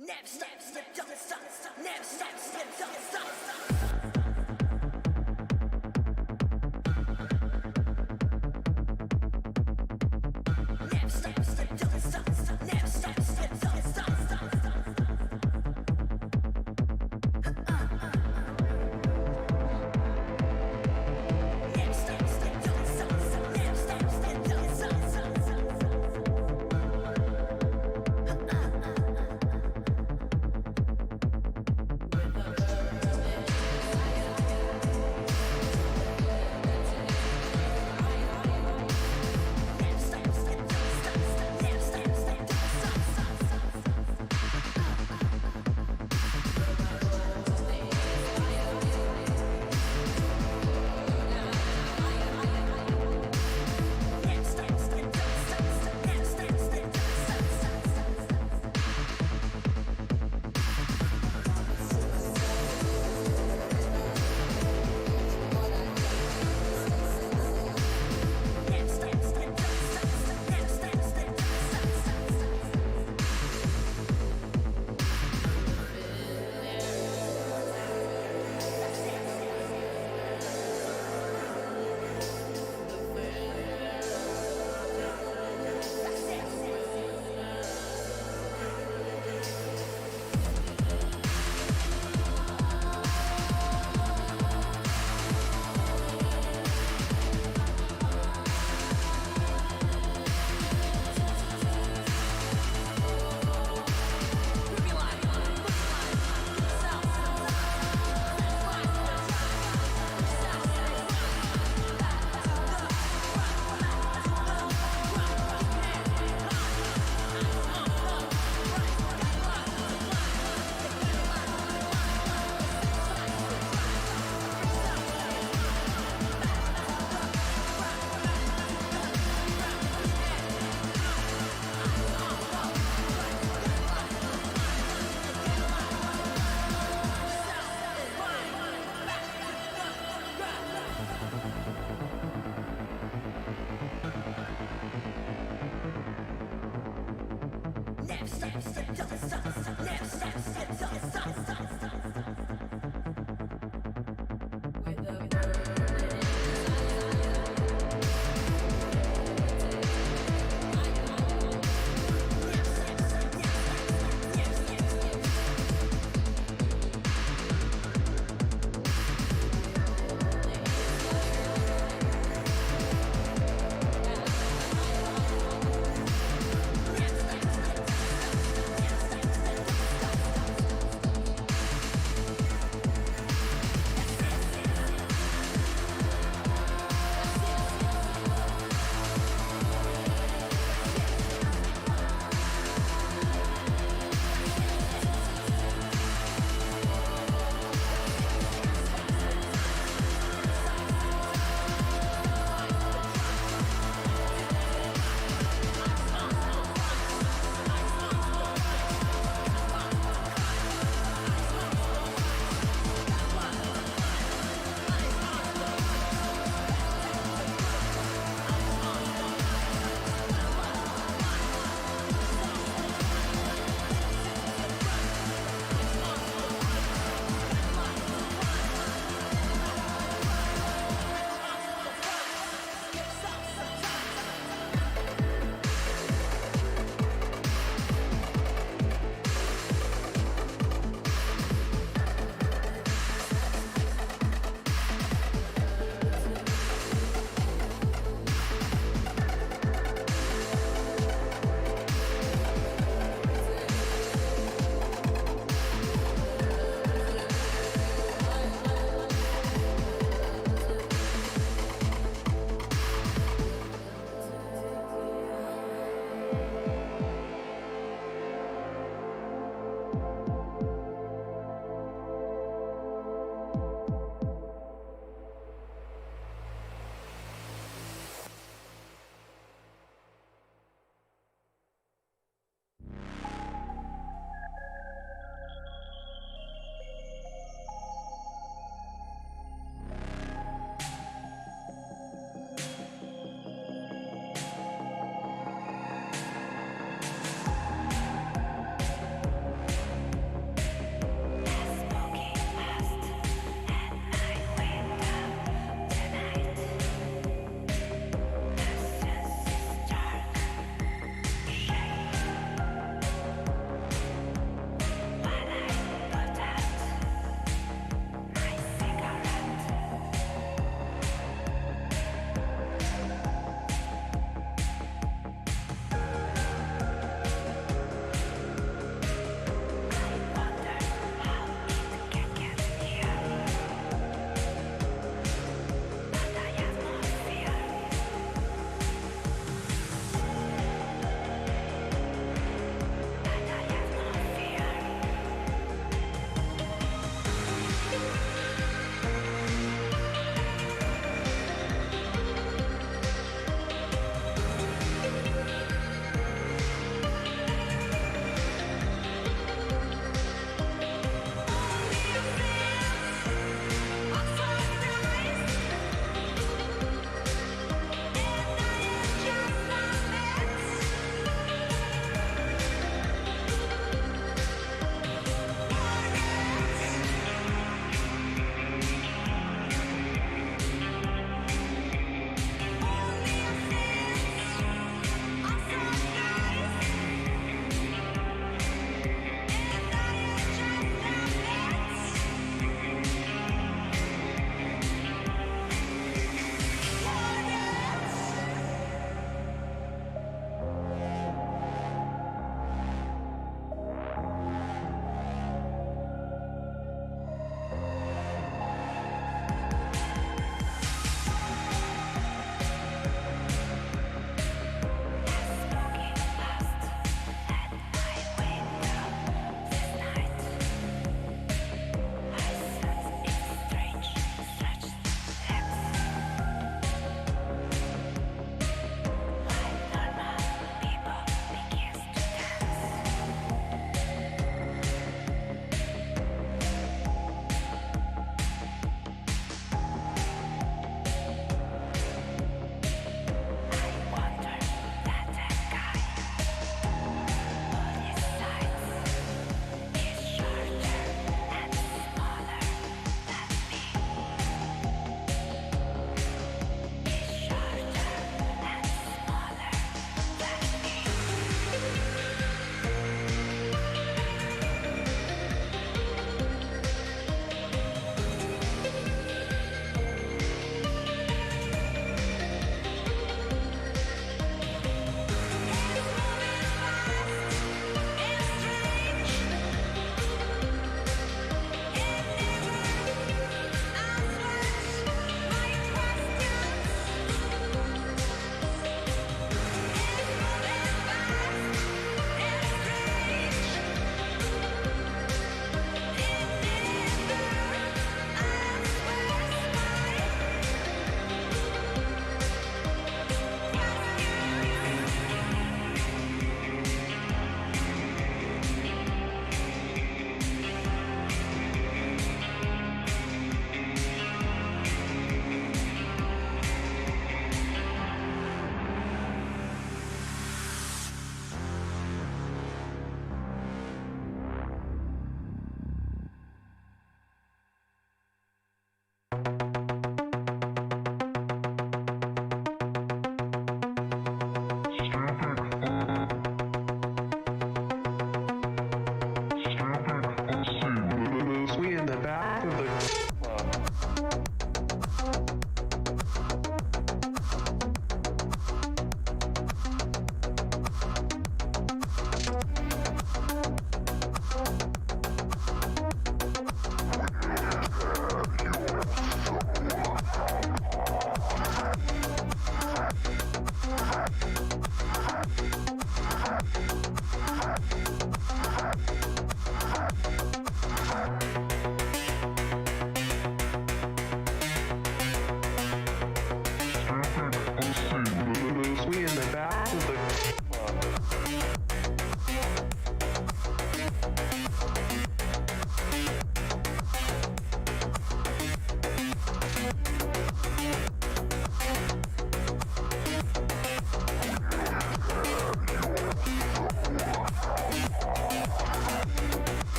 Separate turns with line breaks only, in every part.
Never stop, don't stop, never stop, don't stop.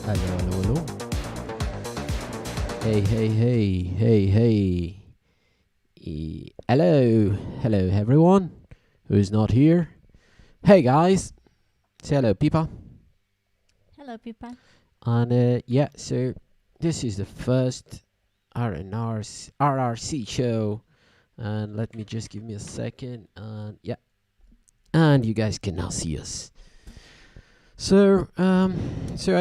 Hello, hello, hello. Hey, hey, hey, hey, hey. Hello, hello, everyone who is not here. Hey, guys. Say hello, Pipa.
Hello, Pipa.
And yeah, so this is the first RRC show. And let me just give me a second. And yeah, and you guys can now see us. So I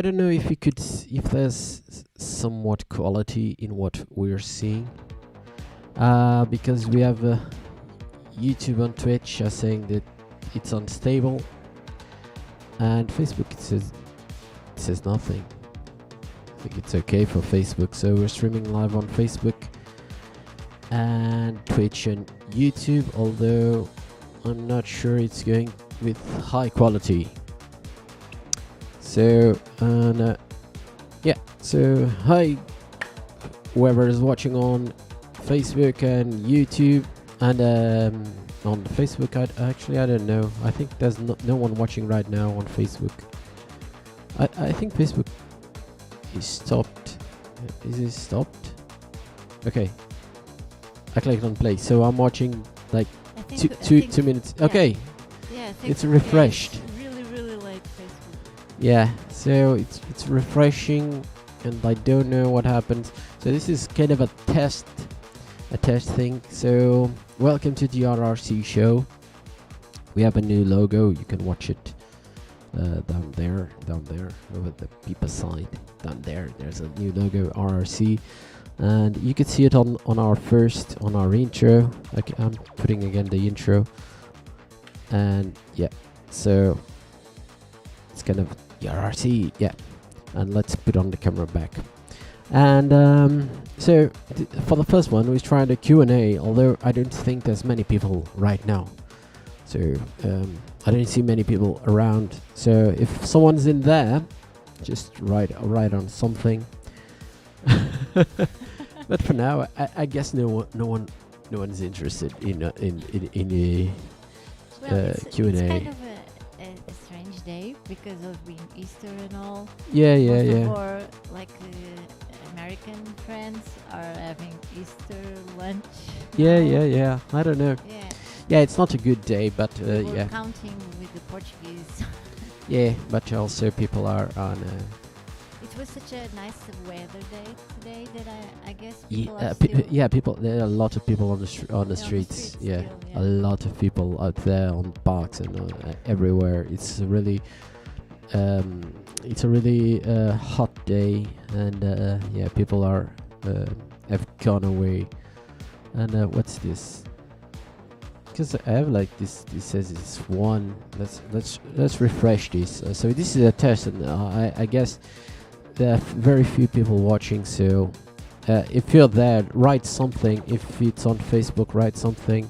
don't know if if there's somewhat quality in what we're seeing, because we have YouTube and Twitch are saying that it's unstable, and Facebook it says nothing. I think it's okay for Facebook, so we're streaming live on Facebook and Twitch and YouTube, although I'm not sure it's going with high quality. So, and yeah, so hi, whoever is watching on Facebook and YouTube, and on Facebook, I don't know. I think there's no one watching right now on Facebook. I think Facebook is stopped. Is it stopped? Okay. I clicked on play, so I'm watching like 2 minutes. Yeah. Okay.
Yeah,
it's refreshed.
Yeah, it's really like Facebook.
Yeah, so it's refreshing, and I don't know what happens. So this is kind of a test thing. So welcome to the RRC show. We have a new logo. You can watch it down there, over the people side. Down there, there's a new logo, RRC. and you could see it on our intro. Okay, I'm putting again the intro, and yeah, so it's kind of RRC, yeah. And let's put on the camera back. And so for the first one, we tried a Q&A, although I don't think there's many people right now. So I don't see many people around. So if someone's in there, just write on something. But for now, I guess no one's interested in a
Well,
Q&A.
it's kind of a strange day because of being Easter and all.
Yeah.
Most of our American friends are having Easter lunch.
Yeah. I don't know.
Yeah.
Yeah, it's not a good day, but
We're
yeah.
counting with the Portuguese.
Yeah, but also people are on.
It was such a nice weather day today that I guess
Yeah,
people are still
people. There are a lot of people on the
on the
streets.
streets
Yeah,
still,
a lot of people out there on parks and everywhere. It's a really hot day, and yeah, people are have gone away. And what's this? Because I have like this. This says it's one. Let's refresh this. So this is a test, and I guess there are very few people watching. So if you're there, write something. If it's on Facebook, write something.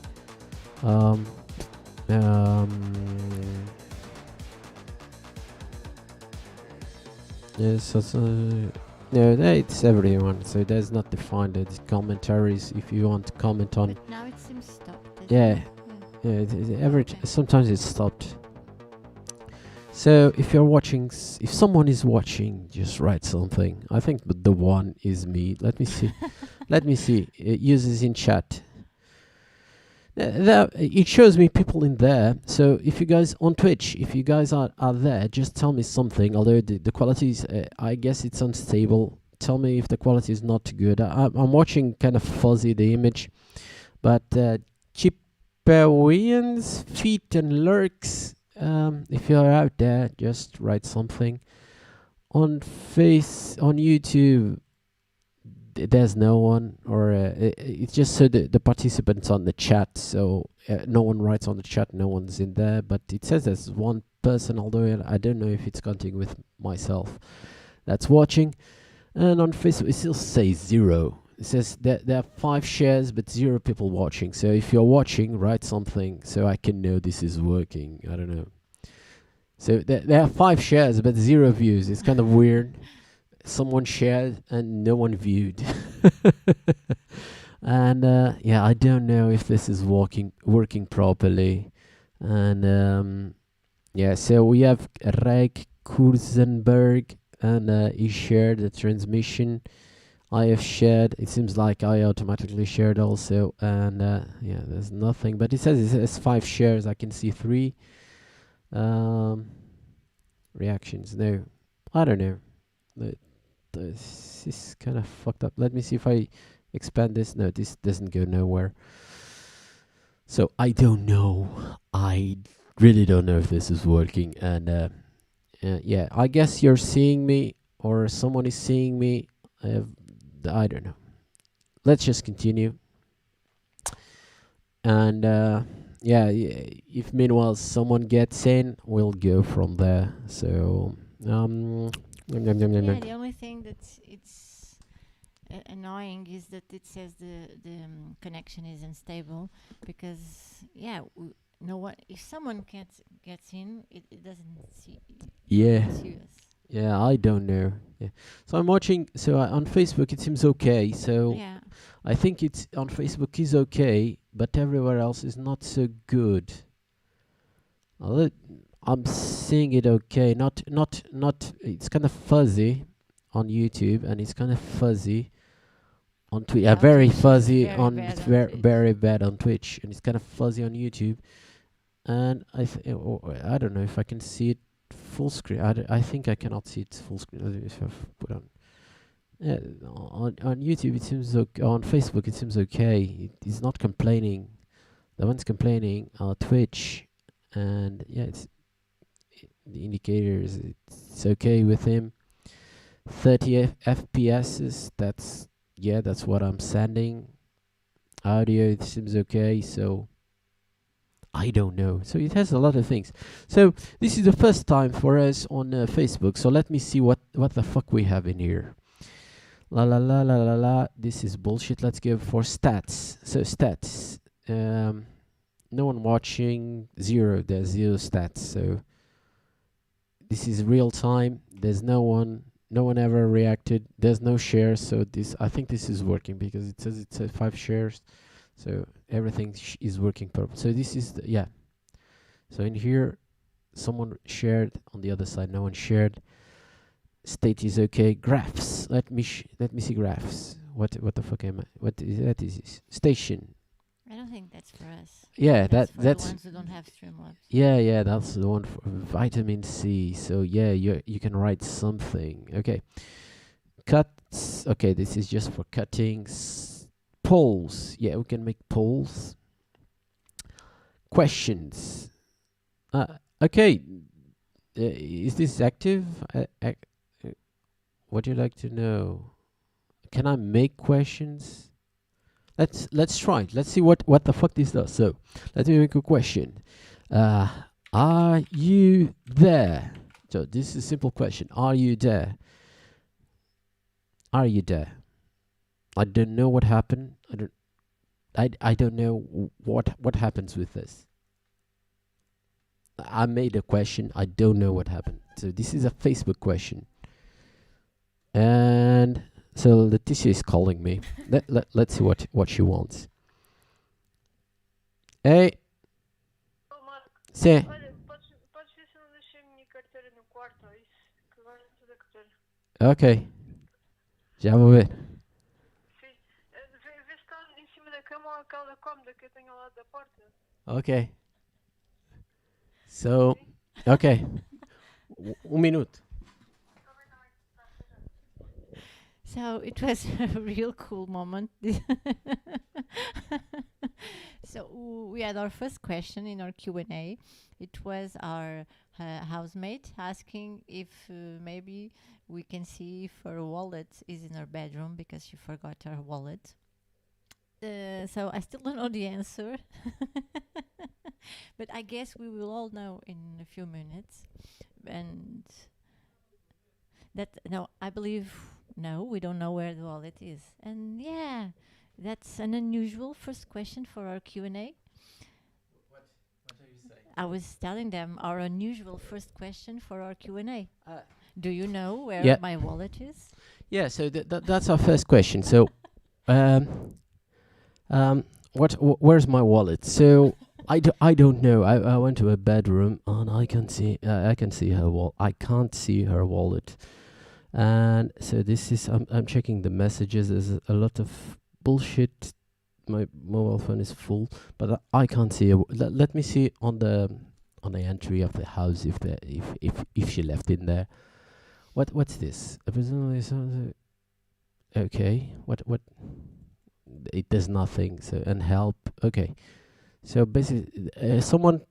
Yes, no, it's everyone. So there's not defined as commentaries. If you want to comment on,
But now it seems stopped. doesn't
yeah,
it? Okay.
sometimes it's stopped. So if you're watching, if someone is watching, just write something. I think the one is me. Let me see. Let me see. It uses in chat. It shows me people in there. So if you guys on Twitch, if you guys are there, just tell me something. Although the quality is, I guess it's unstable. Tell me if the quality is not good. I'm watching kind of fuzzy the image, but Chippewians, feet and lurks. If you're out there, just write something. On YouTube, there's no one, or it's just so the participants on the chat. So no one writes on the chat, no one's in there. But it says there's one person, although I don't know if it's counting with myself that's watching. And on Facebook, it still says 0. It says that there are 5 shares, but 0 people watching. So if you're watching, write something so I can know this is working. I don't know. So there are 5 shares, but 0 views. It's kind of weird. Someone shared and no one viewed. And yeah, I don't know if this is working properly. And yeah, so we have Reg Kurzenberg, and he shared the transmission. I have shared. It seems like I automatically shared also. And yeah, there's nothing, but it says it has 5 shares. I can see 3 reactions. No, I don't know. This is kind of fucked up. Let me see if I expand this. No, this doesn't go nowhere. So I don't know. I really don't know if this is working. And yeah, I guess you're seeing me, or someone is seeing me. I don't know. Let's just continue. And yeah, if meanwhile someone gets in, we'll go from there. So
Yeah, the only thing that it's annoying is that it says the connection is unstable, because yeah, no one, if someone gets in, it doesn't see us.
Yeah, I don't know. Yeah. So I'm watching. So on Facebook it seems okay. So
Yeah.
I think it's on Facebook is okay, but everywhere else is not so good. I'm seeing it okay. Not. It's kind of fuzzy on YouTube, and it's kind of fuzzy on Twitch.
Yeah,
Very
Twitch is
fuzzy
very
on.
bad
It's
on
very
Twitch.
very bad on Twitch, and it's kind of fuzzy on YouTube. And I don't know if I can see it full screen. I think I cannot see it full screen. Let me see if I put on. Yeah, on YouTube it seems okay. On Facebook it seems okay. It's not complaining. The one's complaining are Twitch, and yeah, it's the indicators. It's okay with him. 30 FPS. That's Yeah, that's what I'm sending. Audio, it seems okay. So I don't know. So it has a lot of things. So this is the first time for us on Facebook. So let me see what the fuck we have in here. La la la la la la. This is bullshit. Let's go for stats. So stats. No one watching. Zero. There's zero stats. So this is real time. There's no one. No one ever reacted. There's no shares. So this, I think this is working because it says it's 5 shares. So everything is working perfect. So this is yeah. So in here, someone shared. On the other side, no one shared. State is okay. Graphs. Let me see graphs. What the fuck am I? What is that? Is this? Station.
I don't think that's for us.
Yeah,
that's for
that's
the ones who don't have Streamlabs.
yeah, that's the one for vitamin C. So yeah, you can write something. Okay. Cuts. Okay, this is just for cuttings. Polls. Yeah, we can make polls. Questions. Okay. Is this active? What do you like to know? Can I make questions? Let's try it. Let's see what the fuck this does. So let me make a question. Are you there? So this is a simple question. Are you there? Are you there? I don't know what happened. I don't know what happens with this. I made a question. I don't know what happened. So this is a Facebook question. And so Leticia is calling me. Let's see what she wants. Hey. Sim.
Olha, podes ver se eu não deixei a minha carteira no quarto ou isso, que agora não estou da carteira.
Ok. Já vou ver.
Sim. Vê se está em cima da cama ou aquela cômoda que eu tenho ao lado da porta.
Ok. So, ok. Minuto.
So it was a real cool moment. So we had our first question in our Q&A. It was our housemate asking if maybe we can see if her wallet is in her bedroom because she forgot her wallet. So I still don't know the answer. But I guess we will all know in a few minutes. And I believe no, we don't know where the wallet is. And yeah, that's an unusual first question for our Q&A.
What are you saying?
I was telling them our unusual first question for our Q&A. Do you know where
Yeah.
my wallet is?
Yeah, so that's our first question. So, where's my wallet? So I don't know. I went to her bedroom and I can see her wallet. I can't see her wallet. And so this is I'm checking the messages. There's a lot of bullshit. My mobile phone is full, but I can't see it. Let me see on the entry of the house if she left in there. What's this? Okay. What? It does nothing. So and help. Okay. So basically, someone.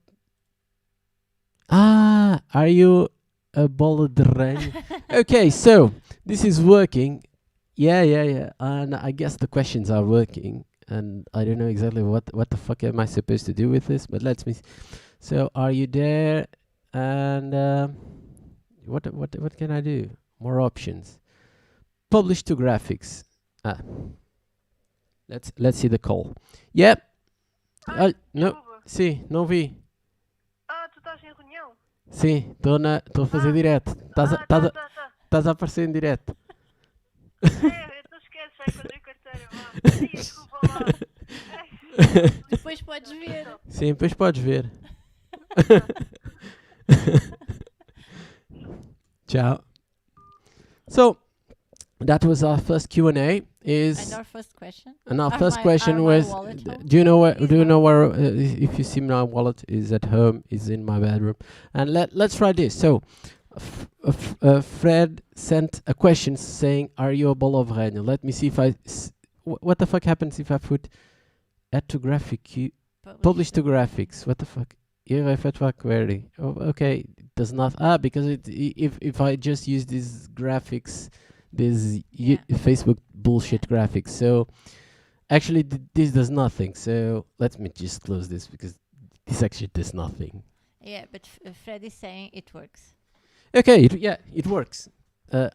Are you a bola de rain? Okay, so this is working. Yeah. And I guess the questions are working. And I don't know exactly what the fuck am I supposed to do with this, but let's me. So are you there? And what can I do? More options. Publish to graphics. Let's see the call. Yep. No.
Desculpa.
Sim, não vi.
Tu estás em reunião?
Sim, estou a fazer direto. Estás a aparecer em direto.
Então esquece, vai fazer carteira, vá. Ai, desculpa lá.
Depois podes ver.
Sim, depois podes ver. Ciao. So that was our first Q&A.
And our first question.
And our
Are
first
my-
question
are my
was,
wallet home?
do you know where?
Is
Do you
my
know where? If you see my wallet is at home, is in my bedroom. And let's try this. So, Fred sent a question saying, "Are you a ball of rain?" Let me see if what the fuck happens if I put add to graphic publish to graphics? What the fuck? Here I fetch query. Oh, okay, it does not because if I just use these graphics this
Yeah.
Facebook bullshit graphics. So actually, this does nothing. So let me just close this because this actually does nothing.
Yeah, but Fred is saying it works.
Okay, it works.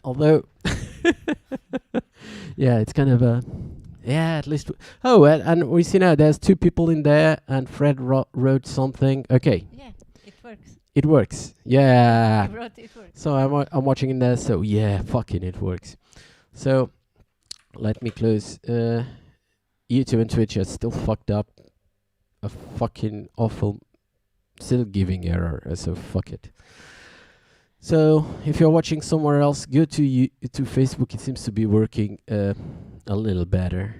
Although, yeah, it's kind of a, yeah, at least. And we see now there's two people in there, and Fred wrote something. Okay,
Yeah, it works.
it works. Yeah.
He wrote it works.
So I'm watching in there. So yeah, fucking it works. So let me close. YouTube and Twitch are still fucked up. A fucking awful. Still giving error. So fuck it. So if you're watching somewhere else, go to to Facebook. It seems to be working a little better.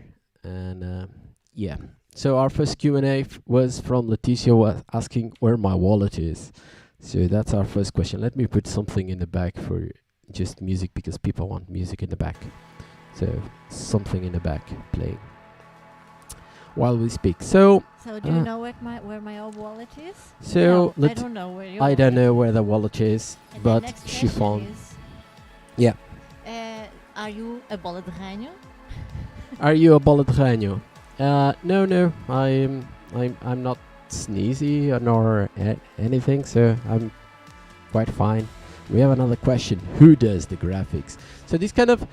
And yeah. So our first Q&A was from Leticia asking where my wallet is. So that's our first question. Let me put something in the back for just music because people want music in the back. So something in the back playing while we speak. So
do you know where my old wallet is?
So
no, I don't know where your
I don't
wallet
know where the wallet is,
And
but
the next
chiffon.
question is,
Yeah.
Are you a bola de ranho?
Are you a bola de ranho? No. I'm not sneezy nor anything, so I'm quite fine. We have another question. Who does the graphics? So this kind of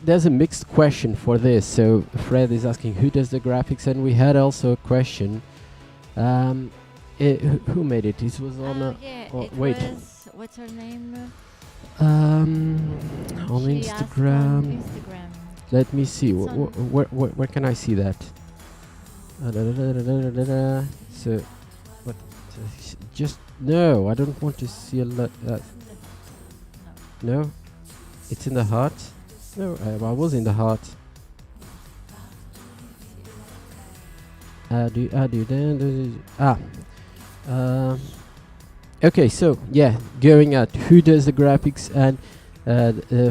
there's a mixed question for this. So Fred is asking who does the graphics, and we had also a question. Who made it? This was on. Wait.
What's her name?
On
She asked
Instagram.
on Instagram.
Let me see.
It's on-
Where can I see that? So, what? Just no. I don't want to see a lot. No, it's in the heart. No, I was in the heart. Okay, so yeah, going at who does the graphics, and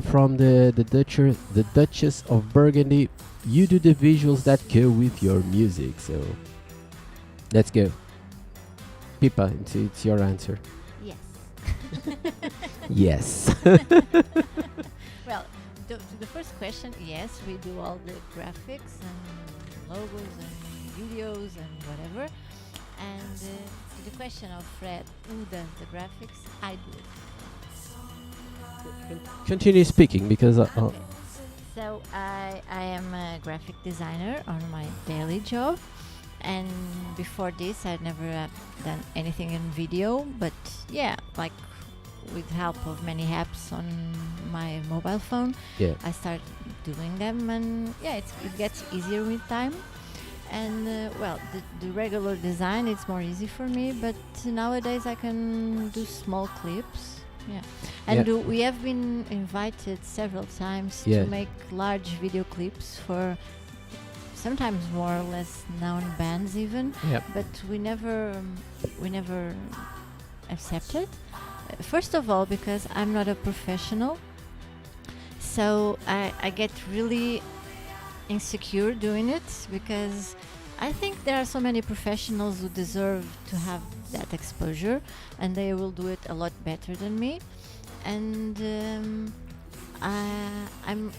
from the Duchess of Burgundy, you do the visuals that go with your music. So let's go, Pippa. It's your answer.
Yes.
Yes.
Well, the first question, yes, we do all the graphics and logos and videos and whatever. And to the question of Fred, who does the graphics? I do it.
Continue speaking because
Okay. So I am a graphic designer on my daily job, and before this I'd never done anything in video, but yeah, like with help of many apps on my mobile phone,
yeah.
I start doing them, and yeah, it gets easier with time. And well, the regular design, it's more easy for me, but nowadays I can do small clips. Yeah. And we have been invited several times to make large video clips for sometimes more or less known bands even.
Yep.
But we never accepted. First of all, because I'm not a professional, so I get really insecure doing it, because I think there are so many professionals who deserve to have that exposure, and they will do it a lot better than me. And I'm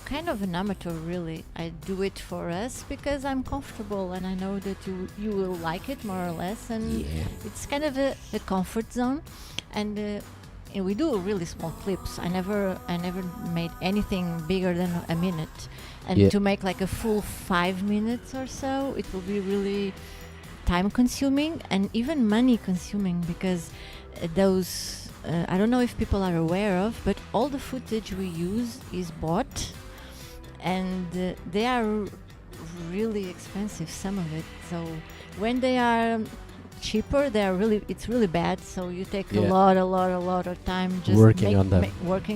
kind of an amateur, really. I do it for us because I'm comfortable, and I know that you will like it more or less, and it's kind of a comfort zone. And we do really small clips. I never made anything bigger than a minute. And to make like a full 5 minutes or so, it will be really time consuming and even money consuming, because those I don't know if people are aware of, but all the footage we use is bought, and they are really expensive, some of it. So when they are cheaper, it's really bad. So you take a lot of time just
working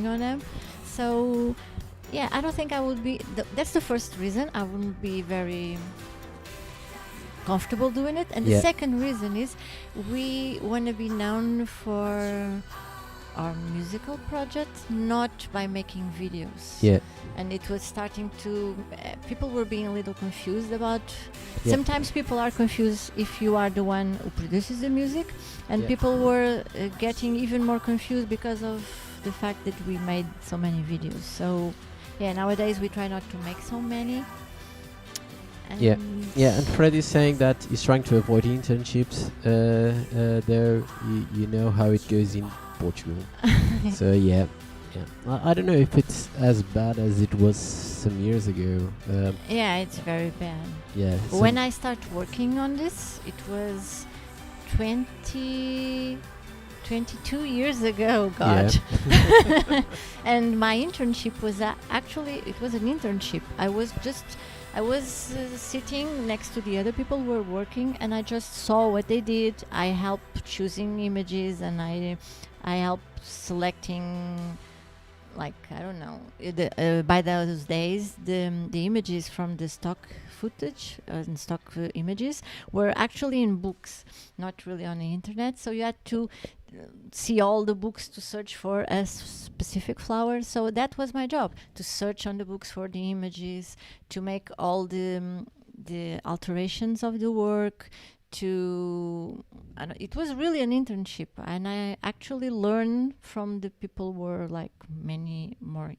on them.
So yeah, I don't think I would be. That's the first reason I wouldn't be very comfortable doing it. And the second reason is we want to be known for our musical projects, not by making videos.
Yeah.
And it was starting to people were being a little confused about sometimes people are confused if you are the one who produces the music, and people were getting even more confused because of the fact that we made so many videos. So yeah, nowadays we try not to make so many. And
Yeah, and Fred is saying that he's trying to avoid internships. There, you know how it goes in Portugal. So yeah. I don't know if it's as bad as it was some years ago.
yeah, it's very bad.
Yeah.
When I started working on this, it was 22 years ago. God.
Yeah.
And my internship was actually, it was an internship. I was sitting next to the other people who were working, and I just saw what they did. I helped choosing images, and I helped selecting, like, I don't know, by those days the images from the stock footage and stock images were actually in books, not really on the internet. So you had to see all the books to search for a specific flower. So that was my job, to search on the books for the images, to make all the alterations of the work. It was really an internship, and I actually learned from the people who were like many more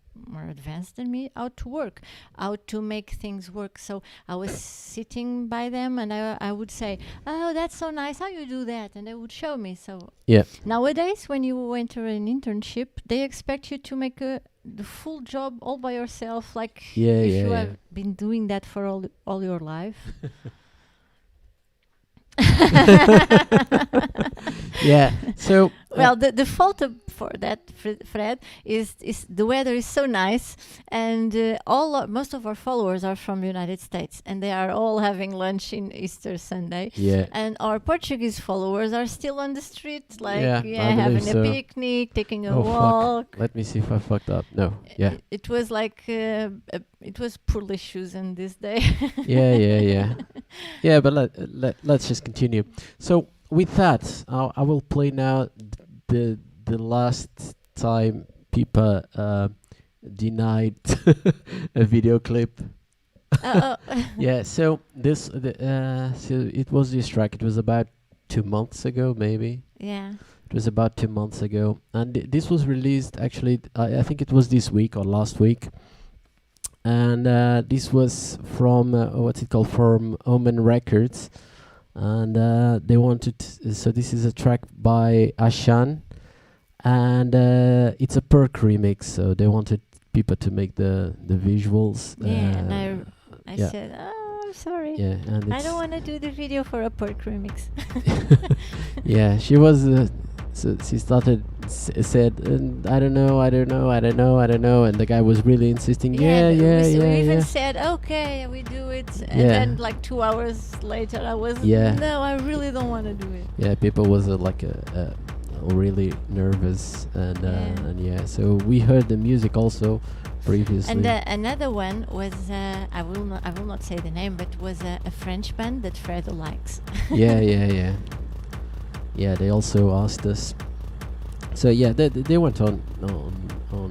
advanced than me how to work, how to make things work. So I was sitting by them, and I would say, "Oh, that's so nice! How you do that?" And they would show me. So
Yeah.
nowadays, when you enter an internship, they expect you to make the full job all by yourself, like
Yeah,
if
yeah,
you
yeah.
have been doing that for all your life.
Yeah. So
Well, the fault for that, Fred, is the weather is so nice, and most of our followers are from the United States, and they are all having lunch in Easter Sunday.
yeah.
And our Portuguese followers are still on the street, like
Yeah, I
having
believe
a
so.
picnic, taking a
Oh,
walk.
Let me see if I fucked up. No. Yeah.
It was like it was poorly chosen this day.
Yeah. Yeah, but let's just continue. So with that, I will play now the last time people denied a video clip. Yeah. So so it was this track. It was about 2 months ago, maybe.
Yeah.
It was about 2 months ago, and this was released actually. I think it was this week or last week. And this was from what's it called, from Omen Records, and they wanted so this is a track by Ashan, and it's a perk remix, so they wanted people to make the visuals.
Yeah, and I
yeah.
said, "Oh, I'm sorry.
Yeah, and
I don't want to do the video for a perk remix."
yeah, she was so she started said, I don't know, and the guy was really insisting.
We even said, "Okay, we do it," and
Yeah.
then like 2 hours later, I was,
Yeah.
"No, I really don't want to do it."
Yeah, people was really nervous, and yeah, so we heard the music also previously.
And another one was I will not say the name, but was a French band that Fredo likes.
yeah. They also asked us. So yeah, they went on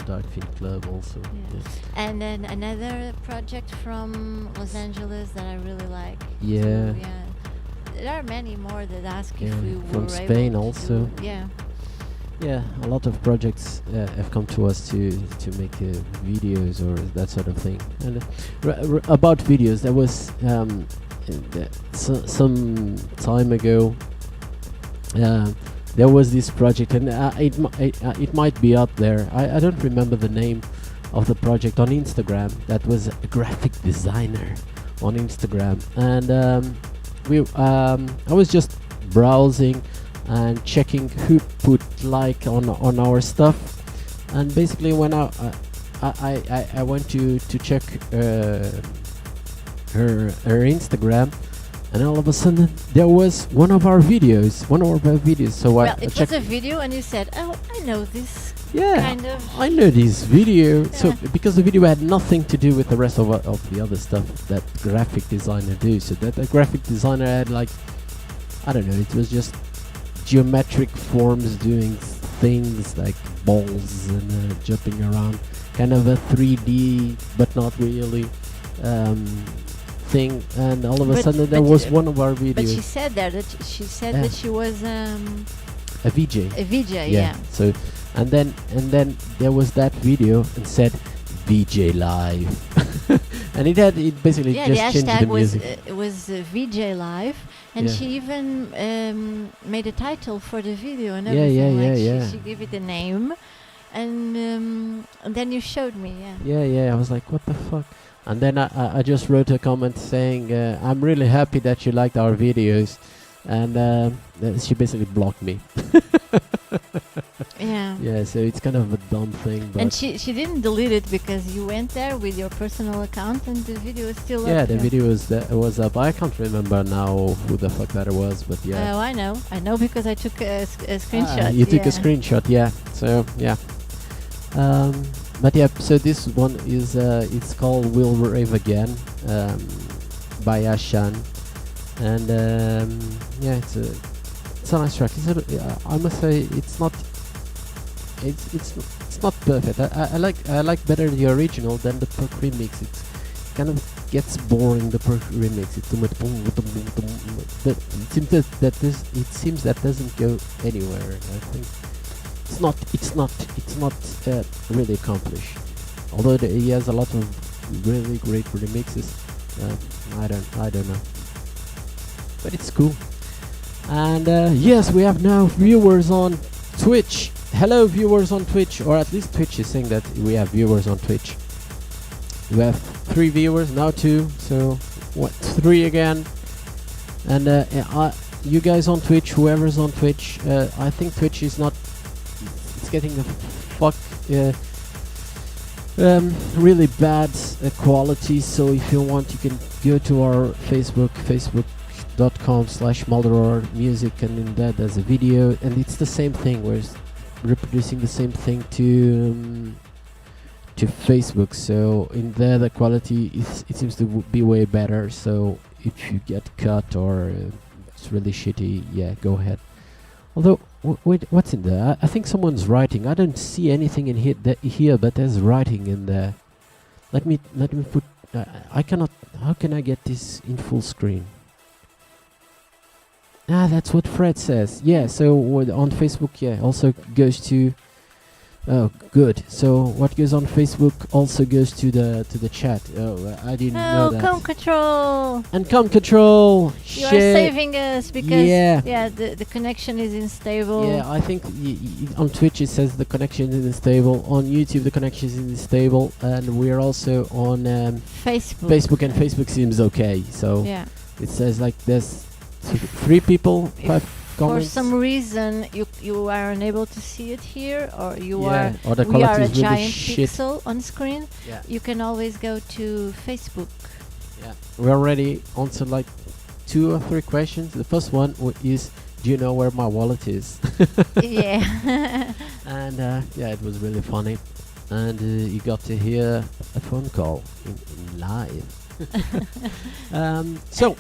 Dark Fiend Club also.
Yeah. And then another project from Los Angeles that I really like.
Yeah.
too, yeah. There are many more that ask if
Yeah,
we were
from
able
Spain
to
also.
do- Yeah.
Yeah, a lot of projects have come to us to make videos or that sort of thing. And about videos, there was some time ago. There was this project, and it might be up there. I don't remember the name of the project on Instagram. That was a graphic designer on Instagram, and I was just browsing and checking who put like on our stuff, and basically when I went to check her Instagram, and all of a sudden there was one of our videos. So
Well,
I
it was
checked.
a video, and you said, "Oh, I know this
Yeah,
kind of."
I know this video. So
Yeah.
because the video had nothing to do with the rest of the other stuff that graphic designer do. So that the graphic designer had like, I don't know, it was just geometric forms doing things like balls and jumping around, kind of a 3D but not really thing. And all of a
But-
sudden there
but
was
y-
one of our
But she
videos,
said there that she said
Yeah.
that she was
a VJ.
a VJ. Yeah.
So, and then there was that video and said VJ live, and it basically
Yeah, the
just changed
hashtag
the
was
music.
VJ Live, and
Yeah.
she even made a title for the video and
Yeah,
everything.
yeah,
like
yeah.
she gave it a name, and then you showed me.
Yeah, I was like, what the fuck? And then I just wrote a comment saying, I'm really happy that you liked our videos. And she basically blocked me.
Yeah.
Yeah, so it's kind of a dumb thing. But
And she didn't delete it because you went there with your personal account and the video is still
yeah,
up.
the video was up. I can't remember now who the fuck that was, but yeah.
Oh, I know because I took a screenshot.
You took a
yeah.
screenshot, yeah. So, yeah. But yeah, so this one is it's called We'll Rave Again by Ashan, and yeah, it's a nice track. I must say it's not perfect. I like better the original than the perk remix. It kind of gets boring, the perk remix. It's too much boom, boom, boom, boom. But it seems that doesn't go anywhere. I think it's not really accomplished. Although he has a lot of really great remixes, I don't know, but it's cool. And yes, we have now viewers on Twitch. Hello, viewers on Twitch, or at least Twitch is saying that we have viewers on Twitch. We have 3 viewers, now 2, so what, 3 again. And you guys on Twitch, whoever's on Twitch, I think Twitch is not. It's getting the fuck really bad quality. So if you want, you can go to our facebook.com/Maldoror Music, and in that there's a video, and it's the same thing. We're reproducing the same thing to Facebook. So in there the quality it seems to be way better. So if you get cut or it's really shitty, yeah, go ahead. Although, wait, what's in there? I think someone's writing. I don't see anything in here, but there's writing in there. Let me put. I cannot. How can I get this in full screen? That's what Fred says. Yeah. So on Facebook, yeah, also goes to. Oh, good. So what goes on Facebook also goes to the chat. Oh, I didn't know that.
Com Control!
And Com Control!
You are saving us because the connection is unstable.
Yeah, I think on Twitch it says the connection is unstable. On YouTube the connection is unstable, and we're also on Facebook, and Facebook seems okay. So
yeah,
it says like there's 3 people, 5 comments.
For some reason you are unable to see it here, or
or the
we are
quality
a
is really
giant
shit.
pixel on screen.
Yeah.
You can always go to Facebook.
Yeah, we already answered like 2 or 3 questions. The first one is, do you know where my wallet is?
Yeah.
And yeah, it was really funny. And you got to hear a phone call in live. So,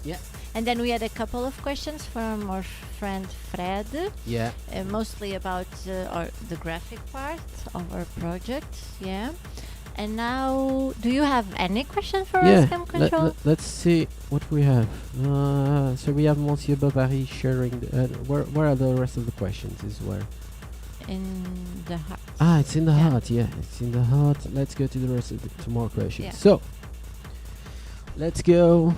yeah.
And then we had a couple of questions from our friend Fred.
Yeah.
Mostly about the graphic part of our project. Yeah. And now, do you have any question for us, Cam Control?
Let's see what we have. So we have Monsieur Bavary sharing. Where are the rest of the questions? Is where?
In the heart.
It's in the heart. Yeah, it's in the heart. Let's go to the rest of the more questions.
Yeah.
So let's go.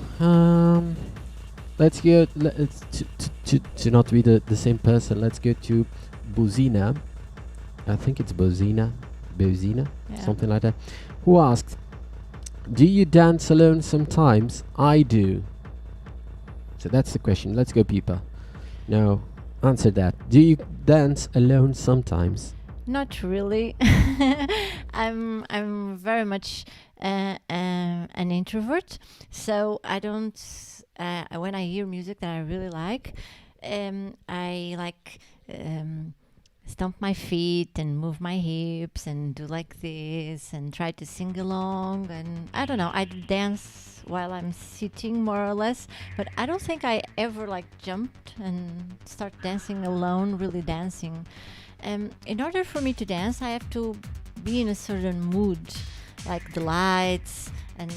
Let's go to not be the same person. Let's go to Bozina. I think it's Bozina, something like that. Who asked, "Do you dance alone sometimes?" I do. So that's the question. Let's go, people. Now, answer that. Do you dance alone sometimes?
Not really. I'm very much an introvert, so I don't. When I hear music that I really like, I like stomp my feet and move my hips and do like this and try to sing along, and I don't know. I dance while I'm sitting more or less, but I don't think I ever like jumped and start dancing alone, really dancing. In order for me to dance, I have to be in a certain mood, like the lights and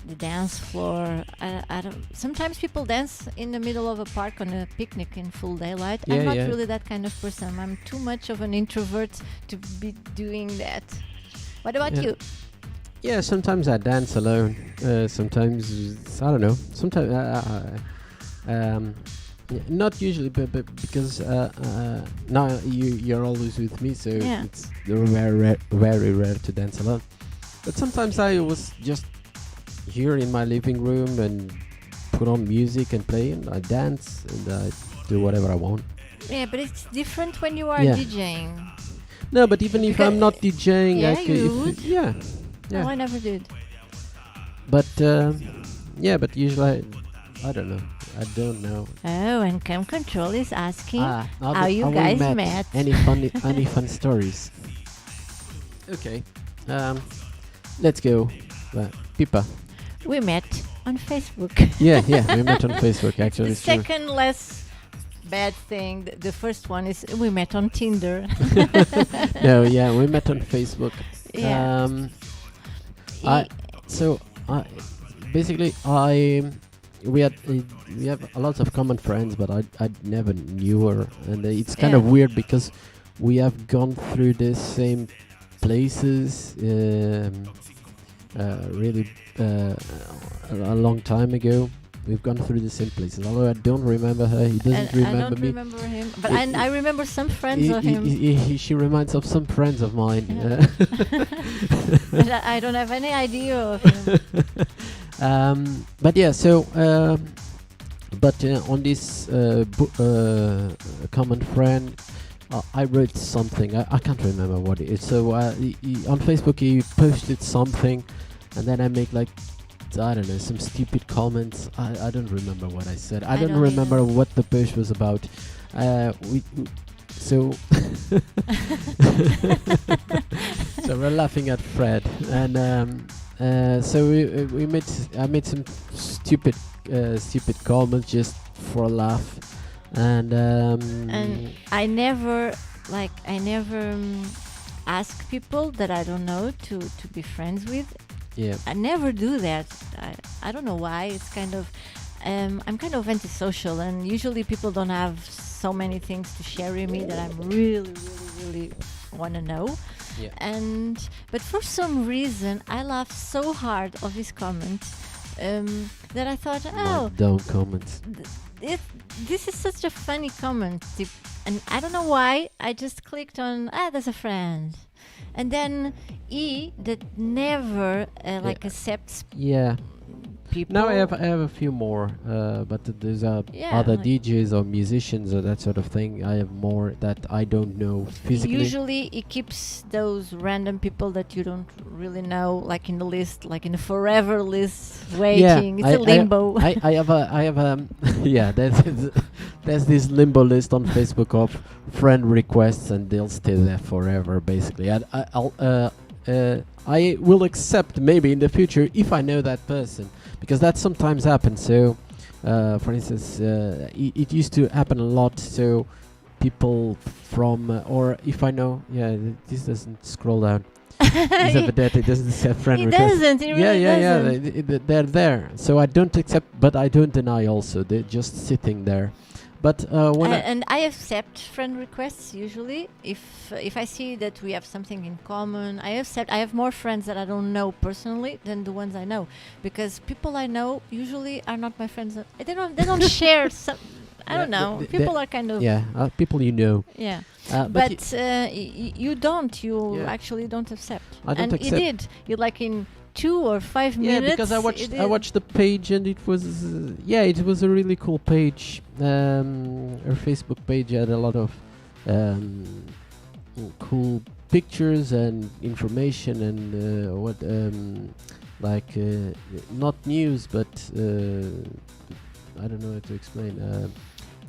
the dance floor. I don't. Sometimes people dance in the middle of a park on a picnic in full daylight.
Yeah,
I'm not
yeah.
really that kind of person. I'm too much of an introvert to be doing that. What about
Yeah.
you?
Yeah, sometimes I dance alone. Sometimes I don't know. Sometimes not usually, but because now you're always with me, so
Yeah.
it's very rare to dance alone. But sometimes I was just here in my living room and put on music and play, and I dance and I do whatever I want.
Yeah, but it's different when you are
Yeah.
DJing.
No, but even if I'm not DJing,
Yeah,
I could,
you would.
yeah.
No, I never did.
But yeah, but usually I don't know. I don't know.
Oh, and Cam Control is asking
How
how you
we
guys met.
Any fun stories? Okay, let's go. Pipa.
We met on Facebook.
Yeah, we met on Facebook. Actually,
The
it's true.
second less bad thing. The first one is we met on Tinder.
No, yeah, we met on Facebook.
Yeah.
Basically we have a lot of common friends, but I never knew her, and it's kind of
Yeah.
weird because we have gone through the same places really a long time ago. We've gone through the same places. Although I don't remember her, he doesn't
And I
remember
don't
me.
remember him, but
He-
I remember some friends of him.
She reminds of some friends of mine.
Yeah. But I don't have any idea of him.
But yeah, so on this common friend, I wrote something. I can't remember what it is. So on Facebook he posted something, and then I make like, I don't know, some stupid comments. I don't remember what I said. I don't
don't
remember
either.
what the post was about. So so we're laughing at Fred, and so we made I made some stupid comments just for a laugh, and
I never ask people that I don't know to be friends with.
yeah.
I never do that. I don't know why. It's kind of I'm kind of antisocial, and usually people don't have so many things to share with me that I'm really want to know.
Yeah.
But for some reason I laughed so hard of his comment that I thought, oh,
Don't comment.
this is such a funny comment, and I don't know why. I just clicked on there's a friend, and then that never accepts
Yeah.
people.
Now I have a few more, but there's
Yeah,
other
like-
DJs or musicians or that sort of thing. I have more that I don't know physically.
Usually he keeps those random people that you don't really know, like in the list, like in the forever list, waiting. It's a limbo.
I have yeah. There's this limbo list on Facebook of friend requests, and they'll stay there forever. Basically, I will accept maybe in the future if I know that person, because that sometimes happens. So, for instance, it used to happen a lot. So, people from or if I know, this doesn't scroll down. It's evident it doesn't say friend
It
request.
doesn't. It really doesn't.
They're there. So I don't accept, but I don't deny also. They're just sitting there. But when
And I accept friend requests usually if I see that we have something in common. I accept. I have more friends that I don't know personally than the ones I know, because people I know usually are not my friends. They don't share some. I don't know. People are kind of
people you know.
yeah.
But
You don't. You
Yeah.
actually don't accept.
I don't
and
accept.
he did. You like in 2 or 5
Yeah,
minutes.
because I
it
watched the page, and it was it was a really cool page. Her Facebook page had a lot of cool pictures and information, and not news, but I don't know how to explain.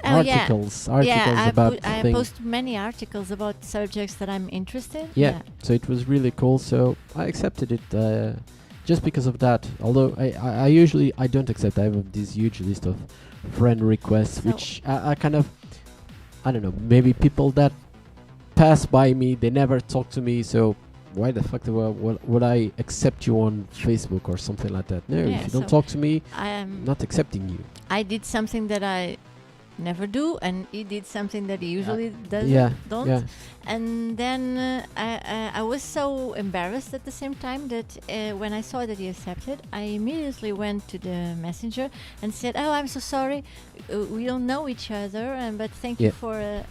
Articles about
I
things.
post many articles about subjects that I'm interested.
Yeah, so it was really cool. So I accepted it just because of that. Although I usually I don't accept. I have this huge list of friend requests,
So-
which I kind of, I don't know, maybe people that pass by me, they never talk to me, so why the fuck would I accept you on Facebook or something like that? No,
Yeah,
if you don't
so
talk to me, I'm not accepting you.
I did something that I never do, and he did something that he usually don't.
Yeah.
And then I was so embarrassed at the same time that when I saw that he accepted, I immediately went to the messenger and said, "Oh, I'm so sorry, we don't know each other, but thank you for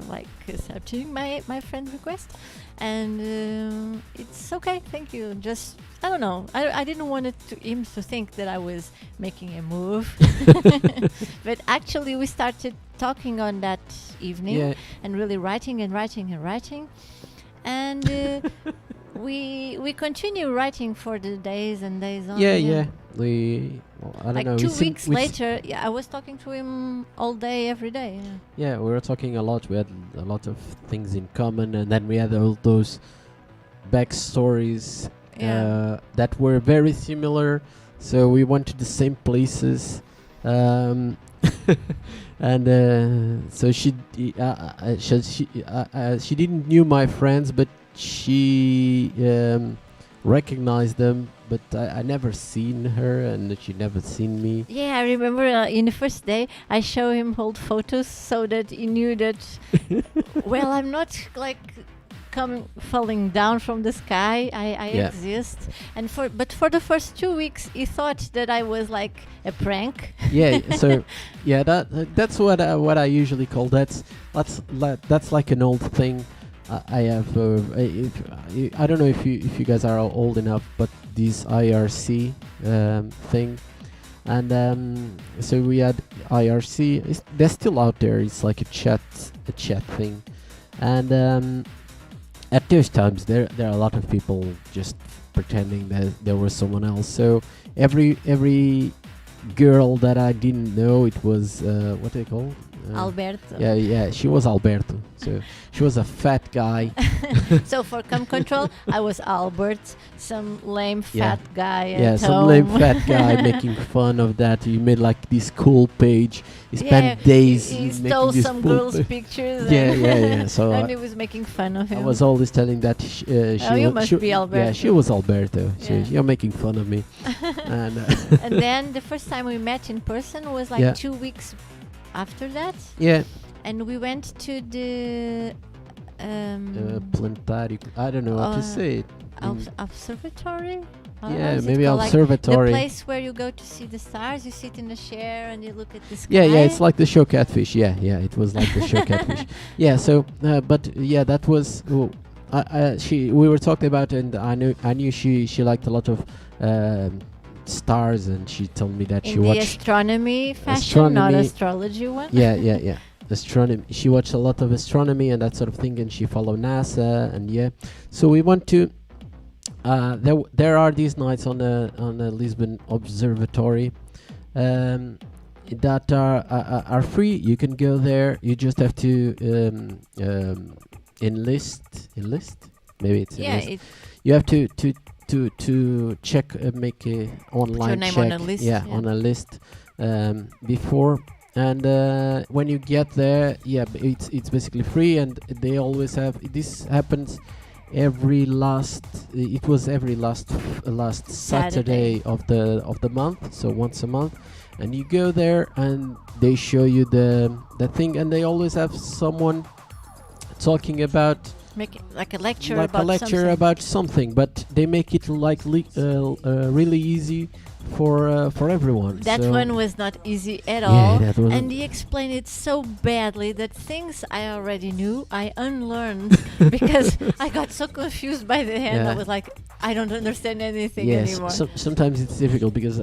like accepting my friend request, and it's okay, thank you." Just I don't know. I didn't want him to think that I was making a move, but actually we started talking on that evening and really writing, and we continue writing for the days and days on.
Yeah. I don't
like
know.
2 weeks later, I was talking to him all day, every day.
Yeah, we were talking a lot. We had a lot of things in common, and then we had all those backstories that were very similar. So we went to the same places, and so she didn't knew my friends, but she recognized them. But I never seen her, and she never seen me.
Yeah, I remember in the first day I show him old photos so that he knew that. Well, I'm not like falling down from the sky. I exist, and but for the first 2 weeks he thought that I was like a prank.
So that's what I usually call that's like an old thing. I have I don't know if you guys are old enough, but this RRC thing, and so we had RRC. They're still out there. It's like a chat thing, and at those times there are a lot of people just pretending that there was someone else. So every girl that I didn't know, it was what they call
Alberto.
Yeah, she was Alberto. So she was a fat guy.
So for cum control, I was Albert, some lame fat guy.
Yeah, some lame fat guy making fun of that. He made like this cool page. He spent days.
He stole some girls' pictures.
Yeah. So
and he was making fun of him.
I was always telling that
you must be Alberto.
Yeah, she was Alberto. So you're making fun of me.
And then the first time we met in person was like 2 weeks after that.
Yeah.
And we went to the
planetarium. I don't know how to say it.
Observatory?
Yeah, maybe observatory.
The place where you go to see the stars. You sit in a chair and you look at the sky.
Yeah, it's like the show Catfish. Yeah, it was like the show Catfish. Yeah, so that was. We were talking about, and I knew she liked a lot of stars, and she told me that she watched
astronomy fashion, not astrology one.
Yeah. Astronomy. She watched a lot of astronomy and that sort of thing, and she followed NASA, and so we went to. There are these nights on the Lisbon Observatory that are free. You can go there. You just have to enlist. Maybe it's enlist. You have to check, make a online check.
On a list.
On a list before. And when you get there, it's basically free, and they always have. This happens every last Saturday of the month, so once a month, and you go there and they show you the thing, and they always have someone talking about.
Make it like a lecture
about something, but they make it like really easy for everyone.
That one was not easy at all, and he explained it so badly that things I already knew I unlearned because I got so confused by the end. I was like, I don't understand anything anymore.
Sometimes it's difficult because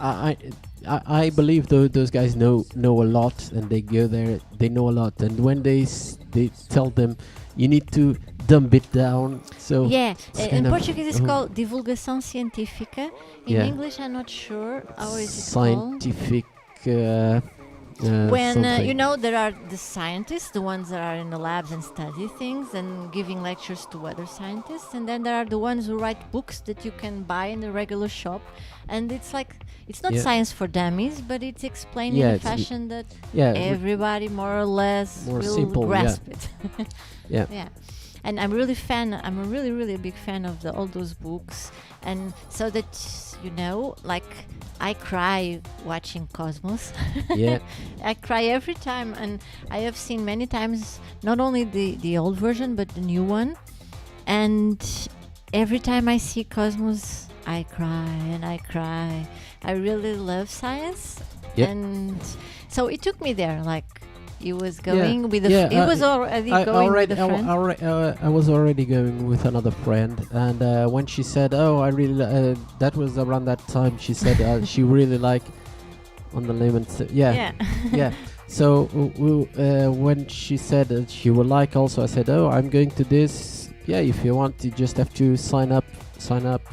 I believe those guys know a lot, and they go there, they know a lot, and when they tell them you need to dumb it down. So
in Portuguese it's called divulgação científica. In English I'm not sure how is it
scientific
when there are the scientists, the ones that are in the labs and study things and giving lectures to other scientists, and then there are the ones who write books that you can buy in the regular shop, and it's like it's not science for dummies, but it's explained in a fashion that everybody more or less will
simple,
grasp it.
Yeah.
and I'm a really big fan of all those books, and so that like I cry watching Cosmos.
Yeah.
I cry every time, and I have seen many times not only the old version but the new one, and every time I see Cosmos I cry and I cry. I really love science.
Yep.
And so it took me there, like he was going with
yeah,
he was already going with a friend.
I was already going with another friend, and when she said, "Oh, I really," that was around that time. She said she really like On the Lemons. Yeah, yeah. So when she said that she would like, also I said, "Oh, I'm going to this. Yeah, if you want, you just have to sign up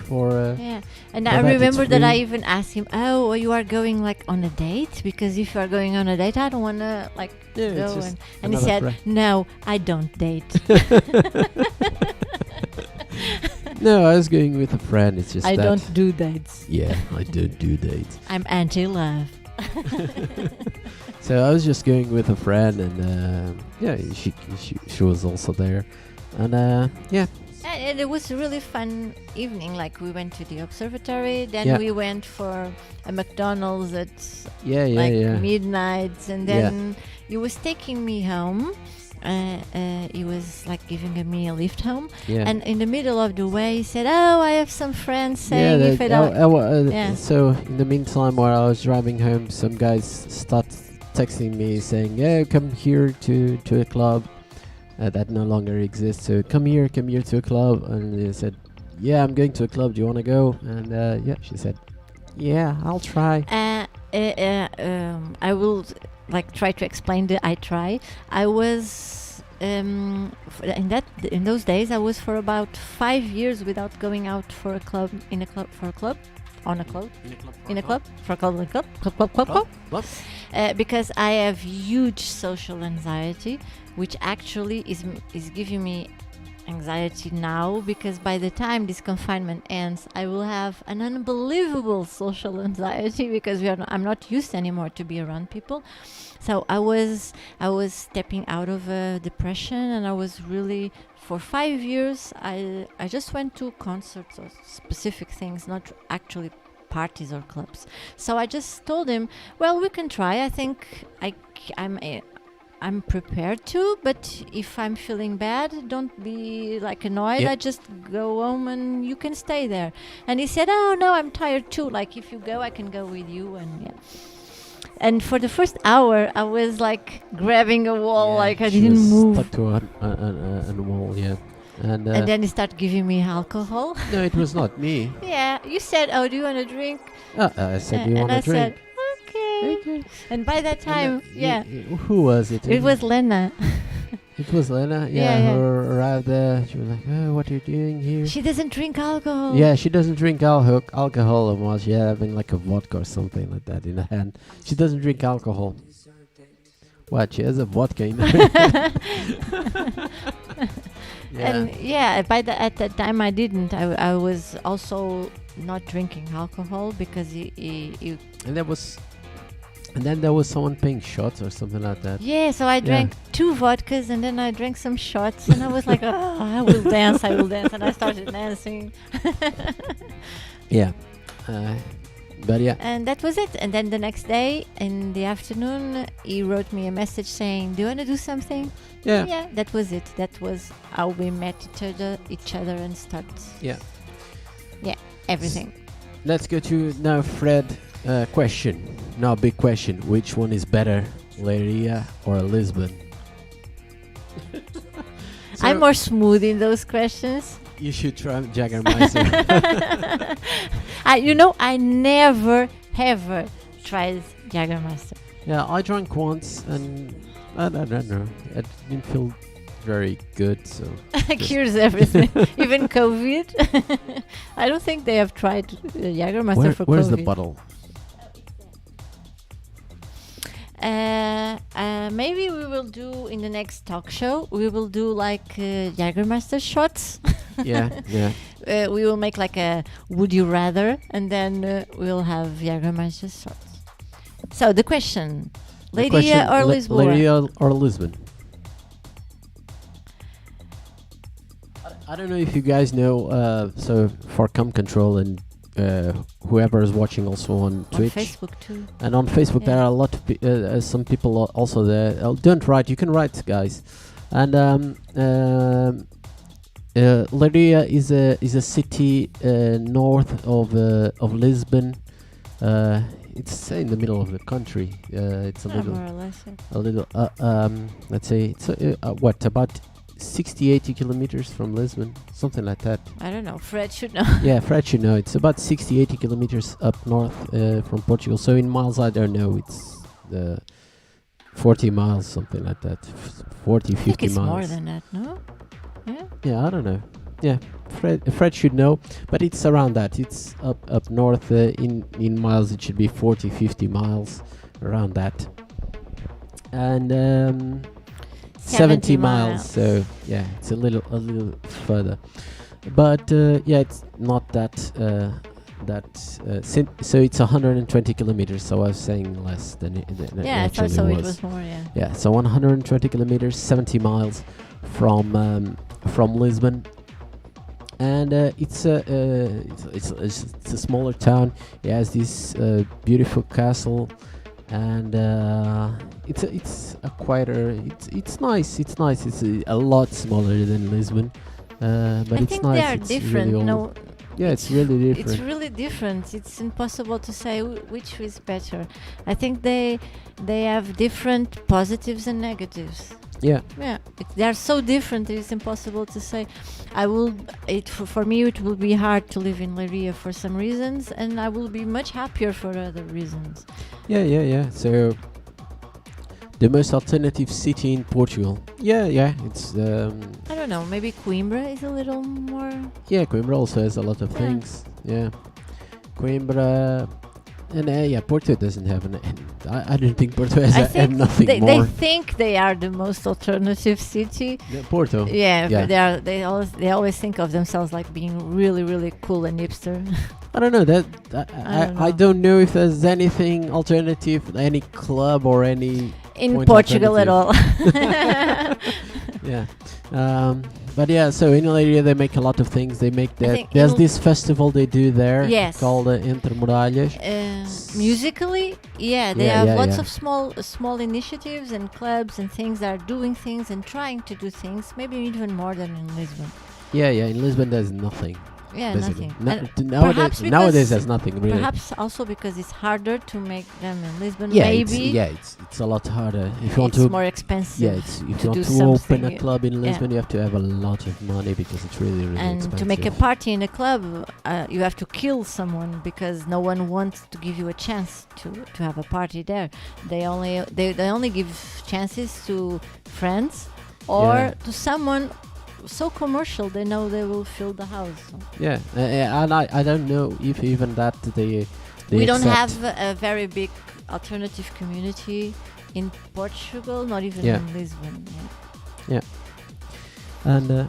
for."
Yeah, and
for
I
that,
remember
it's
that I
free.
even asked him, "Oh, you are going like on a date? Because if you are going on a date, I don't want to like
Yeah, it's
go."
just
And he
another
said,
friend.
"No, I don't date.
No, I was going with a friend. It's just
I
that.
don't do dates.
Yeah, I don't do dates.
I'm anti-love."
So I was just going with a friend, and yeah, she was also there, and yeah,
And it was a really fun evening. Like we went to the observatory, then
Yeah.
we went for a McDonald's at
yeah,
like
yeah.
midnight, and then he was taking me home. He was like giving me a lift home,
Yeah.
and in the middle of the way he said, "Oh, I have some friends saying if it yeah.
So in the meantime, while I was driving home, some guys start texting me saying, "Yeah, come here to a club that no longer exists. So come here to a club." And they said, "Yeah, I'm going to a club. Do you want to go?" And yeah, she said, "Yeah, I'll try."
I will like try to explain the I try. I was in those days I was for about 5 years without going out for a club in a club because I have huge social anxiety, which actually is giving me anxiety now, because by the time this confinement ends I will have an unbelievable social anxiety because I'm not used anymore to be around people. So I was stepping out of a depression, and I was really, for 5 years I just went to concerts or specific things, not actually parties or clubs. So I just told him, well, we can try. I think I'm prepared to, but if I'm feeling bad, don't be like annoyed.
Yep.
I just go home and you can stay there. And he said, "Oh no, I'm tired too. Like if you go, I can go with you." And yeah. And for the first hour, I was like grabbing a wall, like I
she
didn't
was
move.
Stuck to a wall, yeah. And
then he started giving me alcohol.
no, it was not me.
Yeah, you said, "Oh, do you want to drink?"
I said, "Do you
And
want
I
to drink?"
said, "Okay."
Okay.
And by that time, yeah,
Who was it?
it was Lena.
It was Lena.
Yeah, yeah.
Who arrived there. She was like, "Oh, what are you doing here?"
She doesn't drink alcohol.
Yeah, she doesn't drink alcohol, and was having like a vodka or something like that in her hand. She doesn't drink alcohol. What? She has a vodka in her hand. Yeah.
And yeah, at that time I didn't. I was also not drinking alcohol because he
And then there was someone paying shots or something like that.
yeah, so I drank 2 vodkas and then I drank some shots and I was like, "Oh, I will dance, and I started dancing."
Yeah. But yeah.
And that was it. And then the next day in the afternoon he wrote me a message saying, "Do you want to do something?"
Yeah.
Yeah, that was it. That was how we met each other and start
Yeah.
everything.
Let's go to now, Fred. Question. Now, big question. Which one is better, Leiria or Lisbon?
I'm more smooth in those questions.
You should try Jägermeister.
I never ever tried Jägermeister.
Yeah, I drank once and I don't know. I didn't feel very good, so
Cures everything, even COVID. I don't think they have tried Jägermeister for
where's
COVID.
the bottle?
Maybe we will do in the next talk show. We will do like Jägermeister shots.
Yeah, yeah.
We will make like a would you rather, and then we'll have Jägermeister shots. So the question, Leiria or Lisbon?
Leiria or Lisbon? I don't know if you guys know. So for Come Control and whoever is watching also on Twitch
On Facebook too.
and on Facebook, there
Yeah.
are a lot of some people also there. Don't write. You can write, guys. And Leiria is a city north of Lisbon. It's in the middle of the country. It's a
Yeah,
little
more or less. Yeah.
a little let's say it's what, about 60-80 kilometers from Lisbon, something like that.
I don't know. Fred should know.
Yeah, Fred should know. It's about 60-80 kilometers up north from Portugal. So in miles, I don't know. It's 40 miles, something like that. 40,
I
50
think it's
miles.
more than that, no? Yeah.
Yeah, I don't know. Yeah, Fred should know, but it's around that. It's up north. In miles, it should be 40, 50 miles, around that. And 70 miles. So yeah, it's a little further. But yeah, it's not that so it's 120 kilometers. So I was saying less than it
Yeah, I thought
actually
so.
was.
It was more. Yeah.
Yeah, so 120 kilometers, 70 miles from Lisbon, and it's a smaller town. It has this beautiful castle, and it's a quieter. It's nice. It's nice. It's a lot smaller than Lisbon, but
I
it's
think
nice.
they are
It's
different.
really
No,
old. Yeah, it's really different.
it's really different. It's impossible to say which is better. I think they have different positives and negatives.
Yeah.
Yeah, they are so different. It's impossible to say. For me, it will be hard to live in Leiria for some reasons, and I will be much happier for other reasons.
Yeah. So the most alternative city in Portugal. Yeah. It's
I don't know. Maybe Coimbra is a little more.
yeah. Coimbra also has a lot of
Yeah.
things. Yeah, Coimbra, and yeah, Porto doesn't have an. I don't think Porto has
I
have
think
nothing
they
more.
think they are the most alternative city.
Yeah, Porto.
Yeah,
Yeah.
but they always think of themselves like being really, really cool and hipster.
I don't know that. I don't know if there's anything alternative, any club or any.
In
Point
Portugal at all.
Yeah. But yeah, so in Leiria they make a lot of things. They make that.
think
There's
in-
this festival they do there.
Yes.
Called Entre Muralhas.
Musically, yeah, they
Yeah,
have
yeah,
lots
yeah.
of small initiatives and clubs and things that are doing things and trying to do things, maybe even more than in Lisbon.
Yeah. In Lisbon there's nothing.
Yeah,
Basically.
nothing. And
Nowadays,
because-
nowadays there's nothing really.
perhaps also because it's harder to make them in Lisbon.
Yeah,
maybe
it's a lot harder. If you want
it's
to,
more expensive.
yeah, if you
to
want
do
to open a
something,
club in
yeah.
Lisbon, you have to have a lot of money because it's really
and
expensive.
to make a party in a club, you have to kill someone because no one wants to give you a chance to have a party there. They only give chances to friends or
Yeah.
to someone so commercial they know they will fill the house.
Yeah, and I don't know if even that they
We don't
accept.
have a very big alternative community in Portugal, not even
Yeah.
in Lisbon.
And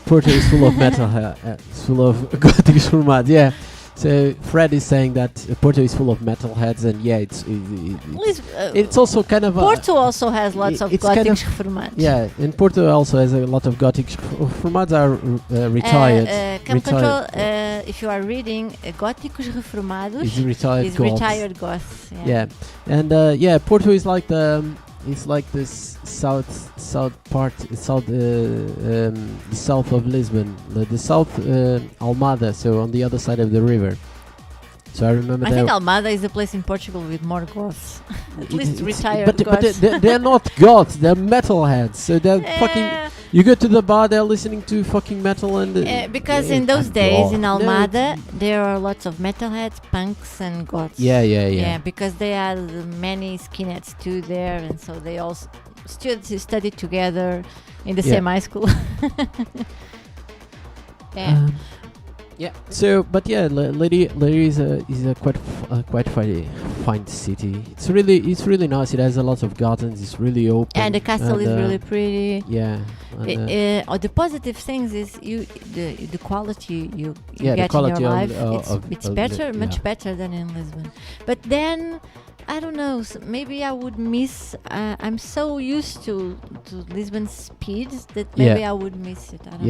Porto is full of metal. It's full of gothic format. Yeah. So Fred is saying that Porto is full of metalheads, and yeah, it's also kind of
Porto also has lots of
it's kind
Gothic
of-
reformados.
yeah. And Porto also has a lot of gothic formats are retired.
Come Control,
retired.
if you are reading Góticos Reformados,
Is retired
is
goths.
retired goths.
Yeah, and yeah, Porto is like it's like this south part, the south of Lisbon, the south Almada, so on the other side of the river. So I remember
I
there.
think Almada is the place in Portugal with more goths. At least
it's-
retired
but
goths.
they're not goths, they're metalheads. So they're fucking. You go to the bar, they're listening to fucking metal and.
Because
yeah,
in those
and
days in
goth. No,
Almada, there are lots of metalheads, punks, and goths.
Yeah.
Because they had many skinheads too there, and so they all studied together in the
Yeah.
same high school. Yeah.
Yeah. So, but yeah, Lady is a quite find the city. It's really nice. It has a lot of gardens. It's really open.
And the castle is really pretty.
Yeah. And,
The positive things is the quality you
Yeah, the
get in
quality
your
of-
life.
of-
It's
of
better,
the-
much
yeah.
better than in Lisbon. But then I don't know. Maybe I would miss. I'm so used to Lisbon's speed that maybe I would miss it. I don't know.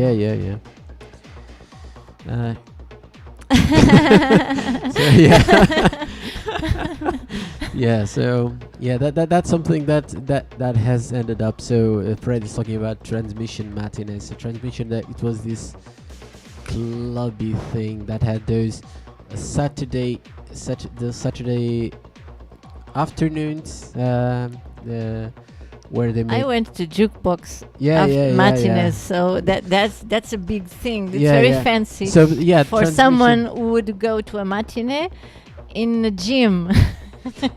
yeah. So, yeah. That's something that has ended up. So Fred is talking about transmission matinees. So transmission, that it was this clubby thing that had those Saturday afternoons, where they made.
I went to jukebox
Yeah.
matinees, so that's a big thing. It's
Yeah,
very
yeah.
fancy
So yeah,
for someone who would go to a matinee in a gym.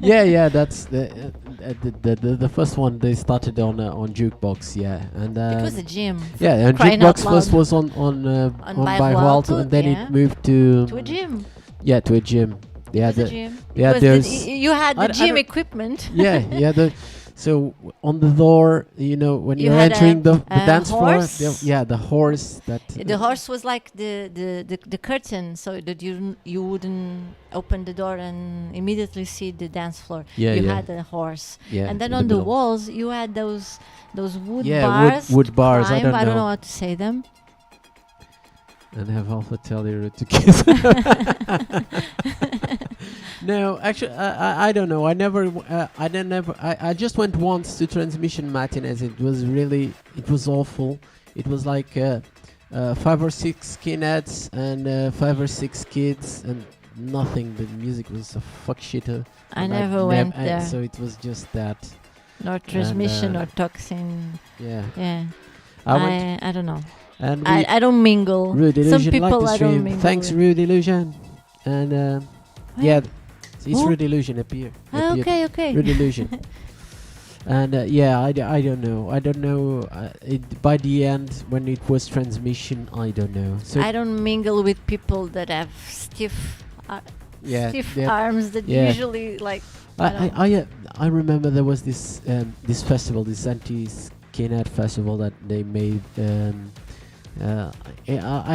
yeah, that's the first one they started on jukebox, yeah, and
It was a gym.
yeah, and
crying out
jukebox first
loud.
was on
Bairro Alto,
and then
yeah.
it moved to
To a gym.
yeah, to a gym. Yeah,
It was a gym.
yeah,
Because
there's
you had
I
the
d- I
gym
don't-
equipment.
yeah. So on the door, when
You
you're
had
entering the
a
dance floor,
horse.
the horse that
The horse was like the curtain, so that you wouldn't open the door and immediately see the dance floor.
Yeah,
you
yeah.
had a horse,
yeah,
and then
in
on the
middle.
walls you had those wood
Yeah,
bars.
wood bars.
to
I
climb.
don't
I don't know
know.
how to say them.
And have Alpha tell you to kiss. No, actually, I don't know. I just went once to transmission matinees. It was awful. It was like 5 or 6 skinheads and 5 or 6 kids and nothing. The music was a fuck shitter.
I
And
never went there.
So it was just that.
Nor transmission
uh,
or toxin.
Yeah.
Yeah,
I went
I don't know.
and we
I don't mingle.
Rude
Some
Illusion
people
like the
I don't
stream.
mingle
Thanks,
with.
Rude Illusion. And yeah, it's
Who?
Rude Illusion up here.
Ah, okay.
Rude Illusion. And I don't know. I don't know. By the end, when it was transmission, I don't know. So
I don't mingle with people that have stiff
yeah, yeah.
arms that
Yeah.
usually like. I
I remember there was this festival, this anti-skinhead festival that they made. I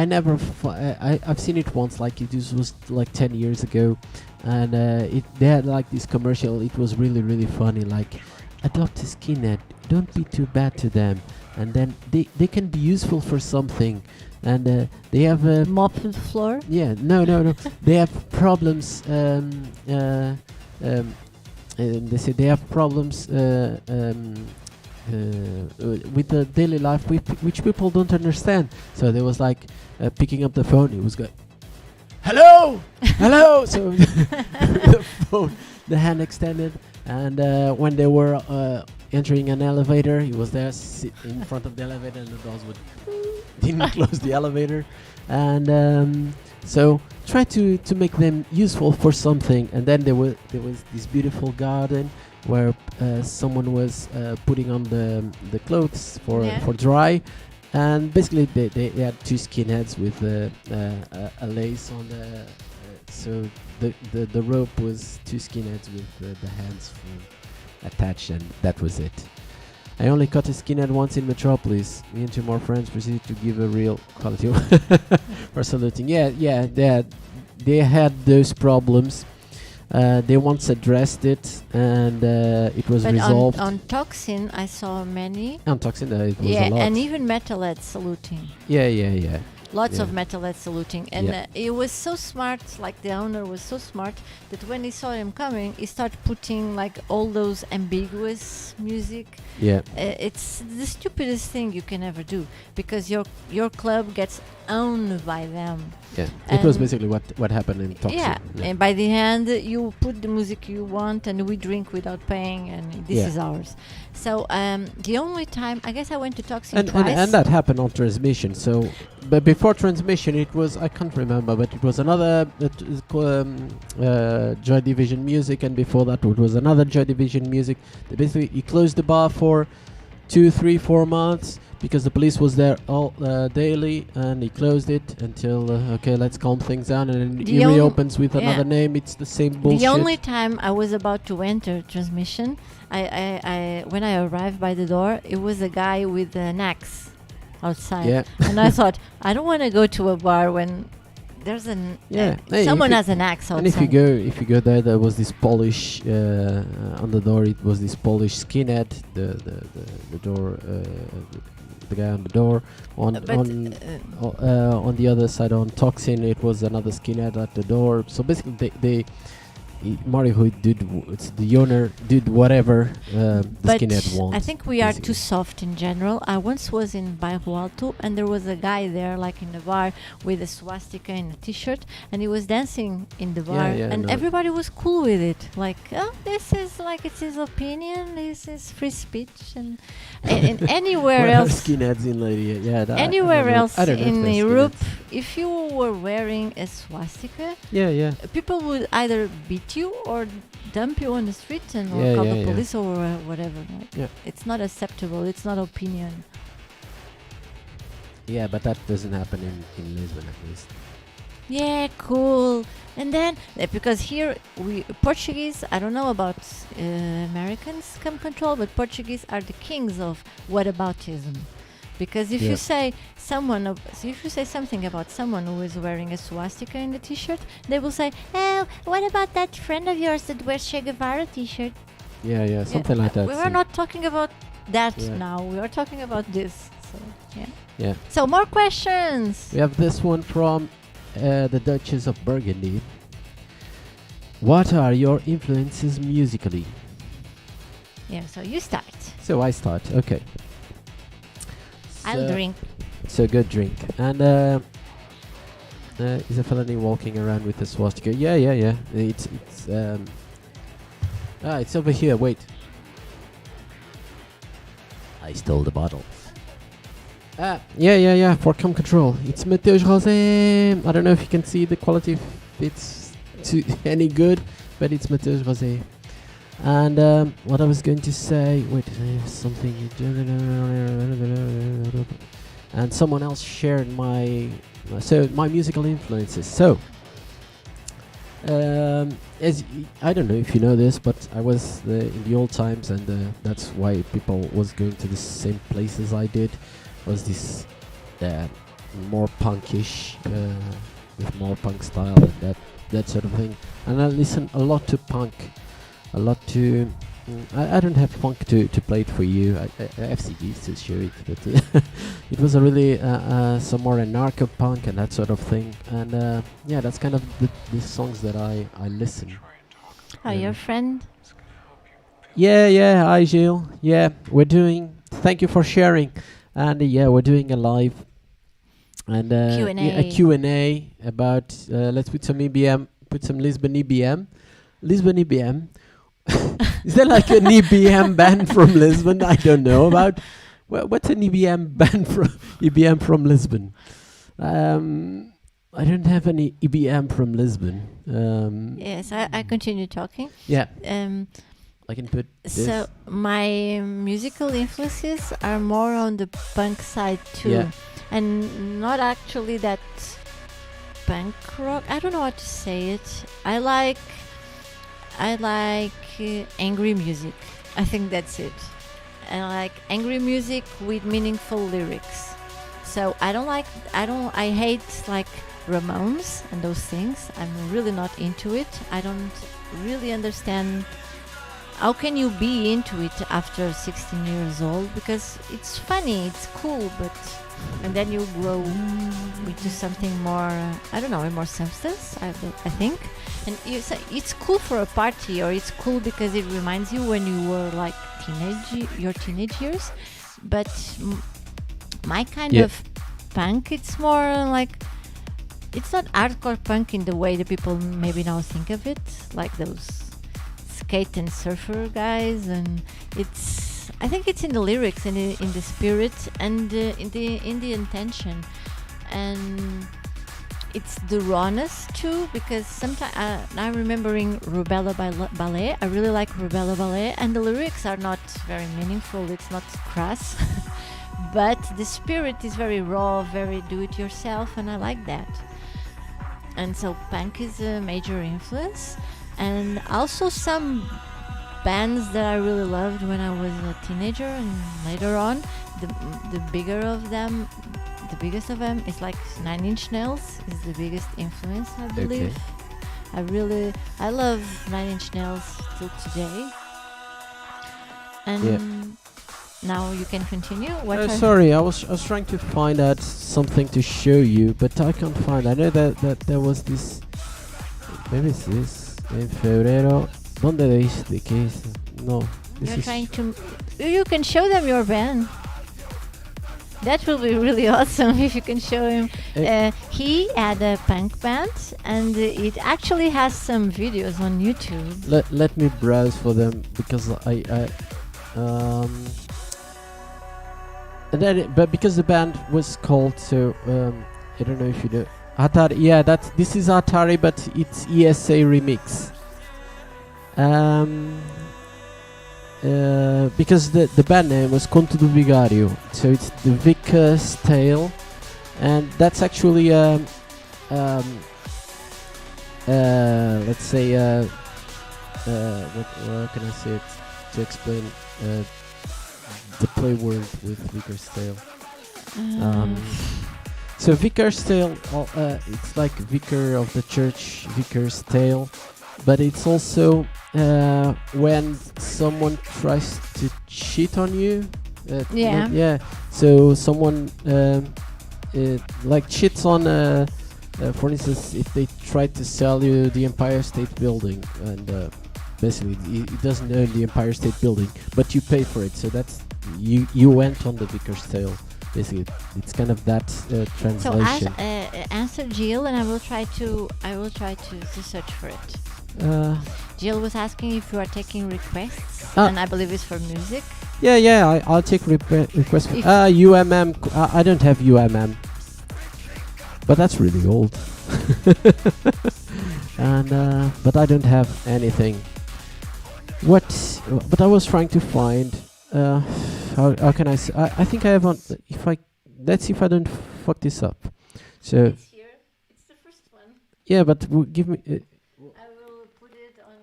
never. I've seen it once. Like it was like 10 years ago, and they had like this commercial. It was really funny. Like, adopt a skinhead. Don't be too bad to them, and then they can be useful for something. And they have
mop the floor.
yeah, no. They have problems. They say they have problems with the daily life, which people don't understand. So there was like picking up the phone. It was going, hello. So the phone, the hand extended, and when they were entering an elevator, he was there in front of the elevator, and the doors didn't close the elevator, and so try to make them useful for something. And then there was this beautiful garden where someone was putting on the clothes for dry, and basically they had 2 skinheads with a lace on the so the rope was 2 skinheads with the hands attached, and that was it. I only caught a skinhead once in Metropolis. Me and 2 more friends proceeded to give a real quality for saluting. Yeah, they had those problems. They once addressed it, and it was
But
resolved.
on Toxin, I saw many.
On Toxin, it was
Yeah,
a lot.
and even metalheads saluting.
Yeah.
Lots of
Yeah.
metalheads saluting. And
Yeah.
it was so smart, like the owner was so smart, that when he saw him coming, he started putting like all those ambiguous music.
Yeah.
It's the stupidest thing you can ever do, because your club gets owned by them.
Yeah. It was
And
basically what happened in Toxin.
Yeah, and by the end, you put the music you want, and we drink without paying, and this
Yeah.
is ours. So the only time, I guess I went to Toxin
and
twice.
and that happened on transmission. So, but before transmission, it was, I can't remember, but it was another Joy Division Music, and before that it was another Joy Division Music. They basically, he closed the bar for 2, 3, 4 months, because the police was there all daily, and he closed it until okay, let's calm things down, and then he reopens with another name. It's the same bullshit.
The only time I was about to enter transmission, I when I arrived by the door, it was a guy with an axe outside,
Yeah.
and I thought, I don't want to go to a bar when there's
Hey,
someone
if
has an axe outside.
And if you go there was this Polish on the door. It was this Polish skinhead. The door. The guy on the door. On the other side, on Toxin, it was another skinhead at the door. So basically, Mario the owner did whatever the skinhead wants.
I think we are too soft in general. I once was in Bairro Alto, and there was a guy there, like in the bar, with a swastika in a t-shirt, and he was dancing in the bar, and everybody was cool with it. Like, oh, this is like, it's his opinion. This is free speech, and anywhere else,
skinheads in Lydia,
anywhere else in Europe, if you were wearing a swastika, people would either beat you or dump you on the street and call the police or whatever. It's not acceptable. It's not opinion.
Yeah, but that doesn't happen in Lisbon, at least.
Yeah, cool. And then because here Portuguese, I don't know about Americans come control, but Portuguese are the kings of whataboutism. Because if you say something about someone who is wearing a swastika in the t-shirt, they will say, "Oh, what about that friend of yours that wears Che Guevara t-shirt?"
Yeah, something like that.
We are not talking about that now. We are talking about this. So yeah. So more questions.
We have this one from the Duchess of Burgundy. What are your influences musically?
Yeah. So you start.
So I start. Okay.
I'll drink.
So good drink. And is a felony walking around with a swastika? Yeah. It's over here. Wait. I stole the bottle. Yeah. For Come Control. It's Mateus Rosé. I don't know if you can see the quality, if it's any good, but it's Mateus Rosé. And what I was going to say, wait, something, and someone else shared my musical influences. So, as I don't know if you know this, but I was in the old times, and that's why people was going to the same places I did. Was this more punkish, with more punk style and that sort of thing. And I listen a lot to punk. A lot to I don't have funk to play it for you. I have CDs to show it, but it was a really some more anarcho punk and that sort of thing. And yeah, that's kind of the songs that I listen.
Oh, your friend?
Yeah. Hi, Gilles. Yeah, we're doing. Thank you for sharing. And yeah, we're doing a live and a Q&A about. Let's put some EBM. Put some Lisbon EBM. Lisbon EBM. Is there like an EBM band from Lisbon? I don't know about. What's an EBM band from Lisbon? I don't have any EBM from Lisbon.
Yes, I continue talking.
Yeah. I can put this.
So my musical influences are more on the punk side too, and not actually that punk rock. I don't know how to say it. I like angry music. I think that's it. I like angry music with meaningful lyrics. So I hate like Ramones and those things. I'm really not into it. I don't really understand how can you be into it after 16 years old, because it's funny, it's cool, but and then you grow into something more, I don't know, more substance, I think. And you say it's cool for a party, or it's cool because it reminds you when you were like your teenage years. But my kind of punk, it's more like, it's not hardcore punk in the way that people maybe now think of it, like those skate and surfer guys. And I think it's in the lyrics and in the spirit and in the intention, and it's the rawness too, because sometimes I'm remembering Rubella Ballet. I really like Rubella Ballet, and the lyrics are not very meaningful. It's not crass, but the spirit is very raw, very do-it-yourself, and I like that. And so punk is a major influence, and also some bands that I really loved when I was a teenager and later on. The biggest of them is like Nine Inch Nails is the biggest influence, I believe. I love Nine Inch Nails till today. And now you can continue.
Sorry, I was trying to find out something to show you, but I can't find. I know that there was this. Maybe it's this. En febrero. ¿Dónde de qué es? No.
You're trying to. You can show them your band. That will be really awesome if you can show him. He had a punk band, and it actually has some videos on YouTube.
Let me browse for them because but because the band was called, so I don't know if you know Atari. Yeah, this is Atari, but it's ESA remix. Because the band name was Conto do Vigário, so it's the Vicar's Tale, and that's actually let's say what can I say to explain the play word with Vicar's Tale. So Vicar's Tale, it's like Vicar of the Church, Vicar's Tale, but it's also when someone tries to cheat on you. So someone like cheats on, for instance, if they try to sell you the Empire State Building, and basically he doesn't own the Empire State Building, but you pay for it. So that's you went on the Vicar's Tale. Basically, it's kind of that translation.
So answer Jill, and I will try to search for it. Jill was asking if you are taking requests, and I believe it's for music.
Yeah, I'll take requests. UMM. I don't have UMM, but that's really old. And but I don't have anything. But I was trying to find. How can I say? I think I have on. Let's see if I don't fuck this up. So.
It's here. It's the first one.
Yeah, but give me.
I will put it on.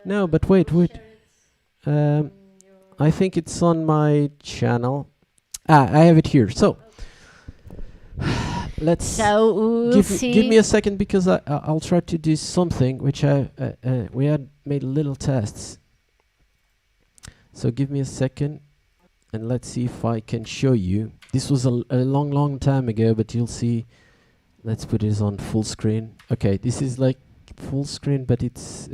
No, but wait. I think it's on my channel. I have it here. So. Let's.
So we'll see.
Give me a second because I'll try to do something which we had made little tests. So give me a second, and let's see if I can show you. This was a long time ago, but you'll see. Let's put it on full screen. Okay, this is like full screen, but it's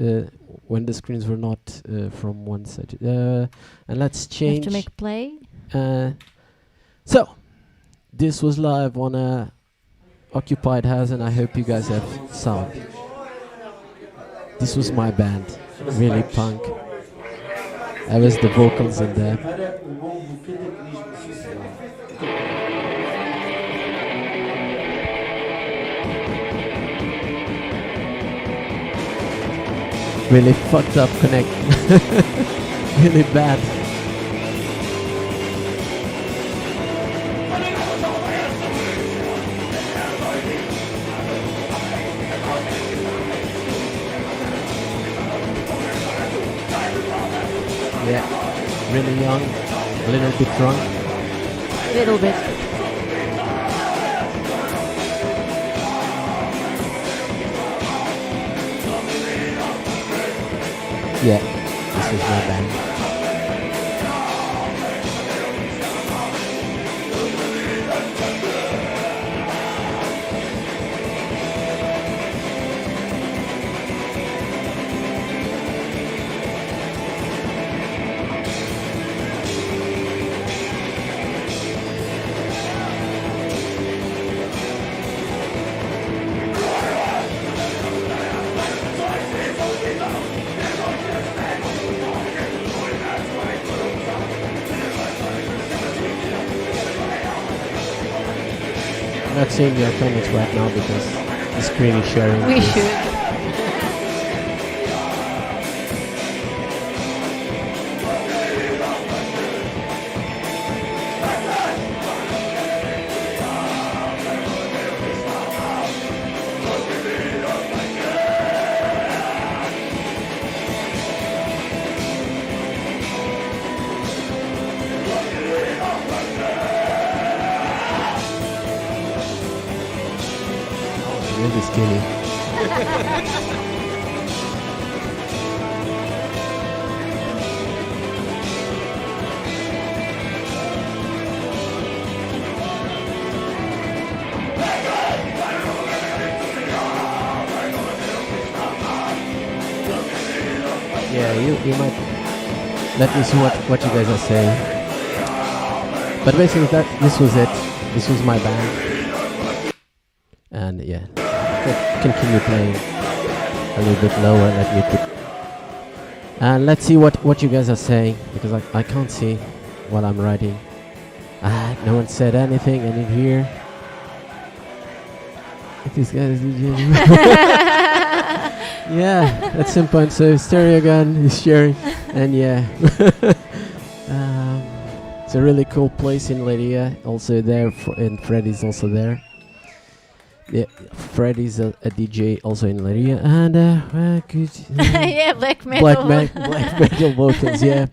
when the screens were not from one side. And let's change.
You have to make play.
So, this was live on a occupied house, and I hope you guys have sound. This was my band, really punk. I was the vocals in there. Really fucked up connect. Really bad. Yeah, really young, a little bit drunk.
Little bit.
Yeah, this is my band. I'm not seeing your comments right now because the screen is sharing.
We should.
skinny. Yeah, you might. Let me see what you guys are saying. But basically, this was it. This was my band. And yeah, continue playing a little bit lower. Let me put. And let's see what you guys are saying, because I can't see what I'm writing. No one said anything. I didn't hear. This guy is DJ. Yeah, at some point. So Stereo Gun is sharing, and yeah, it's a really cool place in Leiria. Also there, and Freddy's also there. Yeah, Freddy's a DJ also in Leiria, and good.
Yeah, black metal.
Black metal vocals. Yeah.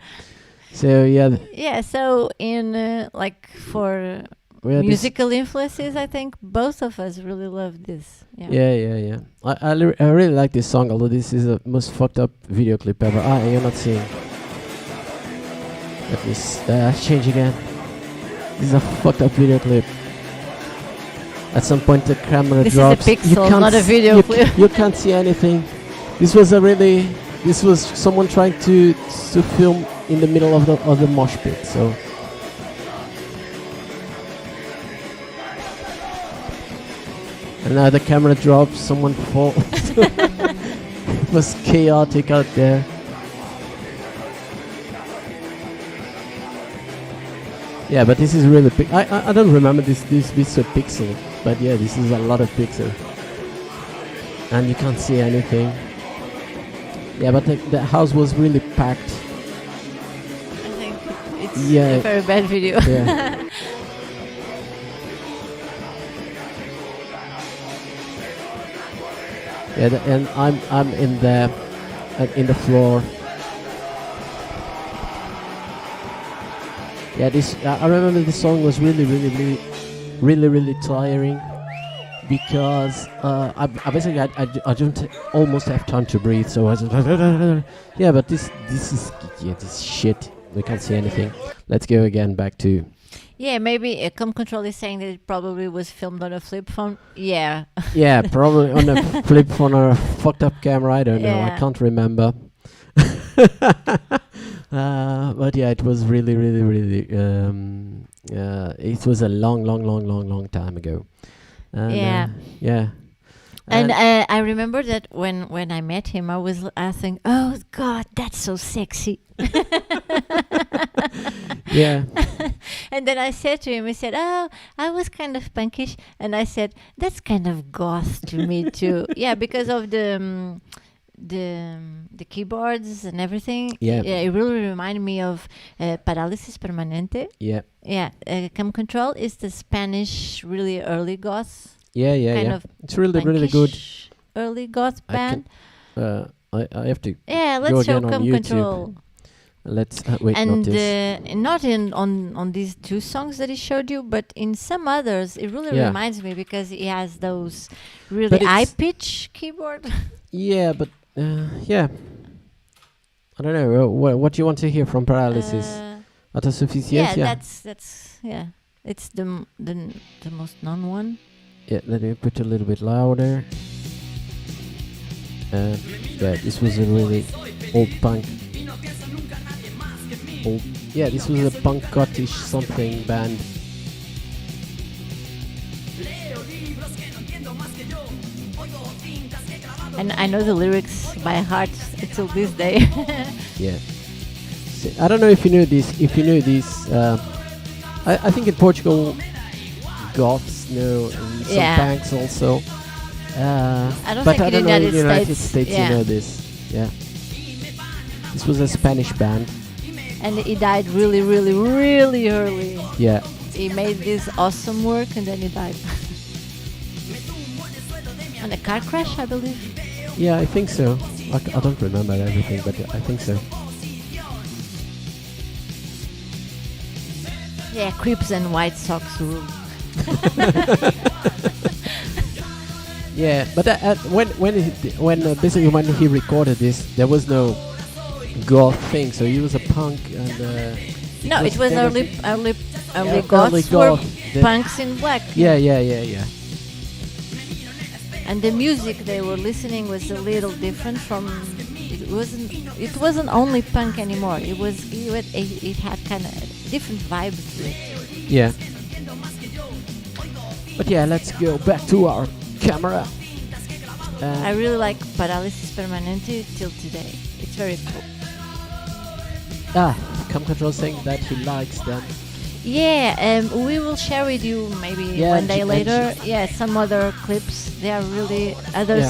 So yeah.
Yeah. So in like for musical influences, I think both of us really love this.
Yeah. I really like this song, although this is the most fucked up video clip ever. You're not seeing. Let me change again. This is a fucked up video clip. At some point the camera drops.
This is a pixel, not a video clip.
You can't see anything. This was someone trying to film in the middle of the mosh pit. So. And now the camera drops, someone falls. It was chaotic out there. Yeah, but this is really big. I don't remember this so pixel, but yeah, this is a lot of pixel. And you can't see anything. Yeah, but the house was really packed.
I think it's a very bad video.
Yeah. Yeah, and I'm in the floor. Yeah, I remember this song was really tiring, because I basically I don't almost have time to breathe. So I was yeah, but this shit. We can't see anything. Let's go again back to.
Yeah, maybe Com Control is saying that it probably was filmed on a flip phone. Yeah.
Yeah, probably on a flip phone or a fucked up camera. I don't know. I can't remember. But yeah, it was really. It was a long time ago. And, yeah.
And I remember that when I met him, I was asking, "Oh God, that's so sexy."
Yeah.
And then I said to him, he said, "Oh, I was kind of punkish," and I said, "That's kind of goth to me too." Yeah, because of the keyboards and everything.
Yeah.
It really reminded me of Parálisis Permanente.
Yeah.
Yeah. Com Control is the Spanish really early goth.
Yeah.
Kind of
it's really good.
Early goth band.
I have to.
Yeah,
go
let's show
again on
Com
YouTube.
Control.
Let's wait.
And
not this.
not on these two songs that he showed you, but in some others, it really reminds me, because he has those really high pitch keyboard.
Yeah, but yeah. I don't know. What do you want to hear from Paralysis? Autosufficience?
Yeah, that's it's the most known one.
Yeah, let me put a little bit louder. Yeah, this was a really old punk. This was a punk Scottish something band.
And I know the lyrics by heart until this day.
Yeah. See, I don't know if you knew this. I think in Portugal, goths know, and some punks also.
I don't
but
think
I don't know in the United States
you
know this. Yeah. This was a Spanish band.
And he died really early.
Yeah.
He made this awesome work and then he died. On a car crash, I believe.
Yeah, I think so. I don't remember everything, but I think so.
Yeah, creeps and white socks rule.
Yeah, but basically when he recorded this, there was no goth thing, so he was a punk and.
No, it was
there
early
early
goths were
goth. The-
punks in black.
Yeah.
And the music they were listening was a little different from. It wasn't only punk anymore. It had kind of different vibes to it.
Yeah. But yeah, let's go back to our camera.
I really like Parálisis Permanente till today. It's very cool.
Cam Control saying that he likes them.
Yeah, we will share with you maybe
Yeah,
one day
and
later. Yeah, some other clips. They are really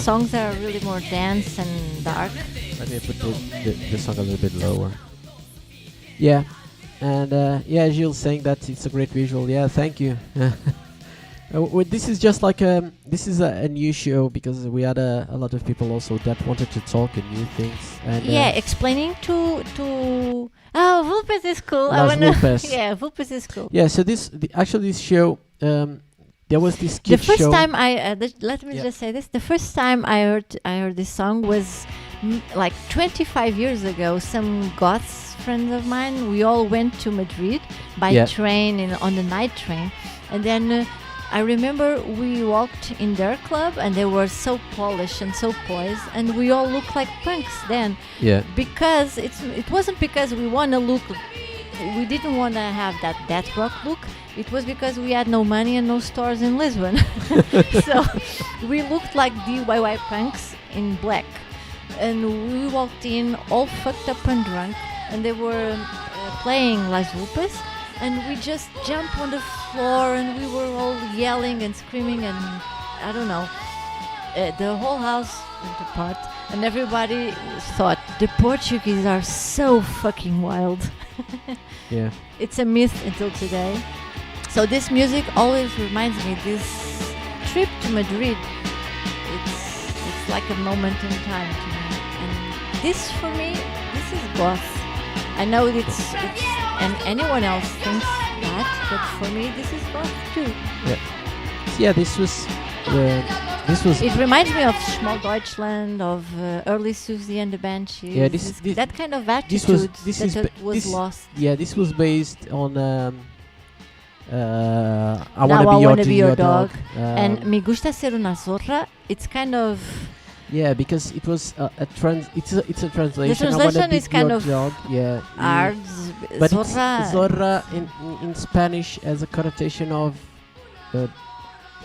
songs that are really more dance and dark.
Let me put the song a little bit lower. Yeah, and Gilles saying that it's a great visual. Yeah, thank you. This is just like this is a new show because we had a lot of people also that wanted to talk and new things. And
explaining to Vulpes is cool.
Las Vulpes.
Yeah, Vulpes is cool.
Yeah, so this show there was this kid
The first
show.
time let me just say this. The first time I heard this song was like 25 years ago. Some goths friends of mine, we all went to Madrid by train on the night train, and then I remember we walked in their club and they were so polished and so poised, and we all looked like punks then.
Yeah.
Because it wasn't because we didn't want to have that death rock look. It was because we had no money and no stores in Lisbon. So we looked like DIY punks in black. And we walked in all fucked up and drunk, and they were playing Las Vulpes. And we just jumped on the floor and we were all yelling and screaming, and I don't know, the whole house went apart, and everybody thought the Portuguese are so fucking wild.
Yeah.
It's a myth until today. So this music always reminds me this trip to Madrid. It's like a moment in time to me. And this for me, this is goth. I know it's and anyone else thinks that, but for me this is goth too.
Yeah, this was.
It reminds me of Schmal Deutschland, of early Susie and the Banshees.
Yeah,
that kind of attitude was lost.
Yeah, this was based on. I
Now
wanna be your
dog.
dog.
And Me Gusta Ser Una Zorra. It's kind of.
Yeah, because it was it's a translation.
The translation is kind of
dog. Yeah.
Ards,
But
Zorra.
Zorra in Spanish as a connotation of a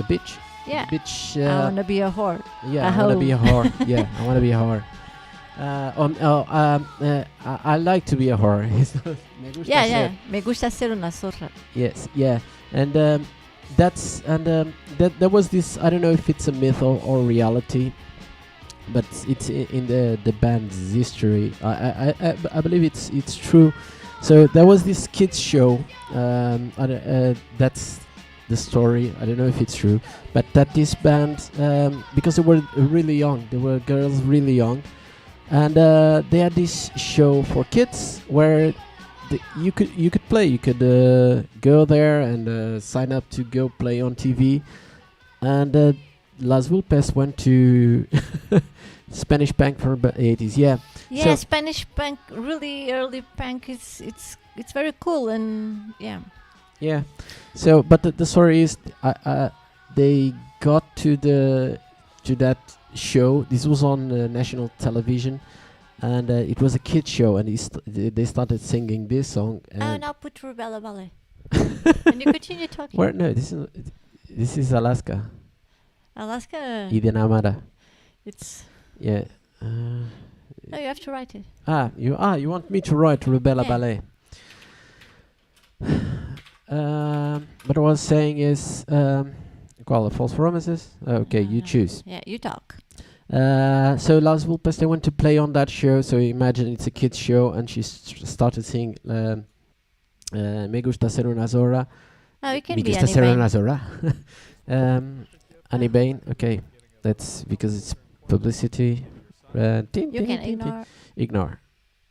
bitch.
Yeah.
Bitch.
I wanna be a whore.
Yeah, I wanna be a whore. Yeah, I wanna be a whore. I like to be a whore.
Yeah. Me gusta ser una zorra.
Yes, yeah, and there was this. I don't know if it's a myth or reality, but it's in the band's history. I believe it's true. So there was this kids show. That's the story. I don't know if it's true, but that this band, because they were really young, they were girls really young, and they had this show for kids where you could play. You could go there and sign up to go play on TV, and Las Vulpes went to Spanish punk for the 80s. Yeah.
Yeah,
So-
Spanish punk, really early punk. It's very cool, and yeah.
Yeah. So, but the story is, they got to that show. This was on national television, and it was a kids show, and they started singing this song. And
Now put Rubella Ballet. And you continue talking.
where? No, this is Alaska.
Alaska.
Idenamara.
It's
Yeah.
no, you have to write it.
You want me to write Rubella
Yeah.
Ballet? What I was saying is, call it false promises. Okay, you choose.
Yeah, you talk.
So Las Vulpes, they went to play on that show. So imagine it's a kids show, and she started singing "Me gusta ser una zorra."
Oh, you can
Me
be
gusta ser
Annie
una
Bain.
zorra. Annie Bain. Okay, that's because it's publicity.
You can
Ignore.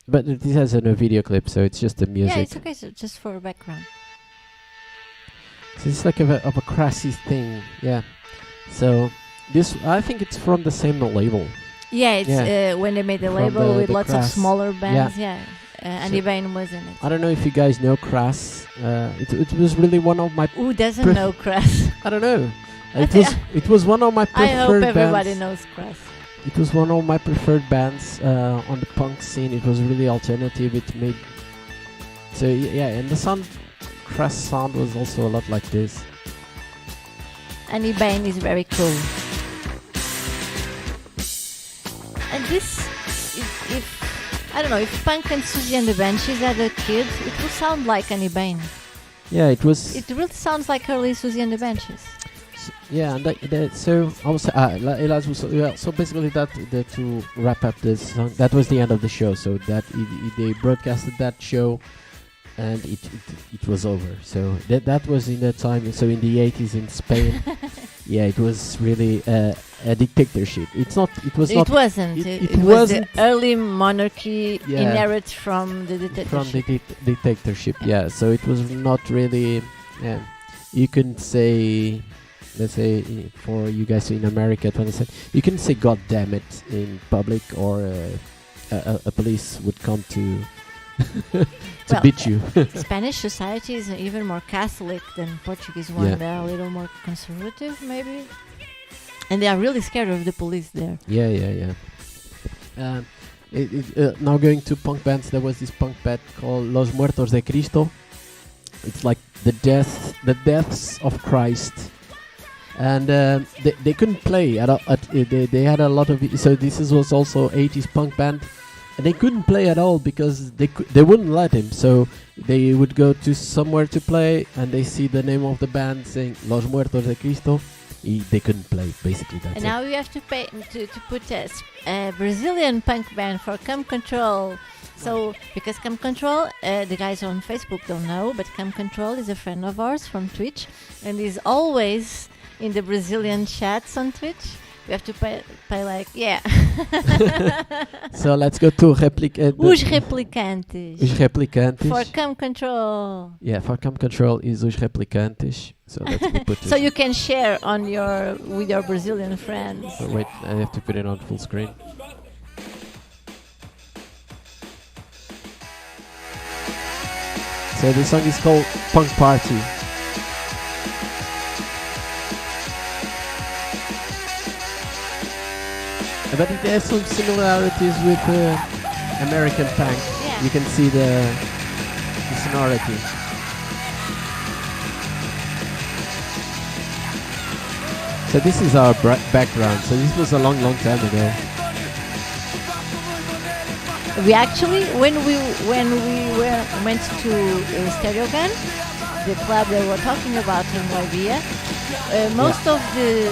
But this has no video clip, so it's just the music.
Yeah, it's okay. So just for background.
So it's like of a crassy thing, yeah. So This I think it's from the same label.
Yeah, it's
Yeah.
when they made the
From
label with
the
lots of
Crass.
smaller bands. Yeah, Andy
So-
Bain was in it.
I don't know if you guys know Crass. It was really one of my.
Who doesn't know Crass?
I don't know.
I thi-
It was one of my
I
preferred
hope everybody
bands.
knows Crass.
It was one of my preferred bands on the punk scene. It was really alternative. It made so yeah, and the sound, Crass sound was also a lot like this.
Andy Bain is very cool. And this, if I don't know, if Punk and Susie and the Banshees had a kid, it would sound like Annie Bain.
Yeah, it was.
It really sounds like early Susie and the Banshees.
Yeah, and so I was. So basically, to wrap up this song, that was the end of the show. So that they broadcasted that show, and it was over. So that was in that time. So in the 80s in Spain, yeah, it was really a dictatorship. It wasn't.
It was
wasn't.
the early monarchy
Yeah.
inherit from the dictatorship.
From the dictatorship. Yeah, so it was not really. You can say, let's say for you guys in America, you can say "God damn it" in public, or a police would come to
Well,
beat you.
Spanish society is even more Catholic than Portuguese one.
Yeah.
They're a little more conservative, maybe. And they are really scared of the police there.
Yeah. Now going to punk bands, there was this punk band called Los Muertos de Cristo. It's like the deaths of Christ, and they couldn't play at all. They had a lot of. So this was also 80s punk band, and they couldn't play at all because they wouldn't let him. So they would go to somewhere to play, and they see the name of the band saying Los Muertos de Cristo. They couldn't play, basically. That's
And
it.
now you have to pay to put a Brazilian punk band for Come Control. So, because Come Control, the guys on Facebook don't know, but Come Control is a friend of ours from Twitch, and is always in the Brazilian chats on Twitch. We have to pay like, yeah.
So let's go to
Os replicantes.
Os replicantes.
For Come Control.
Yeah, for Come Control is os replicantes. So let's put
So
this.
you can share on with your Brazilian friends.
Oh, wait, I have to put it on full screen. So this song is called Punk Party. But it has some similarities with American punk.
Yeah.
You can see the sonority. So this is our background. So this was a long time ago.
We actually, when we went to Stereo Gun, the club that we're talking about in Guaivia, most of the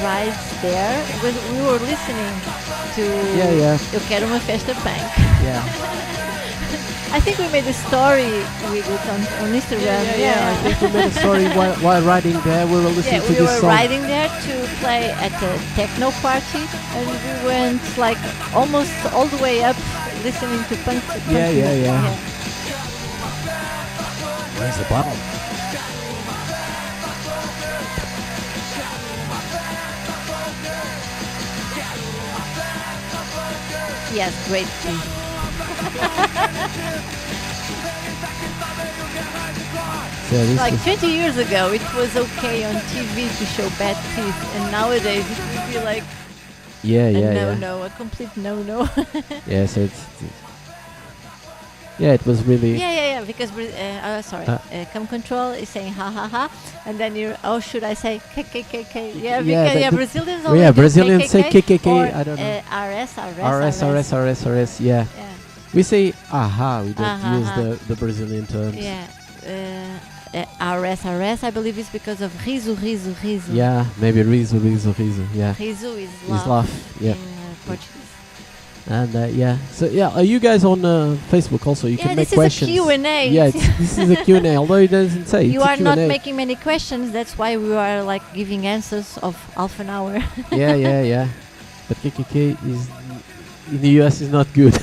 rides there, we were listening to
Yeah.
Eu Quero Uma Festa Punk.
Yeah.
I think we made a story with it on Instagram.
I think we made a story while riding there. We were listening
Yeah,
to
we
this
were
song.
riding there to play at a techno party, and we went like almost all the way up listening to punk.
Yeah. Where's the bottle?
Yes, great teeth.
So this
Like
is
20 years ago, it was okay on TV to show bad teeth, and nowadays it would be like
yeah.
a no-no, a complete no-no.
Yeah, so it was really.
Yeah, because Come Control is saying ha ha ha, and then should I say KKK? Yeah, because Brazilians always do
Brazilians say KKK,
or,
I don't know.
RS.
Yeah.
Yeah.
We say aha, we don't
Aha,
use
aha.
the Brazilian terms.
Yeah. RS, I believe it's because of riso.
Yeah, maybe riso. Yeah.
Riso is
Is
laugh,
laugh, yeah.
in Portuguese.
And so are you guys on Facebook also? You can make questions.
This is a Q&A.
Yeah, this is a Q&A, although it doesn't say.
You
it's a
are not
Q&A.
making many questions, that's why we are like giving answers of half an hour.
Yeah. But KKK is in the US is not good.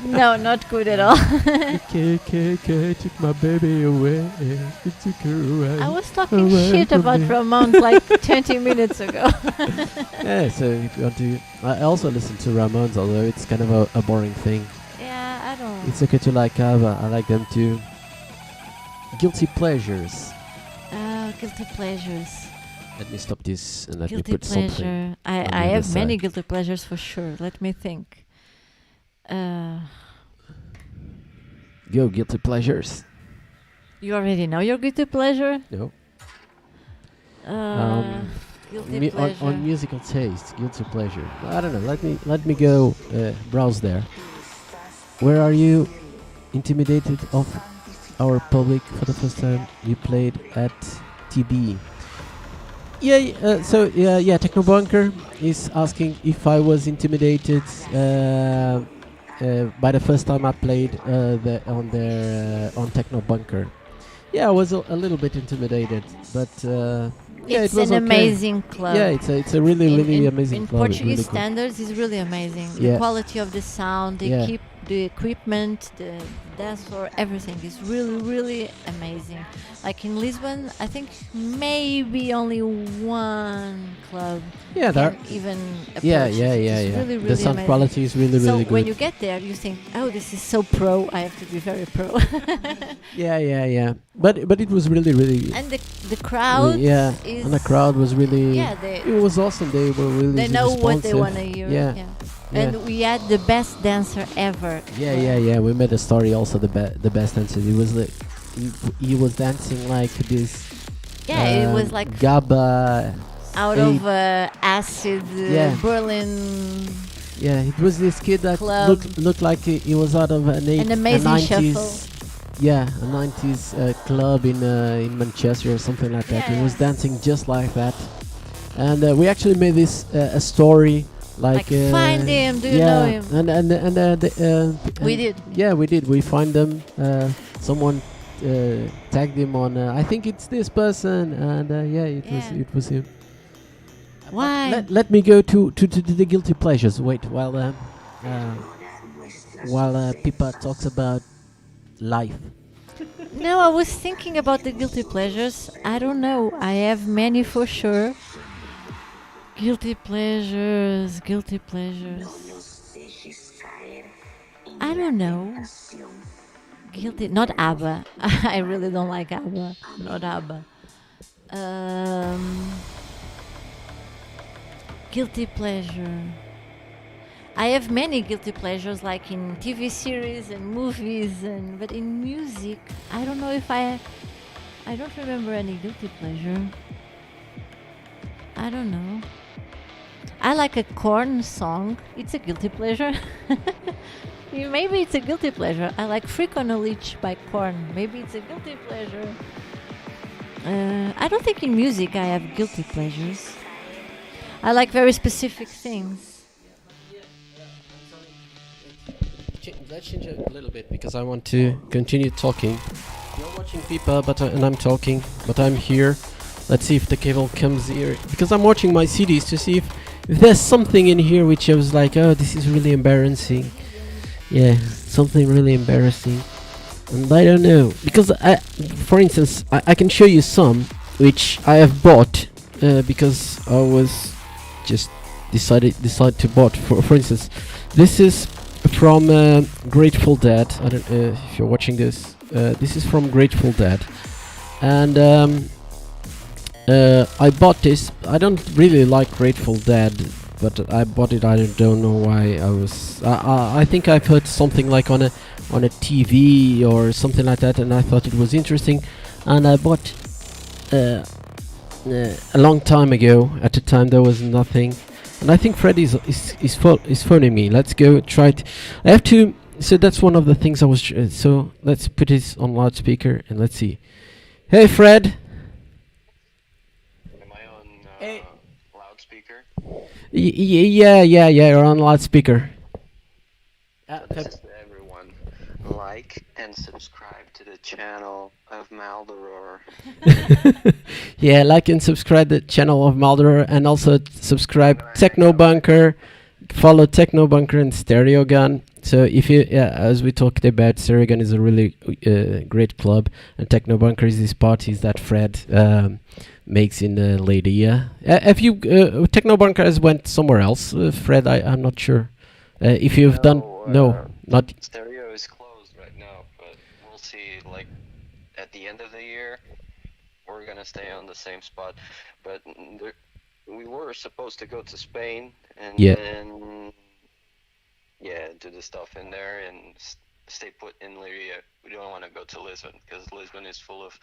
No, not good at all.
KKK took my baby away. It took her away.
I was talking
Away
shit
from
about
me.
Ramones like 20 minutes ago.
Yeah, so if you want to, I also listen to Ramones, although it's kind of a boring thing.
Yeah, I don't.
It's okay to like ABBA. I like them too. Guilty pleasures.
Guilty pleasures.
Let me stop this and let
Guilty
me put something.
pleasure.
on
I
the
have
other
many
side.
guilty pleasures for sure. Let me think.
Go, guilty pleasures.
You already know your guilty pleasure?
No.
Guilty pleasure.
On musical taste, guilty pleasure. I don't know. Let me go browse there. Where are you intimidated of our public for the first time? You played at TB. Yeah. Technobunker is asking if I was intimidated by the first time I played on Technobunker. Yeah, I was a little bit intimidated, but yeah,
It's
it was
an
okay.
amazing club.
Yeah, it's a really amazing
in
club. It's
Portuguese
really cool.
standards is really amazing.
Yeah.
The quality of the sound,
Yeah.
the equipment, the dance floor, everything is really amazing. Like in Lisbon, I think maybe only one club
Yeah, there.
can even approach
Yeah.
it. It's really
The sound
amazing.
quality is really
So
good.
when you get there, you think, "Oh, this is so pro. I have to be very pro."
Yeah. But it was really.
And the crowd
Yeah,
is
and the crowd was really.
yeah,
It was awesome. They were really.
they know what they
responsive.
want to hear.
Yeah.
And we had the best dancer ever.
Yeah. We made a story also the best dancer. He was like, he was dancing like this.
Yeah, it was like
GABA.
out
eight.
of acid
Yeah.
Berlin.
Yeah, it was this kid that
Club.
looked like he was out of
An amazing
a 90s.
shuffle.
Yeah, a 90s club in Manchester or something like that.
Yeah,
He was
yeah.
dancing just like that. And we actually made this a story. Like
find him, do you know him? We did.
Yeah, we did. We find them. Someone tagged him on. I think it's this person, and it was him.
Why?
Let me go to the guilty pleasures. Wait, while Pippa talks about life.
No, I was thinking about the guilty pleasures. I don't know. I have many for sure. Guilty pleasures. I don't know. Guilty. Not ABBA. I really don't like ABBA. Not ABBA. Guilty pleasure. I have many guilty pleasures, like in TV series and movies, but in music, I don't know if I don't remember any guilty pleasure. I don't know. I like a Korn song. It's a guilty pleasure. Maybe it's a guilty pleasure. I like Freak on a Leash by Korn. Maybe it's a guilty pleasure. I don't think in music I have guilty pleasures. I like very specific things.
Let's change it a little bit because I want to continue talking. You're watching Pippa, and I'm talking, but I'm here. Let's see if the cable comes here because I'm watching my CDs to see if there's something in here which I was like, oh, this is really embarrassing. Yeah, something really embarrassing, and I don't know because for instance, I can show you some which I have bought because I was just decide to bought. For instance, this is from Grateful Dead. I don't know if you're watching this. This is from Grateful Dead, and I bought this. I don't really like Grateful Dead, but I bought it. I don't know why. I think I've heard something like on a TV or something like that, and I thought it was interesting, and I bought a long time ago. At the time, there was nothing. And I think Fred is phoning me. Let's go try it. I have to. So that's one of the things I was. So let's put this on loudspeaker and let's see. Hey, Fred.
Am I on loudspeaker?
Yeah. You're on loudspeaker.
This is to everyone. Like and subscribe to the channel of Maldoror.
Yeah, like and subscribe the channel of Maldoror, and also subscribe Technobunker. follow Techno Bunker and Stereo Gun. So if you, as we talked about, Stereo Gun is a really great club, and Techno Bunker is these parties that Fred makes in Leiria. Have you Techno Bunker has went somewhere else, Fred? I'm not sure. If you've done not.
Stereo is closed right now, but we'll see. Like at the end of the year, we're gonna stay on the same spot. But we were supposed to go to Spain and then do the stuff in there and stay put in Leiria. We don't want to go to Lisbon because Lisbon is full of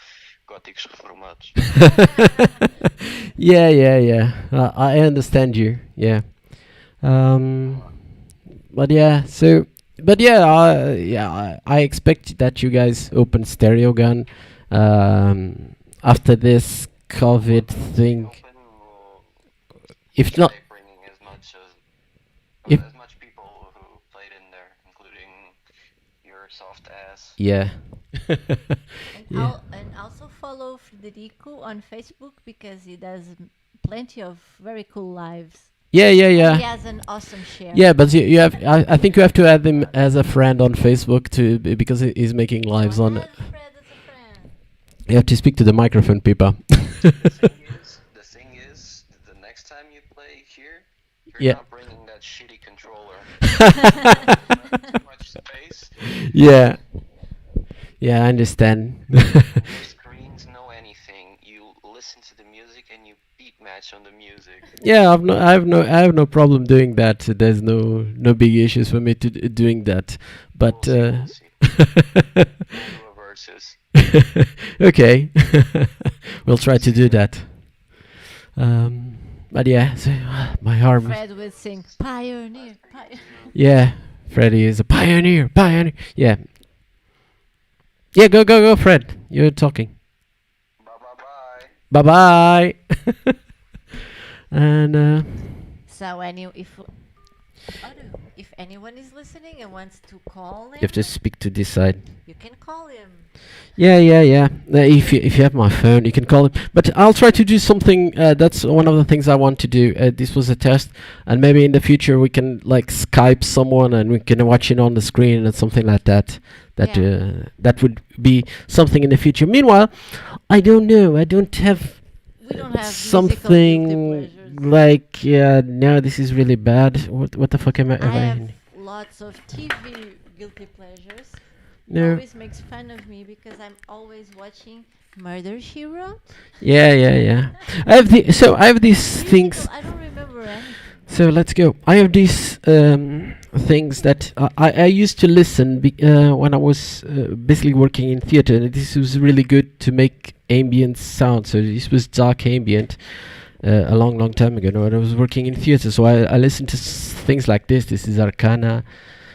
gothic reformados.
Yeah. I understand you. Yeah. But yeah, so, but yeah, I expect that you guys open Stereo Gun after this COVID thing. If not,
bringing as much people who played in there, including your soft ass.
Yeah.
And also follow Federico on Facebook because he does plenty of very cool lives.
Yeah.
He has an awesome share.
Yeah, but you have. I think you have to add him as a friend on Facebook because he's making lives on.
Fred as a friend.
You have to speak to the microphone, people.
The thing is, the next time you play here, you're not bringing that shitty controller. Too much space.
Yeah, I understand.
No screens, no anything. You listen to the music and you beat match on the music.
Yeah, I have no problem doing that. There's no big issues for me to doing that. But
We'll see. Versus.
Okay, we'll try to do that. But yeah, so, my arm.
Fred will sing Pioneer.
Yeah, Freddy is a pioneer. Yeah. Yeah, go, Fred. You're talking. Bye. And
So if anyone is listening and wants to call him,
you have to speak to this side.
you can call him.
Yeah. If you have my phone, you can call him. But I'll try to do something. That's one of the things I want to do. This was a test, and maybe in the future we can like Skype someone and we can watch it on the screen and something like that. That would be something in the future. Meanwhile, I don't know. I don't have.
We don't have
something like no, this is really bad. What the fuck am I?
I have lots of TV guilty pleasures.
No.
Always makes fun of me because I'm always watching Murder She Wrote.
Yeah. I have these things.
I don't remember any.
So let's go. I have these things that I used to listen when I was basically working in theater. And this was really good to make ambient sound. So this was dark ambient a long time ago when I was working in theater. So I listened to things like this. This is Arcana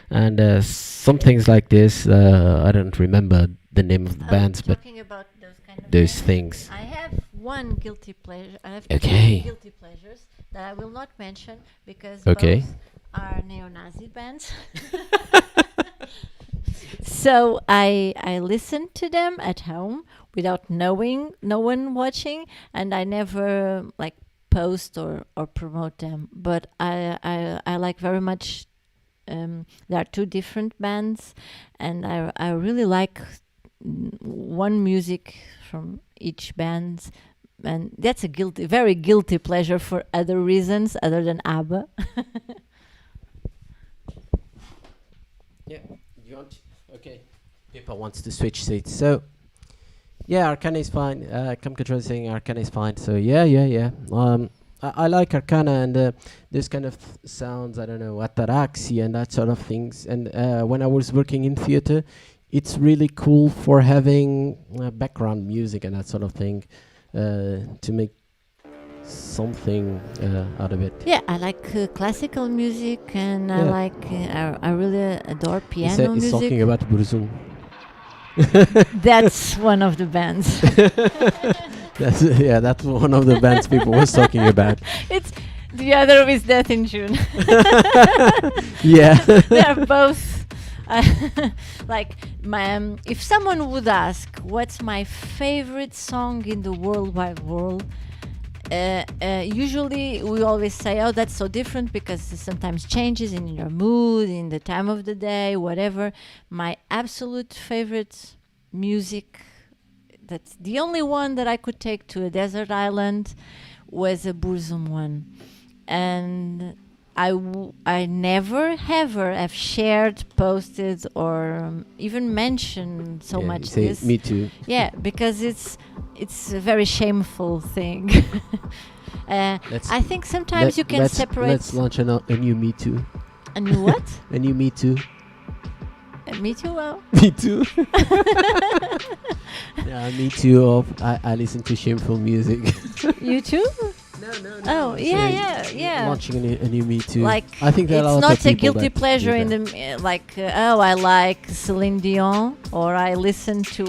and some things like this. I don't remember the name of the bands, but
talking about those kind of
those
bands,
things.
I have one guilty pleasure. I have
Okay.
two guilty pleasures that I will not mention because
Okay.
both are neo-Nazi bands. So I listen to them at home without knowing, no one watching, and I never like post or promote them. But I like very much. There are two different bands, and I really like one music from each band, and that's a very guilty pleasure for other reasons other than ABBA.
Yeah, you want? Okay. People wants to switch seats, so yeah, Arcana is fine. Come Control is saying Arcana is fine, so yeah. I like Arcana and this kind of sounds. I don't know, ataraxia and that sort of things. And when I was working in theater, it's really cool for having background music and that sort of thing to make something out of it.
Yeah, I like classical music, and I
Yeah.
like I really adore piano
He's
music.
talking about Burzum.
That's one of the bands.
That's one of the bands people was talking about.
It's the other is Death in June.
Yeah.
They're both like my. If someone would ask, "What's my favorite song in the world wide world?" usually we always say, oh, that's so different because it sometimes changes in your mood, in the time of the day, whatever. My absolute favorite music, that's the only one that I could take to a desert island, was a Burzum one. And I never ever have shared, posted, or even mentioned so
Yeah,
much
you say,
this.
me too.
Yeah, because it's a very shameful thing.
Let's-
I think sometimes you can
let's
separate.
launch a new Me Too.
A new what?
A new Me Too.
Me too. Well,
Me Too. Yeah, Me Too. I listen to shameful music.
you too?
No.
Oh, yeah.
Launching a new Me Too.
Like,
I think that
it's
a lot of
not a
people
guilty
that
pleasure
do
in
that.
the oh, I like Celine Dion or I listen to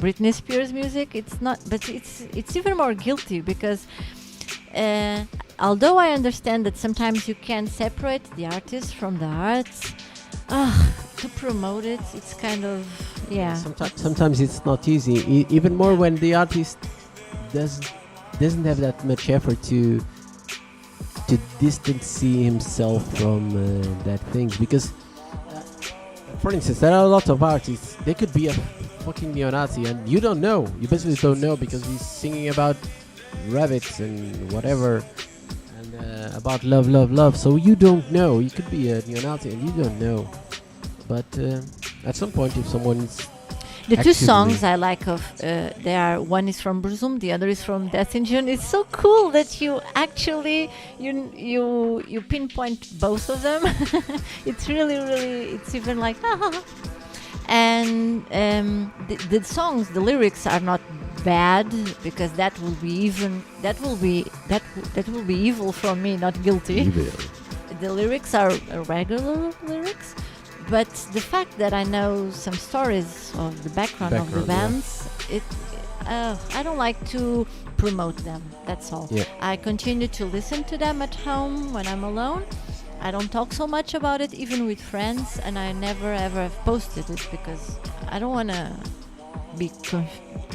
Britney Spears music. It's not, but it's even more guilty because although I understand that sometimes you can separate the artist from the arts, to promote it, it's kind of
Sometimes it's not easy. Even more when the artist doesn't have that much effort to distance himself from that things. Because, for instance, there are a lot of artists. They could be a fucking neo-Nazi, and you don't know. You basically don't know because he's singing about rabbits and whatever, and about love, love, love. So you don't know. You could be a neo-Nazi and you don't know. But at some point, if someone's
the two
actively-
songs I like of they are, one is from Burzum, the other is from Death in June. It's so cool that you actually you pinpoint both of them. It's really it's even like and the songs, the lyrics are not bad because that will be evil from me, not guilty.
Evil.
The lyrics are regular lyrics, but the fact that I know some stories of the background of the
Background,
bands, I don't like to promote them. That's all.
Yeah.
I continue to listen to them at home when I'm alone. I don't talk so much about it, even with friends, and I never ever have posted it because I don't want to be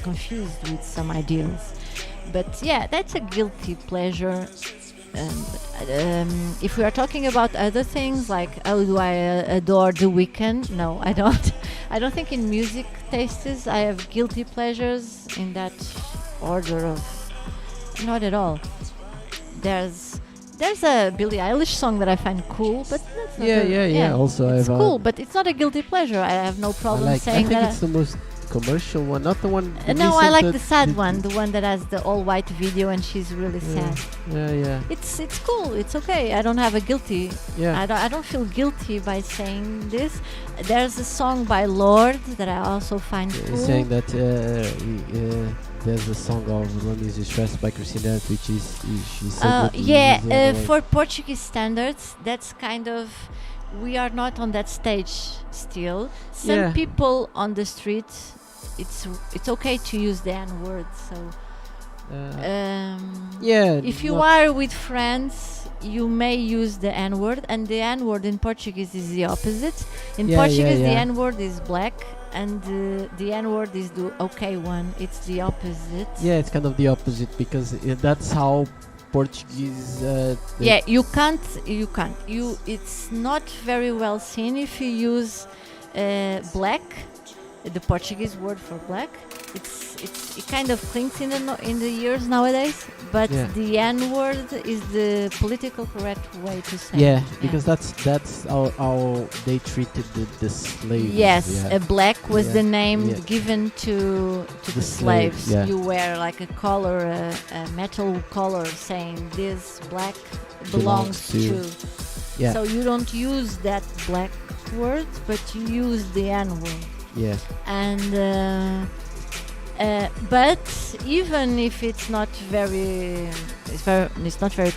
confused with some ideas. But yeah, that's a guilty pleasure. If we are talking about other things like, oh, do I adore The Weeknd? No, I don't. I don't think in music tastes I have guilty pleasures in that order of. Not at all. There's a Billie Eilish song that I find cool, but that's not
Yeah. Also,
it's
I've
cool, but it's not a guilty pleasure. I have no problem
I
saying
think
that.
it's the most commercial one, not the one.
No, I like
recent
the sad one, the one that has the all white video and she's really sad.
Yeah.
It's cool. It's okay. I don't have a guilty.
Yeah.
I don't feel guilty by saying this. There's a song by Lord that I also find cool.
He's saying that there's a song of Rome is Stressed by Christina, which is she's
for Portuguese standards, that's kind of, we are not on that stage still. Some people on the street, it's okay to use the N word. So if you are with friends, you may use the N word, and the N word in Portuguese is the opposite. In Portuguese, the N word is black, and the N word is the okay one. It's the opposite.
Yeah, it's kind of the opposite because that's how Portuguese.
You can't. It's not very well seen if you use black, the Portuguese word for black. It kind of clings in the ears nowadays. But the N word is the political correct way to say.
Yeah, because that's how they treated the slaves.
Yes, a black was the name given to the
slaves.
slaves. You wear like a collar, a metal collar saying this black belongs to.
Yeah.
So you don't use that black word, but you use the N word.
Yeah.
And but even if it's not very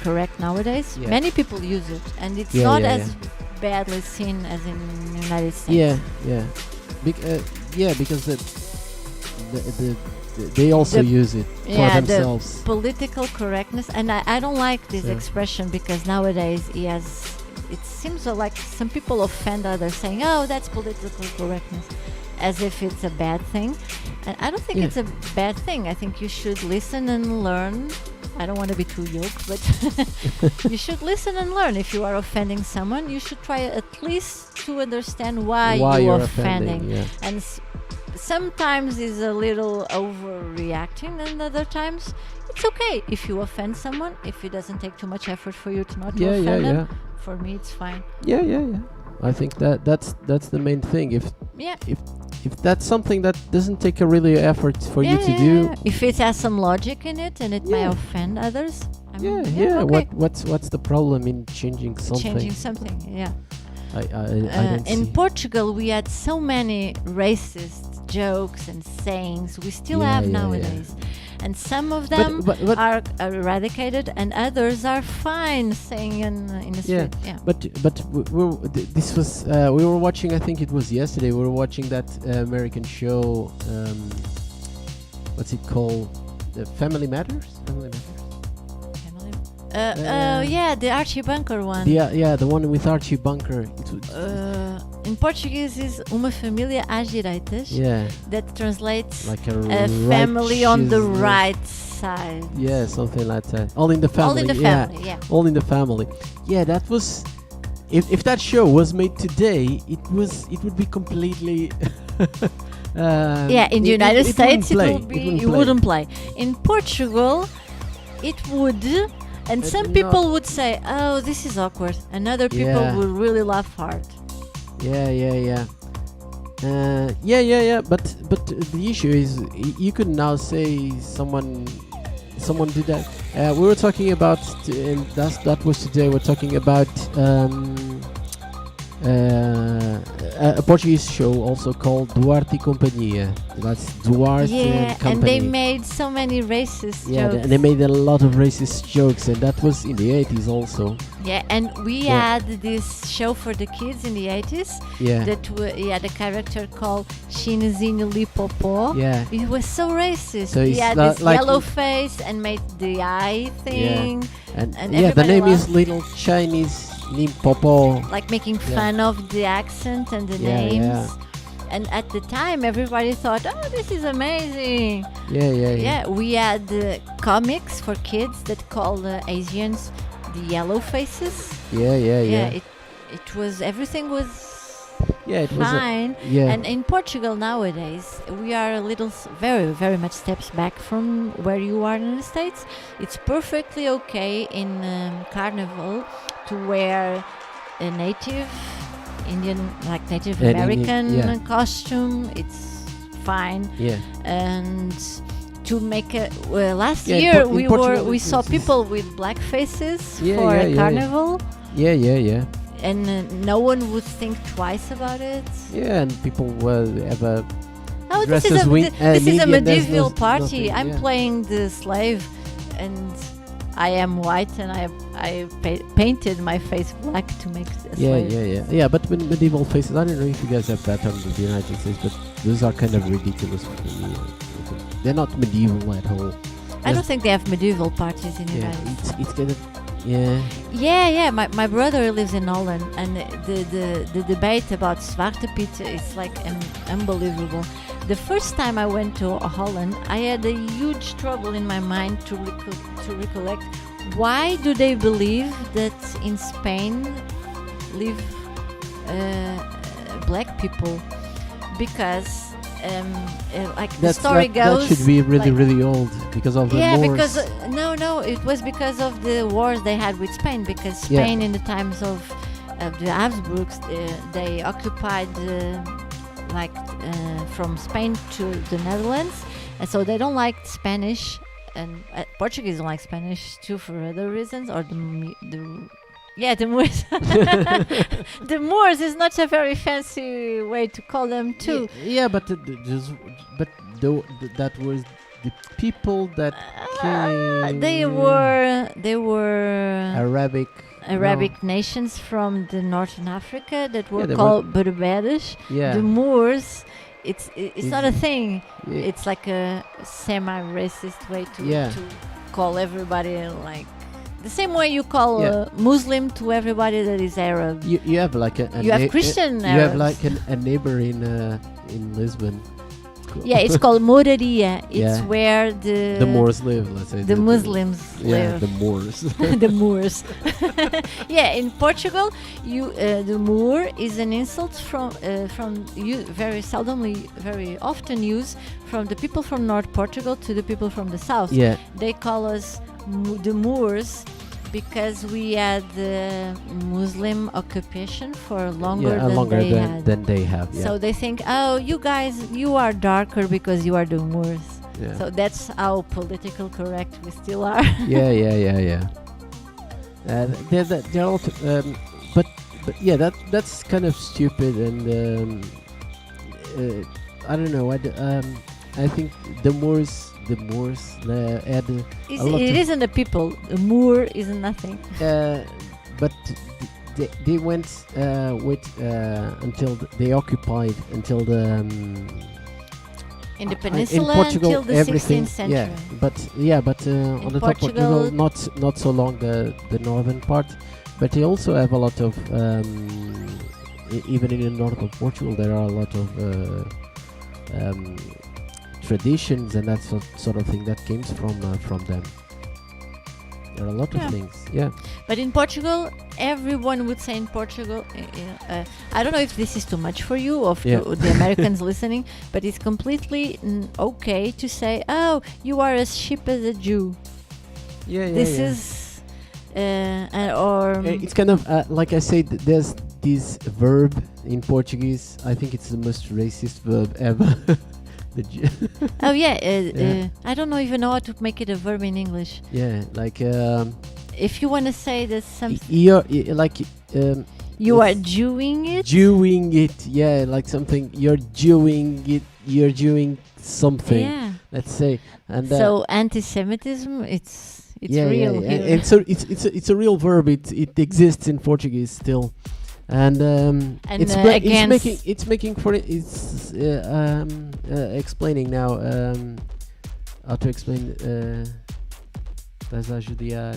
correct nowadays, many people use it, and it's not as badly seen as in the United States.
Because they also use it for themselves.
The political correctness, and I don't like this expression because nowadays it seems like some people offend others saying, oh, that's political correctness, as if it's a bad thing. And I don't think it's a bad thing. I think you should listen and learn I don't want to be too yoked, but you should listen and learn. If you are offending someone, you should try at least to understand why
you're
you're offending.
Yeah.
And sometimes is a little overreacting, and other times it's okay if you offend someone. If it doesn't take too much effort for you to not to offend them, for me it's fine.
Yeah. I think that's the main thing. If that's something that doesn't take a really effort for you to do,
if it has some logic in it and it may offend others, okay.
What's the problem in changing something?
Changing something, yeah.
I don't
in
see.
Portugal, we had so many racist jokes and sayings. We still have nowadays. And some of them are eradicated, and others are fine saying in the street. Yeah.
But this was we were watching. I think it was yesterday. We were watching that American show. What's it called? Family Matters. Family Matters.
The Archie Bunker one.
Yeah, the one with Archie Bunker.
In Portuguese is Uma Família às Direitas.
Yeah.
That translates
like
a family on the right side.
Yeah, something like that. All in the family.
All in the family, yeah.
All in the family. Yeah, that was. If that show was made today, it would be completely.
In the United States, it wouldn't play. In Portugal, it would. And some people would say, "Oh, this is awkward," and other people would really laugh hard.
Yeah. But the issue is, you could now say someone did that. We were talking about, and that was today. We're talking about a Portuguese show also called Duarte e Companhia. That's Duarte and Company.
And they made so many racist jokes.
And they made a lot of racist jokes, and that was in the 80s also.
Yeah, and we had this show for the kids in the 80s.
Yeah.
That had a character called Chinesinho Lipopó.
Yeah.
It was so racist.
So
he had this yellow face and made the eye thing.
Yeah. And the name is Little Chinese Limpopo.
Like making fun of the accent and the names.
Yeah.
And at the time, everybody thought, "Oh, this is amazing."
Yeah.
We had comics for kids that called Asians the yellow faces.
Yeah.
It was, everything was
Was
fine. And in Portugal nowadays, we are a little, very, very much steps back from where you are in the States. It's perfectly okay in Carnival to wear a native Indian, like Native American costume. It's fine.
Yeah.
And to make a last year we saw people with black faces for a carnival.
Yeah.
And no one would think twice about it.
Yeah, and people have a.
Oh, this is a medieval party. I'm playing the slave, and I am white, and I painted my face black to make a slave.
Yeah. But medieval faces, I don't know if you guys have that on the United States, but those are kind of ridiculous for me. They're not medieval at all.
I don't think they have medieval parties in the United States.
It's kind of. Yeah.
My brother lives in Holland, and the debate about Zwarte Piet is like unbelievable. The first time I went to Holland, I had a huge trouble in my mind to recollect why do they believe that in Spain live black people, because the story goes,
that should be really old because of the Moors.
Because no, it was because of the wars they had with Spain. Because Spain, in the times of the Habsburgs, they occupied from Spain to the Netherlands, and so they don't like Spanish, and Portuguese don't like Spanish too for other reasons, or the Moors. The Moors is not a very fancy way to call them too.
Yeah, but that was the people that came.
They were Arabic nations from the Northern Africa that were called Berbers.
Yeah.
The Moors, it's not a thing. Yeah. It's like a semi-racist way to call everybody, like the same way you call a Muslim to everybody that is Arab.
You have like
you have Christian
you
Arabs.
have like a neighbor in Lisbon
Yeah, it's called Moraria. It's
Yeah.
where
the Moors live, let's say.
the Muslims
Yeah,
live.
the Moors.
The Moors. Yeah, in Portugal, the Moor is an insult from you very seldomly, very often used from the people from North Portugal to the people from the south.
Yeah,
They call us the Moors because we had the Muslim occupation for longer
yeah,
than
longer
they had.
than they have. Yeah.
So they think, oh, you guys, you are darker because you are the Moors.
yeah.
So that's how political correct we still are.
yeah. They're all but yeah, that's kind of stupid, and I don't know. I think the Moors had a lot
It
of,
isn't the people. The Moor isn't nothing.
but they went until they occupied until the
In the
in
peninsula
Portugal
until the
everything
16th century.
but on the top of Portugal not so long the northern part, but they also have a lot of even in the north of Portugal there are a lot of traditions and that sort of thing that came from them. There are a lot
Yeah.
of things. Yeah.
But in Portugal, everyone would say in Portugal, I don't know if this is too much for you or
Yeah.
for the Americans listening, but it's completely okay to say, oh, you are as cheap as a Jew.
Yeah.
This is, or
It's kind of like I said. There's this verb in Portuguese. I think it's the most racist verb ever.
oh yeah,
Yeah.
I don't know even know how to make it a verb in English.
Yeah, like
If you want to say that something,
you're like
you are
it's
Jewing it.
Jewing it. Yeah, like something you're Jewing it. You're Jewing something.
Yeah.
Let's say, and
So anti-Semitism, it's
yeah,
real.
yeah.
here.
And so it's a real verb. It exists in Portuguese still, and it's making for it's explaining now how to explain. Estás a judiar.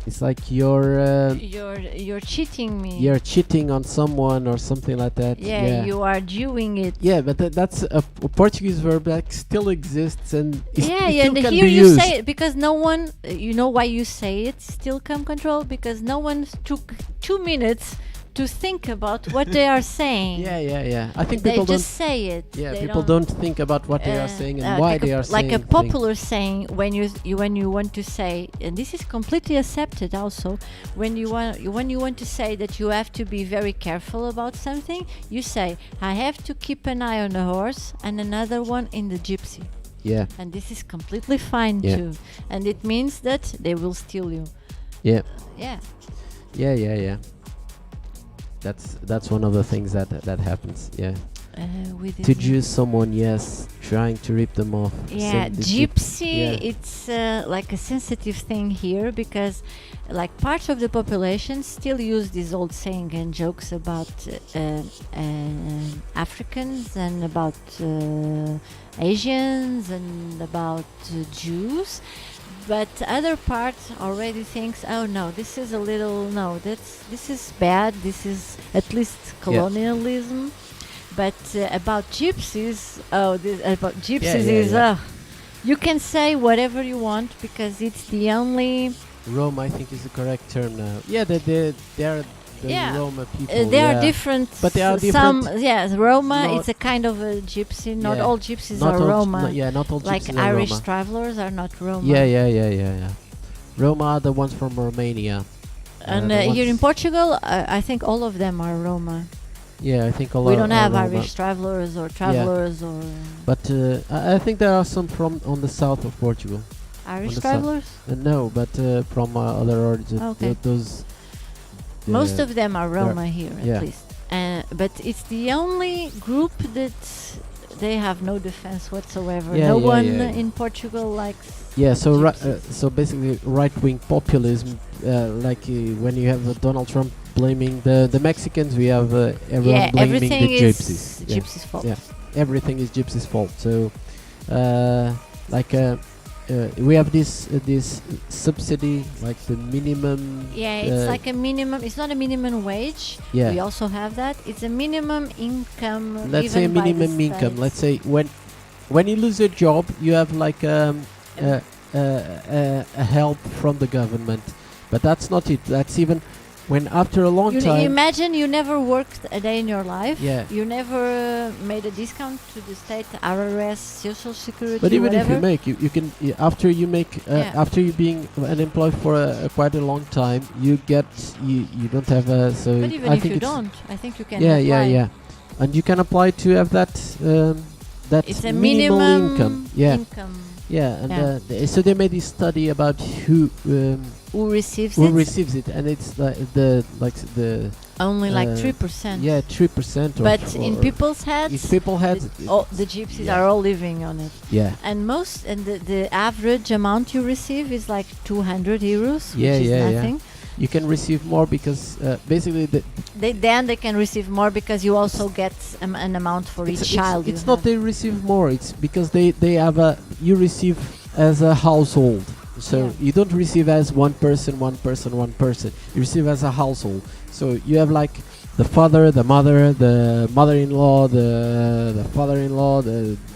It's like
You're cheating me.
you're cheating on someone or something like that.
Yeah, you are Jewing it.
Yeah, but that's a Portuguese verb that still exists and it
Yeah,
still
and
can
here
be
you
used.
say it because no one, you know why you say it, still come control, because no one took 2 minutes to think about what they are saying.
Yeah. I think
They
people don't.
just say it.
Yeah,
They
people don't think about what they are saying and why
like
they are saying.
like a
things.
popular saying when you want to say, and this is completely accepted also, when you want to say that you have to be very careful about something, you say, I have to keep an eye on the horse and another one in the gypsy.
Yeah,
And this is completely fine
Yeah.
too. And it means that they will steal you.
yeah.
Yeah.
That's one of the things that happens. Yeah,
With
to
it-
choose someone, yes, trying to rip them off.
Yeah,
the
gypsy,
yeah.
it's like a sensitive thing here because like part of the population still use this old saying and jokes about Africans and about Asians and about Jews. But other part already thinks, oh no, this is a little, no, this is bad, this is at least colonialism. But about gypsies, about gypsies is, you can say whatever you want because it's the only,
Rome, I think, is the correct term now. Yeah, they are the
Yeah.
Roma people.
they
yeah.
are different.
But they are
Some,
different.
yes, Roma,
Not-
it's a kind of a gypsy. Not
Yeah.
all gypsies
Not
are
all,
Roma.
not all
Like
gypsies are
Irish
Roma.
travelers are not Roma.
Yeah. Roma are the ones from Romania.
And
the
here in
ones-
Portugal, I think all of them are Roma.
Yeah, I think a lot.
We don't have
Roma.
Irish travelers or travelers or
But I think there are some from on the south of Portugal.
Irish
the south.
travelers.
No, but from other origins.
Okay.
Those.
Most of them are Roma here,
yeah.
at least. But it's the only group that they have no defense whatsoever.
Yeah,
No
yeah,
one
yeah.
in Portugal likes.
Yeah, so
gypsies.
so basically right-wing populism, like when you have Donald Trump blaming the Mexicans, we have everyone blaming
everything
the
is
gypsies.
gypsies' fault.
Yeah. Everything is gypsies' fault. So, we have this subsidy, like the minimum.
Yeah, it's like a minimum. It's not a minimum wage.
Yeah.
We also have that. It's a minimum income.
Let's say a
given by the
minimum income.
state.
Let's say when you lose a job, you have like a help from the government, but that's not it. That's even when after a long
You
time.
imagine you never worked a day in your life.
Yeah.
You never made a discount to the state, RRS, Social Security,
But even
whatever.
if you make, you can after you make
Yeah.
after you being unemployed for quite a long time, you get you don't have a so.
But even
I
if
think
you
it's-
don't, I think you can
yeah,
apply.
and you can apply to have that that
It's a
minimal
minimum
income. Yeah,
income.
yeah, and
Yeah.
so they made this study about who
Who receives
who
it?
receives it, and it's the
Only like
uh,
3%.
yeah 3%.
But in
or
people's heads,
if people had
the gypsies
yeah.
are all living on it.
yeah
And the average amount you receive is like 200 euros,
Yeah,
which is
yeah, yeah.
nothing.
you can receive more because basically
They can receive more because you also get an amount for each child.
It's
you
not
have.
they receive more. It's because they have you receive as a household. So
Yeah.
you don't receive as one person. You receive as a household. So you have like the father, the mother-in-law, the father-in-law.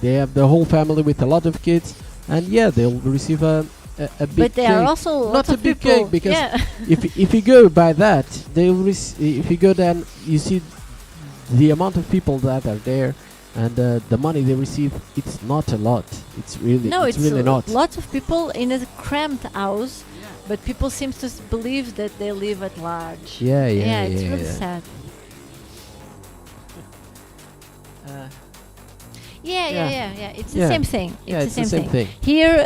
They have the whole family with a lot of kids, and yeah, they'll receive a big
But there are
cake.
also
Not
lots
a
of
big
people.
cake, because
yeah.
if you go by that, if you go then you see the amount of people that are there and the money they receive. It's not a lot. It's really
it's
really not.
lots of people in a cramped house, but people seem to believe that they live at large.
Yeah,
It's really
yeah.
sad.
Uh,
Yeah.
Yeah.
It's the
Yeah.
same thing.
yeah, it's the same thing.
Here,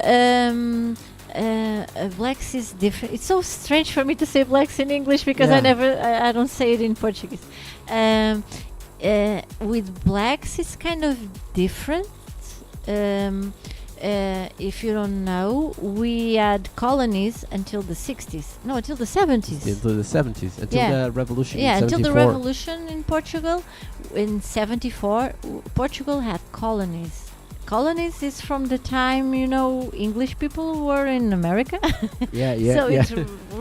blacks is different. It's so strange for me to say blacks in English because I don't say it in Portuguese. With blacks, it's kind of different. If you don't know, we had colonies until the 60s. No, until the 70s.
Until the 70s, until
Yeah.
the revolution.
Yeah,
in
until the
74.
revolution in Portugal. In 74, Portugal had colonies. Colonies is from the time, English people were in America.
Yeah,
So
yeah.
it's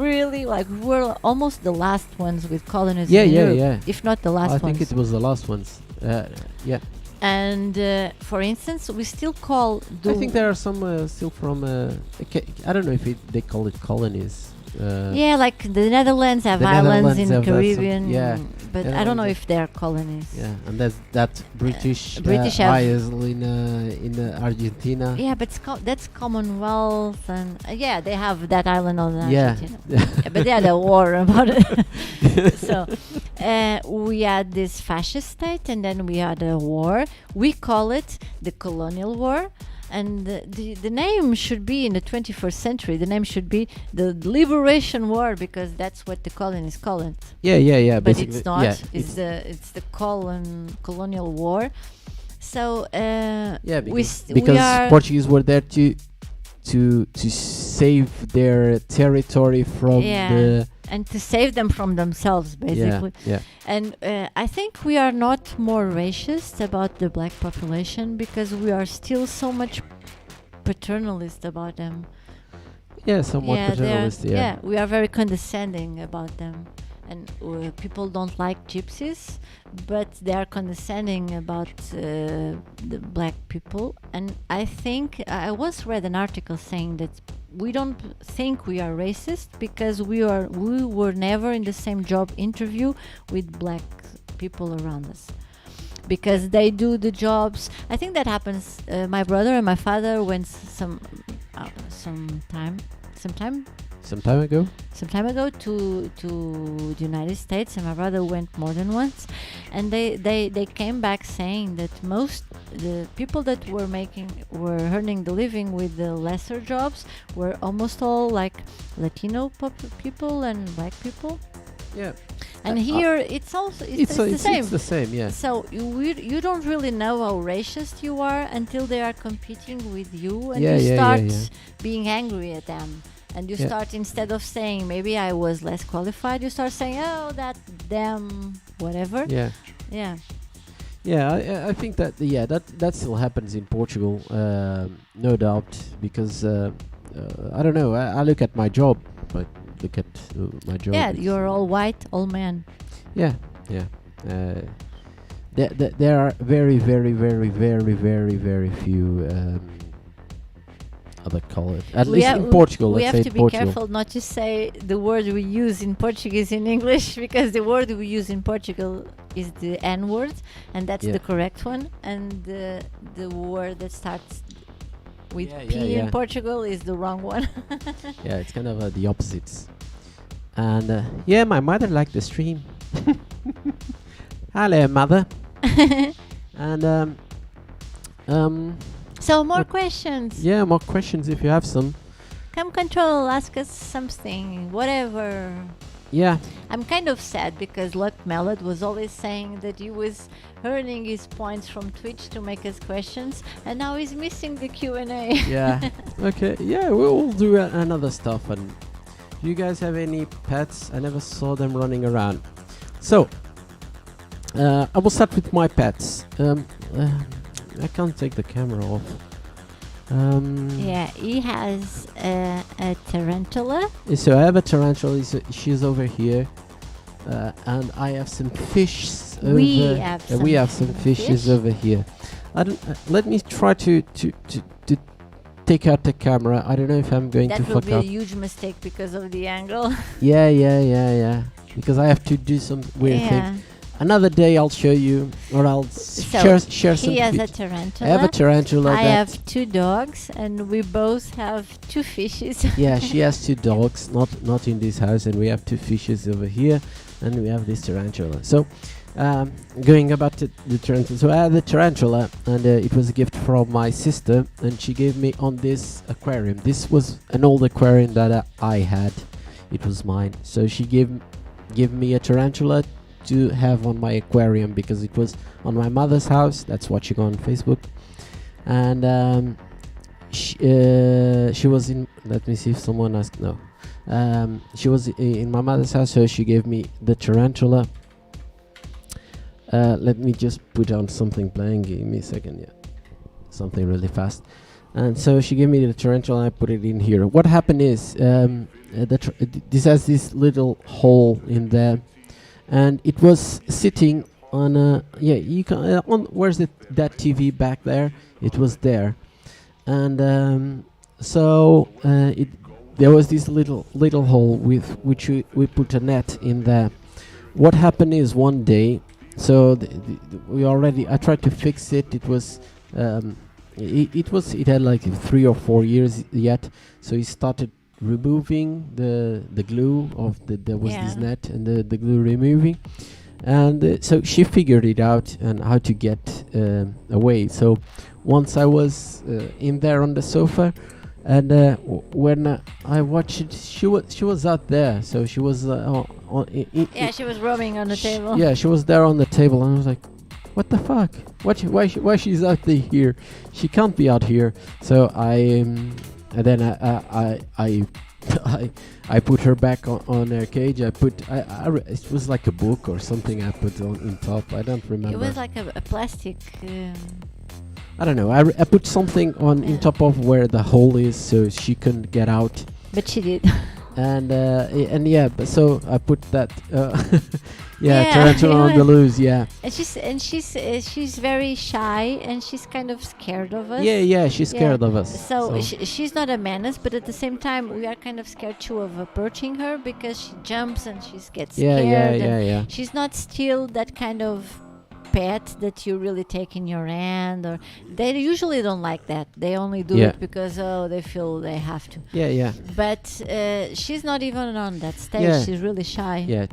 really like we're almost the last ones with colonies
Yeah,
in
yeah,
Europe,
yeah.
if not the last
I
ones.
think it was the last ones. Yeah.
And for instance, we still call
I think there are some still from. I don't know if they call it colonies.
yeah, like the Netherlands have
the
islands
Netherlands
in
have some-
Caribbean.
yeah.
But I
Netherlands
don't know
have-
if they are colonies.
Yeah, and there's that British
have-
isle in Argentina.
Yeah, but that's Commonwealth, and they have that island on
Yeah.
Argentina. Yeah, but they had a war about it. So we had this fascist state, and then we had a war. We call it the colonial war. And the name should be in the 21st century. The name should be the Liberation War because that's what the colonies call it.
Yeah.
But
Basically,
it's not.
Yeah,
It's the colonial war. So
yeah,
we
because
are
Portuguese were there to save their territory from the
and to save them from themselves, basically.
Yeah.
And I think we are not more racist about the black population because we are still so much paternalist about them.
Yeah, somewhat paternalist. Yeah.
We are very condescending about them. And people don't like gypsies, but they are condescending about the black people. And I think I once read an article saying that we don't think we are racist because we were never in the same job interview with black people around us. Because they do the jobs. I think that happens. My brother and my father went some time ago to the United States, and my brother went more than once, and they came back saying that most the people that were earning the living with the lesser jobs were almost all like Latino people and black people.
Yeah.
And here it's also it's the same.
It's the same, yeah.
So you don't really know how racist you are until they are competing with you, and you start being angry at them. And you start, instead of saying maybe I was less qualified, you start saying, oh, that them whatever.
Yeah.
Yeah.
Yeah, I think that that still happens in Portugal, no doubt, because I don't know. I look at my job. I look at my job.
Yeah,
it's-
you're all white, all men.
Yeah, yeah. There are very, very, very, very, very, very few. How do I call it? At least in Portugal.
We
Let's
have
say
to be
Portugal.
careful not to say the word we use in Portuguese in English, because the word we use in Portugal is the N word, and that's
Yeah.
the correct one, and the word that starts with
Yeah,
P
yeah,
in
yeah.
Portugal is the wrong one.
Yeah, it's kind of the opposites. And yeah, my mother liked the stream. Hello, mother. And
So more
What-
questions.
yeah, more questions if you have some.
Come control, ask us something, whatever.
Yeah,
I'm kind of sad because Luck Mallet was always saying that he was earning his points from Twitch to make us questions, and now he's missing the Q&A.
yeah. Okay, yeah, we'll do another stuff. And do you guys have any pets? I never saw them running around. So, I will start with my pets. I can't take the camera off.
Yeah, he has a tarantula.
So I have a tarantula. She's over here, and I have some fish.
We
over,
have
we
some
have some fishes
fish.
over here. I don't. Let me try to take out the camera. I don't know if I'm going
That
to
will
fuck
be a
up.
huge mistake because of the angle.
Yeah. Because I have to do some weird thing.
Yeah.
Another day I'll show you, or I'll
So
share some.
he has a
fish.
tarantula.
I have a tarantula.
I
that
have 2 dogs, and we both have 2 fishes.
Yeah, she has 2 dogs, not in this house, and we have 2 fishes over here, and we have this tarantula. So, going about the tarantula. So I had the tarantula, and it was a gift from my sister, and she gave me on this aquarium. This was an old aquarium that I had. It was mine. So she gave me a tarantula to have on my aquarium because it was on my mother's house. That's what she got on Facebook, and she was in. Let me see if someone asked. No, she was in my mother's house, so she gave me the tarantula. Let me just put on something playing. Give me a second. Yeah, something really fast. And so she gave me the tarantula. And I put it in here. What happened is this has this little hole in there, and it was sitting on a you can on where's that TV back there? It was there, and so there was this little hole with which we put a net in there. What happened is one day, so I tried to fix it. It was it had like 3 or 4 years yet, so he started removing the glue of there was this
Yeah.
net and the glue removing, and so she figured it out and how to get away. So once I was in there on the sofa, and when I watched it, she was out there. So she was
Yeah, she was roaming on the table.
yeah, she was there on the table, and I was like, "What the fuck? Why she's out here? She can't be out here." So and then I put her back on her cage. It was like a book or something I put on top. I don't remember.
It was like a plastic.
I don't know. I put something on in
Yeah.
top of where the hole is, so she couldn't get out.
But she did.
And yeah, but so I put that
Yeah,
tarantula on the loose. Yeah,
And she's very shy, and she's kind of scared of us.
yeah. She's
Yeah.
scared of us.
So she's not a menace, but at the same time, we are kind of scared too of approaching her because she jumps and she gets scared. and She's not still that kind of pet that you really take in your hand, or they usually don't like that. They only do
Yeah.
it because they feel they have to.
Yeah.
But she's not even on that stage.
Yeah.
She's really shy.
Yeah,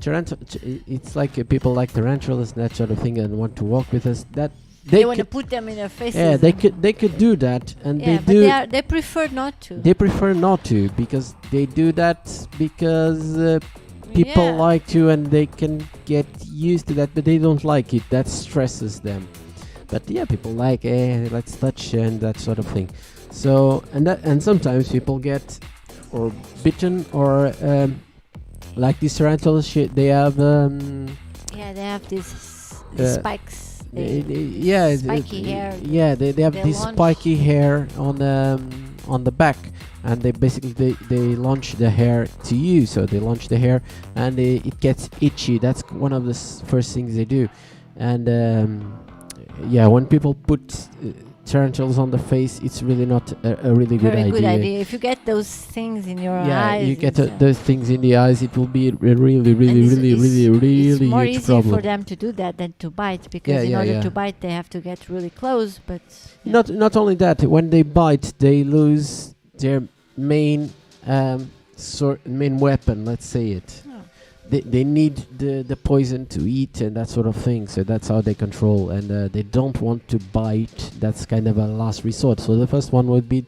it's like people like tarantulas and that sort of thing and want to walk with us. That
They want to
could,
put them in their faces.
yeah, they could do that, and
Yeah,
they
but
do.
they prefer not to.
They prefer not to because they do that because people
Yeah.
like to and they can get used to that, but they don't like it. That stresses them. But yeah, people like let's touch and that sort of thing. So and sometimes people get or bitten or like these tarantulas. They have
Yeah, they have these
Uh,
spikes. Spiky hair.
Yeah, they have
They
this
launch-
spiky hair on the back, and they basically they launch the hair to you. So they launch the hair, and it gets itchy. That's one of the first things they do, and yeah, when people put tarantulas on the face, it's really not a really good
Very
idea.
good idea. If you get those things in your
Yeah,
eyes,
you get
it's,
those things in the eyes, it will be a really, really,
and
really, really,
it's more
huge
easy
problem.
for them to do that than to bite, because
Yeah,
in
yeah,
order
yeah.
to bite they have to get really close. But yeah.
Not only that, when they bite, they lose their main main weapon. Let's say it.
Oh.
They need the poison to eat and that sort of thing. So that's how they control, and they don't want to bite. That's kind of a last resort. So the first one would be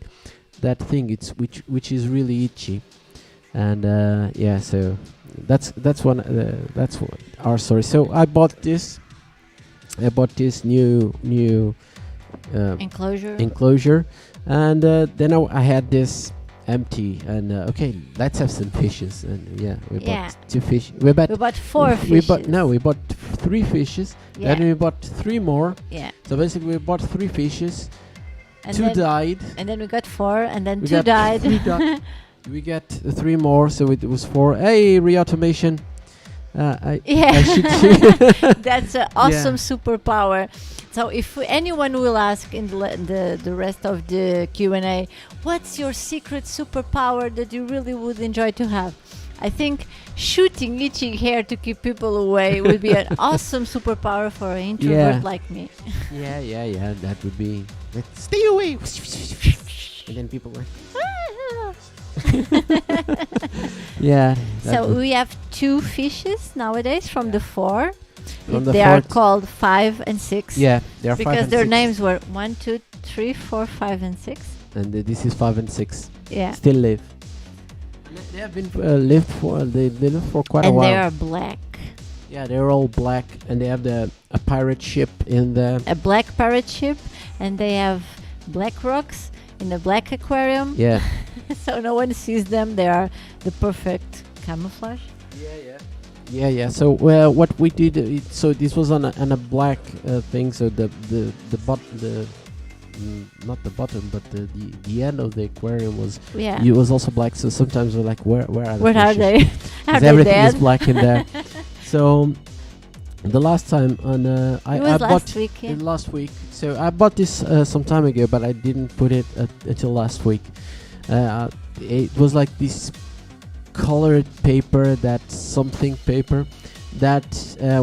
that thing. It's which is really itchy, and yeah. So that's one. That's our story. So I bought this new
Enclosure.
and then I had this empty, and okay, let's have some fishes, and yeah, we
Yeah.
bought 2 fish. We bought
We bought 4
we
fishes.
bought 3 fishes.
Yeah.
Then we bought 3 more.
Yeah.
So basically, we bought 3 fishes.
And
2
then,
died.
and then we got 4, and then
We
2
got
died.
3 we got 3 more, so it was 4. Hey, re-automation. I should
That's an awesome superpower. So if anyone will ask in the rest of the Q&A, what's your secret superpower that you really would enjoy to have? I think shooting itching hair to keep people away would be an awesome superpower for an introvert
Yeah.
like me.
yeah, that would be. Stay away. And then people were. Yeah. that
So
would-
we have 2 fishes nowadays from the 4.
From the
They are
fourth-
called 5 and 6.
Yeah, they are 5
Because
and
their
6.
names were 1, 2, 3, 4, 5, and 6.
And this is 5 and 6.
Yeah.
Still live. They have been lived for. They lived for quite a
And
while.
they are black.
Yeah, they're all black, and they have a pirate ship in the.
A black parrot ship, and they have black rocks in a black aquarium.
Yeah.
So no one sees them. They are the perfect camouflage.
Yeah. So what we did, so this was on a black thing. So the not the bottom, but the end of the aquarium was
Yeah.
it was also black. So sometimes we're like, where are the
What are
fishes?
they? Are
'Cause
they
everything is
dead?
black in there. So the last time on I
It was
bought
last week. Yeah.
last week. So I bought this some time ago, but I didn't put it until last week. It was like this colored paper, that something paper, that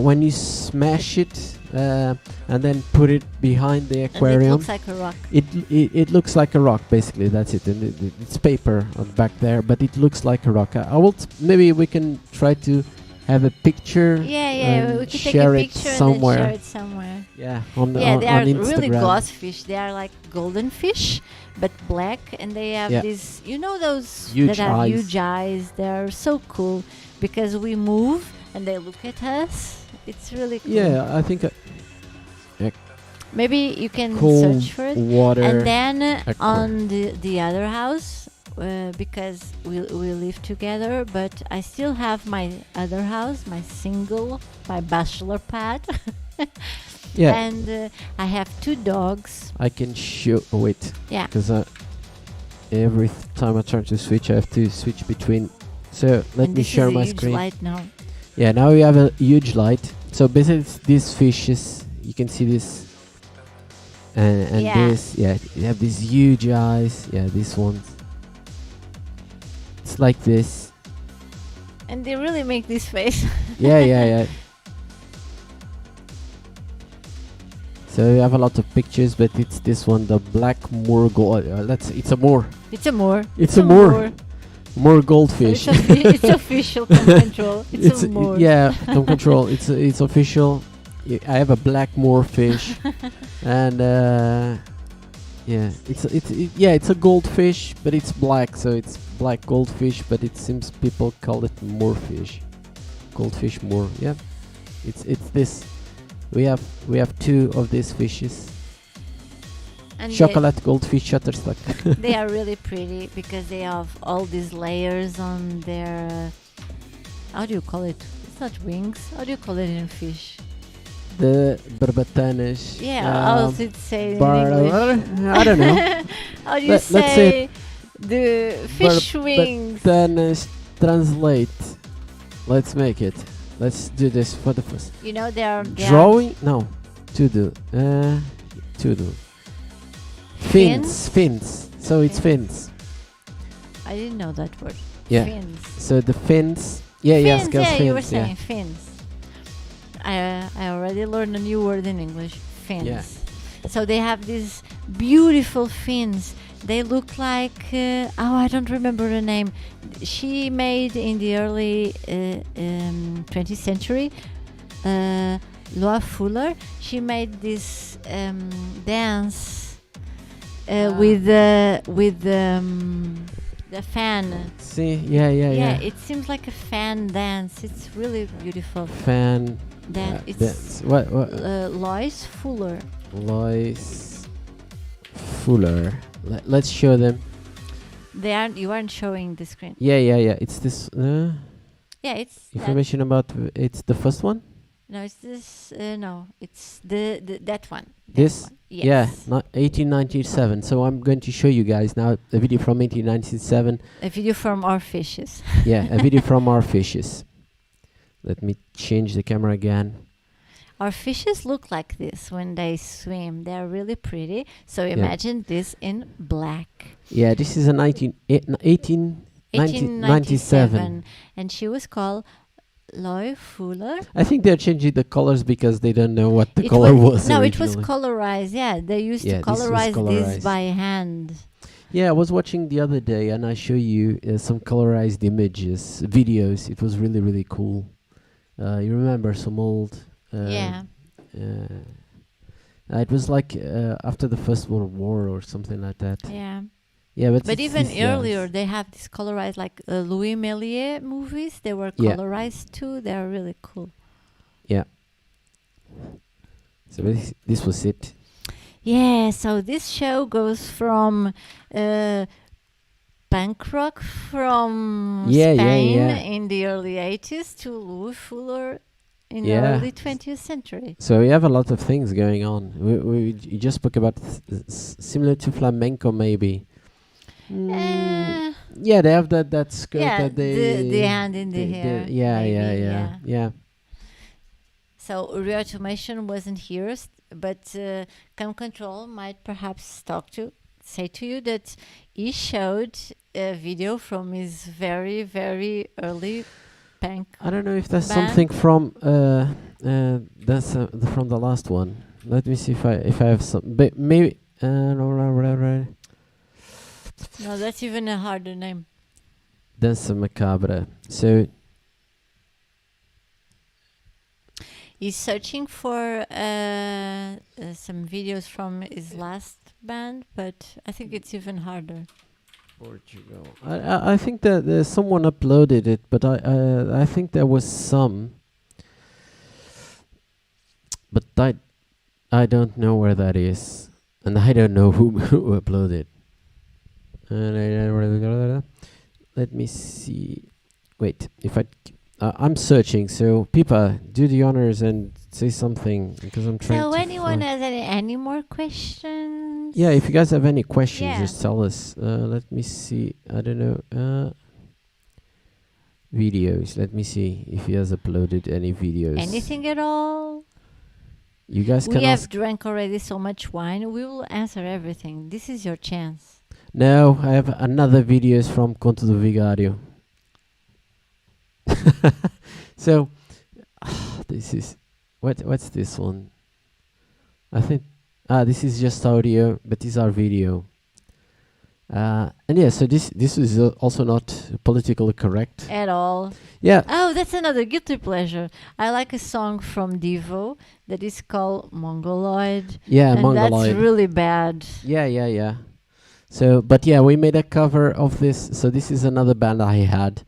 when you smash it and then put it behind the
And it
aquarium,
looks like a rock.
it looks like a rock, basically. That's it. And it's paper on back there, but it looks like a rock. I will maybe we can try to have a picture.
Yeah. We
and
could take
share
a
it
picture
somewhere.
and then share it somewhere.
Yeah, on
Yeah, they
on
are really
Instagram.
gloss fish. They are like golden fish, but black, and they have
Yeah.
these. You know those
Huge
that have
eyes.
huge eyes. They are so cool because we move and they look at us. It's really cool.
Yeah, I think
Maybe you can
cool
search for it.
water.
And then
aquarium.
on the other house, because we live together, but I still have my other house, my bachelor pad.
Yeah,
And I have 2 dogs.
I can show. Oh, wait,
Yeah.
because every time I try to switch, I have to switch between. So let
And
me
this
share
is a
my
huge
screen.
light now.
Yeah, now we have a huge light. So basically, it's these fishes. You can see this, and
Yeah.
this. Yeah, you have these huge eyes. Yeah, this one. It's like this.
And they really make this face.
Yeah. So you have a lot of pictures, but it's this one, the black Moor gold. It's a Moor.
It's a Moor.
It's a Moor. Moor goldfish.
So it's official. Come control. It's a Moor.
Yeah, don't control. It's official. I have a black Moor fish, and yeah, it's a goldfish, but it's black, so it's black goldfish. But it seems people call it Moorfish, goldfish Moor. Yeah, it's this. We have 2 of these fishes.
And
Chocolate goldfish shutterstock.
they are really pretty because they have all these layers on their. How do you call it? It's not wings. How do you call it in fish?
the barbatanas.
How does it say in
bar-
English?
I don't know.
How do you
Let's say
say the fish wings?
Barbatanas translate. Let's make it. Let's do this for the first.
You know they are
Drawing? No. To do. Fins. Fins. So it's fins.
I didn't know that word.
Yeah.
Fins.
So the fins. Yeah,
Fins,
yes, girls,
yeah,
fins.
you were saying fins. I already learned a new word in English. Fins.
Yeah.
So they have these beautiful fins. They look like I don't remember the name. She made in the early 20th century. Loa Fuller. She made this dance with the fan.
See, yeah.
It seems like a fan dance. It's really beautiful.
Fan.
It's
Dance. What?
Lois Fuller.
Lois Fuller. Let's show them.
You aren't showing the screen.
Yeah. It's this
It's
information about. It's the first one.
No, it's this. No, it's that one.
This?
One.
Yeah,
Yes.
1897. So I'm going to show you guys now a video from 1897.
A video from our fishes.
Yeah, a video from our fishes. Let me change the camera again.
Our fishes look like this when they swim. They're really pretty. So imagine this in black.
Yeah, this is a 1897.
And she was called Loy Fuller.
I think they're changing the colors because they don't know what the color was.
No, it was
originally.
colorized. Yeah, they used to
this was
colorize this
colorized.
by hand.
Yeah, I was watching the other day and I show you some colorized images, videos. It was really, really cool. You remember some old...
Yeah.
It was like after the First World War or something like that.
Yeah.
Yeah, but
But
it's
even
this,
earlier, they have this colorized, like Louis Méliès movies. They were
Yeah.
colorized too. They are really cool.
So this was it.
Yeah, so this show goes from punk rock from Spain in the early 80s to Louis Fuller in the early 20th century.
So we have a lot of things going on. We just spoke about similar to flamenco, maybe. Yeah, they have that skirt that they
the hand in the hair.
Yeah.
So reautomation wasn't here, but Come Control might perhaps say to you that he showed a video from his very, very early punk.
I don't know if that's
band.
something from that's from the last one. Let me see if I have some. But maybe
No, that's even a harder name.
Dança Macabre. So
he's searching for some videos from his last band, but I think it's even harder.
Portugal. I think that someone uploaded it, but I think there was some, but I don't know where that is, and I don't know who uploaded. Let me see. Wait, if I'm searching. So Pipa, do the honors and say something because I'm trying.
So
to
anyone
find.
has any more questions?
Yeah, if you guys have any questions,
Yeah.
just tell us. Let me see. I don't know. Videos. Let me see if he has uploaded any videos.
Anything at all?
You guys can
We have
ask.
drank already so much wine. We will answer everything. This is your chance.
No, I have another videos from Conto do Vigário. So, this is what's this one? I think this is just audio, but these are video. And yeah, so this is also not politically correct.
At all.
Yeah.
Oh, that's another guilty pleasure. I like a song from Devo that is called Mongoloid.
Yeah,
and
Mongoloid.
that's really bad.
Yeah. So, but yeah, we made a cover of this. So this is another band I had,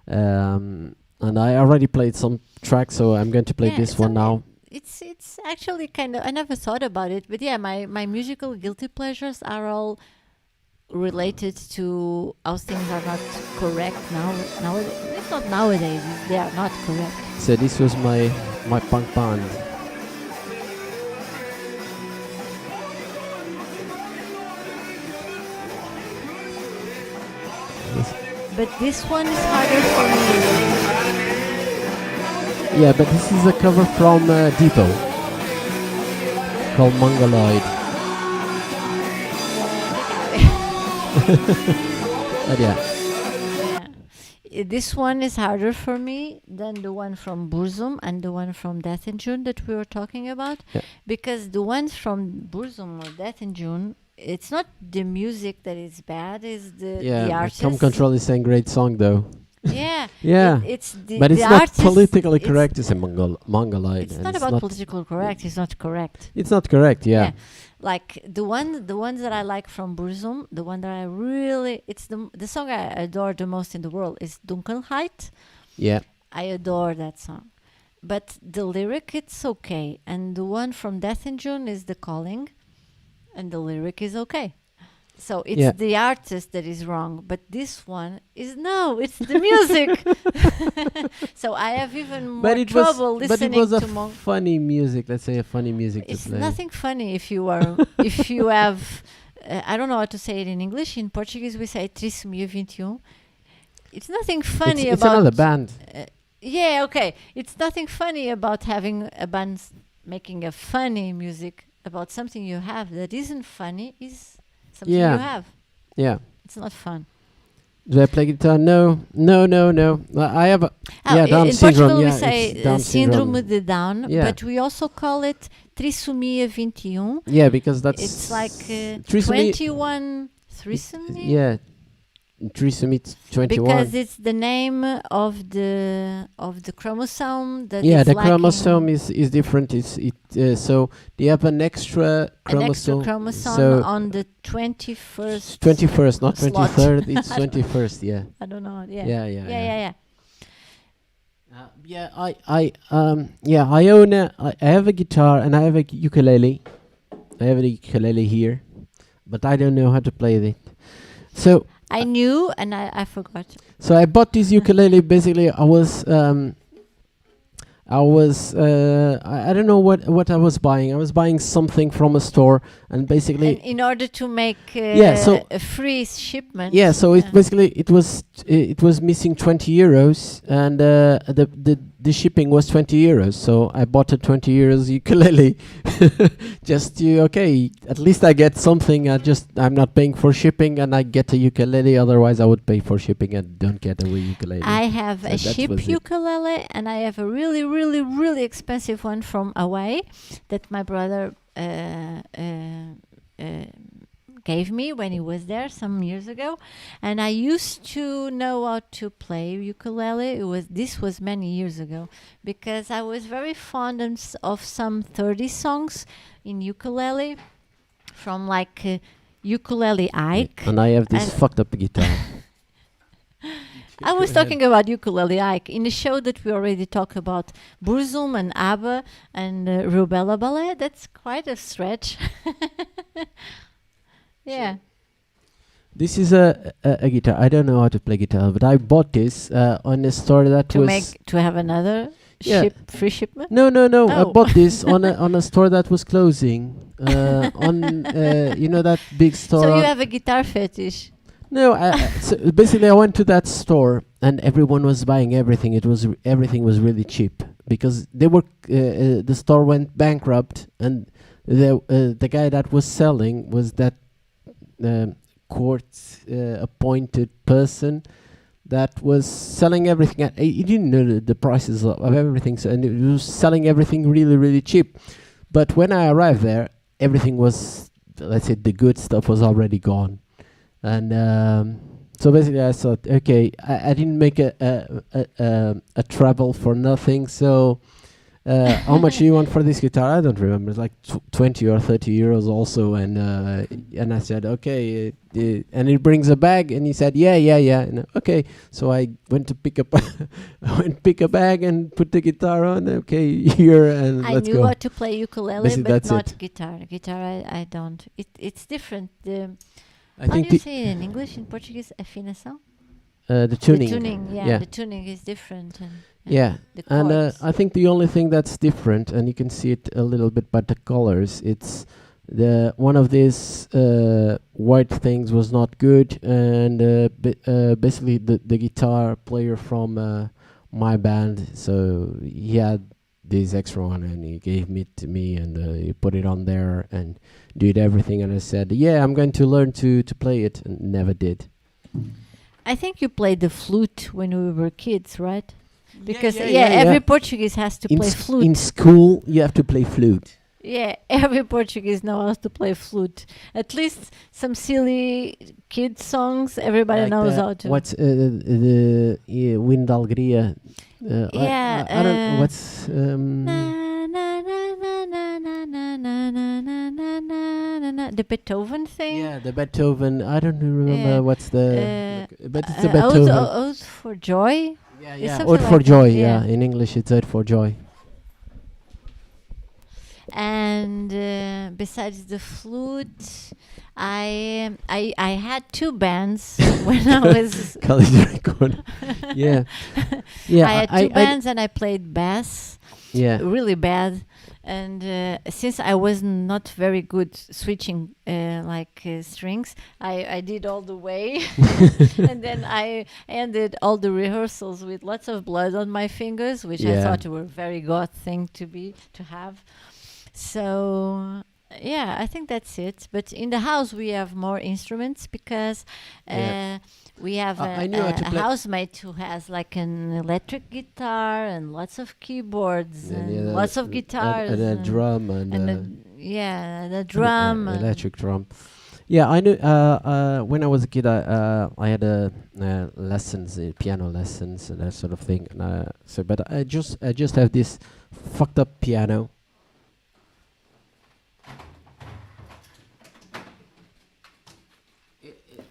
and I already played some tracks. So I'm going to play this one now.
It's actually kind of, I never thought about it, but yeah, my musical guilty pleasures are all related to how things are not correct nowadays. It's not nowadays, they are not correct.
So this was my punk band.
but this one is harder for me.
Yeah, but this is a cover from Depot called Mongoloid. But yeah.
This one is harder for me than the one from Burzum and the one from Death in June that we were talking about, because the ones from Burzum or Death in June, it's not the music that is bad, it's the artist.
Tom Control is saying great song though.
Yeah,
yeah,
it's the
but it's
the
not
artist,
politically correct to say Mongoloid.
It's not about political correct. It's not correct.
It's not correct. Yeah.
Like the ones that I like from Burzum, the one that I really, it's the song I adore the most in the world is Dunkelheit.
Yeah.
I adore that song. But the lyric, it's okay. And the one from Death in June is The Calling. And the lyric is okay. So it's the artist that is wrong. But this one is it's the music. So I have even more trouble listening to
But it was a funny music. Let's say a funny music
it's
to play.
Nothing funny if you are, if you have, I don't know how to say it in English. In Portuguese we say Trissomia 21. It's nothing funny
it's
about...
another band.
Yeah, okay. It's nothing funny about having a band making a funny music about something you have that isn't funny, is something you have.
Yeah.
It's not fun.
Do I play guitar? No. I have a... Down
in
syndrome.
Portugal we say Síndrome de Down,
Yeah.
but we also call it Trissomia 21.
Yeah, because that's...
It's like 21 trisomy?
Yeah. Trisomy 21.
Because it's the name of the chromosome that
the
lacking.
chromosome is different. So they have an extra chromosome.
So on the 21st.
21st, not
slot.
23rd. It's 21st. Yeah.
I don't know. Yeah.
Yeah. I own I have a guitar and I have a ukulele. I have a ukulele here, but I don't know how to play it. So
I knew and I forgot.
So I bought this ukulele. Basically, I don't know what I was buying. I was buying something from a store, and basically
in order to make a free shipment.
Yeah, so it was missing 20 euros, and the shipping was 20 euros. So I bought a 20 euros ukulele, just to at least I get something. I'm not paying for shipping, and I get a ukulele. Otherwise, I would pay for shipping and don't get a ukulele.
I have a ship ukulele, and I have a really, really, really expensive one from Hawaii that my brother gave me when he was there some years ago, and I used to know how to play ukulele. This was many years ago, because I was very fond of some 30 songs in ukulele from like Ukulele Ike.
And I have this fucked up guitar.
I was talking about Ukulele Ike in the show that we already talked about Burzum and ABBA and Rubella Ballet. That's quite a stretch. Yeah.
This is a guitar. I don't know how to play guitar, but I bought this on a store that
to have another free shipment.
No. I bought this on a store that was closing. On that big store.
So you have a guitar fetish.
No, so basically I went to that store and everyone was buying everything. Everything was really cheap because the store went bankrupt, and the guy that was selling was that court appointed person that was selling everything. He didn't know the prices of everything, and he was selling everything really, really cheap. But when I arrived there, everything was, let's say, the good stuff was already gone. And so basically I thought, okay, I didn't make a travel for nothing. So how much do you want for this guitar? I don't remember. It's like 20 or 30 euros also. And I said, okay. And he brings a bag, and he said, yeah. And, okay. So I went to pick up a bag and put the guitar on. Okay, here, and let's go.
I knew how to play ukulele,
basically,
but not guitar. Guitar, I don't. It's different. How do you say it in English? In Portuguese, afinação?
The tuning.
The tuning, yeah. The tuning is different.
And I think the only thing that's different, and you can see it a little bit by the colors, it's the one of these white things was not good, and basically the guitar player from my band, so he had this extra one, and he gave it to me, and he put it on there and did everything, and I said, yeah, I'm going to learn to play it, and never did.
I think you played the flute when we were kids, right? Because
yeah,
every Portuguese has to play flute.
In school, you have to play flute.
Yeah, every Portuguese knows how to play flute. At least some silly kid songs, everybody
Like
knows how to.
What's the Wind Alegria? I don't know what's.
The Beethoven thing.
Yeah, the Beethoven. I don't remember what's the. But it's the
Ode,
Beethoven.
Ode for Joy.
Yeah,
It's
yeah.
something
Ode
like
for
that,
Joy.
yeah.
Yeah, in English it's Ode for Joy.
And besides the flute, I had two bands when I was.
College record. Yeah, yeah.
I had two bands and I played bass.
Yeah.
Really bad, and since I was not very good switching strings, I did all the way, and then I ended all the rehearsals with lots of blood on my fingers, which I
Yeah.
thought were very goth thing to have. So yeah, I think that's it. But in the house we have more instruments because we have
I knew how to
a
play-
housemate who has like an electric guitar and lots of keyboards and lots of guitars
and a drum and
the drum. and-
electric drum. Yeah, I knew. When I was a kid, I had lessons, piano lessons, and that sort of thing. And but I just have this fucked up piano.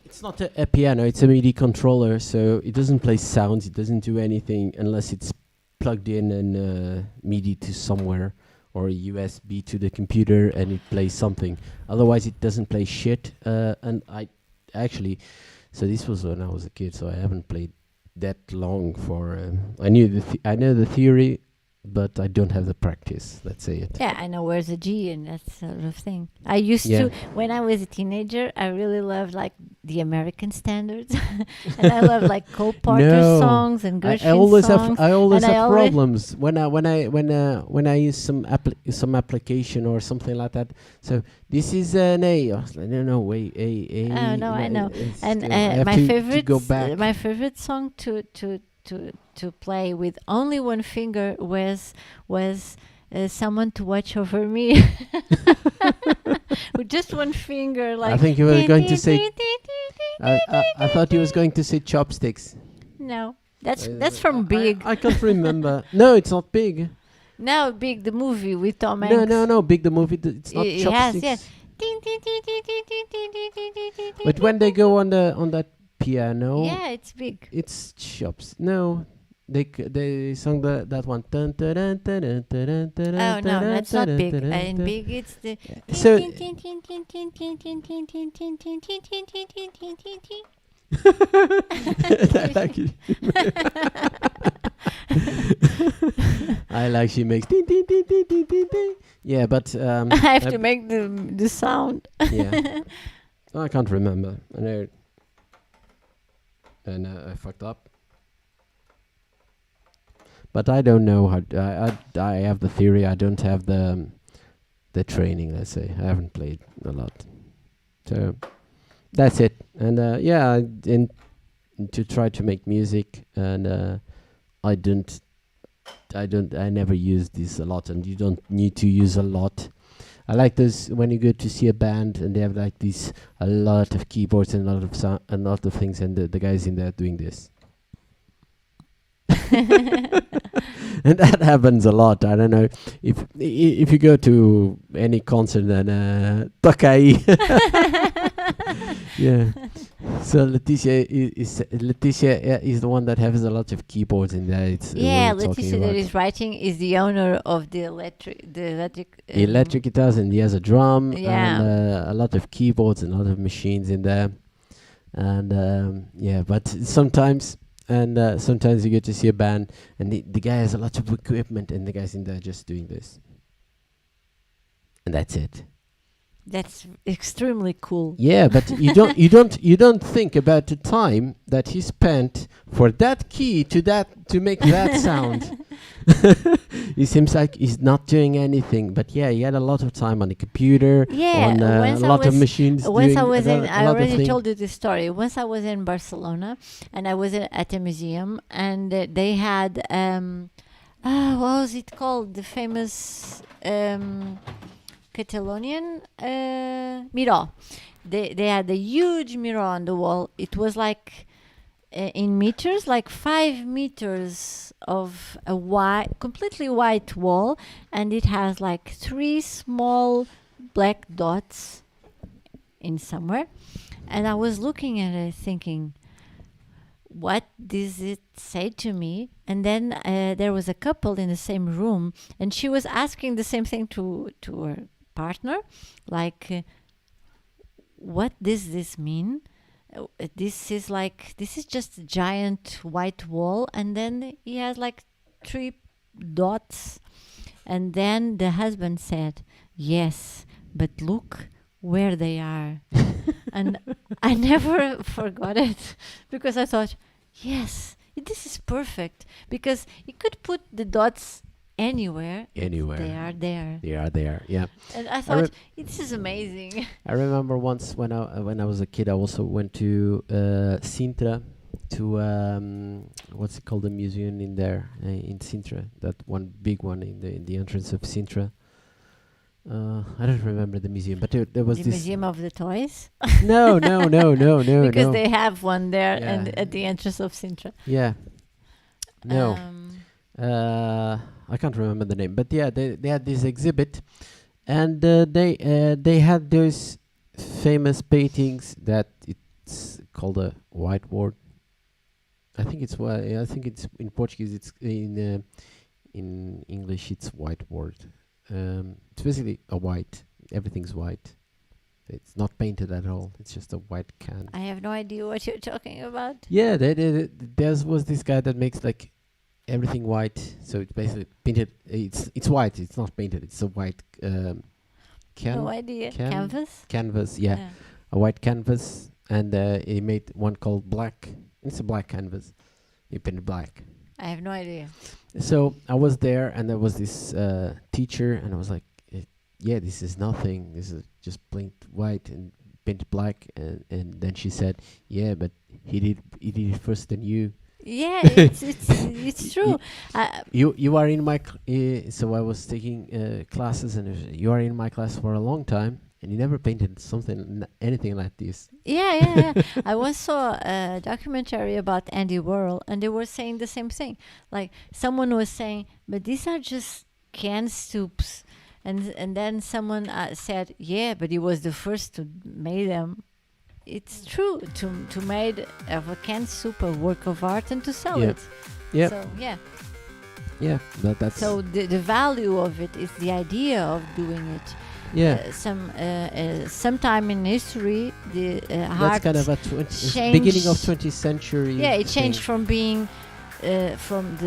It's not a piano, it's a MIDI controller, so it doesn't play sounds, it doesn't do anything unless it's plugged in and MIDI to somewhere, or a USB to the computer, and it plays something. Otherwise it doesn't play shit. And I actually, so this was when I was a kid, so I haven't played that long for, I know the theory, but I don't have the practice, let's say it.
Yeah, I know where's a G and that sort of thing. I used
Yeah.
to, when I was a teenager, I really loved like the American standards, and I loved like Cole Porter
No.
songs and
I
Gershwin
always
songs.
have
and I
have
always-
problems when I use some application or something like that. So this is an A. I was like, no, wait, A.
Oh no, I know.
it's
And
still- I have
my
to
favorite,
go back.
my favorite song to play with only one finger was Someone to Watch Over Me. With just one finger, like.
I think you were going to say. I thought you was going to say chopsticks.
No, that's from Big.
I can't remember. No, it's not Big.
No, Big, the movie with Tom Hanks.
No, Big the movie. It's not
It
chopsticks.
has, yes.
But when they go on that piano,
Yeah, it's Big.
it's chops. No, they sung that one. Dun, dun, dun, dun, dun, dun, dun,
Oh no, that's not Big.
dun, dun,
In
dun.
Big, it's the.
So I like it. I like she makes ding, ding, ding, ding, ding, ding, ding. Yeah, but
I have to make the sound.
yeah. I can't remember. I know. And I fucked up. But I don't know how. I have the theory. I don't have the training. Let's say I haven't played a lot. So that's it. And yeah, to try to make music, and I never use this a lot, and you don't need to use a lot. I like this when you go to see a band and they have like a lot of keyboards and a lot of a lot of things, and the guys in there doing this. And that happens a lot. I don't know if you go to any concert and Tokai. Yeah. So Leticia is the one that has a lot of keyboards in there. It's
Yeah,
we're talking
Leticia that
about
is writing is the owner of the electric.
electric guitars, and he has a drum
Yeah.
and a lot of keyboards and a lot of machines in there. And yeah, but sometimes you get to see a band and the guy has a lot of equipment and the guy's in there just doing this. And that's it.
That's extremely cool.
Yeah, but you don't think about the time that he spent for that key to make that sound. It seems like he's not doing anything, but yeah, he had a lot of time on the computer,
Yeah,
on
once
a
I
lot of
was-
machines.
Once
doing
I was
a
in,
lot- a
I
lot of
already
thing.
told you this story. Once I was in Barcelona, and I was at a museum, and they had what was it called? The famous Catalonian mirror. They had a huge mirror on the wall. It was like in meters, like 5 meters of a completely white wall, and it has like 3 small black dots in somewhere. And I was looking at it thinking, what does it say to me? And then there was a couple in the same room, and she was asking the same thing to her partner, like, what does this mean? This is just a giant white wall, and then he has like 3 dots. And then the husband said, yes, but look where they are. And I never forgot it, because I thought, yes, this is perfect, because you could put the dots anywhere.
Anywhere.
They are there.
They are there. Yeah.
And I thought, this is amazing.
I remember once when I was a kid, I also went to Sintra, to what's it called, the museum in there in Sintra, that one big one in the entrance of Sintra. I don't remember the museum, but there was
The
this.
Museum of the Toys.
No.
Because
no.
they have one there,
Yeah.
and at the entrance of Sintra.
Yeah. No.
Um,
I can't remember the name, but yeah, they had this exhibit, and they had those famous paintings that it's called a whiteboard. I think it's in Portuguese. It's in English. It's whiteboard. It's basically a white. Everything's white. It's not painted at all. It's just a white can.
I have no idea what you're talking about.
Yeah, there was this guy that makes like everything white. So it's basically painted. It's white. It's not painted. It's a white
No idea. Canvas?
canvas. Yeah, a white canvas, and he made one called black. It's a black canvas. He painted black.
I have no idea.
So I was there, and there was this teacher, and I was like, "Yeah, this is nothing. This is just plain white and painted black." And then she said, "Yeah, but he did it first than you."
Yeah, it's true.
You are in my so I was taking classes, and you are in my class for a long time, and you never painted anything like this.
Yeah. I once saw a documentary about Andy Warhol, and they were saying the same thing. Like, someone was saying, but these are just canned soups. And then someone said, yeah, but he was the first to make them. It's true, to made of a canned soup a work of art and to sell
Yeah.
it.
Yeah.
So, yeah.
Yeah, that's
So the value of it is the idea of doing it.
yeah.
Sometime in history, the
That's
art
kind of a beginning of 20th century.
yeah, it changed
thing.
from being from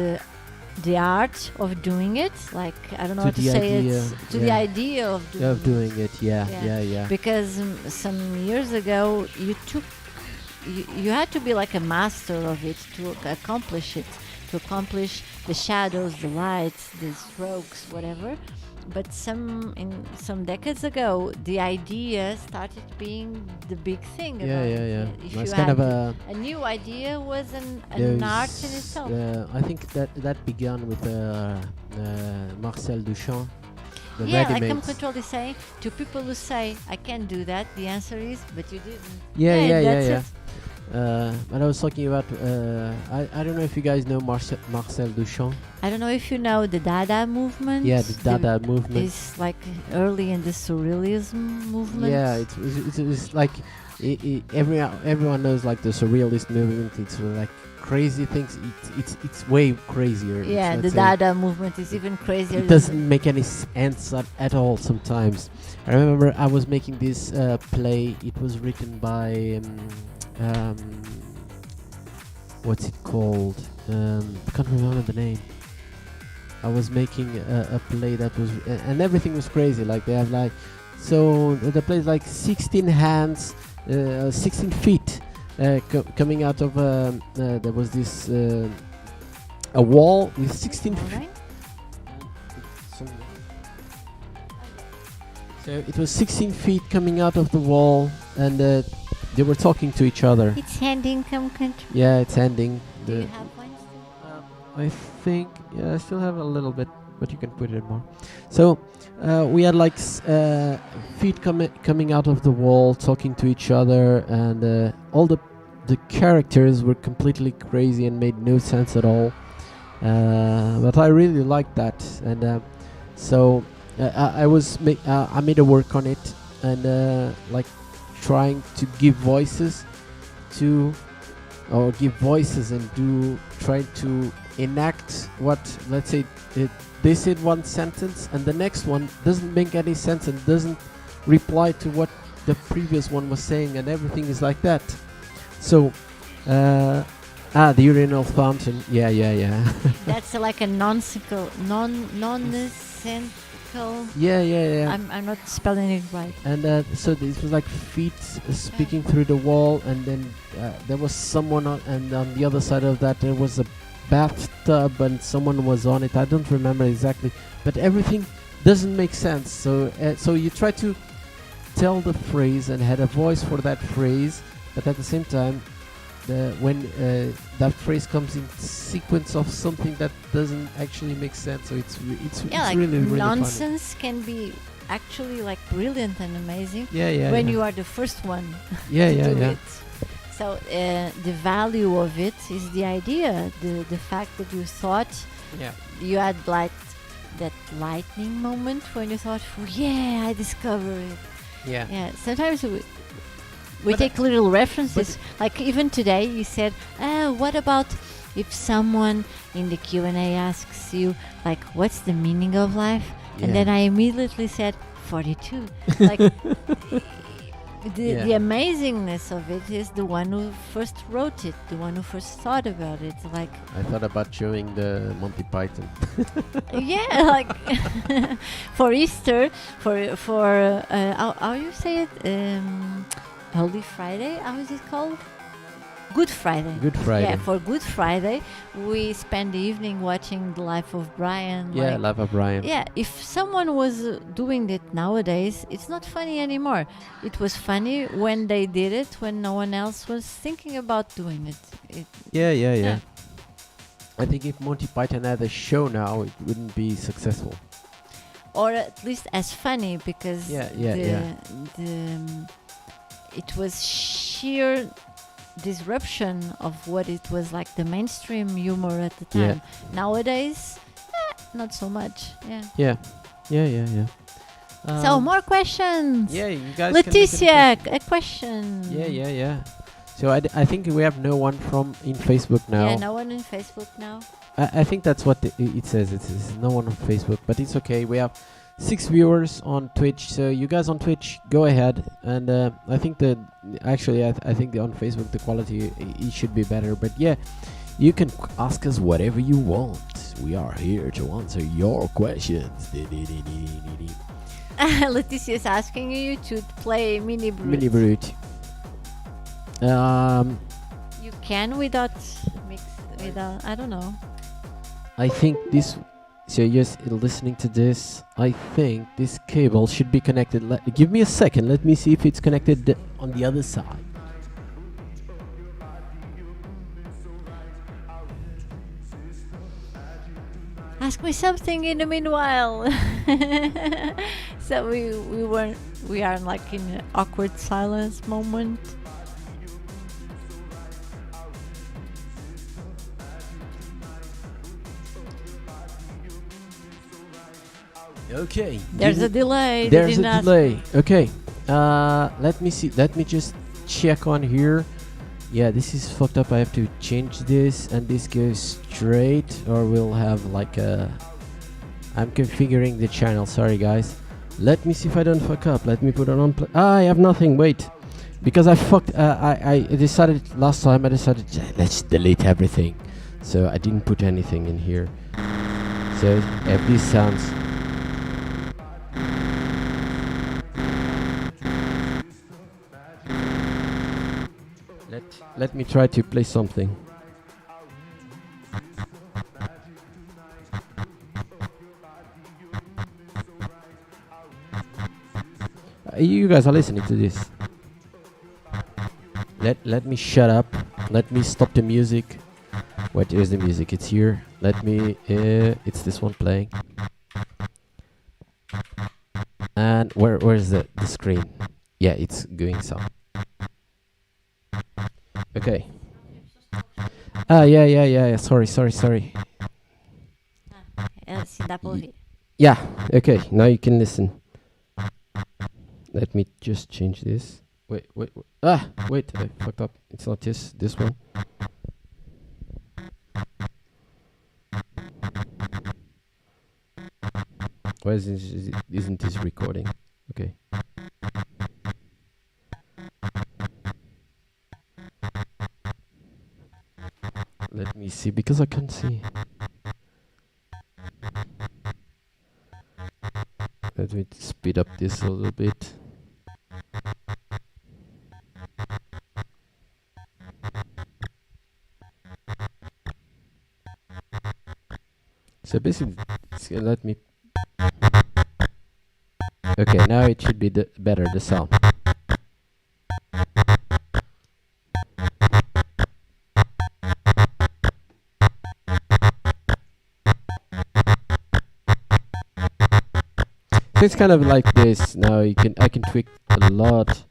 the art of doing it, like, I don't know
To
how to
the
say
idea,
it, to the
yeah.
idea of doing
Of doing it. Yeah.
Yeah. because some years ago you had to be like a master of it to accomplish it, to accomplish the shadows, the lights, the strokes, whatever. But some decades ago, the idea started being the big thing.
Yeah.
about
Yeah.
it.
Yeah.
If
It's
you
kind
had
of
a new idea was an
there's,
art in itself.
I think that began with Marcel Duchamp. The
Yeah, like I'm
ready-mades.
controlling saying to people who say I can't do that, the answer is, but you didn't.
Yeah.
that's
Yeah.
it.
But I was talking about I don't know if you guys know Marcel Duchamp.
I don't know if you know the Dada movement.
Yeah, the Dada movement.
Is like early in the Surrealism movement.
Yeah, it's like everyone knows like the Surrealist movement. It's like crazy things. It's way crazier.
Yeah,
let's
the
say.
Dada movement is even crazier.
It doesn't make any sense at all sometimes. I remember I was making this play. It was written by what's it called? I can't remember the name. I was making a play that was and everything was crazy. Like they have like So the place like 16 hands, 16 feet coming out of. There was this a wall with 16 feet.
Right?
So it was 16 feet coming out of the wall, and they were talking to each other.
It's handing come country.
Yeah, it's ending.
Do you
The
have one?
I think, yeah, I still have a little bit, but you can put it more. So we had like feet coming out of the wall, talking to each other, and all the characters were completely crazy and made no sense at all. But I really liked that, and so I made a work on it, and like trying to give voices to, or give voices and try to enact what, let's say, they said one sentence and the next one doesn't make any sense and doesn't reply to what the previous one was saying, and everything is like that. So the urinal fountain, yeah.
That's like a nonsensical.
yeah.
I'm not spelling it right.
And so this was like feet speaking through the wall, and then there was someone and on the other side of that there was a bathtub and someone was on it. I don't remember exactly, but everything doesn't make sense. So you try to tell the phrase and had a voice for that phrase, but at the same time, when that phrase comes in sequence of something that doesn't actually make sense, so it's
Like
really
nonsense can be actually like brilliant and amazing
funny.
when you are the first one
yeah
to do
yeah
it. So the value of it is the idea, the fact that you thought you had like that lightning moment when you thought, oh, yeah, I discovered it. Yeah, sometimes we take little references. Like even today, you said, "What about if someone in the Q&A asks you, like, what's the meaning of life?" And then I immediately said, 42. Like the amazingness of it is the one who first wrote it, the one who first thought about it. Like
I thought about showing the Monty Python.
yeah, like for Easter, for how you say it? Holy Friday, how is it called? Good Friday.
Good Friday.
Yeah, for Good Friday, we spend the evening watching The Life of Brian.
Yeah, Life of Brian.
Yeah, if someone was doing it nowadays, it's not funny anymore. It was funny when they did it, when no one else was thinking about doing it.
Yeah. I think if Monty Python had a show now, it wouldn't be successful.
Or at least as funny, because it was sheer disruption of what it was like the mainstream humor at the time. Nowadays, not so much. Yeah. So more questions.
Yeah, you guys.
Leticia, a question.
Yeah. So I think we have no one in Facebook now.
Yeah, no one in Facebook now.
I think that's what it says. It says no one on Facebook, but it's okay. We have 6 viewers on Twitch, so you guys on Twitch, go ahead. And I think that actually, I think on Facebook the quality it should be better. But yeah, you can ask us whatever you want. We are here to answer your questions.
Leticia is asking you to play Mini Brute.
Mini Brute.
You can without I don't know.
I think this. So yes, listening to this, I think this cable should be connected. Give me a second. Let me see if it's connected on the other side.
Ask me something in the meanwhile. So we are like in an awkward silence moment.
Okay.
There's a delay.
There's a delay. Okay. Let me see. Let me just check on here. Yeah, this is fucked up. I have to change this, and this goes straight, or we'll have like a. I'm configuring the channel. Sorry, guys. Let me see if I don't fuck up. Let me put it on. I have nothing. Wait, because I fucked. I decided last time. I decided let's delete everything, so I didn't put anything in here. So if this sounds. Let me try to play something. You guys are listening to this. Let me shut up. Let me stop the music. Wait, here's the music. It's here. Let me. It's this one playing. And where's the screen? Yeah, it's going so. Okay. Yeah. Sorry.
Assim dá para ouvir.
Yeah. Okay. Now you can listen. Let me just change this. Wait. Wait. I fucked up. It's not this one. Why isn't this recording? Okay. Let me see, because I can't see. Let me speed up this a little bit. So basically, it's gonna let me. Okay, now it should be better, the sound. So it's kind of like this. Now I can tweak a lot.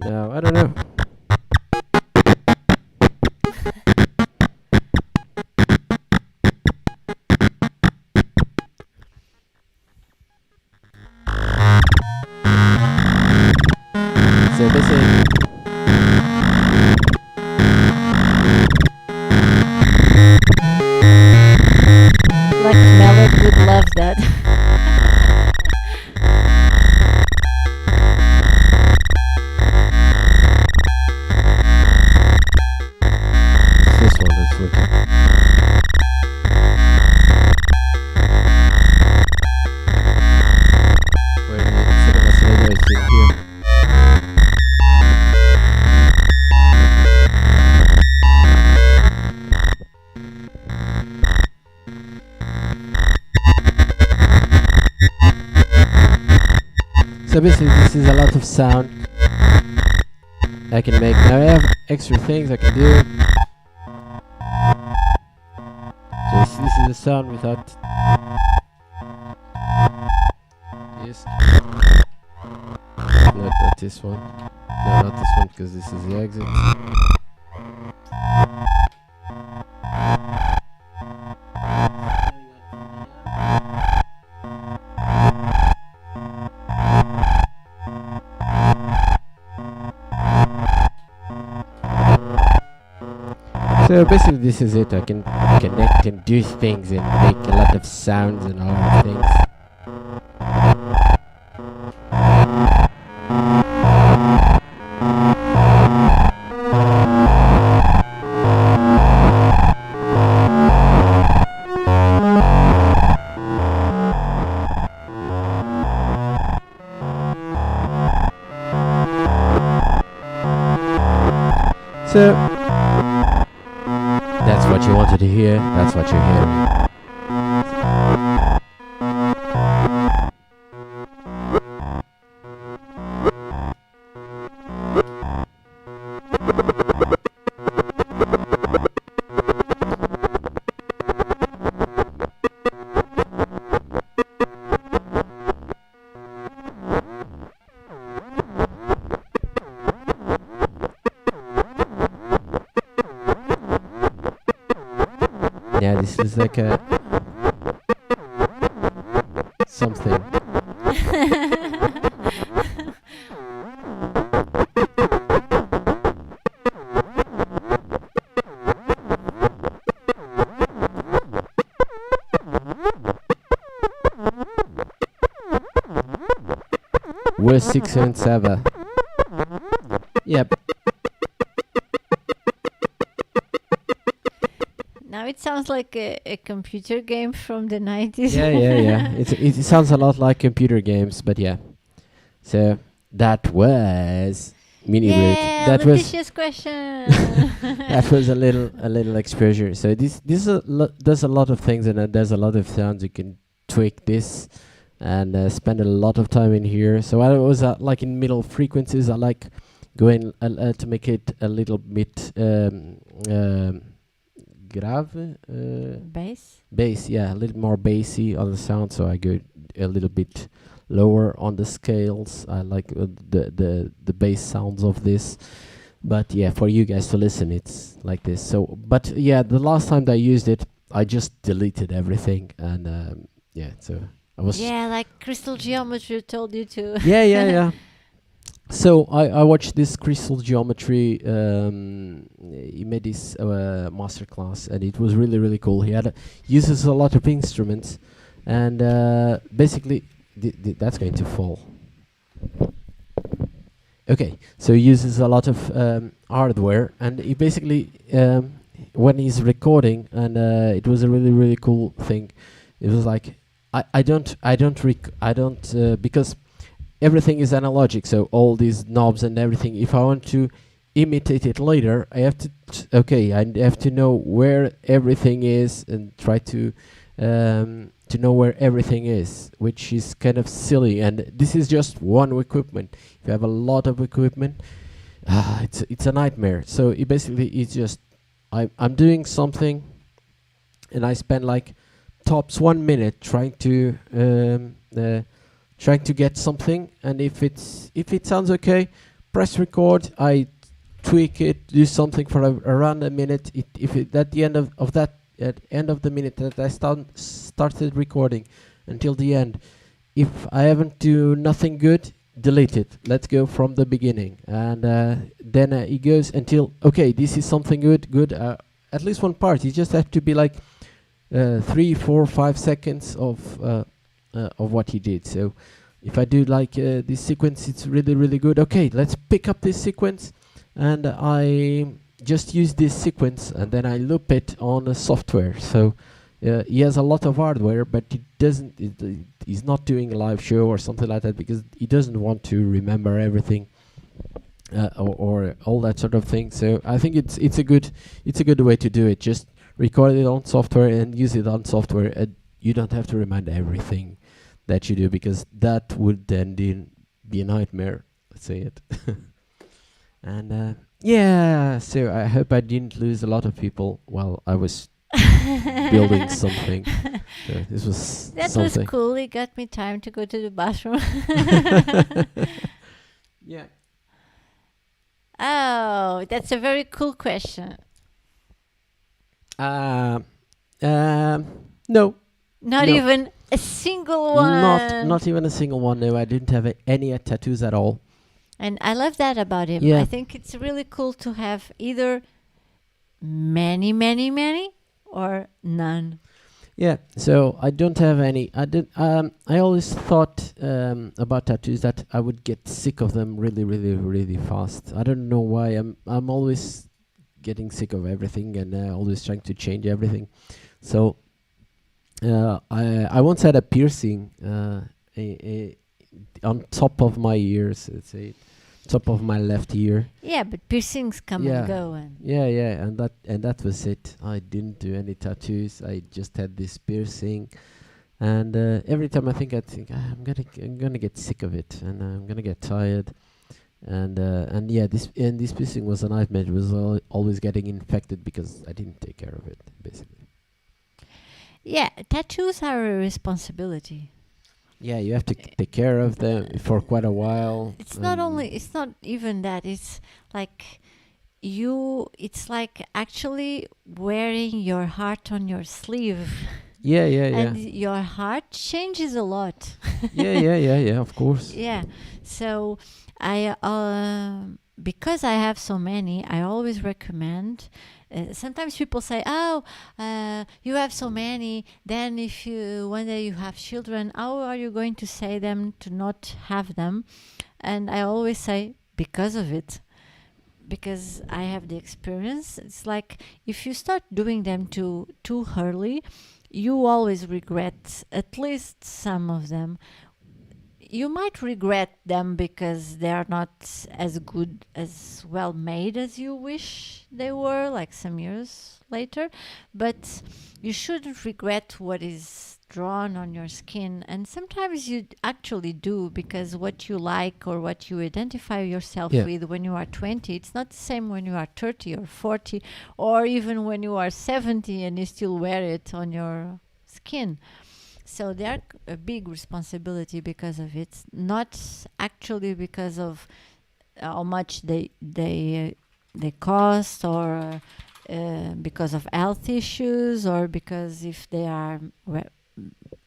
Now I don't know. So basically,
Like Mallard would love that.
it's this one that's working. Wait a minute, instead of oscillator, it's in here. So basically this is a lot of sound I can make. Now I have extra things I can do. So this is the sound without this. Not this one. No, not this one, because this is the exit. So basically this is it. I can connect and do things and make a lot of sounds and all things. So that's what you wanted to hear. That's what you're hearing. Yeah, this is like a something. We're 677. Yep.
Now it sounds like a computer game from the 90s.
Yeah. It sounds a lot like computer games, but yeah. So that was Mini Root.
Yeah,
That was
Letitia's question.
that was a little exposure. So this does a lot of things, and it does a lot of sounds. You can tweak this and spend a lot of time in here. So I was like in middle frequencies. I like going to make it a little bit grave, bass, yeah, a little more bassy on the sound. So I go a little bit lower on the scales. I like the bass sounds of this. But yeah, for you guys to listen, it's like this. So, but yeah, the last time that I used it, I just deleted everything, and yeah, so I was
like Crystal Geometry told you to.
yeah. So I watched this Crystal Geometry. He made this masterclass, and it was really cool. He uses a lot of instruments, and basically that's going to fall. Okay, so he uses a lot of hardware, and he basically when he's recording, and it was a really cool thing. It was like I don't because everything is analogic, so all these knobs and everything. If I want to imitate it later, I have I have to know where everything is and try to know where everything is, which is kind of silly. And this is just one equipment. If you have a lot of equipment, it's a nightmare. So it basically it's just I'm doing something, and I spend like tops 1 minute trying to get something, and if it sounds okay, press record. I tweak it, do something for around a minute. At the end of the minute that I started recording until the end, if I haven't do nothing good, delete it. Let's go from the beginning, and then it goes until okay, this is something good. At least one part. You just have to be like 3, 4, 5 seconds of what he did. So if I do like this sequence, it's really good. Okay, let's pick up this sequence, and I just use this sequence, and then I loop it on a software. So he has a lot of hardware, but he doesn't. He's not doing a live show or something like that because he doesn't want to remember everything or all that sort of thing. So I think it's a good way to do it. Just record it on software and use it on software. And you don't have to remember everything that you do, because that would then be a nightmare. Let's say it. And yeah, so I hope I didn't lose a lot of people while I was building something. This was something.
Was cool. It got me time to go to the bathroom.
Yeah.
Oh, that's a very cool question.
No.
Not
No.
even a single one.
Not even a single one. No, I didn't have any tattoos at all.
And I love that about him.
Yeah.
I think it's really cool to have either many, or none.
Yeah, so I don't have any. I always thought about tattoos that I would get sick of them really fast. I don't know why. I'm always getting sick of everything and always trying to change everything. So I once had a piercing on top of my ears. Let's say top of my left ear.
Yeah, but piercings come and go. And
Yeah, and that was it. I didn't do any tattoos. I just had this piercing, and every time I think I'm gonna get sick of it, and I'm gonna get tired, and yeah, this piercing was a nightmare. It was always getting infected because I didn't take care of it, basically.
Yeah, tattoos are a responsibility.
Yeah, you have to take care of them for quite a while.
It's not even that. It's like it's like actually wearing your heart on your sleeve.
Yeah.
And your heart changes a lot.
Yeah, of course.
Yeah. So I because I have so many, I always recommend. Sometimes people say, "Oh, you have so many. Then, if one day you have children, how are you going to say them to not have them?" And I always say, because of it, because I have the experience. It's like if you start doing them too early, you always regret at least some of them. You might regret them because they are not as good, as well made as you wish they were, like some years later. But you shouldn't regret what is drawn on your skin. And sometimes you actually do, because what you like or what you identify yourself
Yeah.
with when you are 20, it's not the same when you are 30 or 40, or even when you are 70 and you still wear it on your skin. So they are a big responsibility because of it, not actually because of how much they cost, or because of health issues, or because if they are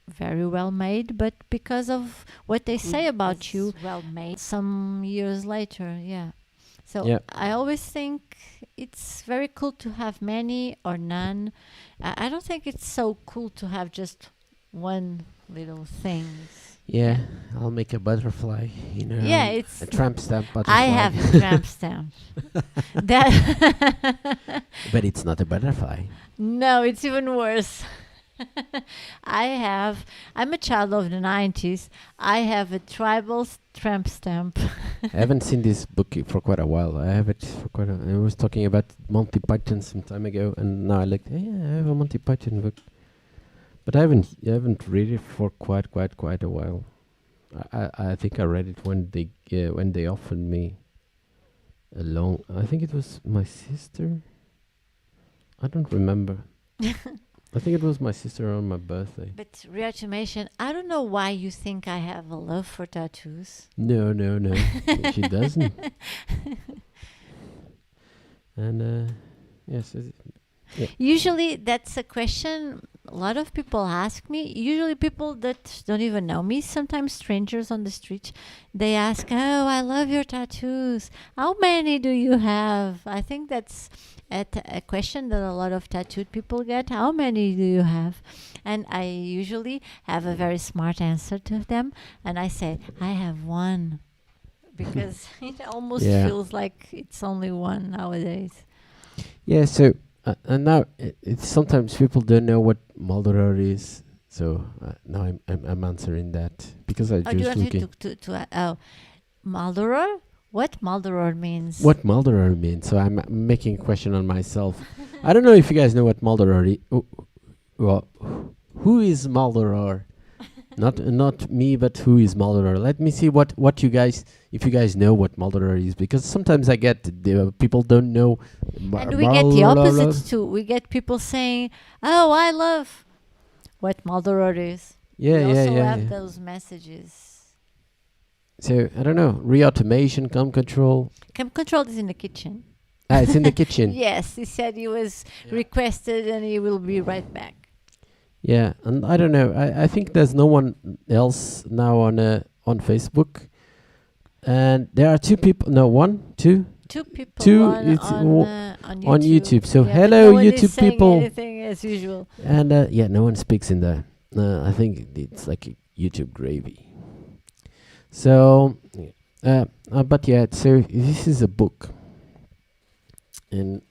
very well made, but because of what they say about you well made some years later. Yeah. So
Yeah.
I always think it's very cool to have many or none. I don't think it's so cool to have just one little thing.
Yeah, I'll make a butterfly.
Yeah, it's
a tramp stamp butterfly.
I have a tramp stamp. That
But it's not a butterfly.
No, it's even worse. I'm a child of the 90s. I have a tribal tramp stamp.
I haven't seen this book for quite a while. I have it for quite a... I was talking about Monty Python some time ago, and now I looked, hey, I have a Monty Python book. But I haven't read it for quite a while. I think I read it when they offered me a long... I think it was my sister. I don't remember. I think it was my sister on my birthday.
But reautomation, I don't know why you think I have a love for tattoos.
No. She doesn't. And yes, yeah.
Usually that's a question a lot of people ask me. Usually people that don't even know me, sometimes strangers on the street, they ask, oh, I love your tattoos. How many do you have? I think that's a question that a lot of tattooed people get. How many do you have? And I usually have a very smart answer to them. And I say, I have one. Because it almost feels like it's only one nowadays.
Yeah, so... and now it's sometimes people don't know what Maldoror is, so now I'm answering that because I just looking.
Maldoror? What Maldoror means?
What Maldoror means? So I'm making a question on myself. I don't know if you guys know what Maldoror is. Well, who is Maldoror? Not me, but who is Maldoror? Let me see what you guys, if you guys know what Maldoror is, because sometimes I get people don't know.
And we get the opposite too. We get people saying, "Oh, I love what Maldoror is."
Yeah,
we also
yeah.
have those messages.
So I don't know. Reautomation, cam control.
Cam control is in the kitchen.
It's in the kitchen.
Yes, he said he was requested and he will be right back.
Yeah, and I don't know. I think there's no one else now on Facebook, and there are two people. No, two people on YouTube. So hello,
no
YouTube people.
Anything as usual.
And no one speaks in there. I think it's like YouTube gravy. So, but yeah. So this is a book, and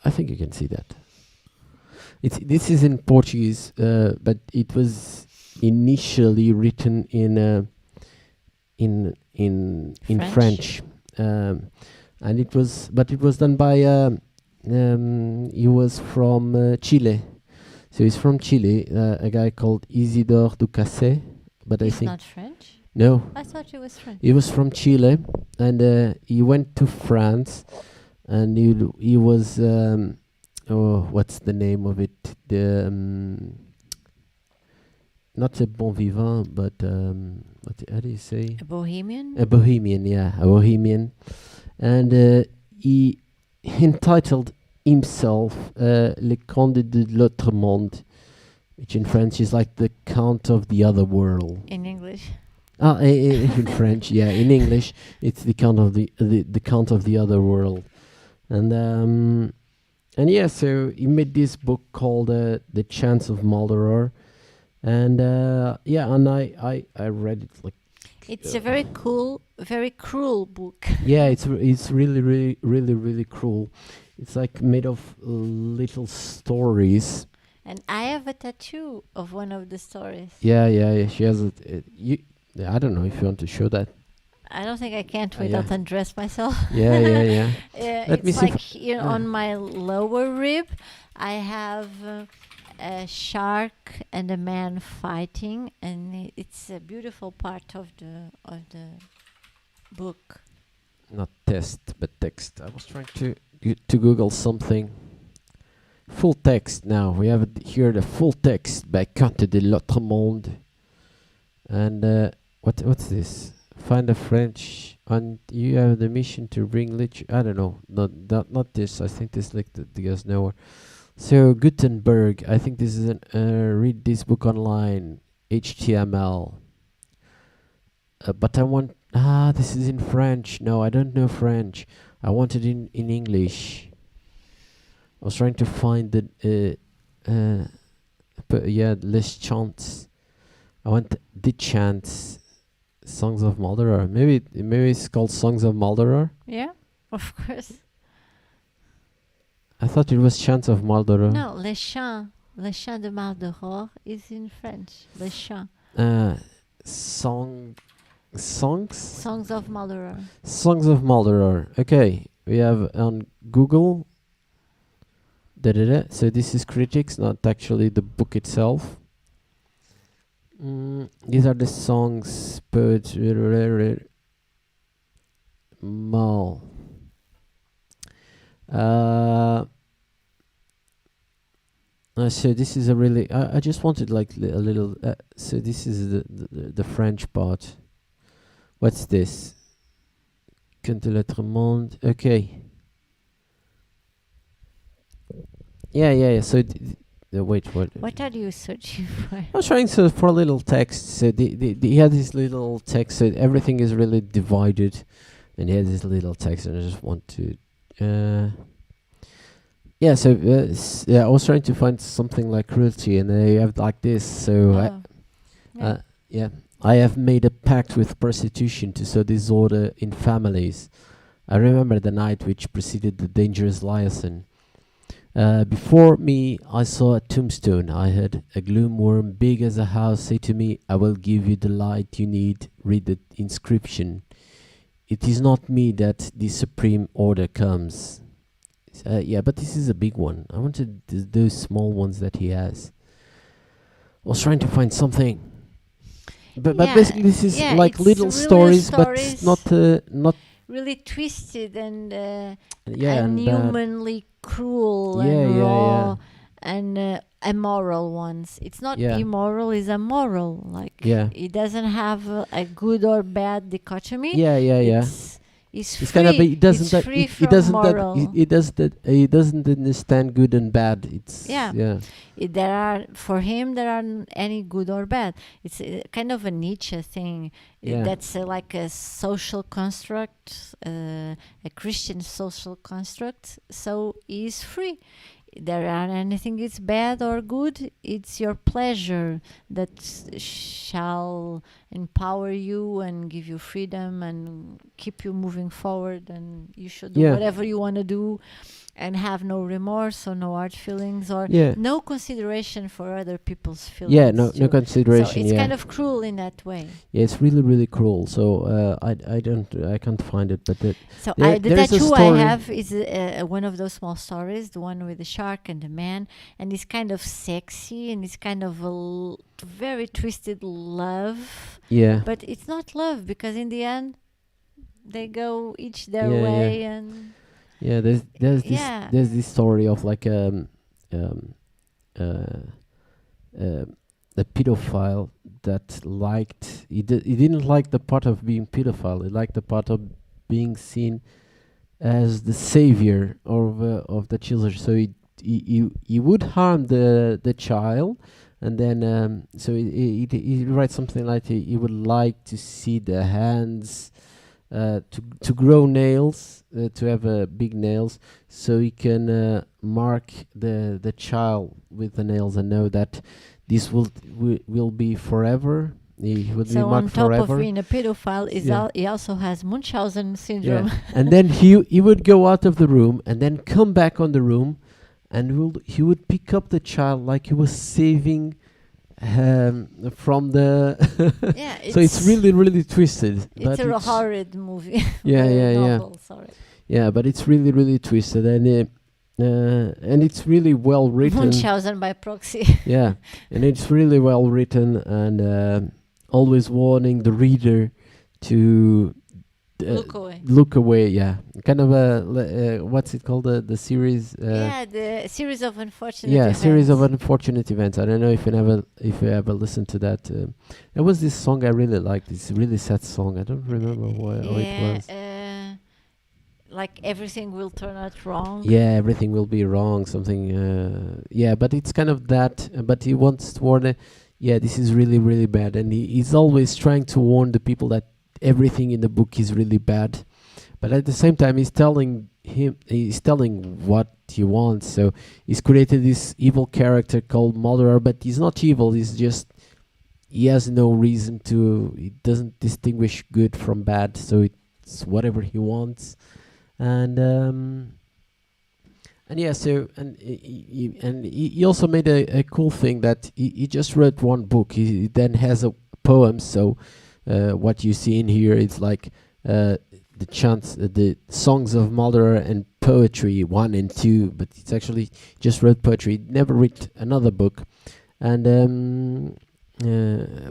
I think you can see that. This is in Portuguese, but it was initially written in French, and it was done by he was from Chile, so he's from Chile, a guy called Isidore Ducasse, but
He's
I think
not French.
No,
I thought he was French.
he was from Chile, and he went to France, and he was. What's the name of it? The not a bon vivant, but how do you say?
A bohemian?
A bohemian, yeah, a bohemian. And he entitled himself Le Comte de l'autre monde, which in French is like the Count of the Other World.
In English?
In French, yeah. In English, it's the Count of the Count of the Other World. And yeah, so he made this book called The Chance of Maldoror. And and I read it like...
It's a very cool very cruel book.
Yeah, it's really, really, really, really cruel. It's like made of little stories.
And I have a tattoo of one of the stories.
Yeah. She has I don't know if you want to show that.
I don't think I can't
Yeah.
without undress myself.
Yeah. Let me
It's
see if
like here on my lower rib, I have a shark and a man fighting, and it's a beautiful part of the book.
Not test, but text. I was trying to Google something. Full text now. We have here the full text by Conte de l'autre monde. And what's this? Find a French, and you have the mission to bring literature. I don't know. Not this. I think this like the guys nowhere. So Gutenberg. I think this is read this book online. HTML. But I want. This is in French. No, I don't know French. I want it in English. I was trying to find Les Chants. I want the chants, Songs of Murderer. Maybe it's called Songs of Murderer.
Yeah, of course.
I thought it was Chants of Murderer.
No, Les Chants de Murderer is in French. Les Chants.
Songs.
Songs of Murderer.
Songs of Murderer. Okay, we have on Google. So this is critics, not actually the book itself. These are the songs. Mal. So this is a really. I just wanted like a little. So this is the French part. What's this? Conte l'autre monde. Okay. Yeah. So, wait, what?
What are you searching for?
I was trying to for a little text. So he had this little text. So everything is really divided, and he had this little text, and I just want to. Yeah. So I was trying to find something like cruelty, and they have like this. So
Yeah.
I have made a pact with prostitution to sow disorder in families. I remember the night which preceded the dangerous liaison. Before me, I saw a tombstone. I heard a gloom worm big as a house say to me, I will give you the light you need. Read the inscription. It is not me that the supreme order comes. But this is a big one. I wanted those small ones that he has. I was trying to find something. But basically this is like little stories, but not
really twisted and
and
humanly cruel and raw and immoral ones. It's not immoral, it's immoral. Like it doesn't have a good or bad dichotomy. It's free.
Kind of it doesn't
it's free from moral.
It doesn't understand good and bad. It's
For him there aren't any good or bad. It's kind of a Nietzsche thing. That's like a social construct, a Christian social construct. So he's free. There aren't anything is bad or good. It's your pleasure that shall empower you and give you freedom and keep you moving forward, and you should do whatever you want to do and have no remorse or no hard feelings or no consideration for other people's feelings.
No consideration.
So it's kind of cruel in that way.
Yeah, it's really, really cruel. So I can't find it, but
the tattoo I have is one of those small stories, the one with the shark and the man, and it's kind of sexy and it's kind of a very twisted love.
Yeah.
But it's not love, because in the end they go each their way and.
Yeah, there's this story of like a pedophile that liked he didn't like the part of being pedophile. He liked the part of being seen as the savior of the children. So he would harm the child, and then so he writes something like he would like to see the hands. To grow nails, to have big nails, so he can mark the child with the nails and know that this will be forever, he would be
So on
mugged
top
forever.
of being a pedophile,
Yeah.
he also has Munchausen syndrome.
Yeah. And then he would go out of the room and then come back on the room, and he would pick up the child like he was saving from the.
Yeah,
So it's really really twisted.
it's
but
a horrid movie.
Yeah, yeah, yeah.
novel, sorry.
Yeah, but it's really really twisted, and it's really well written.
Munchausen by proxy.
Yeah, and it's really well written, and always warning the reader to
Look away.
look away. Yeah, kind of what's it called? The series.
Yeah, the series of unfortunate
Yeah,
events.
series of unfortunate events. I don't know if you ever listened to that. There was this song I really liked. It's a really sad song. I don't remember how it was.
Like everything will turn out wrong.
Yeah, everything will be wrong. Something. Yeah, but it's kind of that. But he wants to warn. Yeah, this is really really bad, and he's always trying to warn the people that everything in the book is really bad. But at the same time, he's telling what he wants. So he's created this evil character called Murderer, but he's not evil. He has no reason to. He doesn't distinguish good from bad. So it's whatever he wants, and yeah. So he also made a cool thing that he just wrote one book. He then has a poem. So what you see in here is like. The chants, the songs of Murderer and poetry 1 and 2, but it's actually just wrote poetry. He never wrote another book, and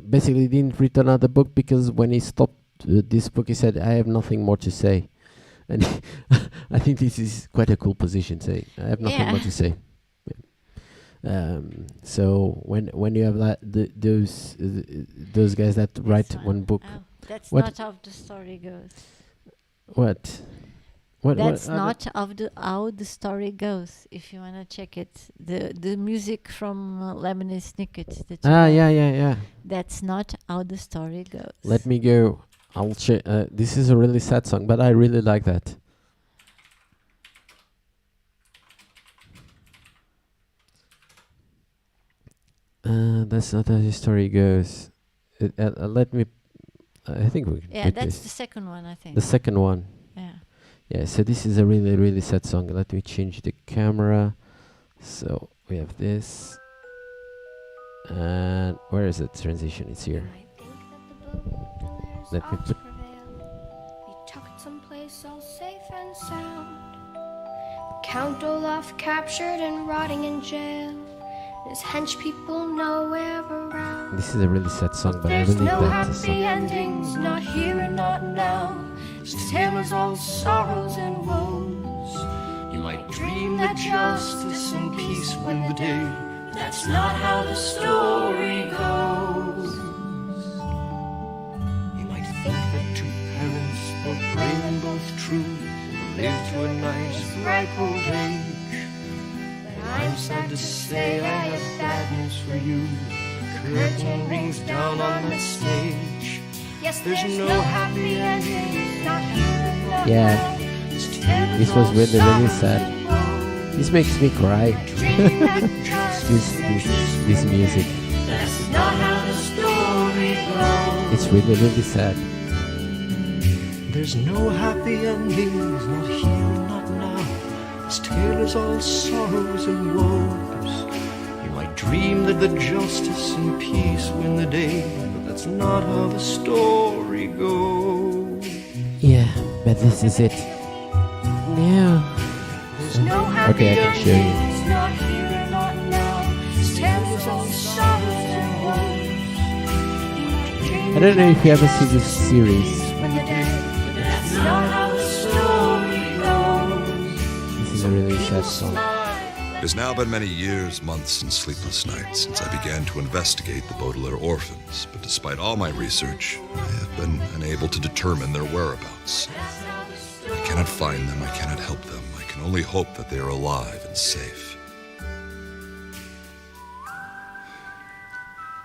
basically didn't write another book because when he stopped this book, he said, "I have nothing more to say," and I think this is quite a cool position. Say, "I have nothing more to say." Yeah. So when you have those guys that write one book,
that's
what?
not how the story goes.
What?
That's not how the story goes. If you wanna check it, the music from Lemony Snicket.
Yeah.
That's not how the story goes.
Let me go. I'll check. This is a really sad song, but I really like that. That's not how the story goes. Let me. I think we can.
Yeah,
put
that's
this.
the second one, I think.
The second one.
Yeah.
Yeah, so this is a really, really sad song. Let me change the camera. So we have this. And where is the transition? It's here. Let me put.
Be tucked someplace all safe and sound. Count Olaf captured and rotting in jail. His hench people nowhere around.
This is a really sad song, but
There's
I really
no
like this
happy
song.
endings, not here and not now. This tale is all sorrows and woes. You might dream that justice and peace win the day, but that's not how the story goes. You might think that two parents, both brave and both true, will live to a nice, ripe old age. I'm sad to say I have bad news for you. Curtain rings down on that stage. Yes, there's no happy ending, not here, not
Yeah,
now.
this was really, really sad. This makes me cry. this music.
That's not how the story goes.
It's really, really sad.
There's no happy endings, not here, not now. This tale is all sorrows and woes. You might dream that the justice and peace win the day, but that's not how the story goes.
Yeah, but this is it. Yeah.
There's no happy
Okay, I can show you.
endings, not here, not now. This tale is all sorrows and woes. You might dream
I don't know if you ever
that
see this
justice
series.
win the day, but that's not how the story goes.
This is a really sad song.
It has now been many years, months, and sleepless nights since I began to investigate the Baudelaire orphans, but despite all my research, I have been unable to determine their whereabouts. I cannot find them, I cannot help them. I can only hope that they are alive and safe.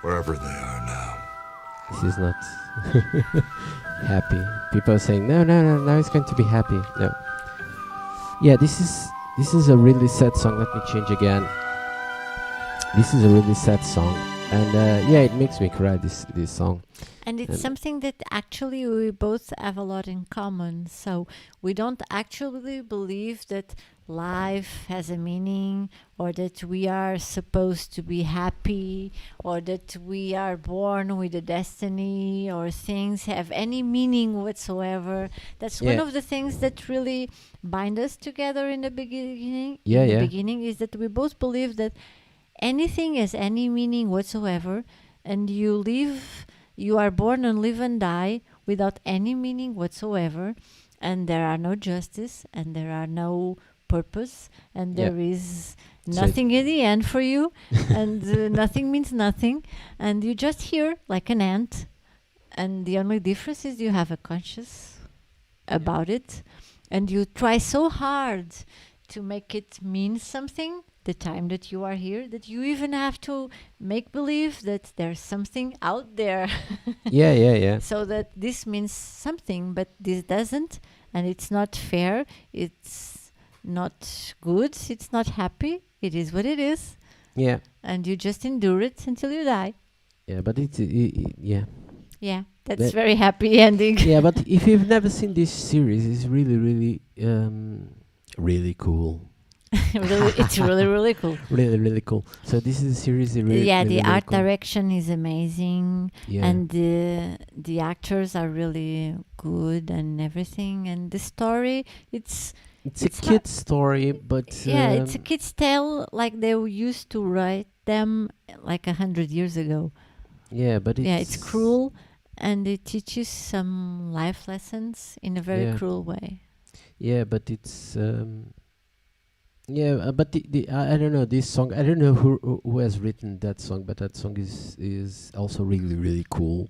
Wherever they are now.
This is not happy. People are saying, no, now it's going to be happy. No. Yeah, this is a really sad song. Let me change again. This is a really sad song. And yeah, it makes me cry, this song.
And it's
And-
something that actually we both have a lot in common. So we don't actually believe that life has a meaning, or that we are supposed to be happy, or that we are born with a destiny, or things have any meaning whatsoever. That's one
Yeah.
of the things that really bind us together in the beginning.
Yeah,
in the
yeah.
beginning is that we both believe that anything has any meaning whatsoever, and you are born and live and die without any meaning whatsoever, and there are no justice, and there are no purpose, and
Yeah.
there is
So-
nothing in the end for you, and nothing means nothing, and you just here like an ant, and the only difference is you have a conscience about it, and you try so hard to make it mean something the time that you are here, that you even have to make believe that there's something out there
Yeah, yeah, yeah.
so that this means something, but this doesn't, and it's not fair, it's not good, it's not happy, it is what it is,
Yeah.
and you just endure it until you die.
Yeah, but yeah.
Yeah, that's
That-
very happy ending.
Yeah, but if you've never seen this series, it's really, really cool.
It's really cool.
Really, really cool. So this is a series. Really,
Yeah,
really,
the
really
art
cool.
direction is amazing,
Yeah.
and the actors are really good and everything, and the story, it's
it's
it's
a
not-
kid's story, but
yeah, it's a kid's tale like they used to write them like 100 years ago.
yeah, but it's
Yeah, it's cruel, and it teaches some life lessons in a very
Yeah.
cruel way.
Yeah, but it's yeah, but I don't know this song. I don't know who has written that song, but that song is also really, really cool.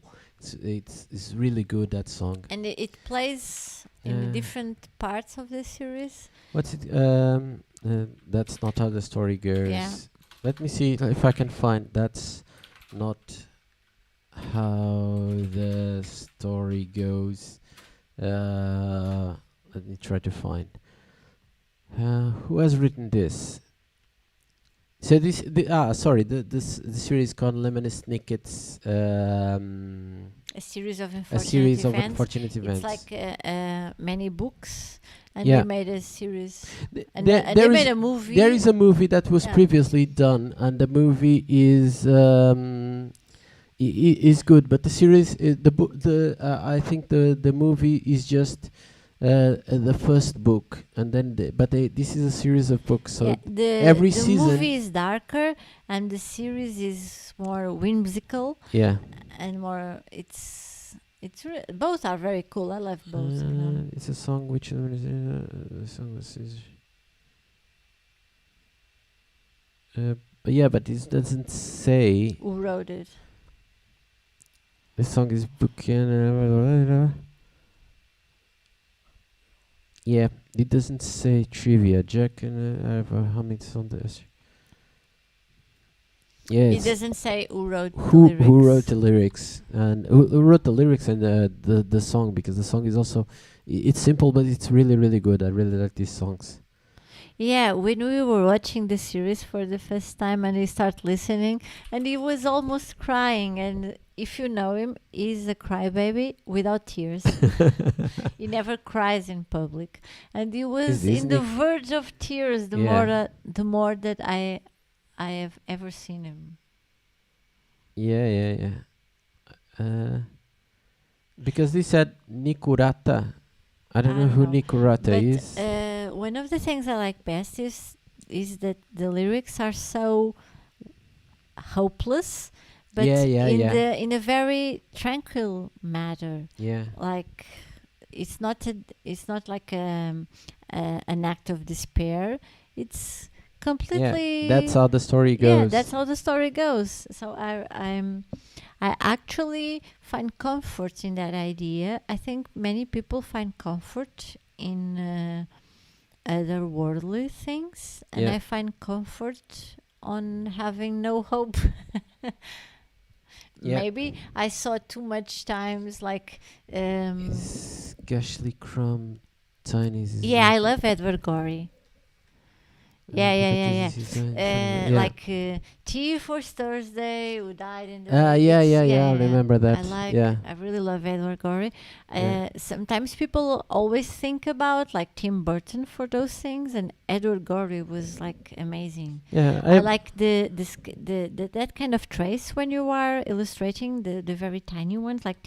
It's really good, that song.
And it plays in the
Yeah.
different parts of the series.
What's it? That's not how the story goes.
Yeah.
Let me see if I can find. That's not how the story goes. Let me try to find. Who has written this? So sorry. The series called Lemon Snicket's
A series of
a
unfortunate
series of
events.
unfortunate events.
It's like many books, and
Yeah.
they made a series,
Th-
and,
there-
and
there
they
is-
made a movie.
There is a movie that was
Yeah.
previously done, and the movie is is good, but the series, I think the movie is just the first book, and then this is a series of books. So
Yeah,
every
the
season-
movie is darker, and the series is more whimsical
yeah,
and more. Both are very cool. I love both. You know.
it's a song which the song was. But yeah, but it doesn't say.
Who wrote it?
The song is book. Yeah, it doesn't say trivia. Jack and Hamid's on this. Yeah,
It
it's
doesn't say who wrote
who
the lyrics.
wrote the lyrics, and who wrote the lyrics and the song, because the song is also it's simple, but it's really, really good. I really like these songs.
Yeah, when we were watching the series for the first time, and he started listening, and he was almost crying. And if you know him, he's a crybaby without tears. He never cries in public, and he was in
isn't
the
he?
verge of tears. The
Yeah.
more that I have ever seen him.
Yeah. Because they said Nikurata. I don't know who Nikurata
But
is.
one of the things I like best is that the lyrics are so hopeless, but in a very tranquil manner.
Yeah.
Like it's not like an act of despair. It's completely.
Yeah, that's how the story goes.
Yeah, that's how the story goes. So I actually find comfort in that idea. I think many people find comfort in otherworldly things, and
Yeah.
I find comfort on having no hope.
Yeah.
Maybe I saw too much times like
Is Gashley Crumb Chinese?
yeah, I love Edward Gorey. Yeah. like Tea for Thursday, who died in the
I remember that.
I really love Edward Gorey. Sometimes people always think about like Tim Burton for those things, and Edward Gorey was like amazing. I like the that kind of trace when you are illustrating the very tiny ones, like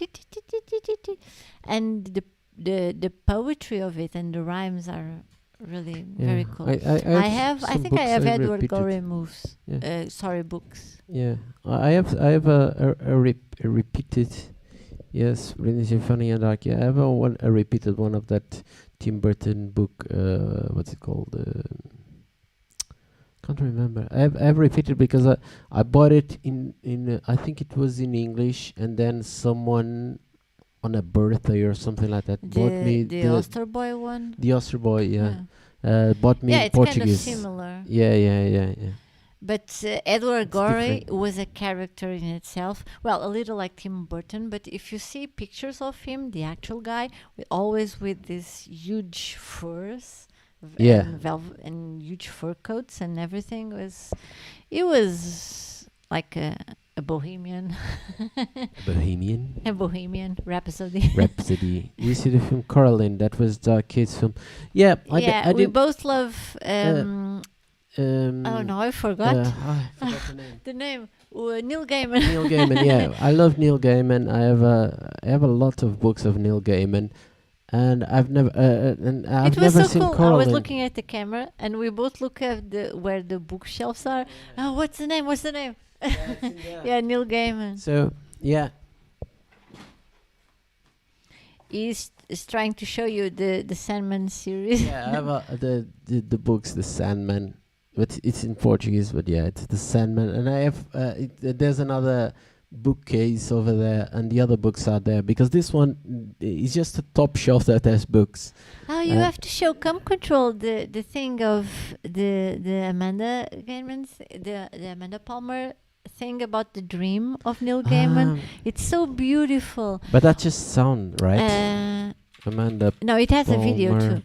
and the poetry of it and the rhymes are really very cool. I think I have Edward Gorey moves. Books.
Yeah, I have a repeated. Yes, really funny and dark. Yeah, I have a repeated one of that Tim Burton book. What's it called? Can't remember. I've repeated because I bought it in I think it was in English, and then someone on a birthday or something like that bought me
the Osterboy one.
The Osterboy, bought me in Portuguese.
Kind of similar.
Yeah.
But Edward Gorey was a character in itself. Well, a little like Tim Burton, but if you see pictures of him, the actual guy, always with these huge furs, and huge fur coats and everything, it was like a bohemian. A bohemian Rhapsody.
You see the film Coraline? That was the kids' film. Yeah,
we both love. Oh no, I forgot.
I forgot the name.
The name Neil Gaiman.
Neil Gaiman, yeah, I love Neil Gaiman. I have a lot of books of Neil Gaiman, and I've never seen
cool.
Coraline.
I was looking at the camera, and we both look at where the bookshelves are. Oh, what's the name? Yeah, Neil Gaiman.
So yeah,
he's trying to show you the Sandman series.
Yeah, I have the books, the Sandman. But it's in Portuguese, but yeah, it's the Sandman. And I have, there's another bookcase over there, and the other books are there, because this one is just a top shelf that has books.
Oh, you have to show Come Control, the thing of the Amanda Gaiman's, the Amanda Palmer thing about the dream of Neil Gaiman. It's so beautiful.
But that's just sound, right? Amanda
No, it has
Palmer,
a video too.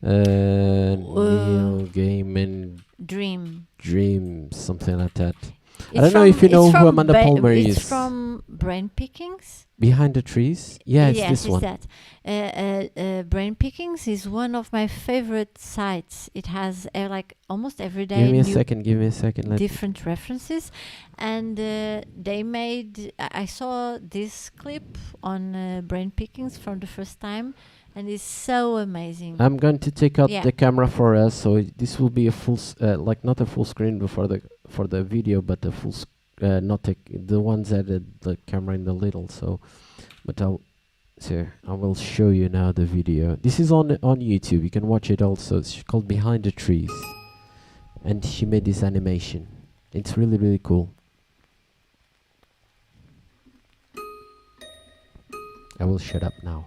Neil Gaiman Dream, something like that. I don't know if you know who Amanda Palmer is.
It's from Brain Pickings.
Behind the Trees? Yeah, it's this one.
Yes, it's that. Brain Pickings is one of my favorite sites. It has like almost every day.
Give me a second.
Different references. And they made... I saw this clip on Brain Pickings for the first time. And it's so amazing.
I'm going to take out the camera for us, so this will be a full, not a full screen for the video, but a full, not the ones that the camera in the little. So, but I will show you now the video. This is on YouTube. You can watch it also. It's called Behind the Trees, and she made this animation. It's really, really cool. I will shut up now.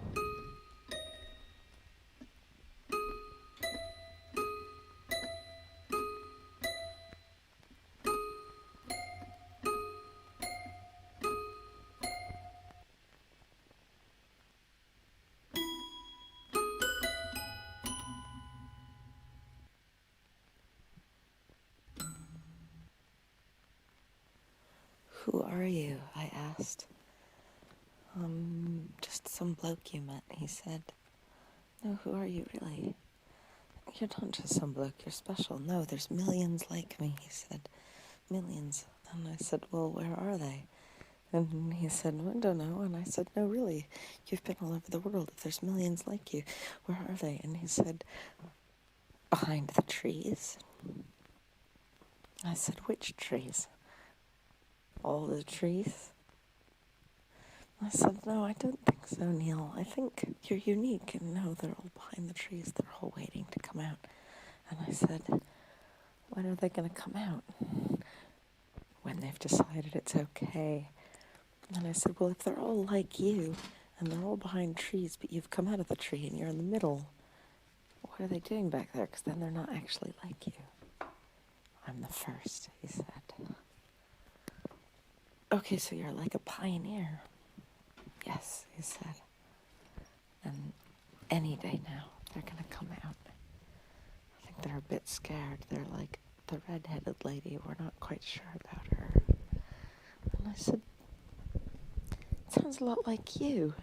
Who are you? I asked. Just some bloke you met, he said. No, who are you really? You're not just some bloke, you're special. No, there's millions like me, he said. Millions. And I said, well, where are they? And he said, well, I don't know. And I said, no, really, you've been all over the world. If there's millions like you, where are they? And he said, behind the trees. I said, which trees? All the trees? I said, no, I don't think so, Neil. I think you're unique. And no, they're all behind the trees. They're all waiting to come out. And I said, when are they going to come out? When they've decided it's okay. And I said, well, if they're all like you, and they're all behind trees, but you've come out of the tree and you're in the middle, what are they doing back there? Because then they're not actually like you. I'm the first, he said. Okay, so you're like a pioneer. Yes, he said. And any day now, they're going to come out. I think they're a bit scared. They're like the red-headed lady. We're not quite sure about her. And I said, it sounds a lot like you.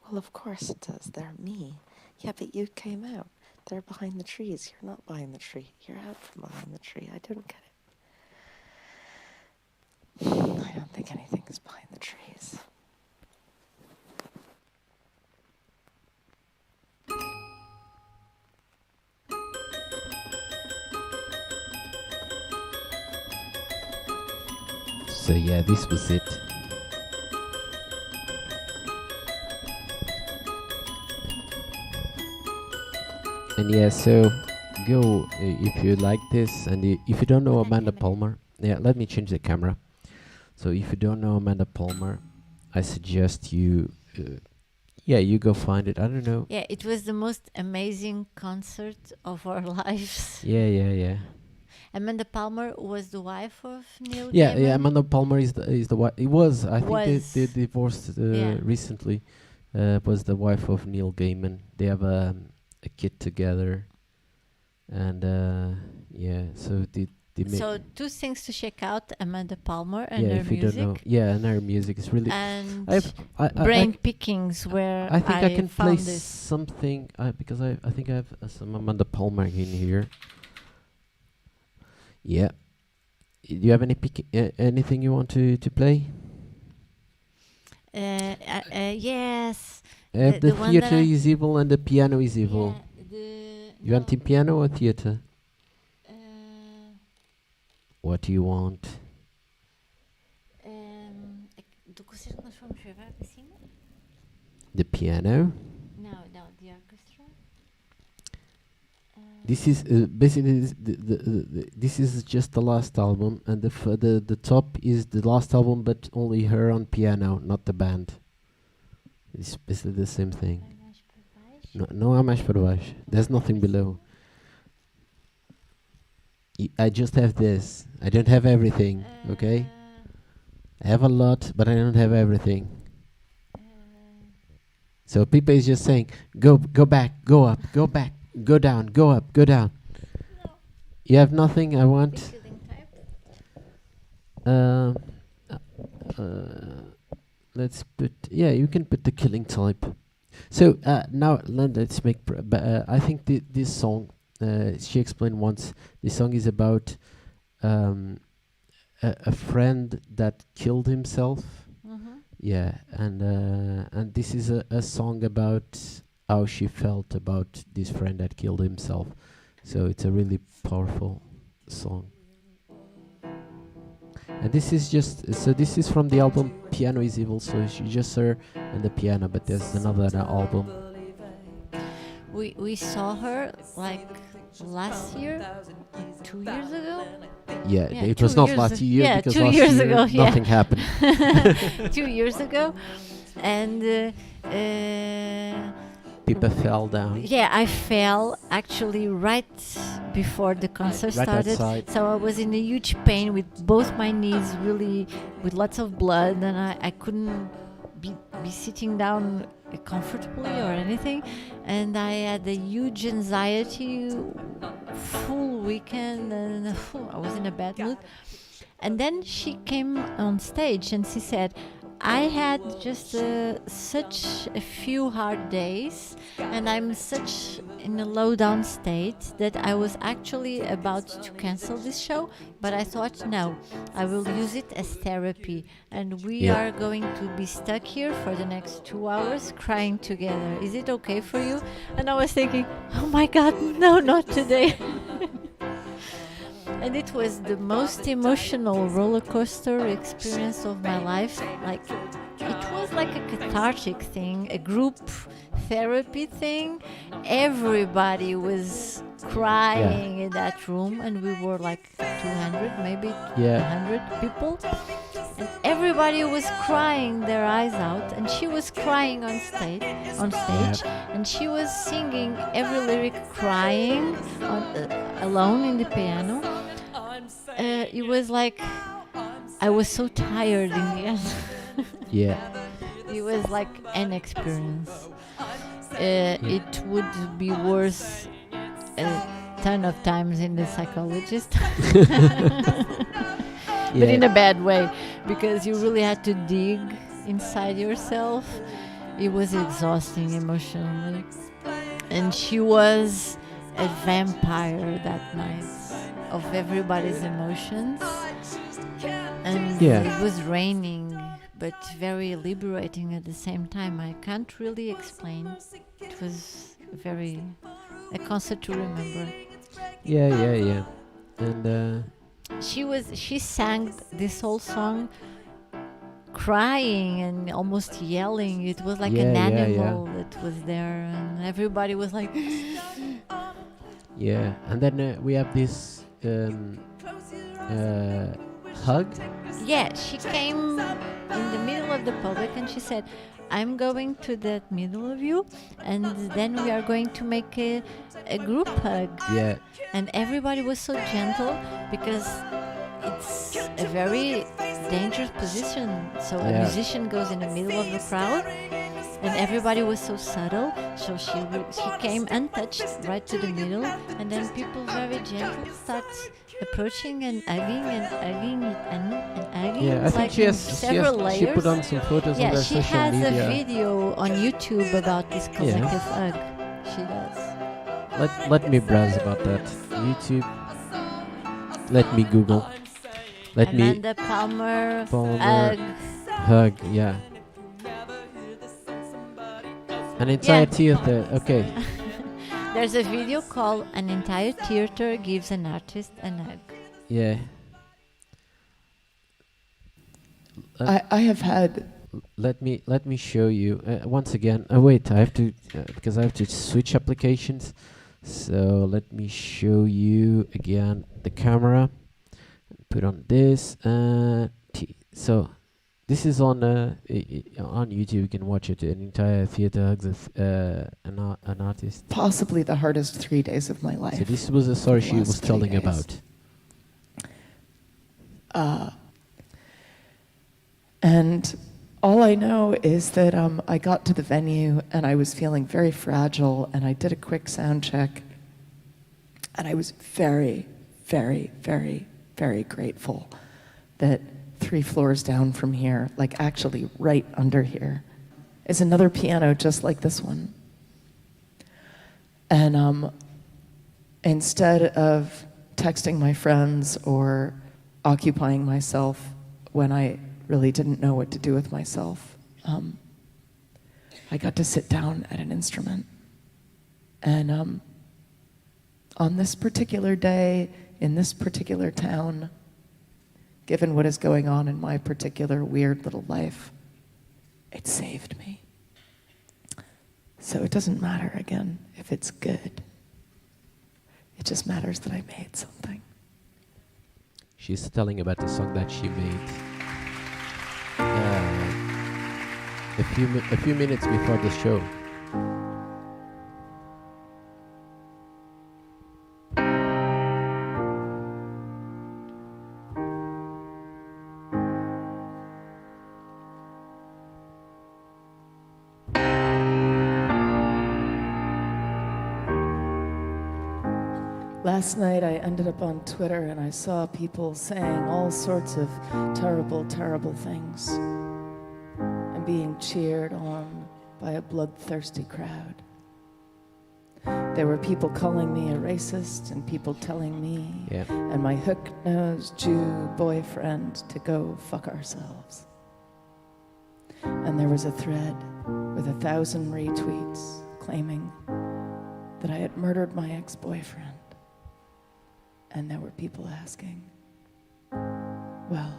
Well, of course it does. They're me. Yeah, but you came out. They're behind the trees. You're not behind the tree. You're out from behind the tree. I don't get it. I don't think anything is behind the trees.
So yeah, this was it. And yeah, so go if you like this, and if you don't know Amanda Palmer, yeah, let me change the camera. So if you don't know Amanda Palmer, I suggest you, you go find it. I don't know.
Yeah, it was the most amazing concert of our lives.
Yeah.
Amanda Palmer was the wife of Neil
Yeah,
Gaiman.
Amanda Palmer is the wife. It was. I think
Was.
they divorced recently. Was the wife of Neil Gaiman. They have a kid together, and so they
So two things to check out: Amanda Palmer and her
if you don't know,
music,
and her music is really.
and
I
Brain Pickings, where
I think I can play
found this.
something because I think I have some Amanda Palmer in here. Yeah. Do you have anything you want to play?
Yes.
The
the one
theater
that I-
is evil and the piano is evil. You want in piano or theater? What do you want?
Do concerto que nós fomos ver lá de cima?
The piano.
No, the orchestra.
This is basically this is just the last album, and the top is the last album, but only her on piano, not the band. It's basically the same thing. No há mais para baixo. There's nothing below. I just have this. I don't have everything. Okay. I have a lot, but I don't have everything. So Pipe is just saying, go back, go up, go back, go down, go up, go down.
No.
You have nothing. I want.
The killing type.
Let's put. Yeah, you can put the killing type. So now let's make. I think this song. She explained once. This song is about a friend that killed himself.
Mm-hmm.
Yeah, and this is a song about how she felt about this friend that killed himself. So it's a really powerful song. And this is this is from the album Piano is Evil. So it's just her and the piano, but there's another album.
We saw her like last year, 2 years ago.
Yeah, it
2
was not
years
last year
yeah,
because
2
last
years
year
ago,
nothing happened.
2 years ago, and
People fell down.
yeah, I fell actually right before the concert
Right
started.
outside.
So I was in a huge pain with both my knees, really with lots of blood, and I couldn't be sitting down comfortably or anything, and I had a huge anxiety full weekend, and I was in a bad mood. And then she came on stage and she said, I had just such a few hard days, and I'm such in a low down state that I was actually about to cancel this show, but I thought, no, I will use it as therapy, and we are going to be stuck here for the next 2 hours crying together. Is it okay for you? And I was thinking, oh my God, no, not today. And it was the most emotional roller coaster experience of my life. Like, it was like a cathartic thing, a group therapy thing. Everybody was crying in that room, and we were like 200, maybe 100 people. And everybody was crying their eyes out, and she was crying on stage, and she was singing every lyric crying alone in the piano. It was like I was so tired in the end.
Yeah.
It was like an experience. It would be worth ton of times in the psychologist. But in a bad way, because you really had to dig inside yourself. It was exhausting emotionally. And she was a vampire that night of everybody's emotions. And it was raining, but very liberating at the same time. I can't really explain. It was a concert to remember.
Yeah. And
she sang this whole song crying and almost yelling. It was like an animal that was there, and everybody was like
yeah. And then we have this hug.
Yeah, she came in the middle of the public and she said, I'm going to the middle of you, and then we are going to make a group hug.
Yeah.
And everybody was so gentle, because it's a very dangerous position. So a musician goes in the middle of the crowd, and everybody was so subtle. So she came untouched right to the middle, and then people very gentle start approaching and hugging and hugging and hugging.
Yeah, I think she put on some photos on their social media.
She has a video on YouTube about this collective hug. She does.
Let me browse about that. YouTube. Let me Google.
Amanda Palmer
hug, yeah. An entire theater, okay.
There's a video called An Entire Theater Gives an Artist a Hug.
Yeah.
I have had...
Let me show you once again. Wait, I have to because I have to switch applications. So let me show you again the camera. Put on this. So this is on YouTube. You can watch it. An entire theater hugs an artist.
Possibly the hardest 3 days of my life.
So this was a story she was telling about.
And all I know is that I got to the venue and I was feeling very fragile, and I did a quick sound check, and I was very, very, very, very grateful that 3 floors down from here, like actually right under here, is another piano just like this one. And instead of texting my friends or occupying myself when I really didn't know what to do with myself, I got to sit down at an instrument. And on this particular day, in this particular town, given what is going on in my particular weird little life, it saved me. So it doesn't matter, again, if it's good. It just matters that I made something.
She's telling about the song that she made a few minutes before the show.
Last night I ended up on Twitter and I saw people saying all sorts of terrible, terrible things and being cheered on by a bloodthirsty crowd. There were people calling me a racist and people telling me and my hook-nosed Jew boyfriend to go fuck ourselves. And there was a thread with 1,000 retweets claiming that I had murdered my ex-boyfriend. And there were people asking, well,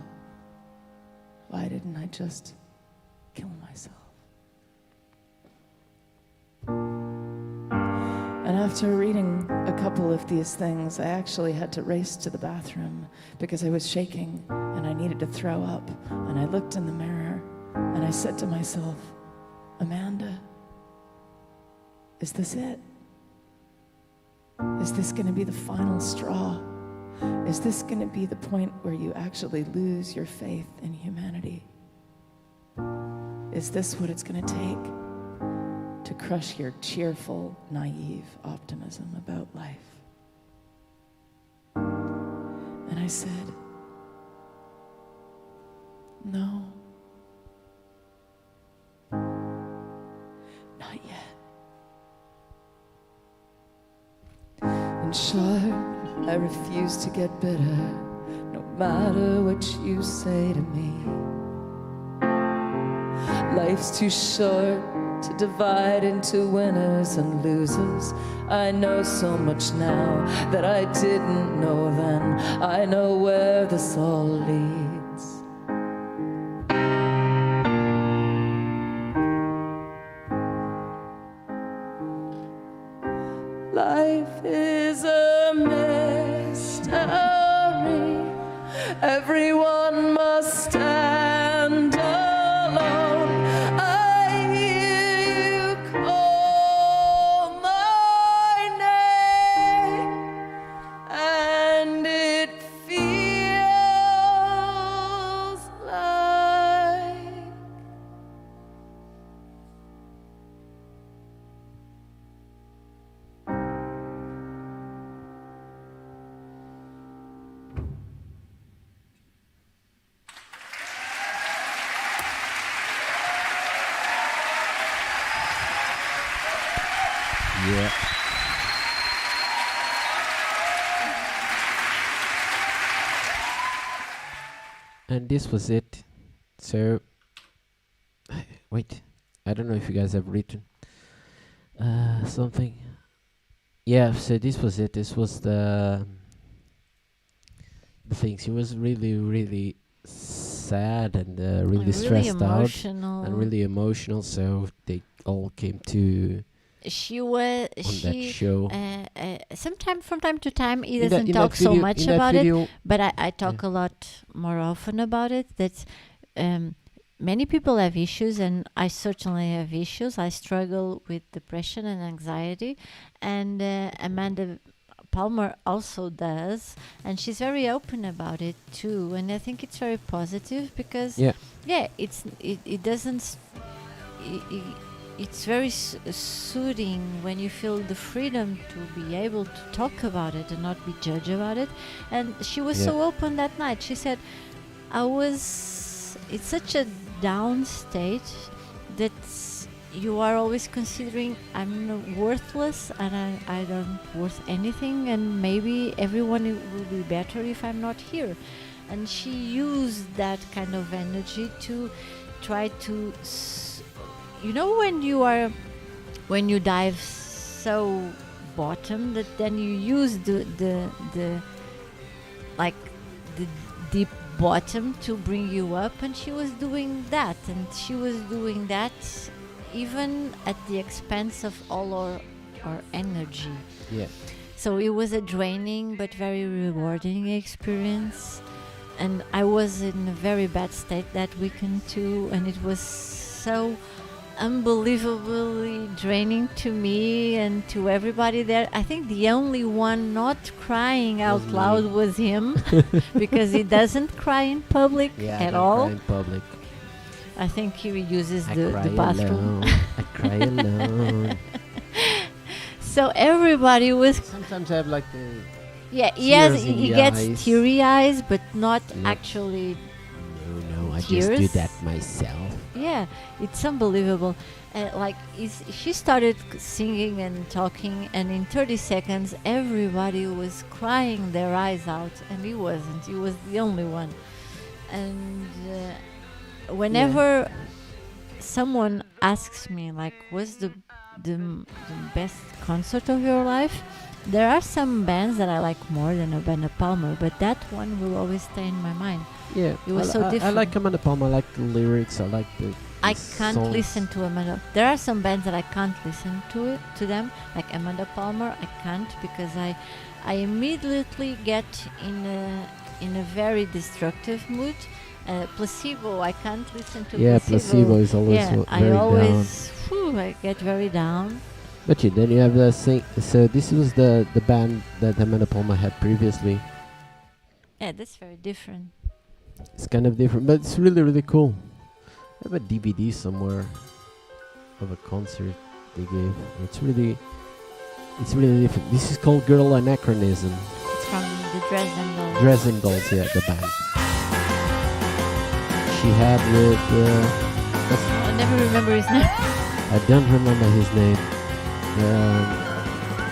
why didn't I just kill myself? And after reading a couple of these things, I actually had to race to the bathroom because I was shaking and I needed to throw up. And I looked in the mirror and I said to myself, Amanda, is this it? Is this going to be the final straw? Is this going to be the point where you actually lose your faith in humanity? Is this what it's going to take to crush your cheerful, naive optimism about life? And I said, no, not yet. In short, I refuse to get bitter, no matter what you say to me. Life's too short to divide into winners and losers. I know so much now that I didn't know then. I know where this all leads. Life is a mystery. Everyone must stand alone. I hear you call my name, and it feels like
Yeah. And this was it. So, wait. I don't know if you guys have written something. Yeah, so this was it. This was the things. He was really, really sad and really
Really
stressed out
emotional.
and really emotional. So they all came to
She was
on that show.
sometime from time to time he
In that-
doesn't
in
talk
that
so
video-
much
in that
about
video-
it, but I talk a lot more often about it. That many people have issues, and I certainly have issues. I struggle with depression and anxiety, and Amanda Palmer also does, and she's very open about it too. And I think it's very positive because
Yeah.
it doesn't. It's very soothing when you feel the freedom to be able to talk about it and not be judged about it. And she was so open that night. She said, it's such a down state that you are always considering I'm worthless and I don't worth anything, and maybe everyone will be better if I'm not here. And she used that kind of energy to try to when you dive so bottom that then you use the deep bottom to bring you up, and she was doing that, even at the expense of all our energy.
Yeah.
So it was a draining but very rewarding experience, and I was in a very bad state that weekend too, and it was so unbelievably draining to me and to everybody there. I think the only one not crying out loud was him because he doesn't cry in public at all.
Cry in public.
I think he uses
I
the
cry
bathroom.
alone. I cry alone.
So everybody was.
Sometimes I have like the
Yes,
tears in
he
the
gets
eyes.
teary eyes, but not
Yeah.
actually.
No, I just do
tears.
that myself.
Yeah, it's unbelievable. She started singing and talking, and in 30 seconds, everybody was crying their eyes out, and he wasn't. He was the only one. And whenever someone asks me, like, what's the best concert of your life? There are some bands that I like more than Amanda Palmer, but that one will always stay in my mind.
Yeah,
It was
I,
so
I
different.
like Amanda Palmer. I like the lyrics. I like the
I can't
songs.
listen to Amanda. There are some bands that I can't listen to them, like Amanda Palmer. I can't because I immediately get in a very destructive mood. Placebo, I can't listen to.
Yeah, Placebo is always very
down. I get very down.
But then you have the sing. So this was the band that Amanda Palmer had previously.
Yeah, that's very different.
It's kind of different, but it's really, really cool. I have a DVD somewhere of a concert they gave. It's really different. This is called Girl Anachronism. It's
from the Dresden Dolls.
Dresden Dolls, yeah, the band. She had with.
I never remember his name.
I don't remember his name.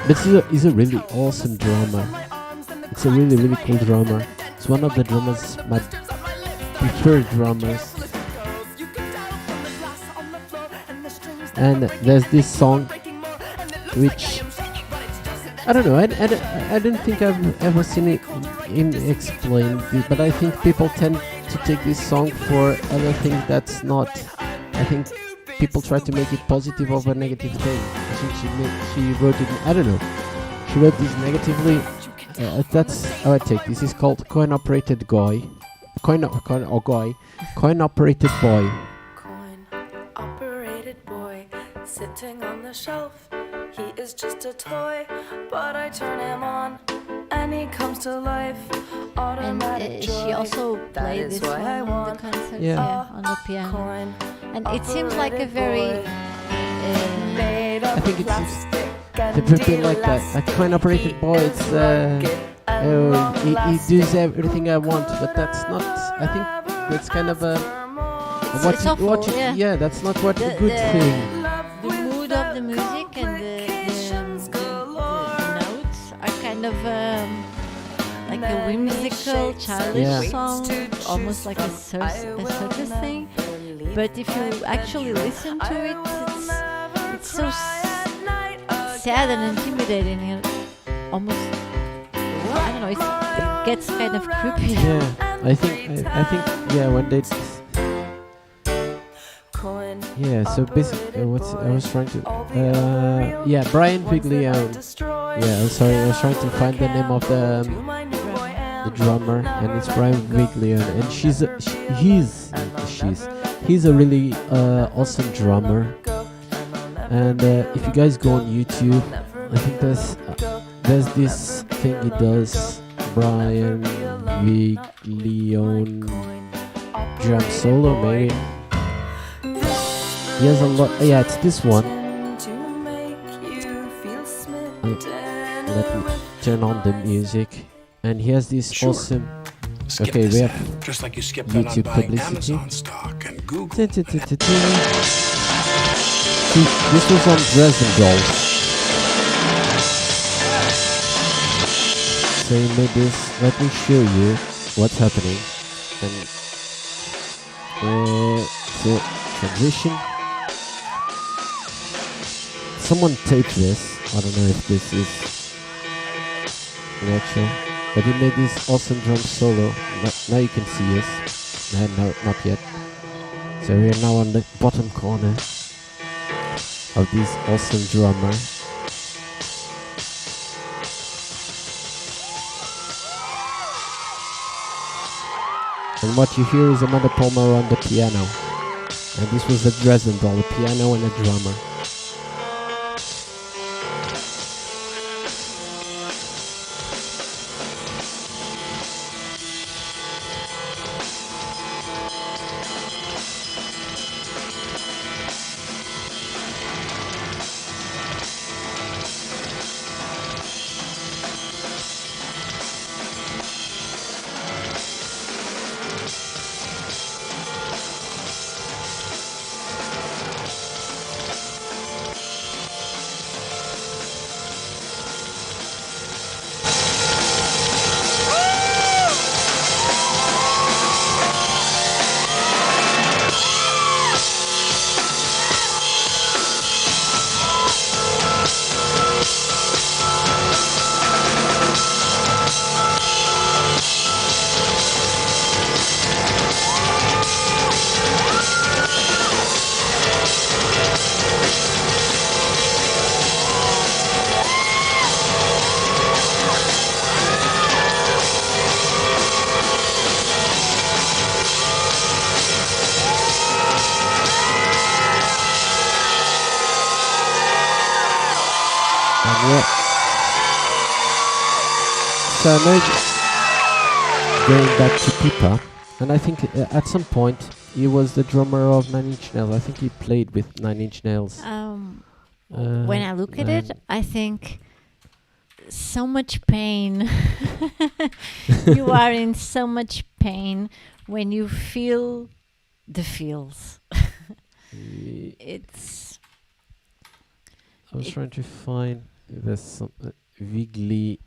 But he's a really awesome drummer. It's a really, really cool drummer. It's one of the drummers, my preferred drummers. And there's this song which I don't know. I don't think I've ever seen him explain it, but I think people tend to take this song for other things that's not. I think people try to make it positive over a negative thing. I think she wrote it. I don't know. She wrote this negatively. That's how I take this. Is called Coin Operated Guy. Coin Operated Boy.
Coin operated boy sitting on the shelf. He is just a toy, but I turn him on and he comes to life.
And she also played this one on the concert, on the piano. And it seems like a very.
I think it's a bit like that. A coin operated boy. It's he does everything I want, but that's not. I think that's kind of a. Yeah, that's not what a good thing.
The mood of the music and the notes are kind of like a whimsical, childish song, almost like a circus thing. But if you actually listen to it, it's so sad and intimidating, and almost I don't know. It gets kind of creepy.
Yeah, I think when they. Yeah, so basically, I was trying to. Brian Viglione. Yeah, I'm sorry, I was trying to find the name of the drummer, and it's Brian Viglione, and he's a really awesome drummer. And if you guys go on YouTube, I think there's this thing he does, Brian Viglione drum solo, maybe. He has a lot. Yeah, it's this one. Let me turn on the music, and he has this awesome. Okay, we have
just like you skipped
YouTube
on
publicity.
Amazon stock and Google.
This was on Dresden Dolls. So he made this. Let me show you what's happening. And so transition. Someone taped this. I don't know if this is natural, but he made this awesome drum solo. Now you can see us. No, not yet. So we are now on the bottom corner of this awesome drummer. And what you hear is Amanda Palmer on the piano. And this was the Dresden Doll, a piano and a drummer. So now going back to Pipa, and I think at some point he was the drummer of Nine Inch Nails. I think he played with Nine Inch Nails.
When I look at it, I think so much pain. You are in so much pain when you feel the feels. It's.
I was trying to find if there's some Vigli.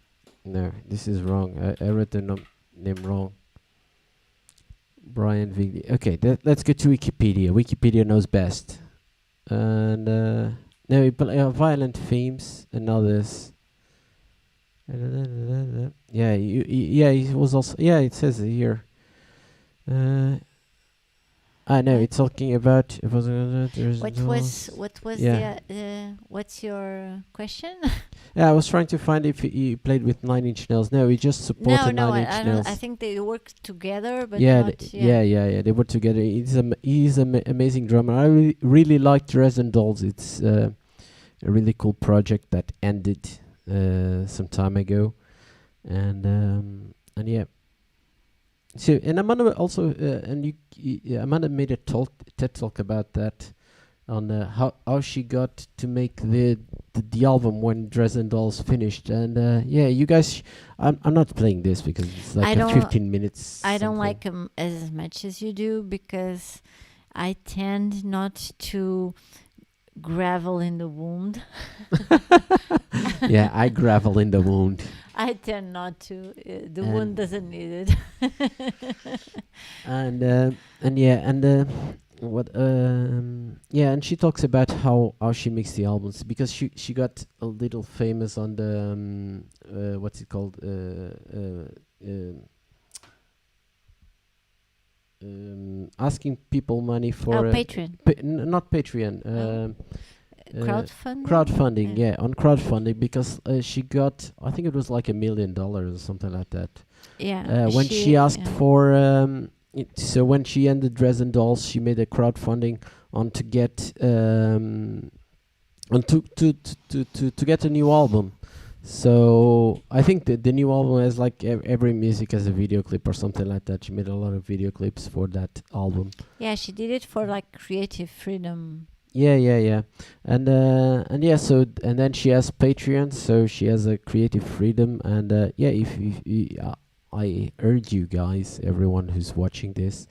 No, this is wrong. I read the name wrong. Brian Vigli. Okay, let's go to Wikipedia. Wikipedia knows best. And no, violent themes and others. Yeah, yeah, he was also. Yeah, it says it here. I know it's talking about. What
was
yeah.
what's your question?
Yeah, I was trying to find if he played with Nine Inch Nails. No, he just supported Nine Inch Nails.
I think they worked together, but
yeah,
not.
Yeah. They were together. He's an amazing drummer. I really liked Resin Dolls. It's a really cool project that ended some time ago, and yeah. So and Amanda also Amanda made a TED talk about that on how she got to make the album when Dresden Dolls finished, and yeah, you guys, I'm not playing this because it's like 15 minutes.
I don't like them as much as you do because I tend not to gravel in the wound.
Yeah, I gravel in the wound.
I tend not to. The wound doesn't need it.
And she talks about how she makes the albums because she got a little famous on the what's it called asking people money for
Patreon.
Not Patreon.
Crowdfunding?
Yeah, on crowdfunding because she got, I think it was like $1 million or something like that.
Yeah.
When she asked for, so when she ended Dresden Dolls, she made a crowdfunding on to get, on to get a new album. So I think the new album has like every music has a video clip or something like that. She made a lot of video clips for that album.
Yeah, she did it for like creative freedom.
Yeah. And yeah, so and then she has Patreon, so she has a creative freedom, and yeah, if I urge you guys, everyone who's watching this,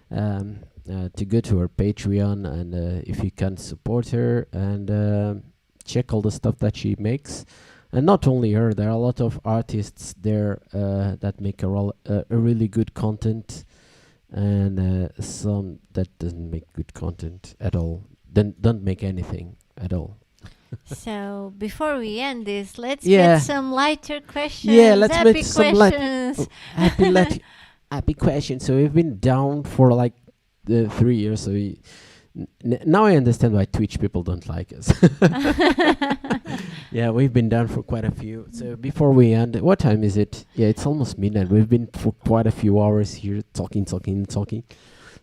to go to her Patreon, and if you can support her and check all the stuff that she makes. And not only her, there are a lot of artists there that make a really good content, and some that doesn't make good content at all. Don't make anything at all.
So before we end this, let's get some lighter questions.
Yeah, let's
happy
make some
questions.
Happy questions. So we've been down for like 3 years. So now I understand why Twitch people don't like us. Yeah, we've been down for quite a few. So before we end, what time is it? Yeah, it's almost midnight. We've been for quite a few hours here talking.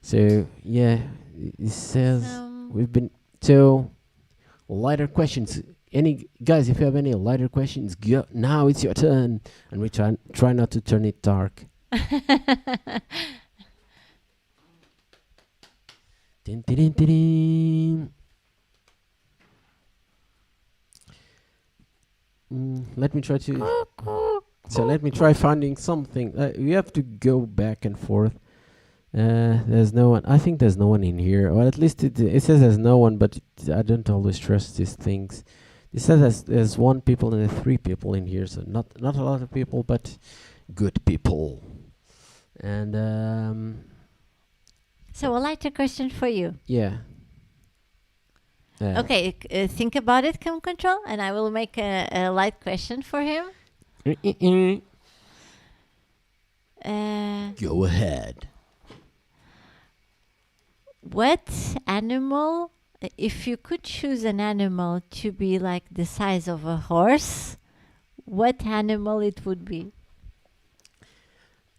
So yeah, it says we've been lighter questions. Any guys, if you have any lighter questions, go now. It's your turn, and we try not to turn it dark. Din, din, din, din, din. Let me try to. So let me try finding something. We have to go back and forth. There's no one. I think there's no one in here, or at least it says there's no one. But I don't always trust these things. It says there's 1 people and 3 people in here, so not a lot of people, but good people. And
so a lighter question for you.
Yeah.
Okay, think about it, Come Control, and I will make a light question for him.
Go ahead.
What animal, if you could choose an animal to be like the size of a horse, what animal it would be?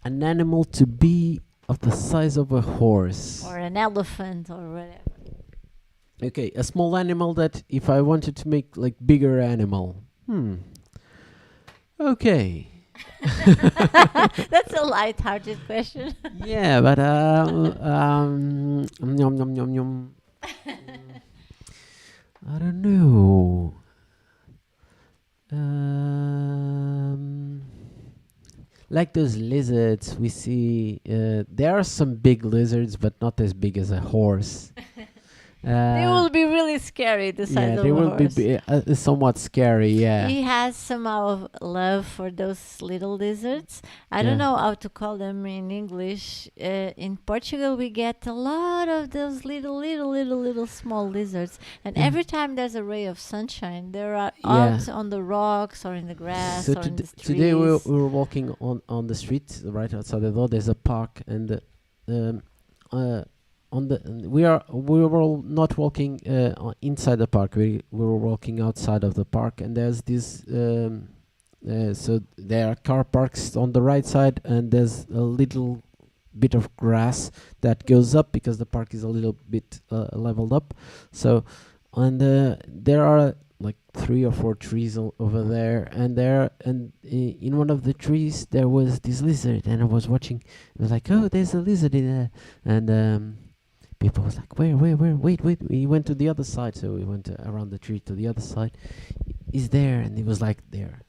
An animal to be of the size of a horse.
Or an elephant or whatever.
Okay, a small animal that if I wanted to make like bigger animal. Okay.
That's a light-hearted question.
Yeah, but yum, yum, yum, yum. I don't know. Um, like those lizards we see, there are some big lizards, but not as big as a horse.
They will be really scary, the size
Yeah,
of
they
a
will
horse.
be somewhat scary. Yeah.
He has somehow of love for those little lizards. I don't
Yeah.
know how to call them in English. In Portugal, we get a lot of those little small lizards. And
Yeah.
every time there's a ray of sunshine, they are
Yeah.
out on the rocks or in the grass
So
or in the trees.
today we were walking on the street right outside the door. There's a park, and on the we were all not walking inside the park. We were walking outside of the park, and there's this. So there are car parks on the right side, and there's a little bit of grass that goes up because the park is a little bit leveled up. So, and there are like 3 or 4 trees over there, and in one of the trees there was this lizard, and I was watching. It was like, oh, there's a lizard in there, and people was like, where, wait. We went to the other side, so we went around the tree to the other side. He's there, and he was like there.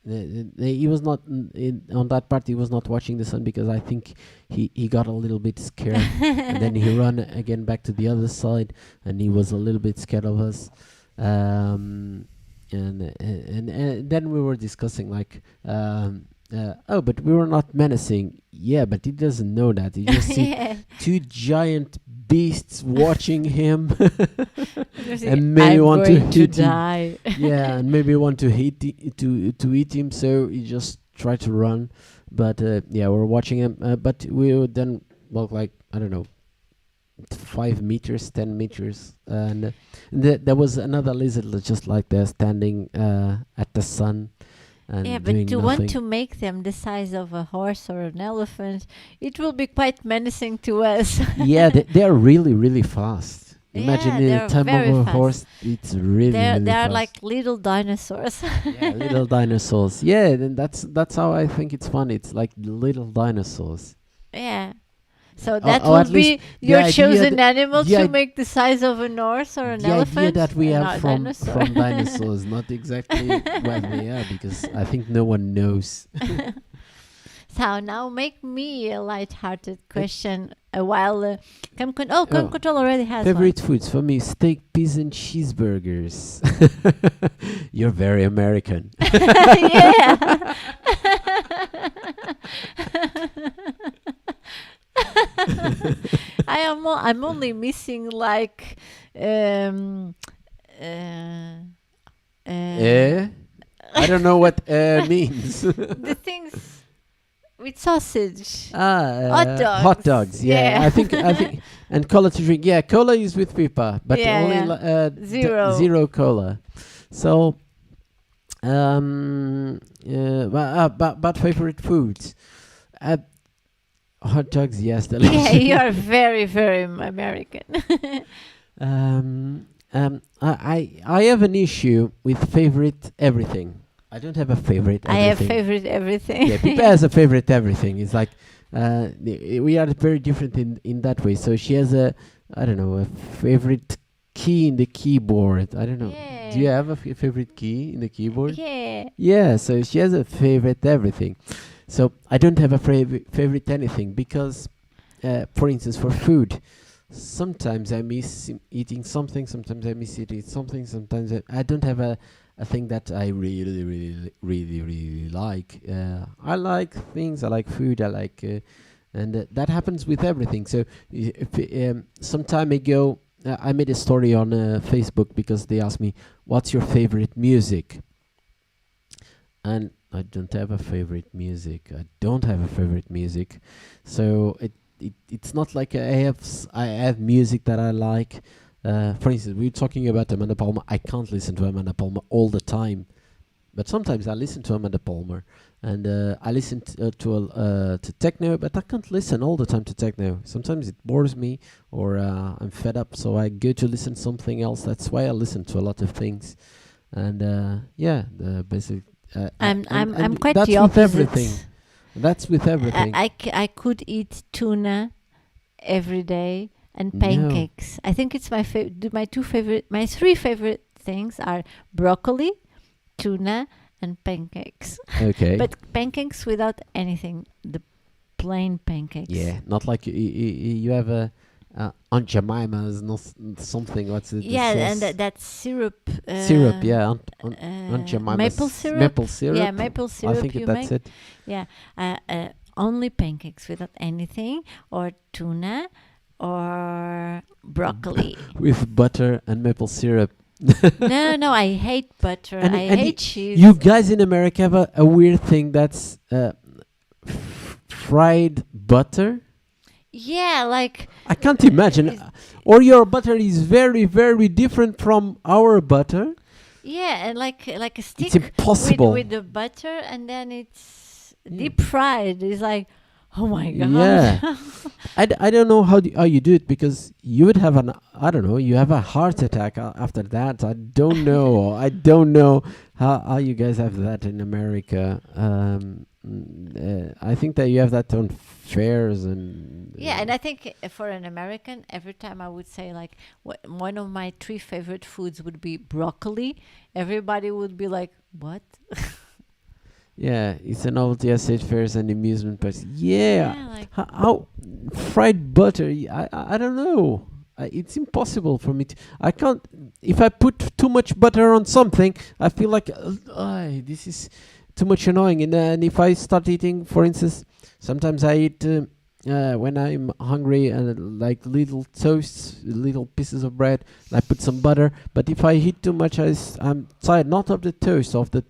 He was not on that part. He was not watching the sun because I think he got a little bit scared, and then he ran again back to the other side, and he was a little bit scared of us. And then we were discussing like, oh, but we were not menacing. Yeah, but he doesn't know that. He just see
Yeah.
2 giant beasts watching him,
Just
and maybe
I'm
want to
going to
hit him.
die.
Yeah, and maybe want to to eat him. So he just tried to run, but yeah, we're watching him. But we would then walk like, I don't know, 5 meters, 10 meters, and there was another lizard just like there standing at the sun. And
Yeah,
doing
but to
nothing.
want to make them the size of a horse or an elephant, it will be quite menacing to us.
Yeah, they are really, really fast. Imagine
Yeah,
in
they're
the time of
very
a
fast.
horse, it's really,
They
really
are
fast.
like little dinosaurs.
Yeah, little dinosaurs. Yeah, then that's how I think it's fun. It's like little dinosaurs.
Yeah. So that
or at
would be
least the
your
idea
chosen
that-
animal
the
to
id-
make the size of an horse or an
The
elephant.
idea that we
and
have
not a
from
dinosaur.
dinosaurs, not exactly what they are, because I think no one knows.
So now make me a light-hearted question. While Come Control already has
Favorite foods for me: steak, peas, and cheeseburgers. You're very American.
one. Yeah. I'm only missing like
I don't know what means.
the things with sausage.
Hot
dogs.
Hot dogs. Yeah,
Yeah.
I think, and cola to drink. Yeah, cola is with pipa, but
Yeah,
only
yeah. Zero.
zero cola. So, but favorite foods. Hot dogs, yes, delicious.
Yeah, you are very, very American.
I have an issue with favorite everything. I don't have a favorite
I
everything.
have favorite everything.
Yeah, Pippa has a favorite everything. It's like we are very different in that way. So she has a favorite key in the keyboard. I don't know.
Yeah.
Do you have a favorite key in the keyboard?
Yeah.
Yeah. So she has a favorite everything. So I don't have a favorite anything because, for instance, for food, sometimes I miss eating something. Sometimes I miss eating something. Sometimes I don't have a thing that I really like. I like things. I like food. I like, and that happens with everything. So some time ago, I made a story on Facebook because they asked me, "What's your favorite music?" And I don't have a favorite music. I don't have a favorite music. So it's not like I have music that I like. For instance, we're talking about Amanda Palmer. I can't listen to Amanda Palmer all the time, but sometimes I listen to Amanda Palmer, and I listen to techno, but I can't listen all the time to techno. Sometimes it bores me, or I'm fed up, so I go to listen to something else. That's why I listen to a lot of things, and basically.
I'm
and
quite
that's
the
with
opposite.
everything. That's with everything.
I could eat tuna every day and
No.
pancakes. I think it's my my three favorite things are broccoli, tuna, and pancakes.
Okay.
But pancakes without anything, the plain pancakes.
Yeah, not like you have a Aunt Jemima's, not something. What's it?
Yeah, and that syrup.
Syrup, yeah. Aunt Jemima's
Maple syrup.
Maple syrup.
Yeah, maple syrup.
I think
you
that's
make.
it.
Yeah, only pancakes without anything, or tuna, or broccoli.
With butter and maple syrup.
No, I hate butter.
And
I hate cheese.
You guys in America have a weird thing that's fried butter.
Yeah, like
I can't imagine. Or your butter is very, very different from our butter.
yeah, and like a stick
It's impossible.
with the butter, and then it's deep fried. It's like, oh my god.
Yeah. I don't know how you do it, because you would have you have a heart attack after that. I don't know. I don't know how you guys have that in America. I think that you have that on fairs and
Yeah, and I think for an American, every time I would say like one of my 3 favorite foods would be broccoli, everybody would be like, "What?"
yeah, it's a novelty at state fairs and amusement parks. Yeah,
like
how fried butter? I don't know. It's impossible for me to. I can't. If I put too much butter on something, I feel like this is too much annoying. And if I start eating, for instance, sometimes I eat when I'm hungry and like little toasts, little pieces of bread. And I put some butter. But if I eat too much, I'm tired not of the toast, of the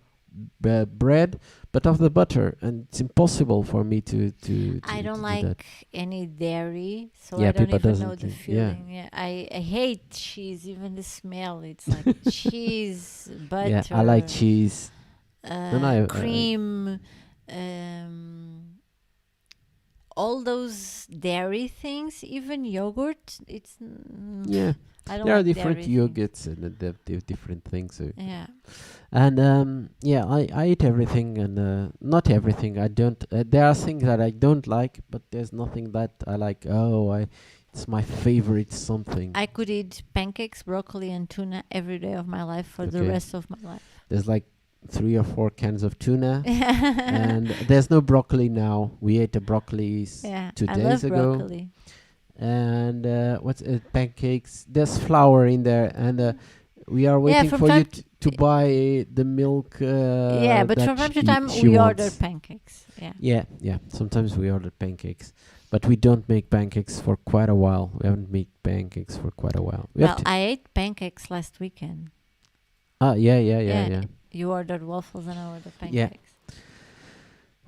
bread, but of the butter, and it's impossible for me to
I don't
do
like
that.
any dairy, so
Yeah,
I don't
people
even
doesn't
know the
do-
feeling. Yeah, I hate cheese, even the smell. It's like cheese, butter.
Yeah, I like cheese. Then
cream, all those dairy things, even yogurt. It's
Yeah,
I don't
there are
like
different
dairy things.
yogurts and they have different things. So.
Yeah.
And yeah, I eat everything, and not everything. I don't. There are things that I don't like, but there's nothing that I like. It's my favorite something.
I could eat pancakes, broccoli, and tuna every day of my life for the
Okay.
rest of my life.
There's like 3 or 4 cans of tuna, and there's no broccoli now. We ate the broccoli 2
I
days
love
ago.
broccoli.
And what's pancakes? There's flour in there, and we are waiting
from
for you
time
to buy the milk.
Yeah, but
that
from time to
she-
time
she
we
wants.
order pancakes. Yeah.
Yeah. Sometimes we order pancakes, but we don't make pancakes for quite a while. We haven't made pancakes for quite a while. We have
Well,
to-
I ate pancakes last weekend.
Yeah.
You ordered waffles and I ordered
Yeah.
pancakes.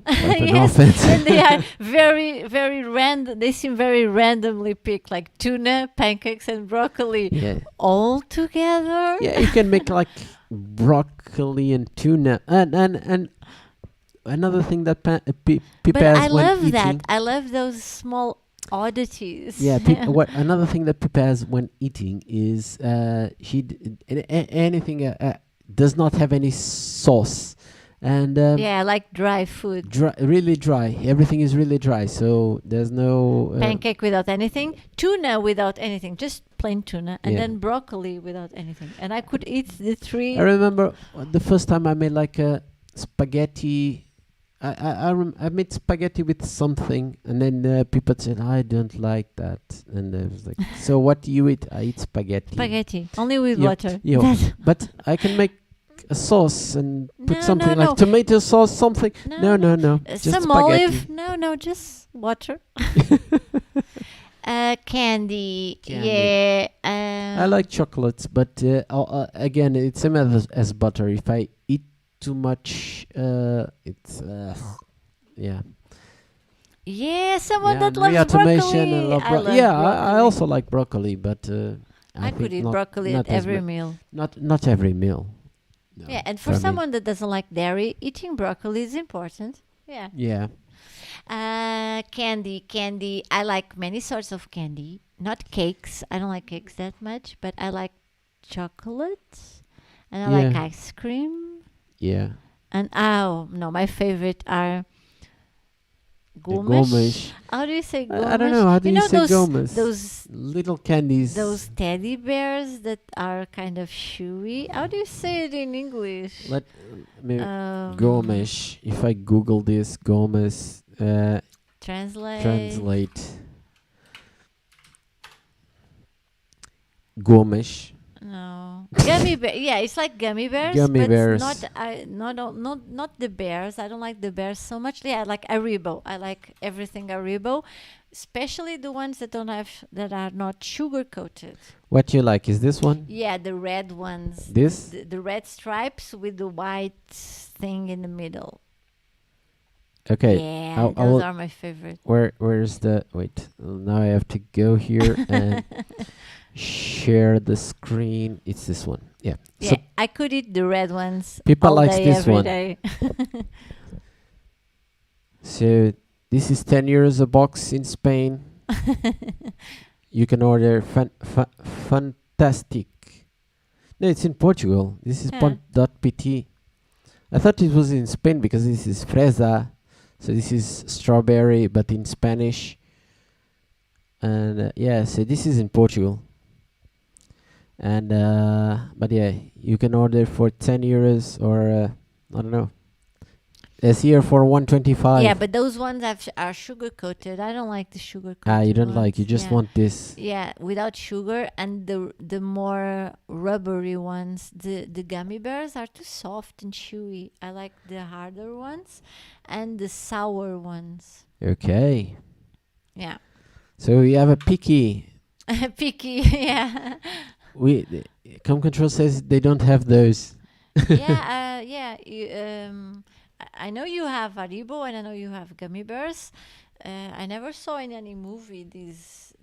But no
Yes,
offense.
and they are very, very random. They seem very randomly picked, like tuna, pancakes, and broccoli
Yeah.
all together.
Yeah, you can make like broccoli and tuna, and another thing that people
But
has
I
when
love that.
eating.
I love those small oddities.
Yeah, what another thing that Pippa has when eating is anything does not have any sauce, and
Yeah, I like dry food.
really dry. Everything is really dry, so there's no
Pancake without anything, tuna without anything, just plain tuna, and
Yeah.
then broccoli without anything. And I could eat the 3.
I remember the first time I made like a spaghetti. I made spaghetti with something, and then people said I don't like that, and I was like, so what do you eat? I eat spaghetti.
Spaghetti, only with
Yeah,
water.
yeah, but I can make a sauce and put
No,
something
no,
like
no.
tomato sauce, something. No, just
Some
spaghetti.
olive. No, just water. Candy.
Candy.
Yeah.
I like chocolates, but again, it's same as butter. If I eat too much, it's yeah.
Yeah, someone
Yeah,
that
and
loves
reautomation
broccoli.
and love
I love
yeah,
broccoli.
I also like broccoli, but
I could
think
eat
not-
broccoli
not
at
as
every
mu-
meal.
Not every meal. No,
Yeah, and for
me.
someone that doesn't like dairy, eating broccoli is important. Yeah.
Yeah.
Candy. I like many sorts of candy. Not cakes. I don't like cakes that much, but I like chocolate, and I like
Yeah.
ice cream.
Yeah.
And oh no, my favorite are Gomish. How do you say gomish?
I don't know. How do you say
those,
gomish?
those
little candies.
those teddy bears that are kind of chewy. How do you say it in English?
Let me gomish. If I Google this, gomish. Translate. Gomish.
No, gummy bear. Yeah, it's like gummy bears.
Gummy
but
bears.
Not the bears. I don't like the bears so much. Yeah, I like Haribo. I like everything Haribo, especially the ones that that are not sugar coated.
What you like is this one?
Yeah, the red ones.
This?
The red stripes with the white thing in the middle.
Okay.
Yeah, those are my favorite.
Where's the wait? Now I have to go here and share the screen. It's this one. Yeah.
Yeah,
So
I could eat the red ones.
people
all
likes
day,
this
every
one.
day.
So this is 10 euros a box in Spain. You can order fantastic. No, it's in Portugal. This is .pt. I thought it was in Spain because this is fresa. So this is strawberry, but in Spanish. And yeah, so this is in Portugal. And but yeah, you can order for 10 euros or I don't know. It's here for 125.
Yeah, but those ones are sugar coated. I don't like the sugar coated.
You don't
ones.
like. You just want this.
Yeah, without sugar, and the more rubbery ones. The gummy bears are too soft and chewy. I like the harder ones, and the sour ones.
Okay.
Yeah.
So we have a picky.
Picky, yeah.
Com Control says they don't have those.
Yeah, yeah. I know you have Haribo, and I know you have gummy bears. I never saw in any movie these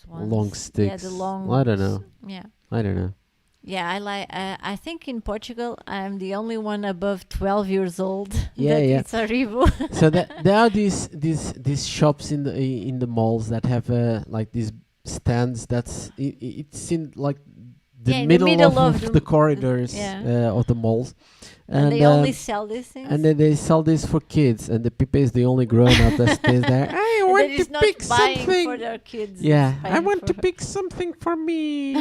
ones.
Long sticks.
Yeah, the long.
I don't know.
Yeah.
I don't know.
Yeah, I like. I think in Portugal, I'm the only one above 12 years old
Yeah,
that
yeah.
eats Haribo.
So there are these shops in the malls that have like these stands. It's in like the middle of the corridors of the malls.
And they only sell these things.
And then they sell this for kids, and the Pipe is the only grown up that stays there. I want to pick something
for their kids.
Yeah, I want to pick something for me.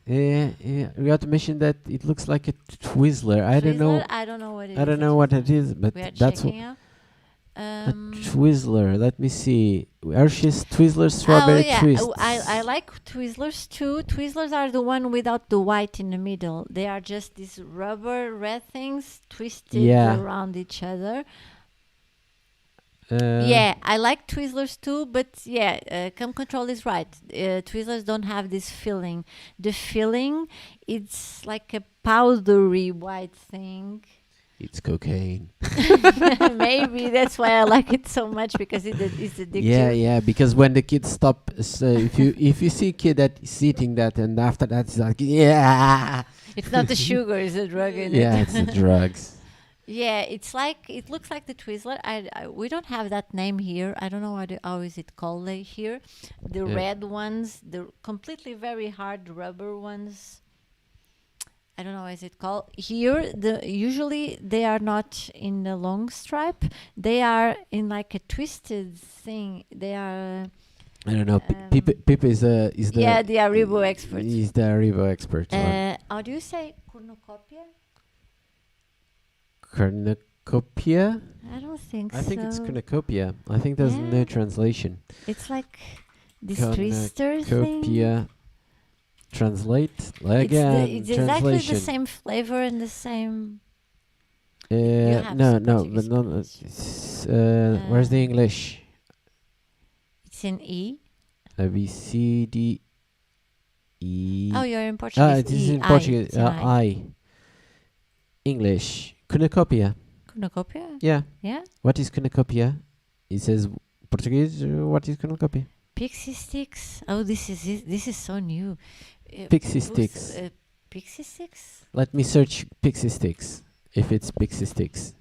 Yeah, we got to mention that it looks like a Twizzler. I don't know.
I don't know what it is.
I don't know what it is, but that's what. A Twizzler. Let me see. RRC's Twizzler strawberry twist.
I like Twizzlers too. Twizzlers are the one without the white in the middle. They are just these rubber red things twisted around each other. Yeah, I like Twizzlers too, but yeah, Com Control is right. Twizzlers don't have this filling. The filling, it's like a powdery white thing.
It's cocaine.
Maybe that's why I like it so much, because it's addictive.
Yeah. Because when the kids stop, so if you see a kid that is eating that, and after that it's like
it's not the sugar, it's the drug in it.
Yeah, it's the drugs.
Yeah, it looks like the Twizzler. We don't have that name here. I don't know how is it called here. The red ones, the completely very hard rubber ones. I don't know what is it called here. Usually they are not in the long stripe. They are in like a twisted thing. They are.
I don't know. Pip is the
the Haribo expert.
He's the Haribo expert.
How do you say cornucopia?
Cornucopia?
I don't think so.
I think it's cornucopia. I think there's no translation.
It's like this twister thing.
Cornucopia. Translate again.
It's exactly the same flavor and the same.
No, but no. Where's the English?
It's in E.
A B C D E.
Oh, you're in Portuguese.
It is in Portuguese. I. English. Cornucopia.
Cornucopia?
Yeah.
Yeah.
What is cornucopia? It says Portuguese. What is cornucopia?
Pixie sticks. Oh, this is so new.
Pixie sticks.
Pixie sticks?
Let me search pixie sticks. If it's pixie sticks.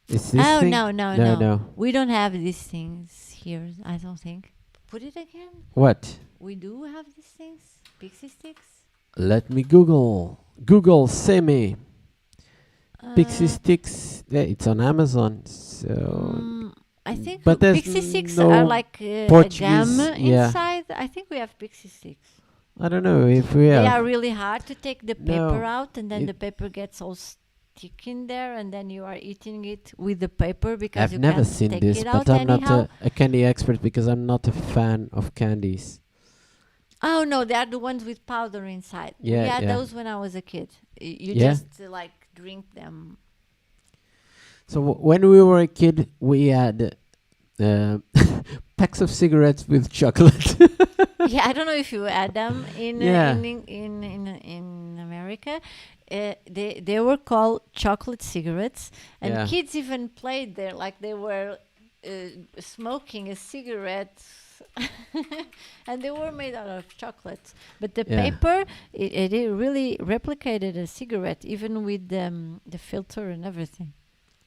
Is this thing?
No. We don't have these things here, I don't think. Put it again.
What?
We do have these things? Pixie sticks?
Let me Google. Google, say me. Pixie Sticks, it's on Amazon. So,
I think
but there's
Pixie Sticks
no
are like a
Portuguese.
gum
Yeah,
inside. I think we have Pixie Sticks.
I don't know if we
They
have.
are really hard to take the
No,
paper out, and then
it-
the paper gets all stick in there, and then you are eating it with the paper because
I've
you
never
can't
seen
take
this,
it
but
out
I'm not
anyhow.
a candy expert because I'm not a fan of candies.
Oh no, they are the ones with powder inside. We
Yeah,
had
yeah.
those when I was a kid. You
Yeah?
just like drink them.
So when we were a kid, we had packs of cigarettes with chocolate.
Yeah, I don't know if you had them in
Yeah.
in America. They were called chocolate cigarettes, and
Yeah.
kids even played there like they were smoking a cigarette. And they were made out of chocolate, but the
Yeah.
paper it really replicated a cigarette, even with the filter and everything.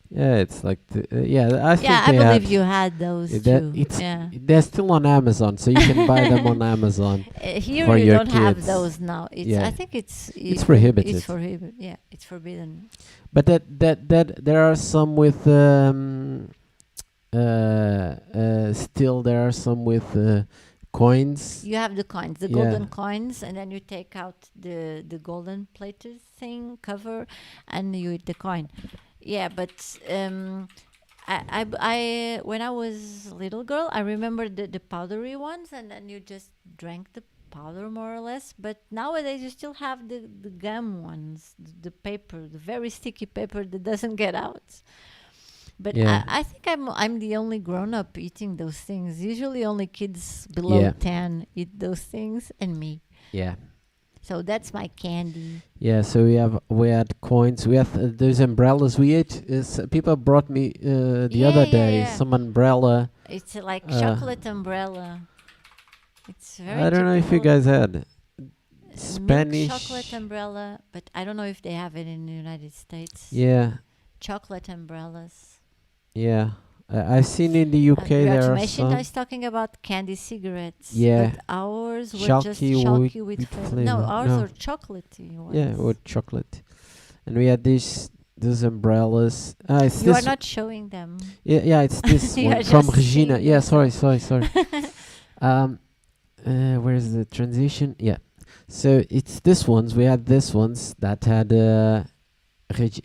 Yeah, it's like I think
Yeah, I
they
believe
had
you had those too. Yeah.
They're still on Amazon, so you can buy them on Amazon.
Here
for
you
your
don't have
kids.
those now. It's
Yeah.
I think it's
prohibited.
It's prohibited. Yeah, it's forbidden.
But that there are some with still there are some with coins.
You have the coins, the
Yeah.
golden coins, and then you take out the golden plated thing cover, and you eat the coin. Yeah, but I when I was a little girl, I remember the powdery ones, and then you just drank the powder more or less. But nowadays you still have the gum ones, the paper, the very sticky paper that doesn't get out. But
Yeah.
I think I'm the only grown up eating those things. Usually only kids below
Yeah.
10 eat those things, and me.
Yeah.
So that's my candy.
Yeah, so we had coins. We had those umbrellas. We ate. People brought me the
Yeah,
other
yeah,
day
yeah.
some umbrella.
It's like
Uh,
chocolate umbrella. It's very
I don't know if you
typical.
guys had
Milk
Spanish.
chocolate umbrella, but I don't know if they have it in the United States.
Yeah,
Chocolate umbrellas.
yeah. I've seen in the UK there are
Automation
some.
is talking about candy cigarettes.
Yeah.
But ours were just
Chalky
chalky
with
with flavor.
flavor.
No, ours
No.
are chocolatey ones.
Yeah, with chocolate. And we had these umbrellas. It's
You are
this.
not showing them.
Yeah, it's this
You
one
are
from
just
Regina.
seeing
Yeah,
them.
sorry. Where's the transition? Yeah. So it's this ones. We had this ones that had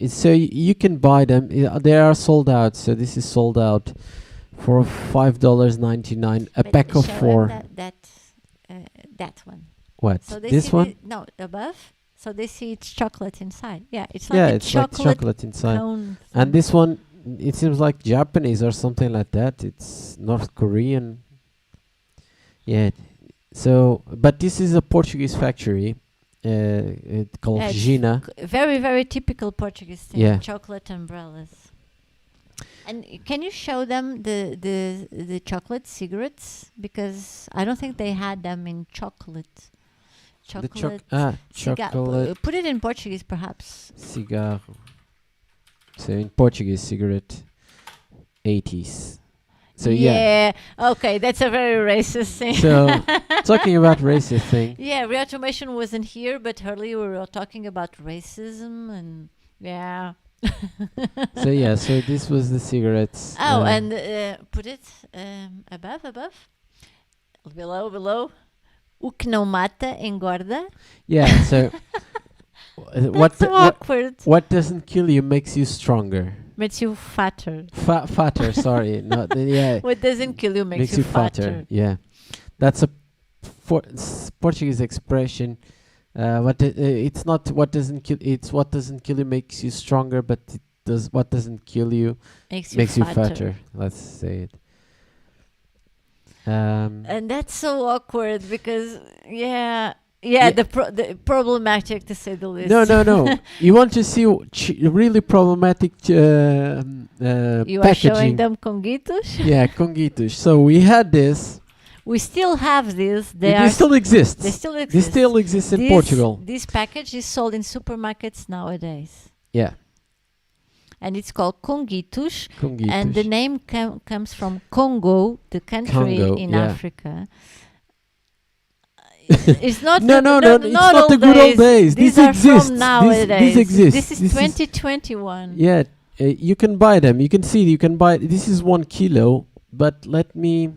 so you can buy them. They are sold out. So this is sold out for $5.99 a
But
pack of
show them
4.
that one.
What?
So they
This
see
one?
no, above. So they see it's chocolate inside. Yeah, it's
Yeah,
like a
it's like chocolate inside.
cone
And
thing.
this one, it seems like Japanese or something like that. It's North Korean. Yeah. So, but this is a Portuguese factory. It's called
Yeah, it's
Regina.
Very, very typical Portuguese thing.
Yeah.
Chocolate umbrellas. And can you show them the chocolate cigarettes? Because I don't think they had them in chocolate. Chocolate.
Chocolate
Put it in Portuguese, perhaps.
cigarro. So in Portuguese, cigarette, 80s. So yeah.
Okay, that's a very racist thing.
So talking about racist thing.
Yeah, reautomation wasn't here, but earlier we were talking about racism and yeah.
So yeah, so this was the cigarettes.
Oh, and put it above, below. O que não mata engorda.
Yeah, so
That's so awkward.
what doesn't kill you makes you stronger.
Makes you fatter.
Fatter, sorry. Yeah.
What doesn't kill you makes you fatter.
Yeah. That's a Portuguese expression. It's not what doesn't kill. It's what doesn't kill you makes you stronger, but what doesn't kill you
Makes
you
fatter.
fatter. Let's say it.
And that's so awkward because the problematic to say the least.
No. You want to see really problematic
You are showing
packaging.
them conguitos.
Yeah, conguitos. So we had this.
We still have this.
They still exist.
They still exist.
They still exist in Portugal.
This package is sold in supermarkets nowadays.
Yeah.
And it's called conguitos.
Conguitos.
And the name comes from Congo, the country
Congo,
in
yeah.
Africa. It's not
No,
the,
no,
no,
no, it's
not
not the
old
good old days.
These
This
are
exists.
from
This
nowadays.
exists.
This is
This is-
2021.
Yeah, you can buy them. You can see. You can buy. This is 1 kilo. But let me.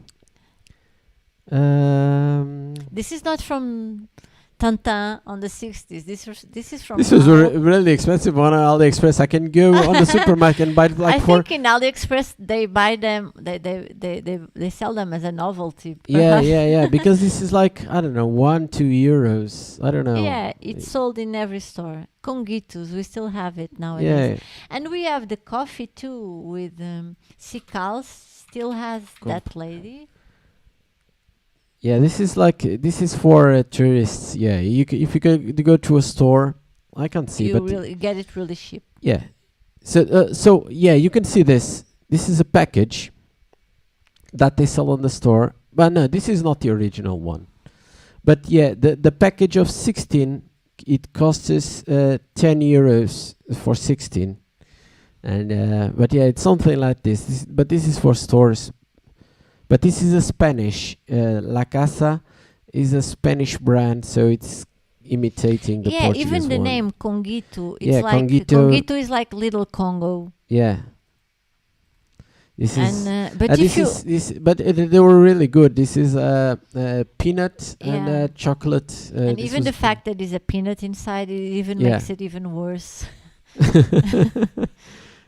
This is not from Tintin on the 60s. This is from
This was
now.
really expensive on AliExpress. I can go on the supermarket and buy it like
I
for.
think in AliExpress they buy them. They sell them as a novelty.
Yeah, yeah, yeah. Because this is like, I don't know, 1-2 euros. I don't know.
Yeah, it's sold in every store. Conguitos, we still have it nowadays.
Yeah.
And we have the coffee too with Cical. Still has that lady.
Yeah, this is like this is for tourists. Yeah, if you go to a store, I can't see,
You
but
really get it really cheap.
yeah. So yeah, you can see this. This is a package that they sell on the store, but no, this is not the original one. But yeah, the package of 16, it costs us 10 euros for 16, and but yeah, it's something like this. But this is for stores. But this is a Spanish. La Casa is a Spanish brand, so it's imitating the
Yeah,
Portuguese
even the
one.
name Conguito. It's
Yeah,
like
Conguito.
is like little Congo.
Yeah. This
And,
is.
but if
this
you-
is this, but they were really good. This is peanut
Yeah.
and chocolate.
And
this
even
was
the fact that there's a peanut inside, it even
Yeah.
makes it even worse.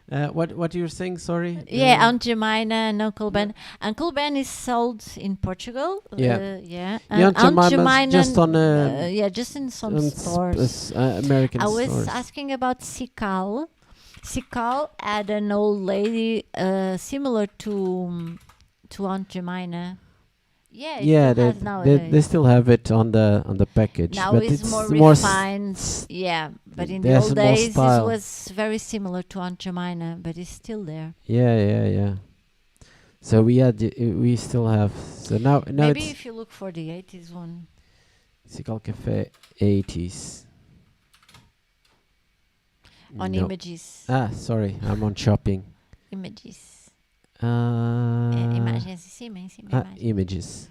what you're saying? Sorry.
Yeah, Aunt Jemina and Uncle Ben. Uncle Ben is sold in Portugal.
Yeah.
Yeah.
Yeah,
And
Aunt Jemima's just on
yeah, just in some
on
stores.
American
I was
stores.
asking about Cical. Cical had an old lady similar to Aunt Jemina. Yeah, it
Yeah,
still has
they
nowadays.
still have it on the package.
Now
but
it's more
s-
refined. Yeah, but in the
there's
old
more
days,
style.
it was very similar to Aunt Jemina, but it's still there.
Yeah. So we still have. So now
Maybe
it's
if you look for the 80s one.
Cical Cafe 80s.
On
No.
images.
Ah, sorry, I'm on shopping.
Images.
Images.
Imagens em cima,
Images.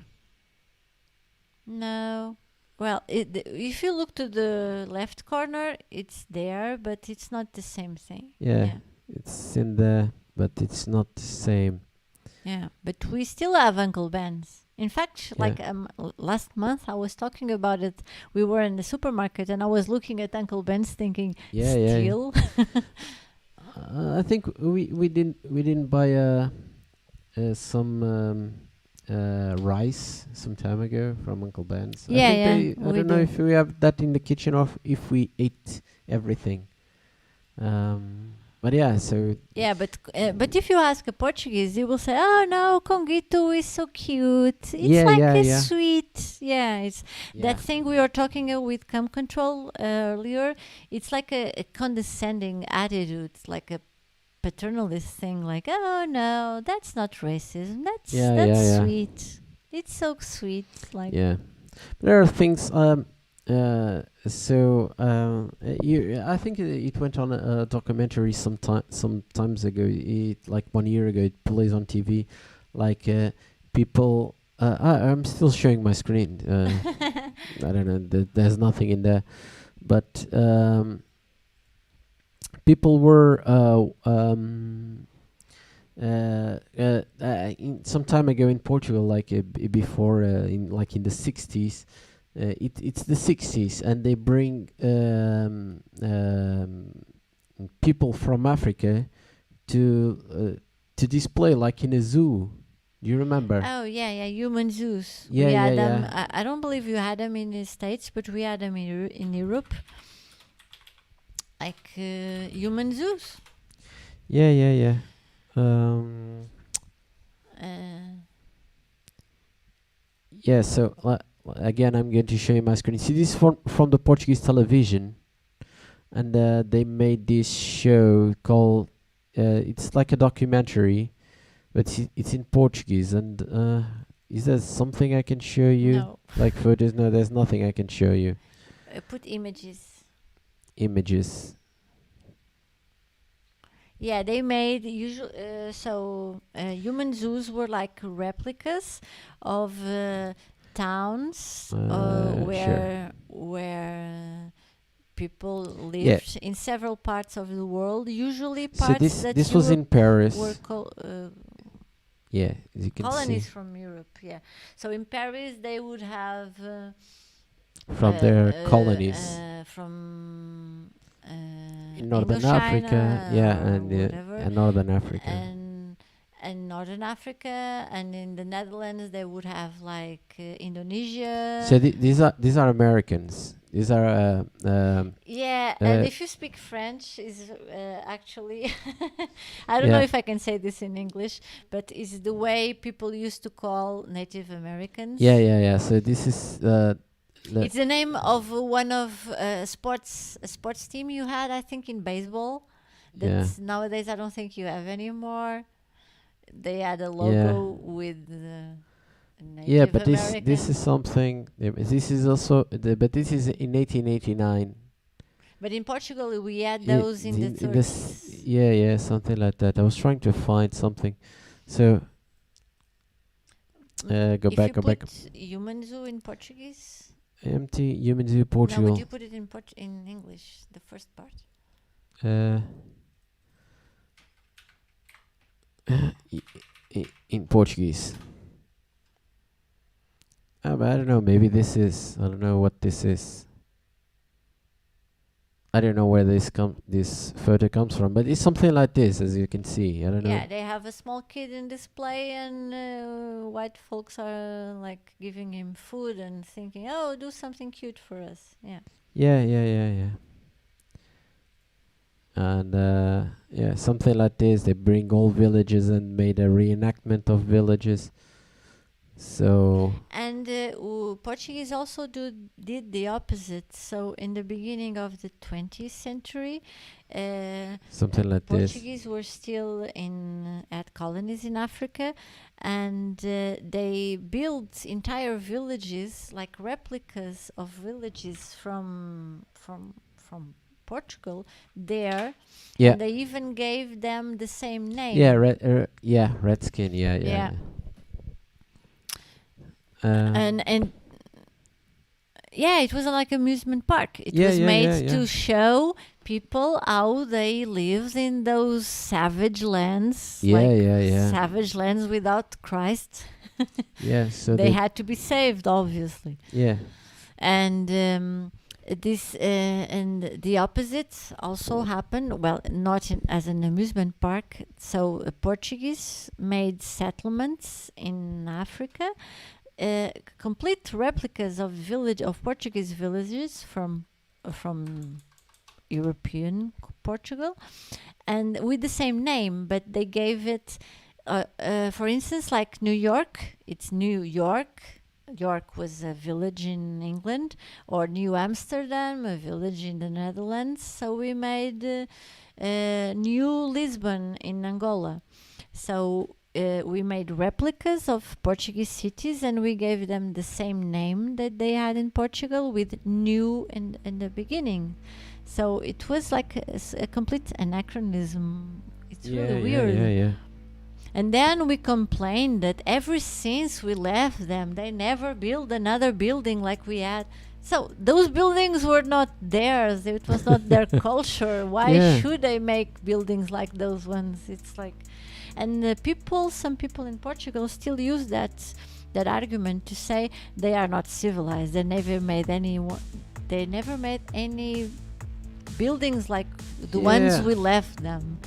No. Well, if you look to the left corner, it's there, but it's not the same thing.
Yeah, it's in there, but it's not the same.
Yeah, but we still have Uncle Ben's. In fact, like last month, I was talking about it. We were in the supermarket, and I was looking at Uncle Ben's, thinking,
Yeah.
still.
I think we didn't buy some rice some time ago from Uncle Ben's.
Yeah,
I
we
don't know
did.
if we have that in the kitchen or if we ate everything. But yeah, so
Yeah, but if you ask a Portuguese, they will say, "Oh no, Conguito is so cute. It's
Yeah,
like
yeah,
a
yeah.
sweet." Yeah, it's
Yeah.
that thing we were talking with Cam Control earlier. It's like a condescending attitude. It's like a paternalist thing. Like, "Oh no, that's not racism. That's
Yeah.
sweet. It's so sweet." Like,
yeah, there are things. I think it went on a documentary sometimes ago. Like 1 year ago, it plays on TV. Like people. I'm still showing my screen. I don't know. There's nothing in there, but people were some time ago in Portugal, like before in the 60s. It's the 60s, and they bring people from Africa to display like in a zoo. Do you remember?
oh yeah, human zoos.
Yeah,
we had
yeah,
them.
yeah.
I don't believe you had them in the States, but we had them in Europe. Like human zoos.
Yeah. Yeah. So again, I'm going to show you my screen. See, this is from the Portuguese television, and they made this show called. It's like a documentary, but it's in Portuguese. And is there something I can show you?
No.
Like photos? No, there's nothing I can show you.
Put images.
Images.
Yeah, they made human zoos were like replicas of towns
Sure.
where people lived
Yeah.
in several parts of the world. Usually
So
parts that
this was in
Europe
Paris.
were
Yeah, as you can
colonies
see
from Europe. Yeah. So in Paris they would have
from their colonies
from
in Northern
Indochina
Africa, yeah,
or
and
whatever,
Northern Africa.
and Northern Africa, and in the Netherlands they would have like Indonesia.
So these are Americans. These are
Yeah, and if you speak French, is actually I don't know if I can say this in English, but is the way people used to call Native Americans.
Yeah. So this is
it's the name of one of a sports team you had, I think, in baseball. That nowadays I don't think you have anymore. They had a logo with Native
but
American.
this is something. This is also but this is in 1889.
But in Portugal we had those in the 30s.
Yeah, something like that. I was trying to find something. So go back.
Human zoo in Portuguese.
Empty Human Zoo Portugal.
No, would you put it in English? The first part.
In Portuguese. But I don't know. Maybe this is. I don't know what this is. I don't know where this photo comes from, but it's something like this, as you can see. I don't know.
Yeah, they have a small kid in display, and white folks are like giving him food and thinking, "Oh, do something cute for us." Yeah.
Yeah. And something like this. They bring all villages and made a reenactment of villages. So.
And Portuguese also did the opposite. So in the beginning of the 20th century,
something like
Portuguese were still at colonies in Africa, and they built entire villages, like replicas of villages from Portugal there.
Yeah.
And they even gave them the same name.
Yeah, Redskin. Yeah.
And it was like amusement park. It was made to show people how they lived in those savage lands. Savage lands without Christ.
So
they had to be saved, obviously.
Yeah.
And and the opposite also happened. Well, not as an amusement park. So Portuguese made settlements in Africa. Complete replicas of Portuguese villages from European Portugal, and with the same name, but they gave it, for instance, like New York. It's New York. York was a village in England, or New Amsterdam, a village in the Netherlands. So we made New Lisbon in Angola. So. We made replicas of Portuguese cities, and we gave them the same name that they had in Portugal, with new in the beginning. So it was like a complete anachronism. It's really weird.
Yeah.
And then we complained that ever since we left them, they never built another building like we had. So those buildings were not theirs. It was not their culture. Why should they make buildings like those ones? It's like... And some people in Portugal still use that argument to say they are not civilized. They never made any buildings like the ones we left them.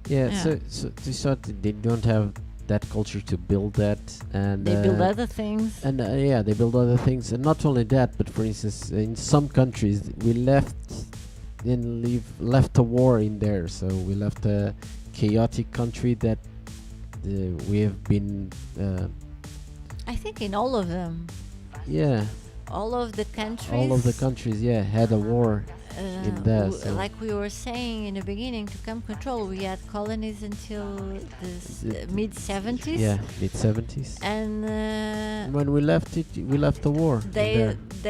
So they thought they don't have that culture to build that, and
they build other things.
And they build other things, and not only that, but for instance, in some countries we left a war in there, so we left a chaotic country that we have been.
I think in all of them.
Yeah.
All of the countries.
Had a war in there.
Like we were saying in the beginning, to come control, we had colonies until the mid-70s.
Yeah, mid-70s.
And
when we left the war.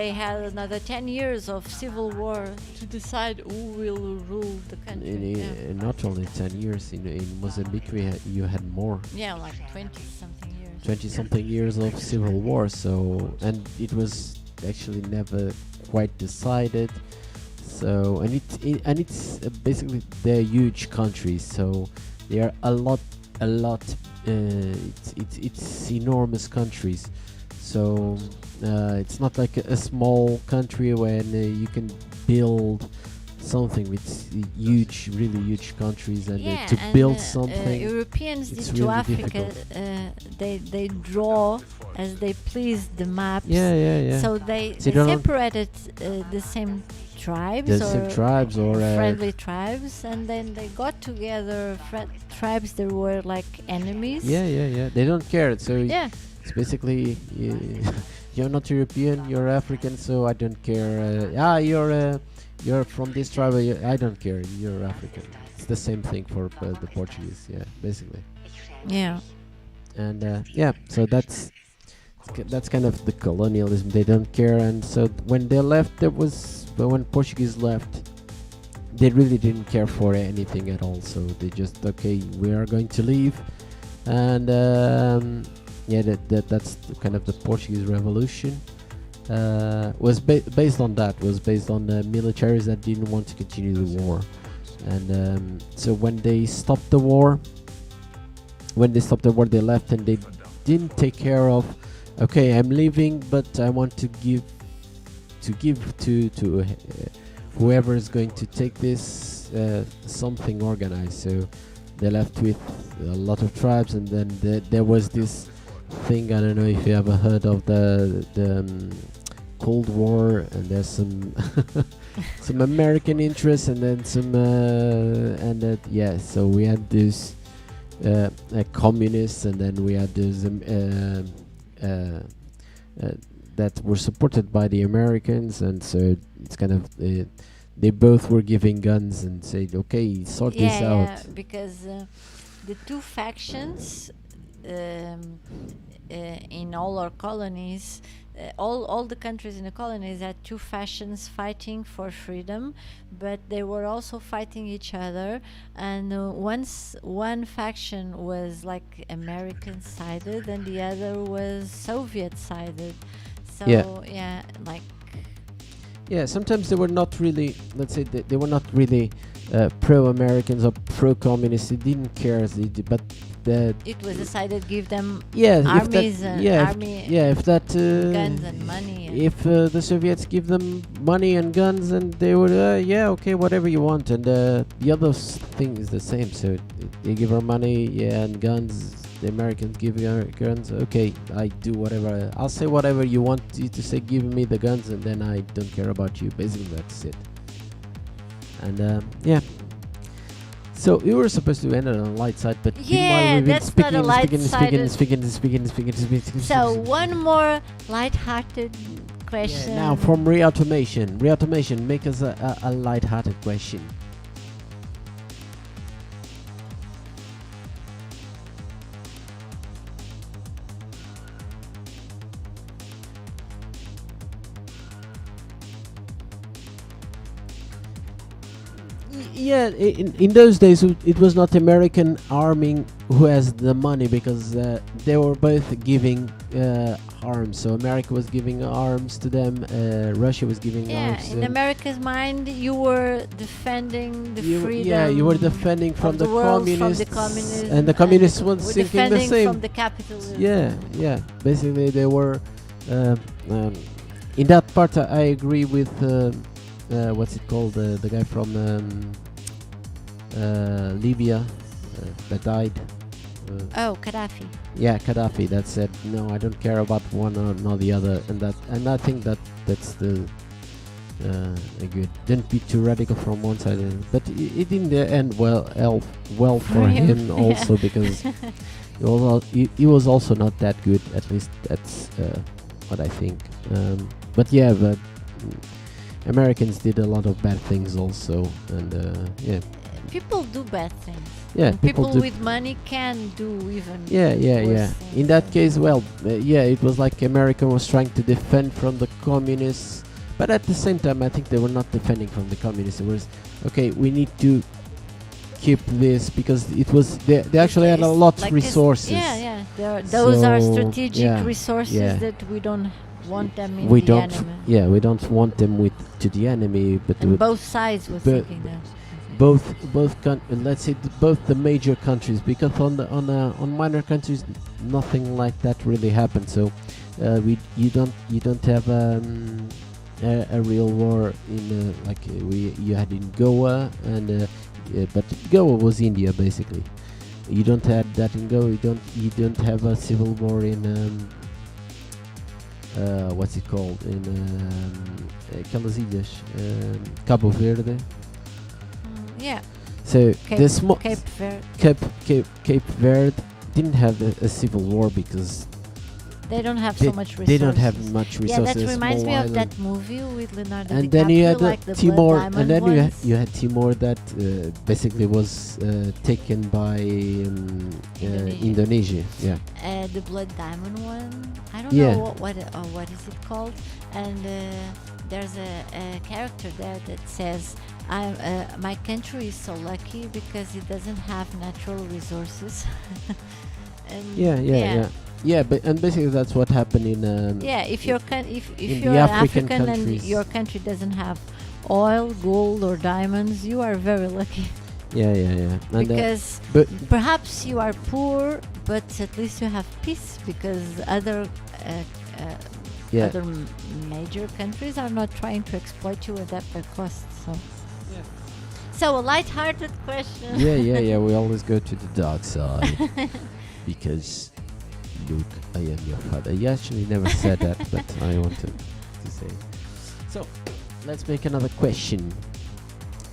They had another 10 years of civil war to decide who will rule the country.
Not only 10 years. In Mozambique, you had more.
Yeah, like 20-something years.
20 something years of civil war. So, and it was actually never quite decided. So, and it's basically they're huge countries. So they are a lot. It's enormous countries. So it's not like a small country when you can build something with huge, really huge countries, and to build something.
Europeans
it's
did to
really
Africa. They draw as they please the maps.
Yeah.
So they
don't
separated the same tribes
or
friendly tribes, and then they got together tribes that were like enemies.
Yeah. They don't care. So
yeah.
It's basically you're not European, you're African, so I don't care. You're from this tribe. I don't care. You're African. It's the same thing for the Portuguese. Yeah, basically.
Yeah.
And so that's kind of the colonialism. They don't care, and so when they left, when Portuguese left, they really didn't care for anything at all. So they just we are going to leave, and that's kind of the Portuguese Revolution. Was based on that. Was based on the militaries that didn't want to continue the war, and so when they stopped the war, they left, and they didn't take care of. Okay, I'm leaving, but I want to give to whoever is going to take this something organized. So they left with a lot of tribes, and then there was this thing. I don't know if you ever heard of the Cold War, and there's some some American interests, and then some so we had this communists, and then we had this that were supported by the Americans, and so it's kind of they both were giving guns and said, okay, sort this out.
Yeah, because the two factions in all our colonies, all the countries in the colonies had two factions fighting for freedom, but they were also fighting each other. And once one faction was like American sided and the other was Soviet sided. So
sometimes they were not really, let's say they were not really pro-Americans or pro-communists. They didn't care, but
it was decided give them
armies
guns and money.
If the Soviets give them money and guns, and they would whatever you want. And the other thing is the same. So they give her money and guns. The Americans give her guns. Okay, I do whatever. I'll say whatever you want you to say. Give me the guns, and then I don't care about you. Basically, that's it. And So we were supposed to end it on a light side, but
yeah,
we've been
that's not a light side.
Speaking.
So one more light-hearted question.
Yeah, now from Reautomation, make us a light-hearted question. Yeah, in those days it was not American army who has the money, because they were both giving arms. So America was giving arms to them, Russia was giving arms.
In America's mind, you were defending the freedom.
Yeah, you were defending from the communists, and the communists were thinking the same.
From the capitalism.
Yeah. Basically, they were in that part. I agree with. What's it called? The guy from Libya that died.
Gaddafi.
Yeah, Gaddafi. That said, no, I don't care about one or not the other, and I think that's the good. Don't be too radical from one side, but it didn't end well for him also, because he was also not that good. At least that's what I think. But Americans did a lot of bad things also, and
people do bad things.
Yeah,
people with money can do even.
Yeah. In that case, it was like America was trying to defend from the communists, but at the same time, I think they were not defending from the communists. It was we need to keep this, because it was they actually had a lot of resources.
Those are
So,
strategic
yeah,
resources
yeah.
that we don't want them in
We
the
don't,
enemy.
yeah, we don't want them with to the enemy, but
And
with
both sides were
but
thinking that.
let's say both the major countries, because on minor countries nothing like that really happened. So you don't have a real war in like you had in Goa, and but Goa was India basically. You don't have that in Goa. You don't have a civil war in what's it called in aquelas ilhas, Cabo Verde.
Yeah.
So the small
Cape Verde.
Cape Verde didn't have a civil war because
They don't have so much resources.
they don't have much
Yeah,
resources.
that reminds
small
me of
island.
that movie with Leonardo
And
DiCaprio,
then you had
like the
Timor,
Blood
and
Diamond
then
ones.
you had Timor that basically was taken by Indonesia. Yeah.
The Blood Diamond one. I don't
Yeah.
know what is it called. And there's a character there that says, my country is so lucky because it doesn't have natural resources." And
Yeah, but and basically that's what happened in
if you're if
in
you're
the
an
African
African and
countries.
your country doesn't have oil, gold, or diamonds, you are very lucky.
Yeah. And,
Because
but
perhaps you are poor, but at least you have peace because other
Yeah.
other major countries are not trying to exploit you at that cost. So a light-hearted question.
yeah. We always go to the dark side because Luke, I am your father. He actually never said that, but I wanted to say. So let's make another question.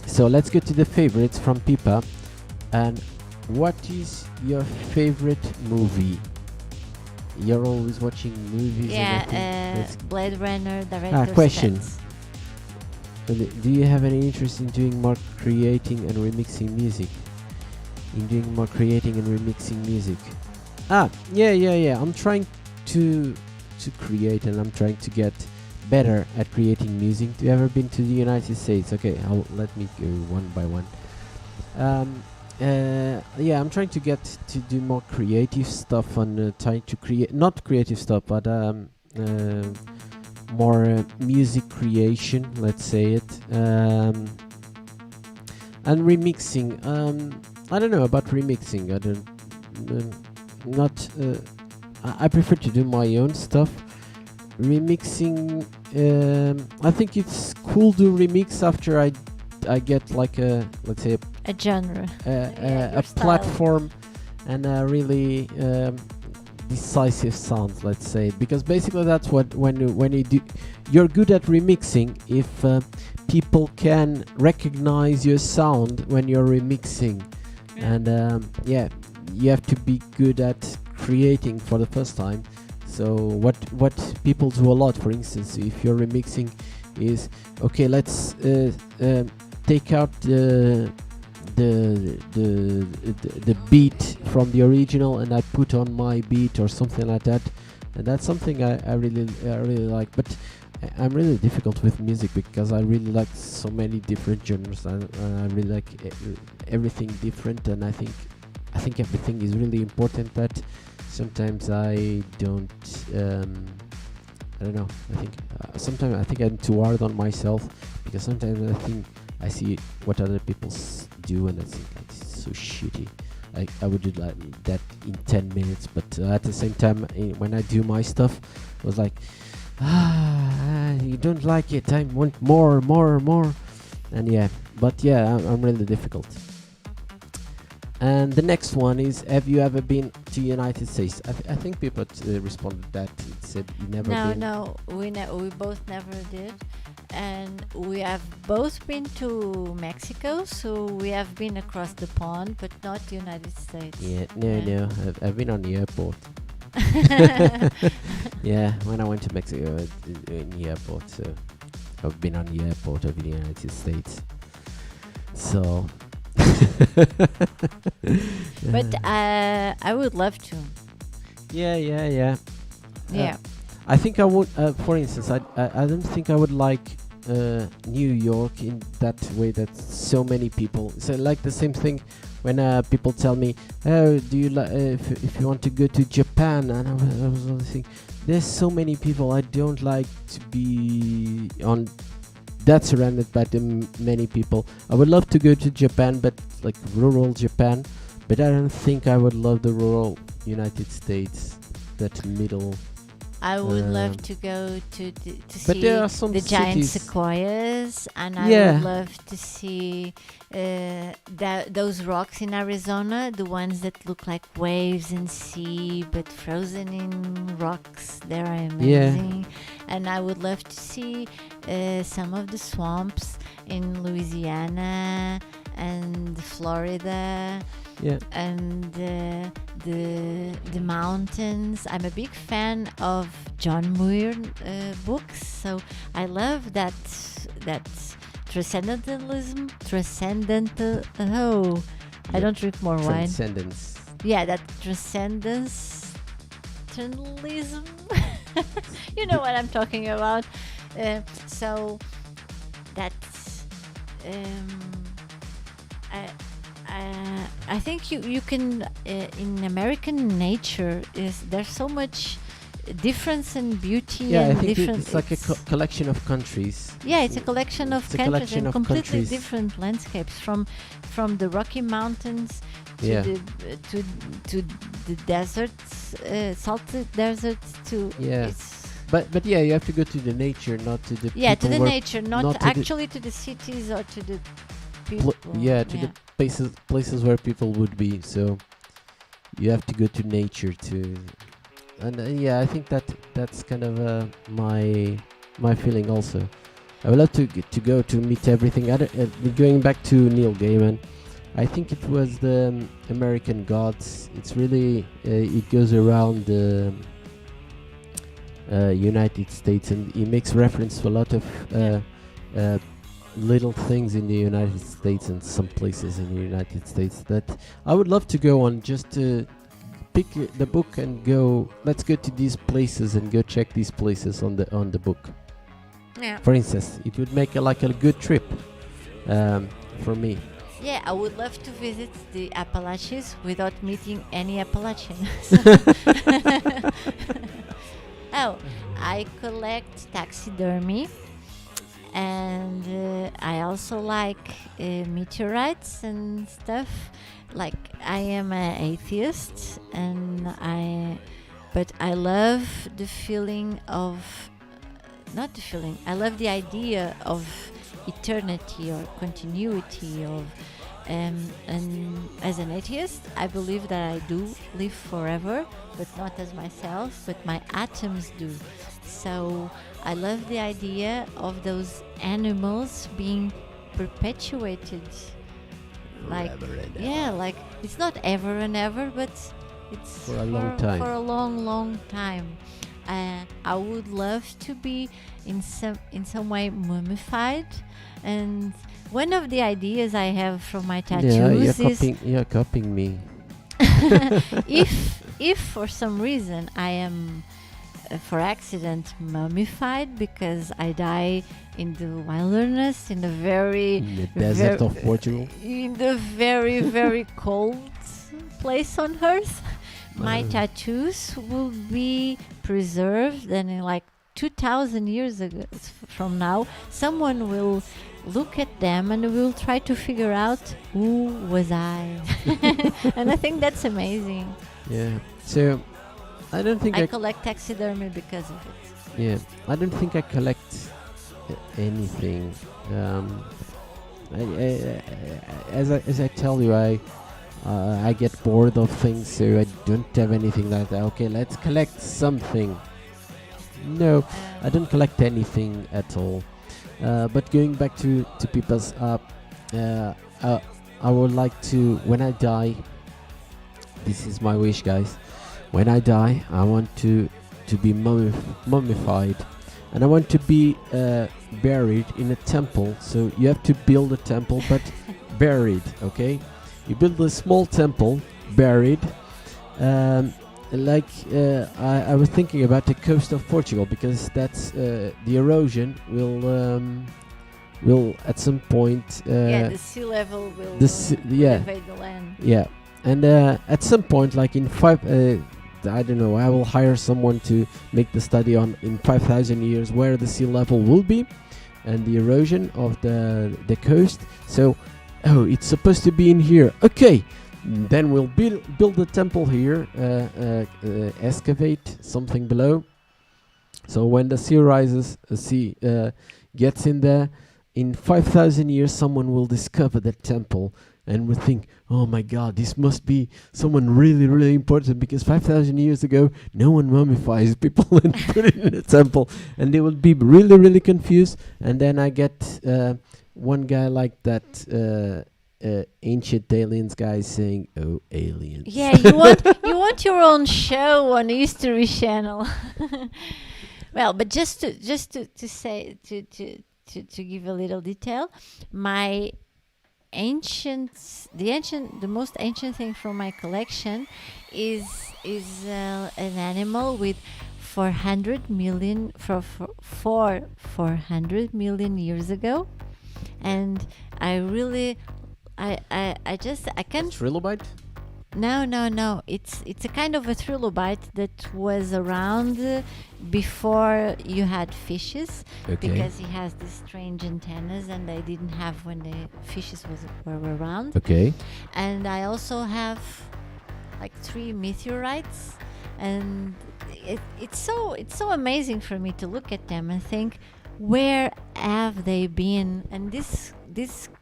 So let's go to the favorites from Pipa. And what is your favorite movie? You're always watching movies.
Yeah,
and I think that's
Blade Runner director.
question.
Stats.
Do you have any interest in doing more creating and remixing music? In doing more creating and remixing music? Yeah. I'm trying to create, and I'm trying to get better at creating music. Have you ever been to the United States? Okay, let me go one by one. I'm trying to get to do more creative stuff and trying to create, not creative stuff, but more music creation, let's say it, and remixing. I don't know about remixing. I don't I prefer to do my own stuff. Remixing, I think it's cool to remix after I get like a, let's say,
a genre,
a platform, and a really decisive sound, let's say, because basically that's what when you do, you're good at remixing if people can recognize your sound when you're remixing, and you have to be good at creating for the first time. So what people do a lot, for instance, if you're remixing, is okay, let's take out the beat from the original and I put on my beat or something like that, and that's something I really like. But I'm really difficult with music because I really like so many different genres. I really like everything different, and I think everything is really important. But sometimes I don't. I don't know. I think sometimes I think I'm too hard on myself, because sometimes I think I see what other people do and I think like, it's so shitty. I would do like that in 10 minutes, but at the same time, when I do my stuff, I was like, you don't like it. I want more, and I'm really difficult. And the next one is, have you ever been to United States? I think people responded that it said you never been.
No, we both never did, and we have both been to Mexico, so we have been across the pond, but not the United States.
Yeah, no, I've been on the airport. Yeah, when I went to Mexico, in the airport, so I've been on the airport of the United States. So.
But I would love to.
Yeah.
I
think I would. For instance, I don't think I would like New York in that way that so many people. So like the same thing when people tell me, "Oh, do you if you want to go to Japan?" and I was always thinking, there's so many people. I don't like to be on that surrounded by many people. I would love to go to Japan, but like rural Japan. But I don't think I would love the rural United States. That middle.
I would love to go to
but
see
there are some
the giant
cities.
sequoias, and I
Yeah.
would love to see those rocks in Arizona, the ones that look like waves in sea but frozen in rocks. They're amazing. And I would love to see some of the swamps in Louisiana and Florida.
Yeah.
And the mountains. I'm a big fan of John Muir books, so I love that transcendentalism. I don't drink more wine.
Transcendence.
Yeah, that transcendentalism. You know what I'm talking about. So that's. I think you can in American nature there's so much difference and beauty.
Yeah,
and
I think
different.
it's like a collection of countries.
Yeah, it's a collection of
It's a
countries
collection
and
of
completely
countries.
different landscapes from the Rocky Mountains to
Yeah.
to the deserts, salted deserts to.
Yeah.
It's
But yeah, you have to go to the nature, not to the
yeah, to
people
the
where-
nature, not
to the
actually to the cities or to the people.
the places where people would be. So you have to go to nature to, and yeah, I think that's kind of my feeling also. I would love to go to meet everything. Going back to Neil Gaiman, I think it was the American Gods. It's really it goes around the United States, and he makes reference to a lot of little things in the United States and some places in the United States that I would love to go on, just to pick the book and go, let's go to these places and go check these places on the book.
Yeah.
For instance, it would make like a good trip for me.
Yeah, I would love to visit the Appalachians without meeting any Appalachian. Oh, I collect taxidermy, and I also like meteorites and stuff. Like, I am an atheist, but I love the feeling of, not the feeling, I love the idea of eternity or continuity of, and as an atheist, I believe that I do live forever, but not as myself, but my atoms do. So I love the idea of those animals being perpetuated, like like it's not ever and ever, but it's
For a long time.
For a long time. I would love to be in some way mummified, and one of the ideas I have from my tattoos
you're copying me.
if for some reason I am for accident mummified because I die in the wilderness, in the
desert of Portugal,
in the very cold place on earth, my tattoos will be preserved, and in like 2,000 years from now, someone will look at them and will try to figure out who was I. And I think that's amazing.
Yeah. So I don't think
I collect taxidermy because of it.
Yeah, I don't think I collect anything. As I tell you, I get bored of things, so I don't have anything like that. Okay, let's collect something. No, I don't collect anything at all. But going back to people's I would like to, when I die, this is my wish, guys. When I die, I want to be mummified, and I want to be buried in a temple. So you have to build a temple, but buried. Okay, you build a small temple, buried. I was thinking about the coast of Portugal, because that's the erosion will at some point.
The sea level will elevate the land.
Yeah, and at some point, like in I don't know, I will hire someone to make the study on in 5,000 years where the sea level will be and the erosion of the coast. So, it's supposed to be in here. Okay, then we'll build a temple here, excavate something below. So when the sea rises, gets in there, in 5,000 years, someone will discover that temple and will think, oh my God, this must be someone really, really important, because 5,000 years ago, no one mummifies people and put it in a temple. And they will be really, really confused. And then I get one guy like that ancient aliens guy saying, oh, aliens.
Yeah, you want your own show on History Channel. Well, but just to say, to give a little detail, the most ancient thing from my collection is an animal with 400 million years ago, and I can't.
Trilobite?
No. It's a kind of a trilobite that was around before you had fishes, because he has these strange antennas, and they didn't have when the fishes were around.
Okay.
And I also have like 3 meteorites, and it's so amazing for me to look at them and think, where have they been? And this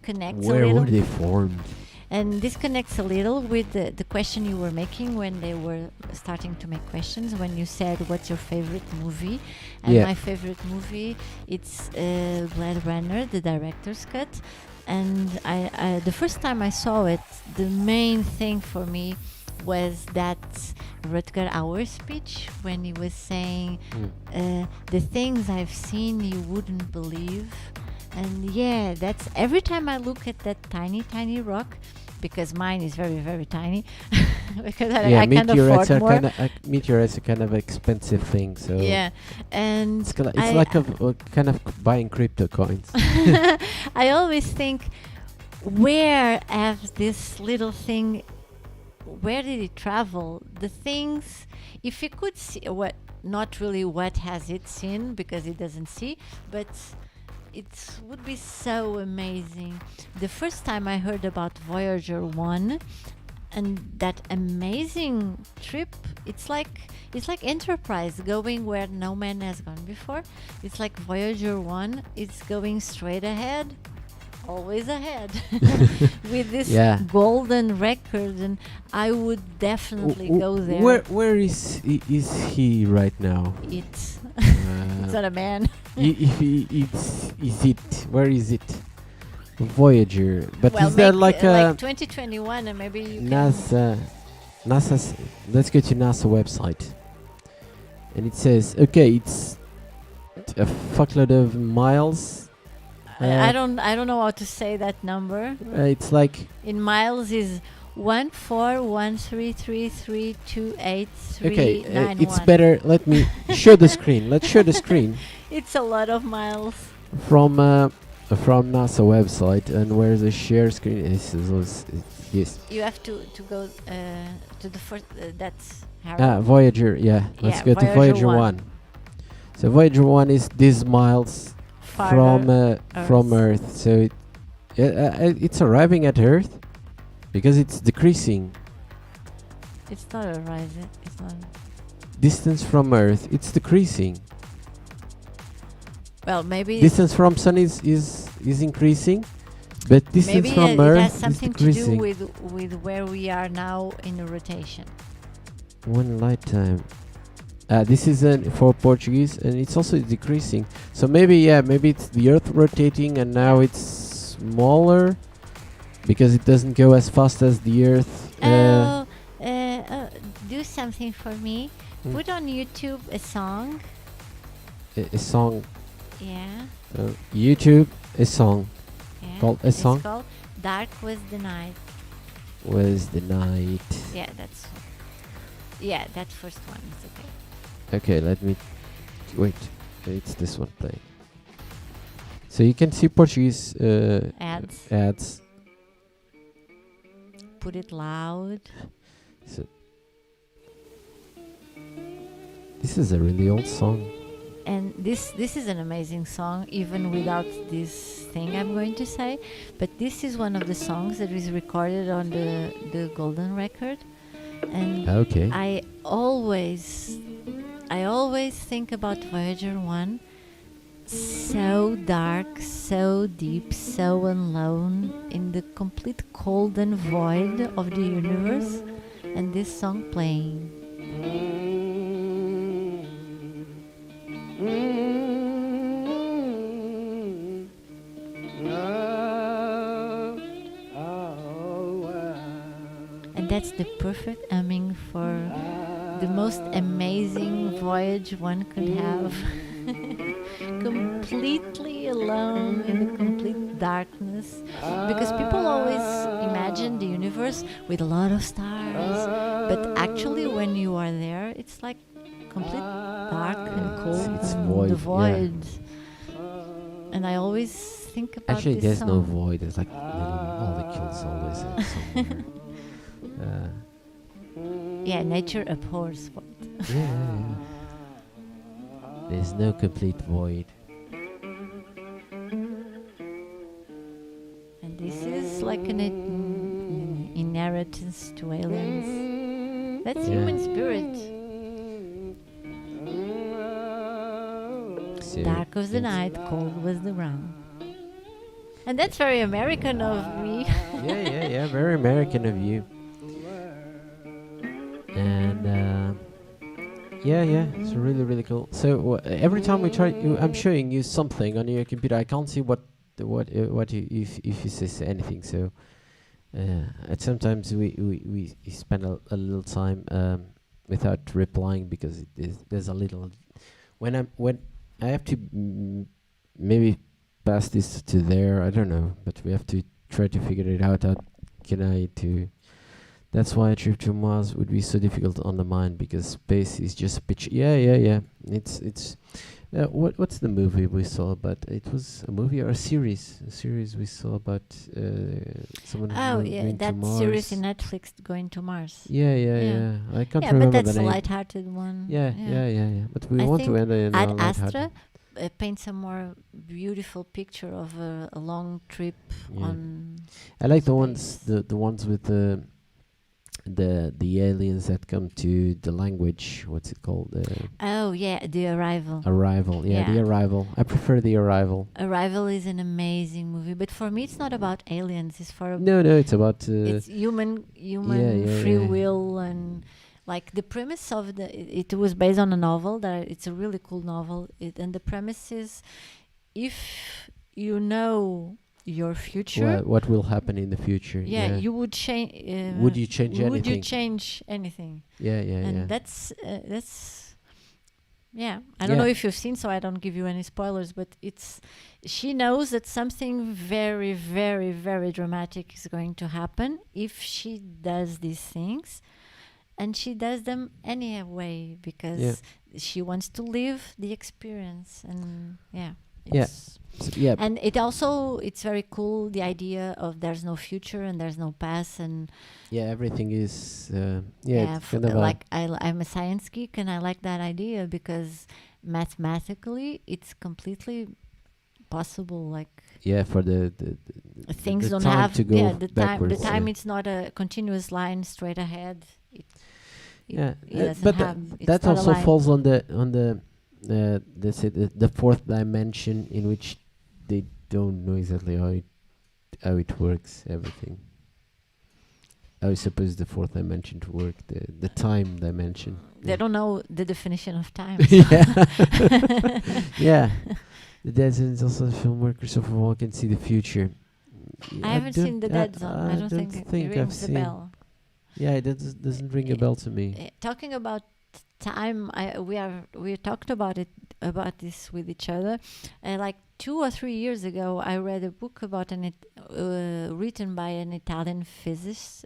connects a little.
Where were they formed?
And this connects a little with the question you were making when they were starting to make questions, when you said, what's your favorite movie? And my favorite movie, it's Blade Runner, the director's cut. And I the first time I saw it, the main thing for me was that Rutger Hauer speech, when he was saying, the things I've seen you wouldn't believe. And yeah, that's every time I look at that tiny rock, because mine is very, very tiny, because I can't afford more.
Meteorites are kind of expensive thing, so
yeah, and
it's like a kind of buying crypto coins.
I always think, where have this little thing? Where did it travel? The things, if you could see not really what has it seen, because it doesn't see, but it would be so amazing. The first time I heard about Voyager 1 and that amazing trip, it's like Enterprise going where no man has gone before. It's like Voyager 1, it's going straight ahead, always ahead, with this golden record, and I would definitely go there.
Where is he right now?
It's not a man.
Where is it? Voyager, but
well,
is there like
2021, and maybe you
NASA's? Let's go to NASA website, and it says, okay, it's a fuckload of miles.
I don't know how to say that number.
It's like
in miles is 14133328391.
Okay, it's better. Let me show the screen. Let's show the screen.
It's a lot of miles.
From NASA website, and where's the share screen? This.
You have to go to the first. That's
Voyager. Yeah, let's go to Voyager 1. So Voyager 1 is these miles from Earth. So it's arriving at Earth because it's decreasing.
It's not a rise. It's not.
Distance from Earth, it's decreasing.
Well, maybe
distance from Sun is increasing, but distance from Earth
it has something
is decreasing.
to do with where we are now in a rotation.
One lifetime. This is for Portuguese, and it's also decreasing. So maybe it's the Earth rotating, and now it's smaller because it doesn't go as fast as the Earth.
Do something for me. Put on YouTube a song.
A song.
Yeah.
YouTube, a song.
Yeah.
Called a song.
It's called "Dark Was the Night."
Was the night.
Yeah, that first one is okay.
Okay, let me wait. It's this one playing. So you can see Portuguese
Ads.
ads.
Put it loud.
So this is a really old song.
And this is an amazing song, even without this thing I'm going to say. But this is one of the songs that is recorded on the golden record. And
Okay.
I always think about Voyager 1. So dark, so deep, so alone, in the complete cold and void of the universe, and this song playing. And that's the perfect humming for the most amazing voyage one could have. Completely alone in the complete darkness, because people always imagine the universe with a lot of stars, but actually when you are there it's like complete dark and cold.
It's
and
void,
the
yeah.
void. And I always think about
Actually,
this
there's
song.
no void. There's like little molecules always somewhere.
Yeah, nature abhors void.
Yeah. There's no complete void.
And this is like an inheritance to aliens. That's human spirit.
So
Dark was the night, cold was the ground. And that's very American of me.
yeah. Very American of you. And yeah, it's really, really cool. So every time we try, I'm showing you something on your computer. I can't see what you, if you say anything. So and sometimes we spend a little time without replying because there's a little. When I have to maybe pass this to there. I don't know, but we have to try to figure it out. How can I to? That's why a trip to Mars would be so difficult on the mind, because space is just a pitch. Yeah. It's what's the movie we saw about? It was a movie or a series? A series we saw about someone.
Oh yeah,
going to
that
Mars.
series in Netflix, Going to Mars.
Yeah. I can't
Yeah,
remember
but that's
the
a
name.
light-hearted one.
Yeah. But we
I
want to
think
end it in a
Ad
lighthearted.
Astra paints a more beautiful picture of a long trip on.
I like the
space.
ones with the aliens that come to the language. What's it called?
Oh yeah, The Arrival.
Arrival. Yeah, The Arrival. I prefer The Arrival.
Arrival is an amazing movie, but for me, it's not about aliens. It's for
No, it's about.
it's human
yeah,
free
yeah.
will, and like the premise of it was based on a novel. That it's a really cool novel. And the premise is, if you know your future,
what will happen in the future?
yeah, you would change.
Would you change
Would
anything?
you change anything?
Yeah.
And that's yeah. I don't know
Yeah.
if you've seen, so I don't give you any spoilers. But she knows that something very, very, very dramatic is going to happen if she does these things, and she does them anyway because she wants to live the experience. And and it's very cool, the idea of there's no future and there's no past, and
everything is it's kind of
like I'm a science geek and I like that idea because mathematically it's completely possible. Like
for the
things
the
don't
time
have
to go
the
backwards,
time it's not a continuous line straight ahead.
But that also falls on the let's say the fourth dimension, in which they don't know exactly how it works, everything. I suppose the fourth dimension to work, the time dimension.
They don't know the definition of time.
Yeah. The Dead Zone is also a film where Christopher Walken can see the future.
I haven't seen The Dead Zone. I don't think it
I've
rings a
seen.
bell.
Yeah, it doesn't ring a bell to me.
Talking about time, we talked about this with each other. Like 2 or 3 years ago, I read a book about written by an Italian physicist.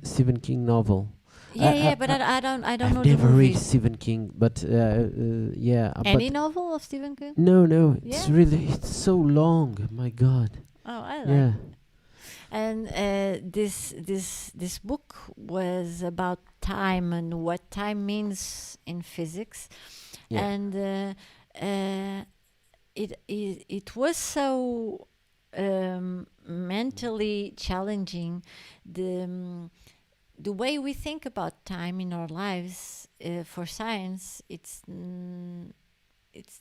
Stephen King novel.
Yeah, but I don't know
I've
the
never read
movies.
Stephen King, but yeah.
Any
But
novel of Stephen King?
no, it's
Yeah.
really it's so long. My God.
Oh, I like.
Yeah.
And this book was about time and what time means in physics,
Yeah.
and it was so mentally challenging. The way we think about time in our lives for science, it's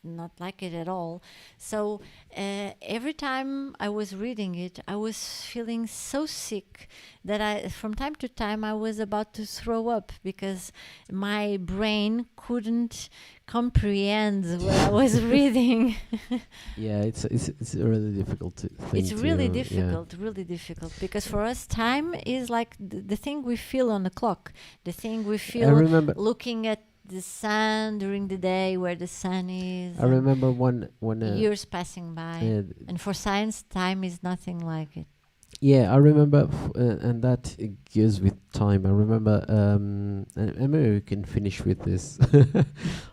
not like it at all. So every time I was reading it, I was feeling so sick that from time to time, I was about to throw up because my brain couldn't comprehend what I was reading.
Yeah, it's a really difficult thing.
It's really
yeah.
really difficult, because for us, time is like the thing we feel on the clock, the thing we feel
remember-
looking at the sun during the day, where the sun is.
I remember one
years passing by, and for science, time is nothing like it.
Yeah, I remember, and that goes with time. I remember, and maybe we can finish with this.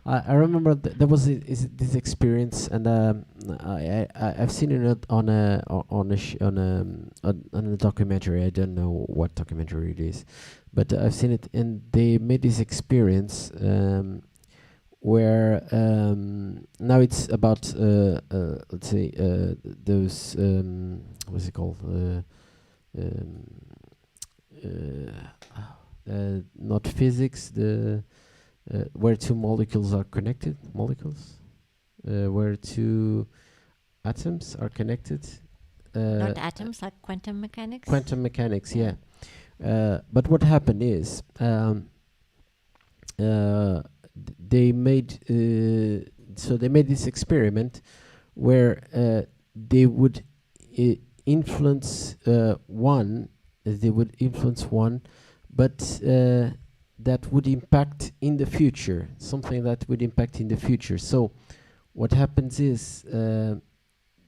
I remember there was this experience, and I've seen it on a documentary. I don't know what documentary it is, but I've seen it, and they made this experience where now it's about let's say those what's it called not physics, the where two molecules are connected, where two atoms are connected,
Not atoms, like quantum mechanics.
Quantum mechanics, yeah. But what happened is they made they made this experiment where they would influence one. They would influence one, but that would impact in the future. Something that would impact in the future. So what happens is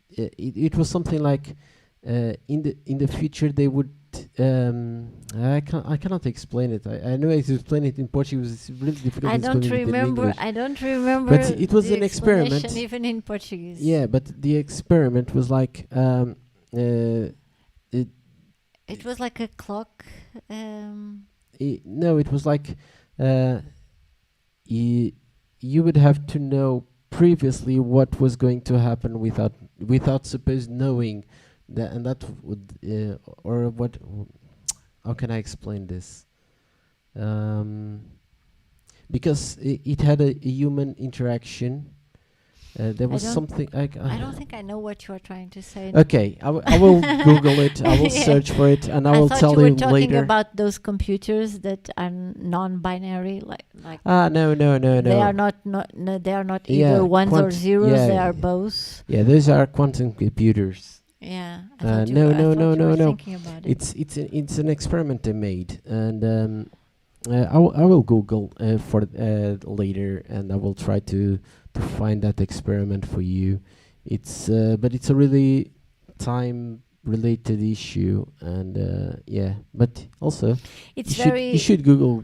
it was something like in the future they would. I cannot explain it. I know I explain it in Portuguese. It's really difficult.
I don't remember.
But it was
the
an experiment,
explanation even in Portuguese.
Yeah, but the experiment was like
it was like a clock.
No, it was like you would have to know previously what was going to happen without suppose knowing that, and that would or what. How can I explain this? Because it had a human interaction. There was something.
I don't think I know what you are trying to say.
Okay, I will Google it. I will search for it, and I will tell you later.
I thought you were talking about those computers that are non-binary, like.
No.
They are not they are not either ones or zeros.
Yeah,
they are both.
Yeah, those are quantum computers.
Yeah.
No.
Thinking about it.
It's an experiment they made, and I will Google for later, and I will try to find that experiment for you. It's but it's a really time related issue, and yeah, but also you should Google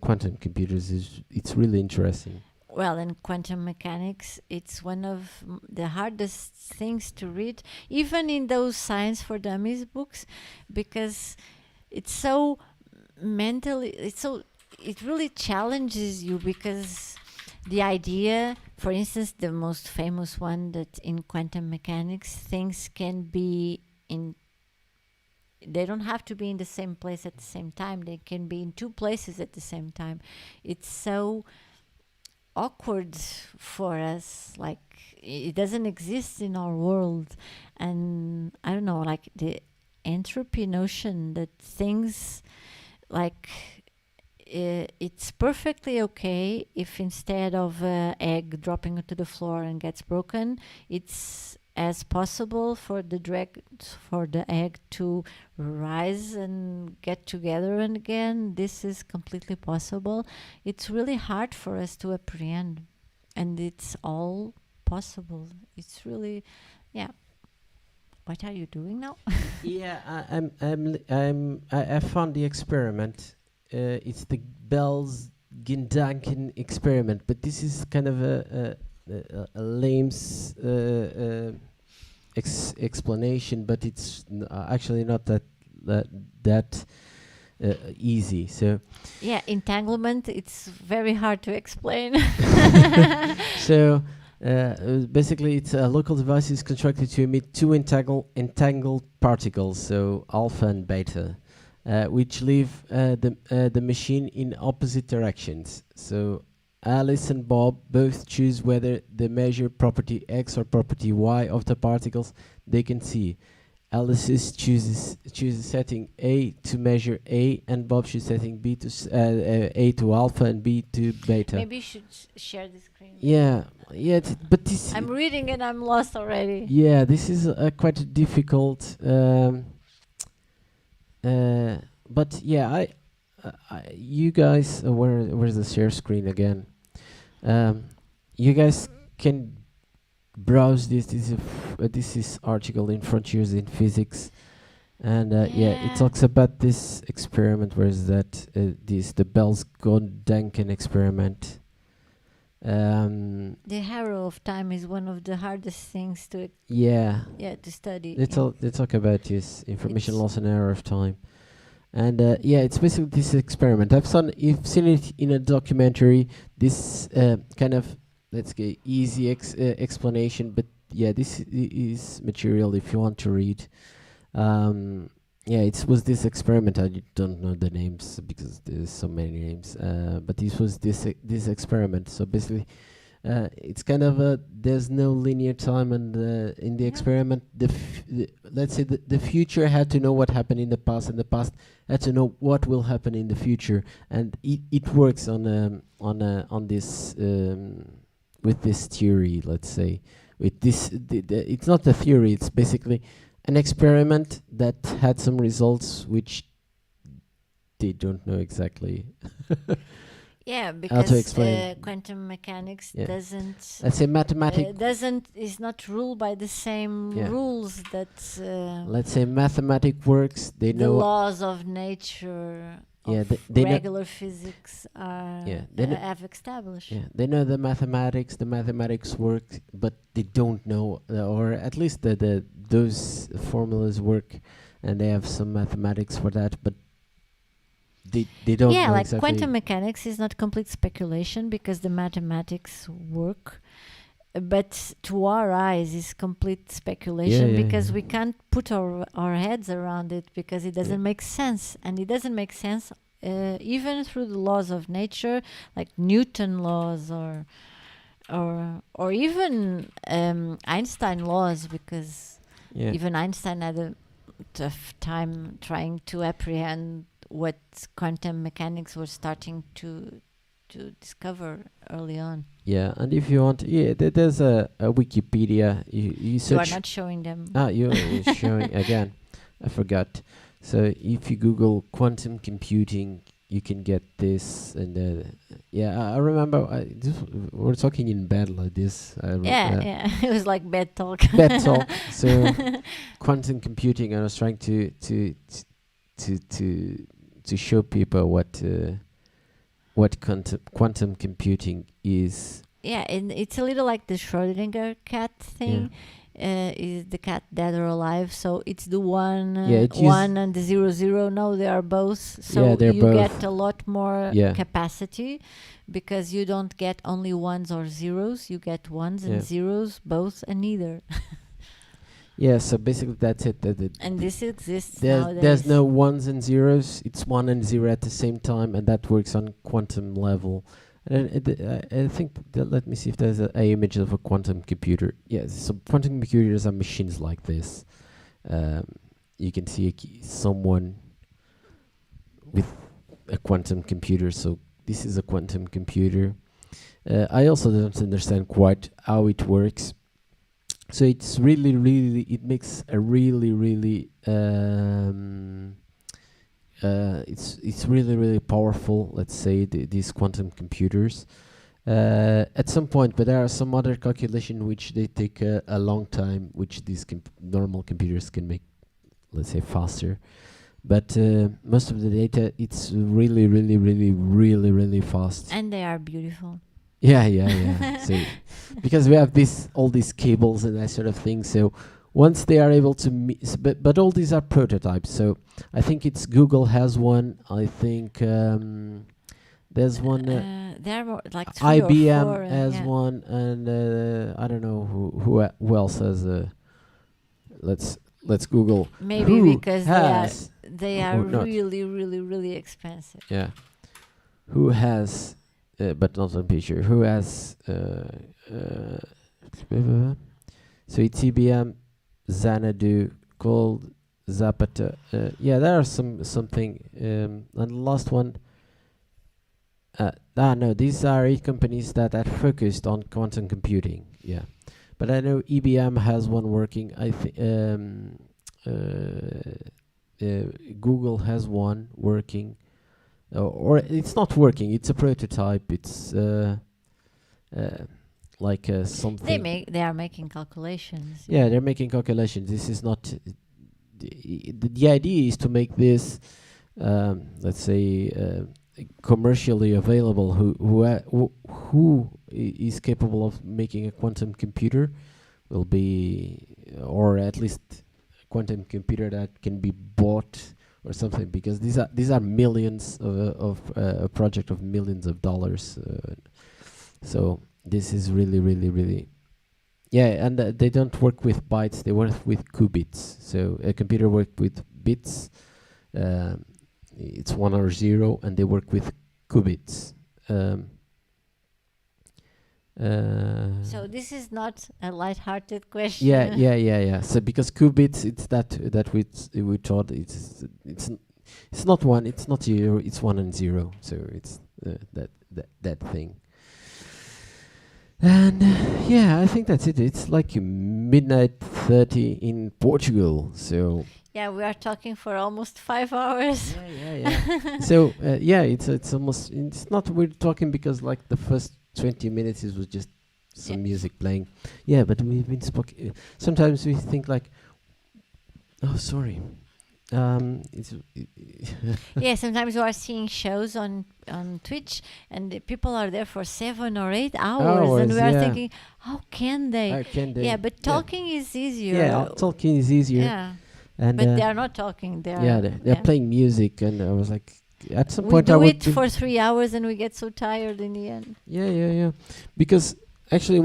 quantum computers. It's really interesting.
Well, in quantum mechanics, it's one of the hardest things to read, even in those Science for Dummies books, because it's so mentally, it really challenges you, because the idea, for instance, the most famous one, that in quantum mechanics, things can be they don't have to be in the same place at the same time. They can be in two places at the same time. It's so awkward for us, like it doesn't exist in our world. And I don't know, like the entropy notion that things like it's perfectly okay if instead of an egg dropping onto the floor and gets broken, it's as possible for the egg to rise and get together and again. This is completely possible. It's really hard for us to apprehend, and it's all possible. It's really, yeah. What are you doing now?
Yeah, I found the experiment it's the Bell's-Gindanken experiment, but this is kind of a lame explanation, but it's actually not that easy. So
yeah, entanglement, it's very hard to explain.
so basically it's a local device is constructed to emit two entangled particles, so alpha and beta, which leave the machine in opposite directions. So Alice and Bob both choose whether they measure property X or property Y of the particles they can see. Alice chooses setting A to measure A, and Bob chooses setting B to A to alpha and B to beta.
Maybe you should share the screen.
Yeah, but this.
I'm reading and I'm lost already.
Yeah, this is quite a difficult. But yeah, you guys, where's the share screen again? You guys can browse this. This is article in Frontiers in Physics, and yeah, it talks about this experiment. Where is that? The Bell's-Gindanken experiment.
The harrow of time is one of the hardest things to to study.
They talk about this information loss and error of time, and yeah, it's basically this experiment. You've seen it in a documentary. This kind of, let's get easy explanation, but yeah, this is material if you want to read. Yeah, it was this experiment. I don't know the names because there's so many names. But this was this experiment. So basically, it's kind of there's no linear time, and in the experiment, let's say the future had to know what happened in the past, and the past had to know what will happen in the future, and it works on this with this theory. Let's say with this, it's not a theory. It's basically an experiment that had some results which they don't know exactly
yeah,
how to
because
explain.
quantum mechanics
Let's say mathematics.
Is not ruled by the same rules that.
Let's say mathematics works. They
the
know
laws of nature.
Yeah,
of
they
regular physics are have established.
Yeah, they know the mathematics work, but they don't know, or at least those formulas work, and they have some mathematics for that, but they don't know
like
exactly.
Quantum mechanics is not complete speculation because the mathematics work, but to our eyes is complete speculation because we can't put our heads around it because it doesn't make sense, and it doesn't make sense even through the laws of nature, like Newton laws or even Einstein laws, because even Einstein had a tough time trying to apprehend what quantum mechanics were starting to discover early on.
Yeah, and if you want, there's a Wikipedia. You search.
You are not showing them.
You're showing again. I forgot. So if you Google quantum computing, you can get this. And I remember we're talking in bed like this.
It was like bed talk.
Bed talk. So quantum computing. I was trying to show people what quantum computing is.
Yeah, and it's a little like the Schrödinger cat thing. Is the cat dead or alive? So it's the one and the 00. No, they are both. So you get a lot more capacity because you don't get only ones or zeros. You get ones and zeros, both and neither.
Yeah, so basically that's it.
And this exists
nowadays. There's no ones and zeros. It's 1 and 0 at the same time, and that works on quantum level. And I think let me see if there's a image of a quantum computer. Yes, so quantum computers are machines like this. You can see someone with a quantum computer. So this is a quantum computer. I also don't understand quite how it works. So it's really, it makes a really, it's really powerful. Let's say these quantum computers. At some point, but there are some other calculations which they take a long time, which these normal computers can make, let's say, faster. but most of the data, it's really, really, really, really, really fast.
And they are beautiful.
Yeah. So because we have all these cables and that sort of thing, so once they are able to but all these are prototypes. So I think it's Google has one. I think there's one.
There are more, like 3 or 4.
IBM has one, and I don't know who else has. Let's Google.
Maybe
who
because they are really, really, really expensive.
Yeah. Who has, but not on picture. Who has? So it's IBM, Xanadu, Gold, Zapata. Yeah, there are something. And the last one. No, these are 8 companies that are focused on quantum computing. Yeah, but I know IBM has one working. I think Google has one working, or it's not working. It's a prototype. It's like something.
They are making calculations.
Yeah, they're making calculations. This is not. The idea is to make this, let's say. Commercially available. Who is capable of making a quantum computer will be, or at least a quantum computer that can be bought or something, because these are millions of a project of millions of dollars. So this is really, really, really, yeah. And they don't work with bytes; they work with qubits. So a computer works with bits. It's 1 or 0, and they work with qubits.
So this is not a light-hearted question.
Yeah. So because qubits, it's that we thought it's not 1, it's not 0, it's 1 and 0. So it's that thing. And yeah, I think that's it. It's like midnight 30 in Portugal. So.
Yeah, we are talking for almost 5 hours.
Yeah. So it's almost, it's not, we're talking because like the first 20 minutes was just some music playing. Yeah, but we've been sometimes we think like, oh sorry,
yeah, sometimes you are seeing shows on Twitch and the people are there for 7 or 8 hours, and we are thinking, how can they? Yeah, but talking is easier.
Yeah, talking is easier.
Yeah.
And
but they are not talking.
They're playing music, and I was like, at some
we
point
do
I would
it for 3 hours, and we get so tired in the end.
Yeah. Because actually,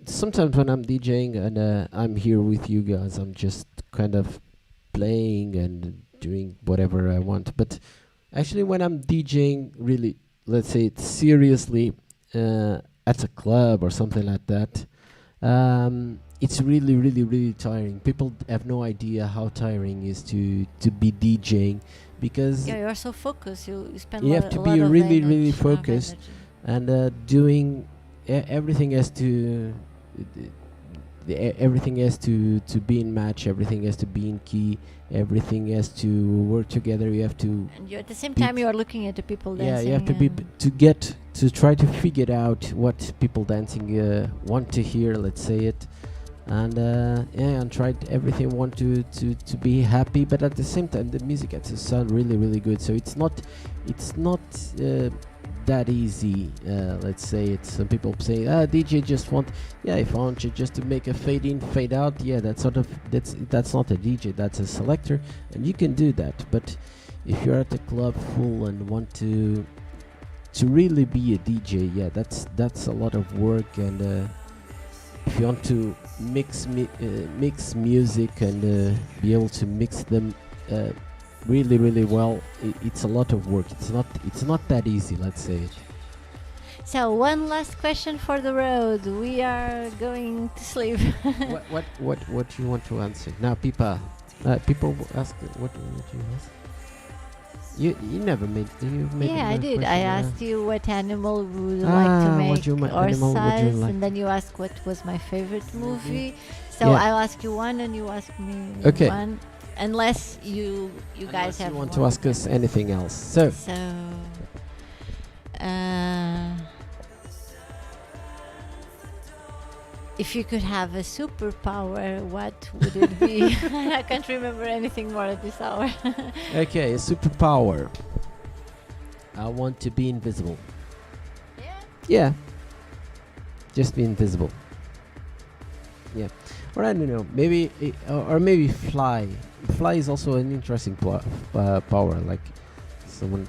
sometimes when I'm DJing and I'm here with you guys, I'm just kind of playing and doing whatever I want. But actually, when I'm DJing, really, let's say it seriously, at a club or something like that. It's really, really, really tiring. People have no idea how tiring it is to be DJing, because
you are so focused. You spend.
You have to be really, really focused, and doing everything has to. Everything has to be in match. Everything has to be in key. Everything has to work together. You have to.
And you at the same time, you are looking at the people dancing.
Yeah, you have to try to figure out what people dancing want to hear. Let's say it. And tried everything, want to be happy, but at the same time the music has to sound really, really good. So it's not that easy. Let's say it. Some people say, DJ just want, if I want you just to make a fade in, fade out, that's not a DJ, that's a selector, and you can do that. But if you're at a club full and want to really be a DJ, that's a lot of work. And if you want to mix music and be able to mix them really, really well, it's a lot of work. It's not that easy, let's say it.
So one last question for the road. We are going to sleep.
What do you want to answer now? People ask what do you ask? You never made.
I did. I asked you what animal would you like to make or size, like? And then you asked what was my favorite movie. So I'll ask you one, and you ask me one, unless you guys have.
You want to ask us anything else? So.
if you could have a superpower, what would it be? I can't remember anything more at this hour.
Okay, a superpower. I want to be invisible. Yeah. Just be invisible. Yeah. Or I don't know. Maybe or maybe fly. Fly is also an interesting power. Like someone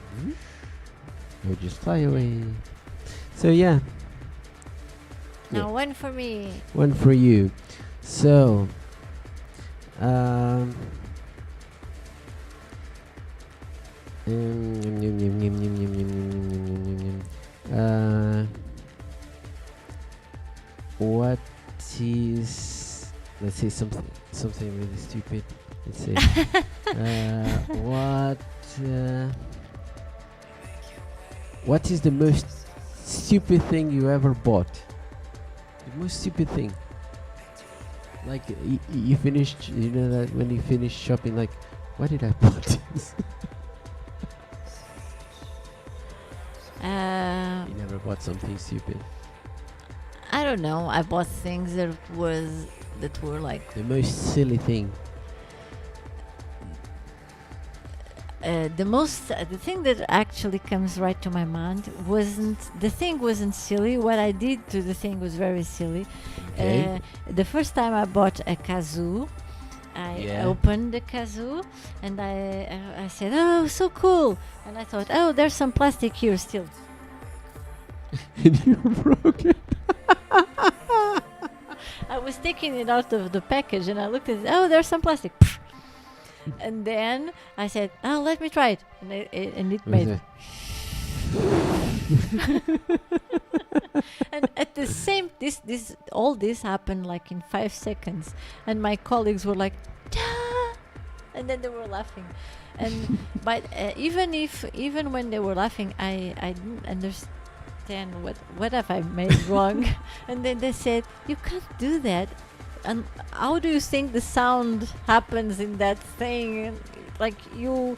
would just fly away. So yeah.
Now one for me.
One for you. So what is, let's say something really stupid. Let's say what is the most stupid thing you ever bought? The most stupid thing. Like you finished, you know that when you finish shopping, like, why did I buy this? You never bought something stupid.
I don't know. I bought things that were like
The most silly thing.
the thing that actually comes right to my mind wasn't silly. What I did to the thing was very silly.
Okay.
The first time I bought a kazoo, I opened the kazoo and I said, "Oh, so cool!" And I thought, "Oh, there's some plastic here still."
And you broke it.
I was taking it out of the package and I looked at it. Oh, there's some plastic. And then I said, "Oh, let me try it," and it made. And at the same, all this happened like in 5 seconds, and my colleagues were like, "Duh!" And then they were laughing, and but even when they were laughing, I didn't understand what have I made wrong, and then they said, "You can't do that." And how do you think the sound happens in that thing? And, like you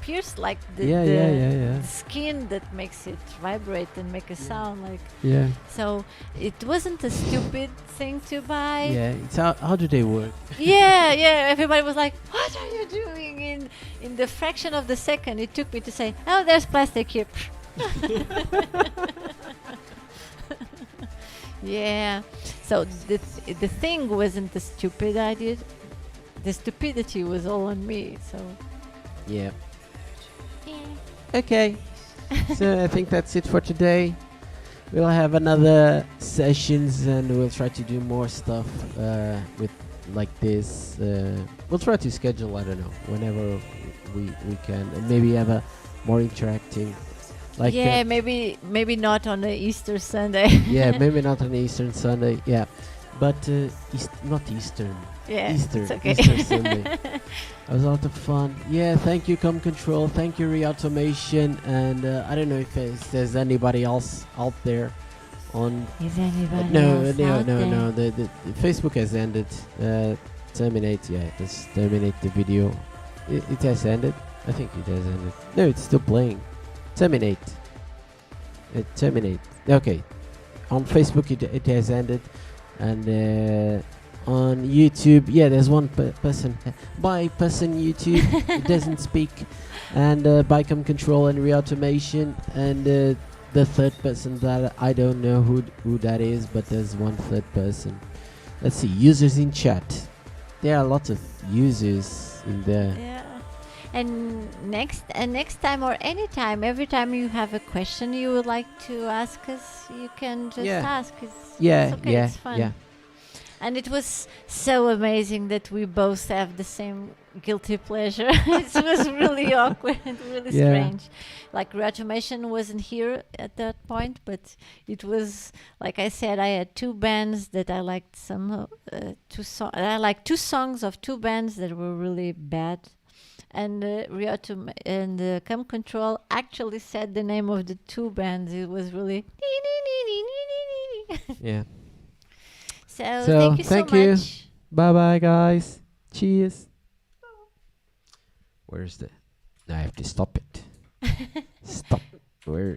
pierce like the skin that makes it vibrate and make a sound like.
Yeah.
So it wasn't a stupid thing to buy.
Yeah. It's how do they work?
Yeah. Everybody was like, "What are you doing?" In the fraction of the second it took me to say, "Oh, there's plastic here." Yeah. So the thing wasn't the stupid I did. The stupidity was all on me. So.
Yeah. Okay. So I think that's it for today. We'll have another sessions and we'll try to do more stuff with like this. We'll try to schedule, I don't know, whenever we can, and maybe have a more interacting. Like
maybe not on the Easter Sunday.
Yeah, maybe not on Eastern Sunday. Yeah, but not Eastern.
Yeah,
Easter,
it's okay.
Easter Sunday. It was a lot of fun. Yeah, thank you, Com Control. Thank you, Reautomation. And I don't know if there's anybody else out there on.
Is anybody
no,
else
no,
out
no,
there?
no. The Facebook has ended. Terminate. Yeah, let's terminate the video. It has ended. I think it has ended. No, it's still playing. Terminate. Terminate. Okay. On Facebook it has ended, and on YouTube, yeah, there's one person. By person YouTube, it doesn't speak, and by Com Control and Reautomation, and the third person that I don't know who that is, but there's one third person. Let's see, users in chat. There are lots of users in there.
Yeah. And next time or anytime, every time you have a question you would like to ask us, you can just ask. It's okay, it's fun.
Yeah.
And it was so amazing that we both have the same guilty pleasure. It was really awkward and really strange. Like Reautomation wasn't here at that point, but it was, like I said, I had two bands that I liked. I liked two songs of two bands that were really bad. And Com Control actually said the name of the two bands. It was really.
Yeah.
So thank you so much.
Bye bye, guys. Cheers. Where's the? I have to stop it. Stop. Where?